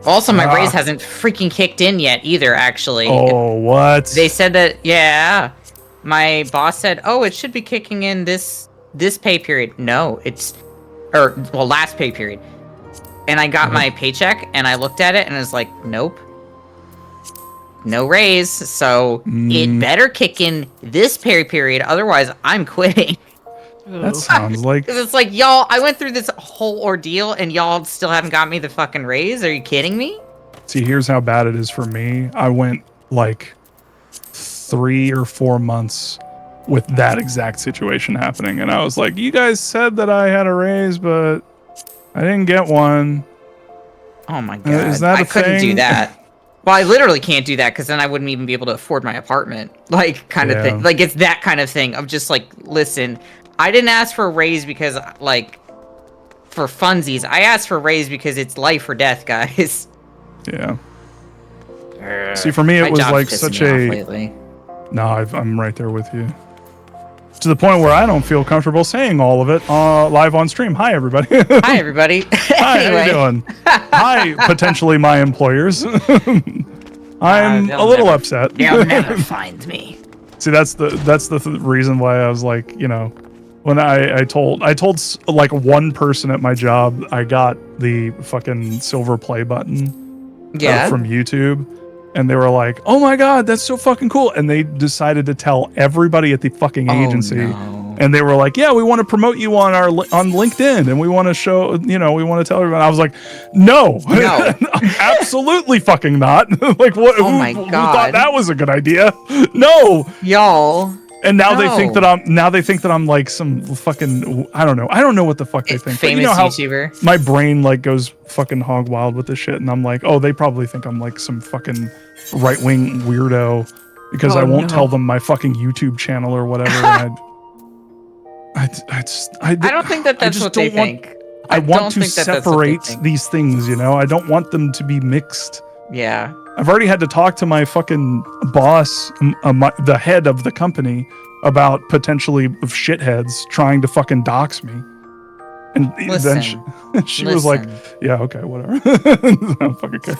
Also, my raise hasn't freaking kicked in yet either, actually. Oh, what? They said that, my boss said, it should be kicking in this pay period. No, last pay period. And I got my paycheck, and I looked at it, and it was like, nope. No raise, so it better kick in this pay period, otherwise I'm quitting. That sounds like... It's like, y'all, I went through this whole ordeal, and y'all still haven't got me the fucking raise? Are you kidding me? See, here's how bad it is for me. I went, 3 or 4 months with that exact situation happening, and I was like, you guys said that I had a raise, but I didn't get one. Oh my God. Is that I a couldn't thing? do that. Well, I literally can't do that, because then I wouldn't even be able to afford my apartment. Kind of thing. Like, it's that kind of thing of just like, listen, I didn't ask for a raise because, for funsies. I asked for a raise because it's life or death, guys. Yeah. See, for me, it was like such a... No, I'm right there with you. To the point where I don't feel comfortable saying all of it live on stream. Hi, everybody. Hi, everybody. Hi, how you doing? Hi, potentially my employers. I'm a little upset. They'll never find me. See, that's the reason why I was like, when I told like one person at my job, I got the fucking silver play button from YouTube. And they were like, oh my God, that's so fucking cool. And they decided to tell everybody at the fucking agency. No. And they were like, yeah, we want to promote you on on LinkedIn. And we want to show, we want to tell everybody. I was like, no. Absolutely fucking not. Like, what? Oh my who God. thought that was a good idea? No. Y'all. And now they think that I'm like some fucking, I don't know what the fuck they think. Famous YouTuber. My brain like goes fucking hog wild with this shit, and I'm like, oh, they probably think I'm like some fucking right-wing weirdo because I won't tell them my fucking YouTube channel or whatever. And I don't think that's what they think. I want to separate these things, I don't want them to be mixed. Yeah. I've already had to talk to my fucking boss, the head of the company, about potentially shitheads trying to fucking dox me. And then she was like, yeah, okay, whatever. I don't fucking care.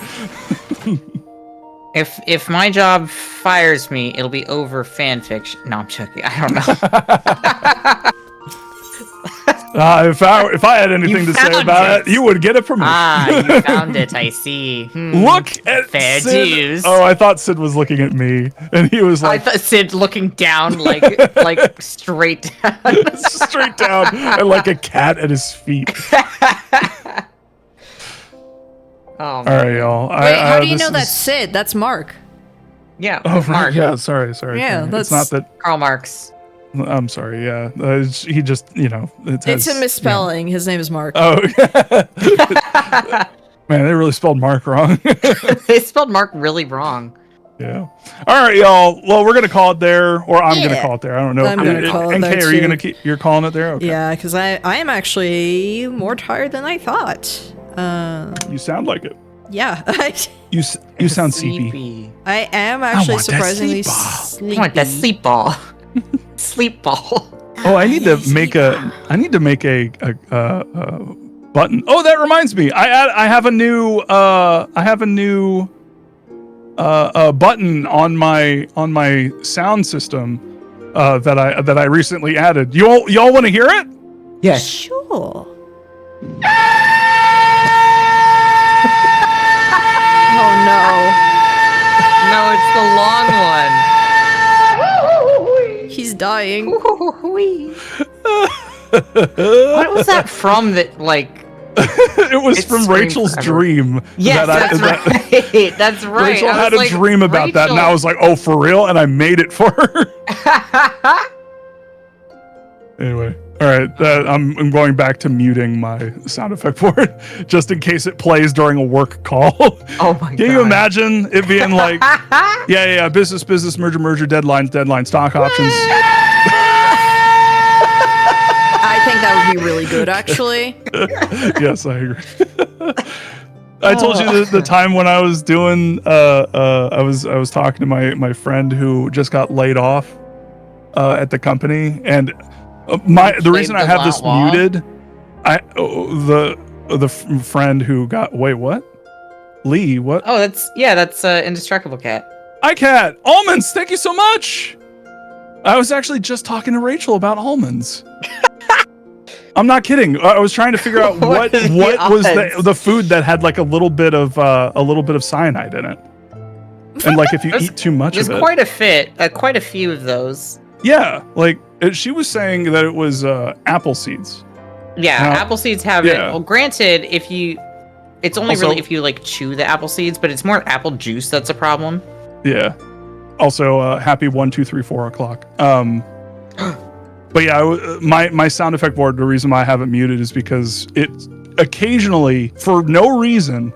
If my job fires me, it'll be over fan fiction. No, I'm joking. I don't know. If I had anything to say found about it, you would get it from me. You found it. I see. Look at Fair Sid. dues. Oh, I thought Sid was looking at me, and he was I like thought Sid looking down, like straight down. straight down, and like a cat at his feet. Oh, All right, y'all. Wait, how do you this know that's is- Sid? That's Mark. yeah. Oh, right. Mark. Yeah, sorry. Yeah, It's not that. Karl Marx. I'm sorry. Yeah, he just, It's a misspelling. His name is Mark. Oh, man, they really spelled Mark wrong. They spelled Mark really wrong. Yeah. All right, y'all. Well, we're gonna call it there, or I'm gonna Yeah. call it there. I don't know. I'm gonna call it NK, there, are you too. gonna you're calling it there? Okay. Yeah, because I am actually more tired than I thought. You sound like it. Yeah, You sound sleepy. I am actually want that surprisingly sleep ball. sleepy. I want that sleep ball. Sleep ball. Oh, I need to make a button. Oh, that reminds me. I have a new button on my sound system that I recently added. Y'all want to hear it? Yes. Sure. Oh No, it's the long no, he's dying. one. What was that from? That like? It was It's from screamed Rachel's forever. dream. Yes, that right. That's right. Rachel I was had a like, dream about that, and I Rachel. was like, "Oh, for real?" And I made it for her. Anyway, all right. I'm going back to muting my sound effect board just in case it plays during a work call. Oh my god. Can you imagine it being like, yeah, business, merger, deadlines, stock options. I think that would be really good, actually. Yes, I agree. I told you the time when I was doing, I was talking to my friend who just got laid off at the company, and the reason I have this muted, the friend who got what? Lee, what? Oh, that's Indestructible Cat. Hi, Cat. Almonds. Thank you so much. I was actually just talking to Rachel about almonds. I'm not kidding. I was trying to figure out what was the food that had like a little bit of cyanide in it, and like if you eat too much of it. There's quite a few of those. Yeah, like she was saying that it was apple seeds. Yeah, Now- apple seeds have it. Well, granted, it's only Also- really if you like chew the apple seeds, but it's more apple juice that's a problem. Yeah. Also, happy 1, 2, 3, 4 o'clock. But yeah, my sound effect board, the reason why I have it muted is because it occasionally, for no reason,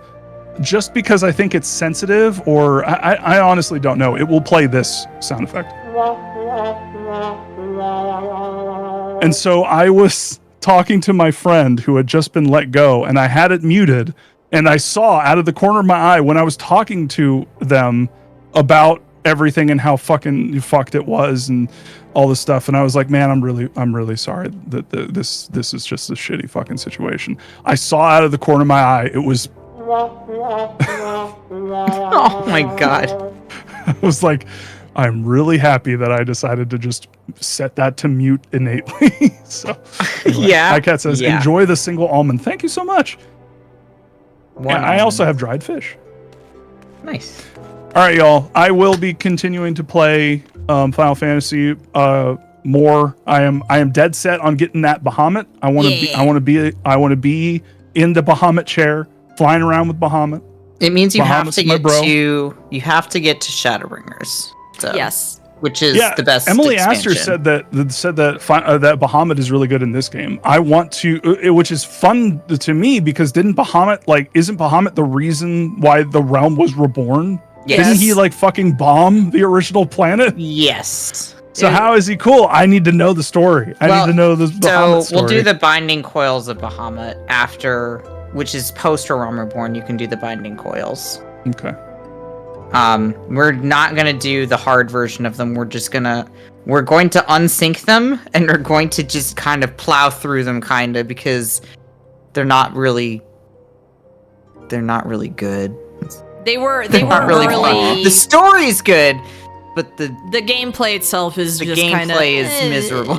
just because I think it's sensitive, or I honestly don't know, it will play this sound effect. And so I was talking to my friend who had just been let go, and I had it muted, and I saw out of the corner of my eye when I was talking to them about everything and how fucking fucked it was and all this stuff, and I was like, man, I'm really sorry that this is just a shitty fucking situation. I saw out of the corner of my eye, it was Oh my god. I was like, I'm really happy that I decided to just set that to mute innately. So anyway, Yeah. iCat says, Yeah. enjoy the single almond. Thank you so much. Wow. And I also have dried fish. Nice. All right, y'all. I will be continuing to play Final Fantasy more. I am dead set on getting that Bahamut. I want to be in the Bahamut chair, flying around with Bahamut. It means you have Bahamut's to my get bro. to Shadowbringers. So, Yes. which is the best. Emily expansion. Astor said that Bahamut is really good in this game. I want to, which is fun to me because isn't Bahamut the reason why the realm was reborn? Yes. Didn't he like fucking bomb the original planet? Yes. So how is he cool? I need to know the story. I need to know the Bahamut story. We'll do the Binding Coils of Bahamut after, which is post Realm Reborn. You can do the Binding Coils. Okay. We're not gonna do the hard version of them. We're going to unsync them, and we're going to just kind of plow through them, because they're not really good. They were Not really fun. really The story's good, but the gameplay itself is just kind of gameplay is miserable.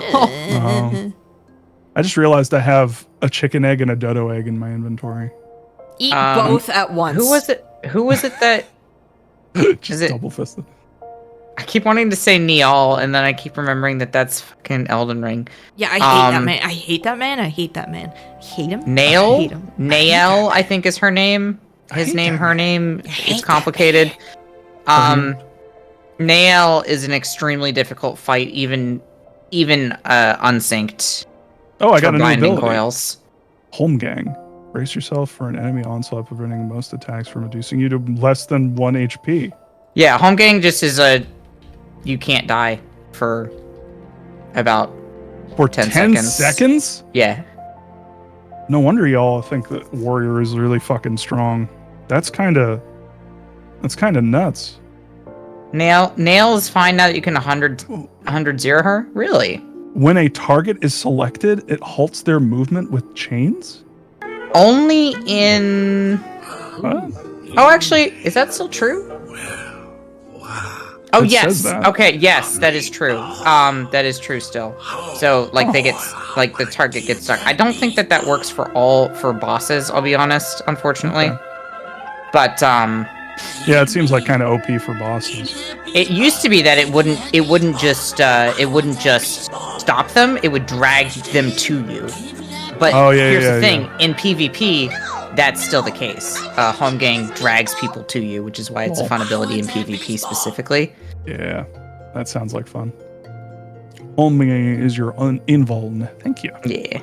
I just realized I have a chicken egg and a dodo egg in my inventory. Eat both at once. Who was it? Who was it that? Just double fisted. I keep wanting to say Niall, and then I keep remembering that that's fucking Elden Ring. Yeah, I hate that man. I hate that man. I hate that man. I hate him. Nail? I hate him. Nail, I think is her name. His name, her name. It's complicated. Nail is an extremely difficult fight, even unsynced. Oh, I got a new blinding ability. coils. Holmgang. Brace yourself for an enemy onslaught, preventing most attacks from reducing you to less than 1 HP. Yeah, Holmgang just is you can't die for about For 10 seconds? Yeah. No wonder y'all think that Warrior is really fucking strong. That's kind of nuts. Nail is fine now that you can 100 zero her? Really? When a target is selected, it halts their movement with chains? Only in... What? Oh, actually, is that still true? Oh, It yes. says that. Okay, yes, that is true. That is true still. So, like, the target gets stuck. I don't think that works for bosses, I'll be honest, unfortunately. Okay. But, Yeah, it seems like kind of OP for bosses. it used to be that it wouldn't just stop them, it would drag them to you. But here's the thing, in PvP, that's still the case. Holmgang drags people to you, which is why it's a fun ability in PvP specifically. Yeah, that sounds like fun. Holmgang is your invuln. Thank you. Yeah.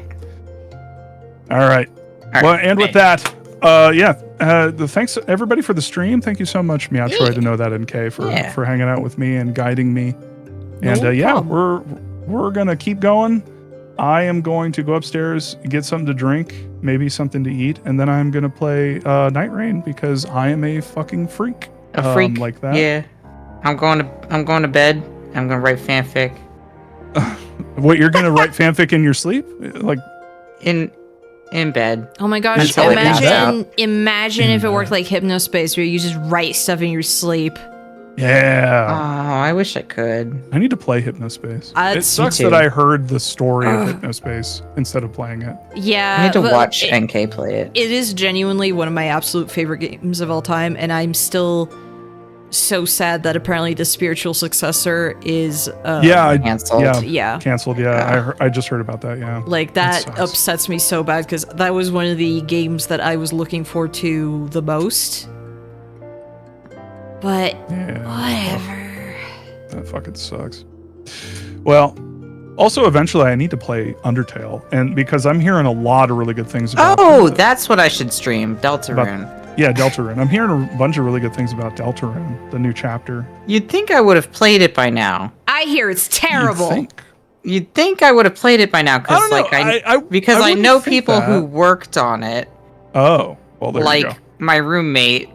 All right. Well, and with that, thanks everybody for the stream. Thank you so much, Meowtroid, to know that NK for hanging out with me and guiding me. And we're gonna keep going. I am going to go upstairs, get something to drink, maybe something to eat, and then I'm gonna play Night Rain because I am a fucking freak. A freak like that. Yeah. I'm going to bed. I'm gonna write fanfic. What, you're gonna write fanfic in your sleep? Like in bed. Oh my gosh! Until it comes out. Imagine if it worked like Hypnospace, where you just write stuff in your sleep. Yeah. Oh, I wish I could. I need to play Hypnospace. It It's- sucks that I heard the story of Hypnospace instead of playing it. Yeah, I need to but watch NK play it. It is genuinely one of my absolute favorite games of all time, and I'm still so sad that apparently the spiritual successor is canceled. Yeah. Canceled. Yeah, I just heard about that. Yeah, Like that sucks. upsets me so bad because that was one of the games that I was looking forward to the most. But whatever. That fucking sucks. Well, also eventually I need to play Undertale, and because I'm hearing a lot of really good things about. Oh, that's what I should stream. Deltarune. Yeah, Deltarune. I'm hearing a bunch of really good things about Deltarune, the new chapter. You'd think I would have played it by now. I hear it's terrible. You'd think I would have played it by now because I don't know. I wouldn't know think people that. who worked on it. Oh, well, there you go. Like my roommate.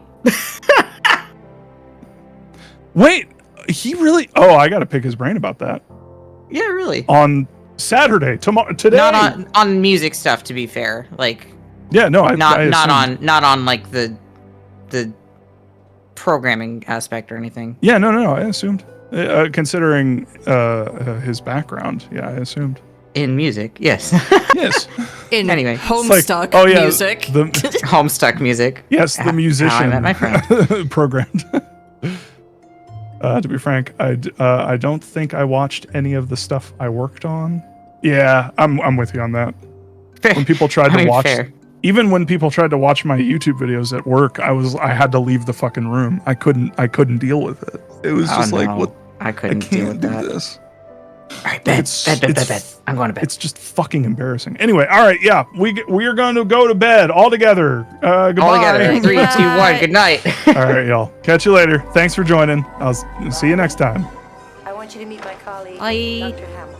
Wait, he really? Oh, I got to pick his brain about that. Yeah, really. On Saturday, today. Not on music stuff, to be fair. Like, yeah, no, not assumed. on like the programming aspect or anything. Yeah, no, I assumed. Considering his background, yeah, I assumed. In music, yes. Yes. In Anyway, Homestuck music. Homestuck music. Yes, the musician. How I met my friend. Programmed. To be frank, I don't think I watched any of the stuff I worked on. Yeah, I'm with you on that. Fair. When people tried to watch, fair. even when people tried to watch my YouTube videos at work, I had to leave the fucking room. I couldn't deal with it. It was just like, what? I I couldn't deal can't with do that. this. All right, bed. I'm going to bed. It's just fucking embarrassing. Anyway, all right, yeah, we are going to go to bed all together. Goodbye. All together. 3, 2, 1. Good night. All right, y'all. Catch you later. Thanks for joining. I'll see you next time. I want you to meet my colleague, Bye. Dr. Hamilton.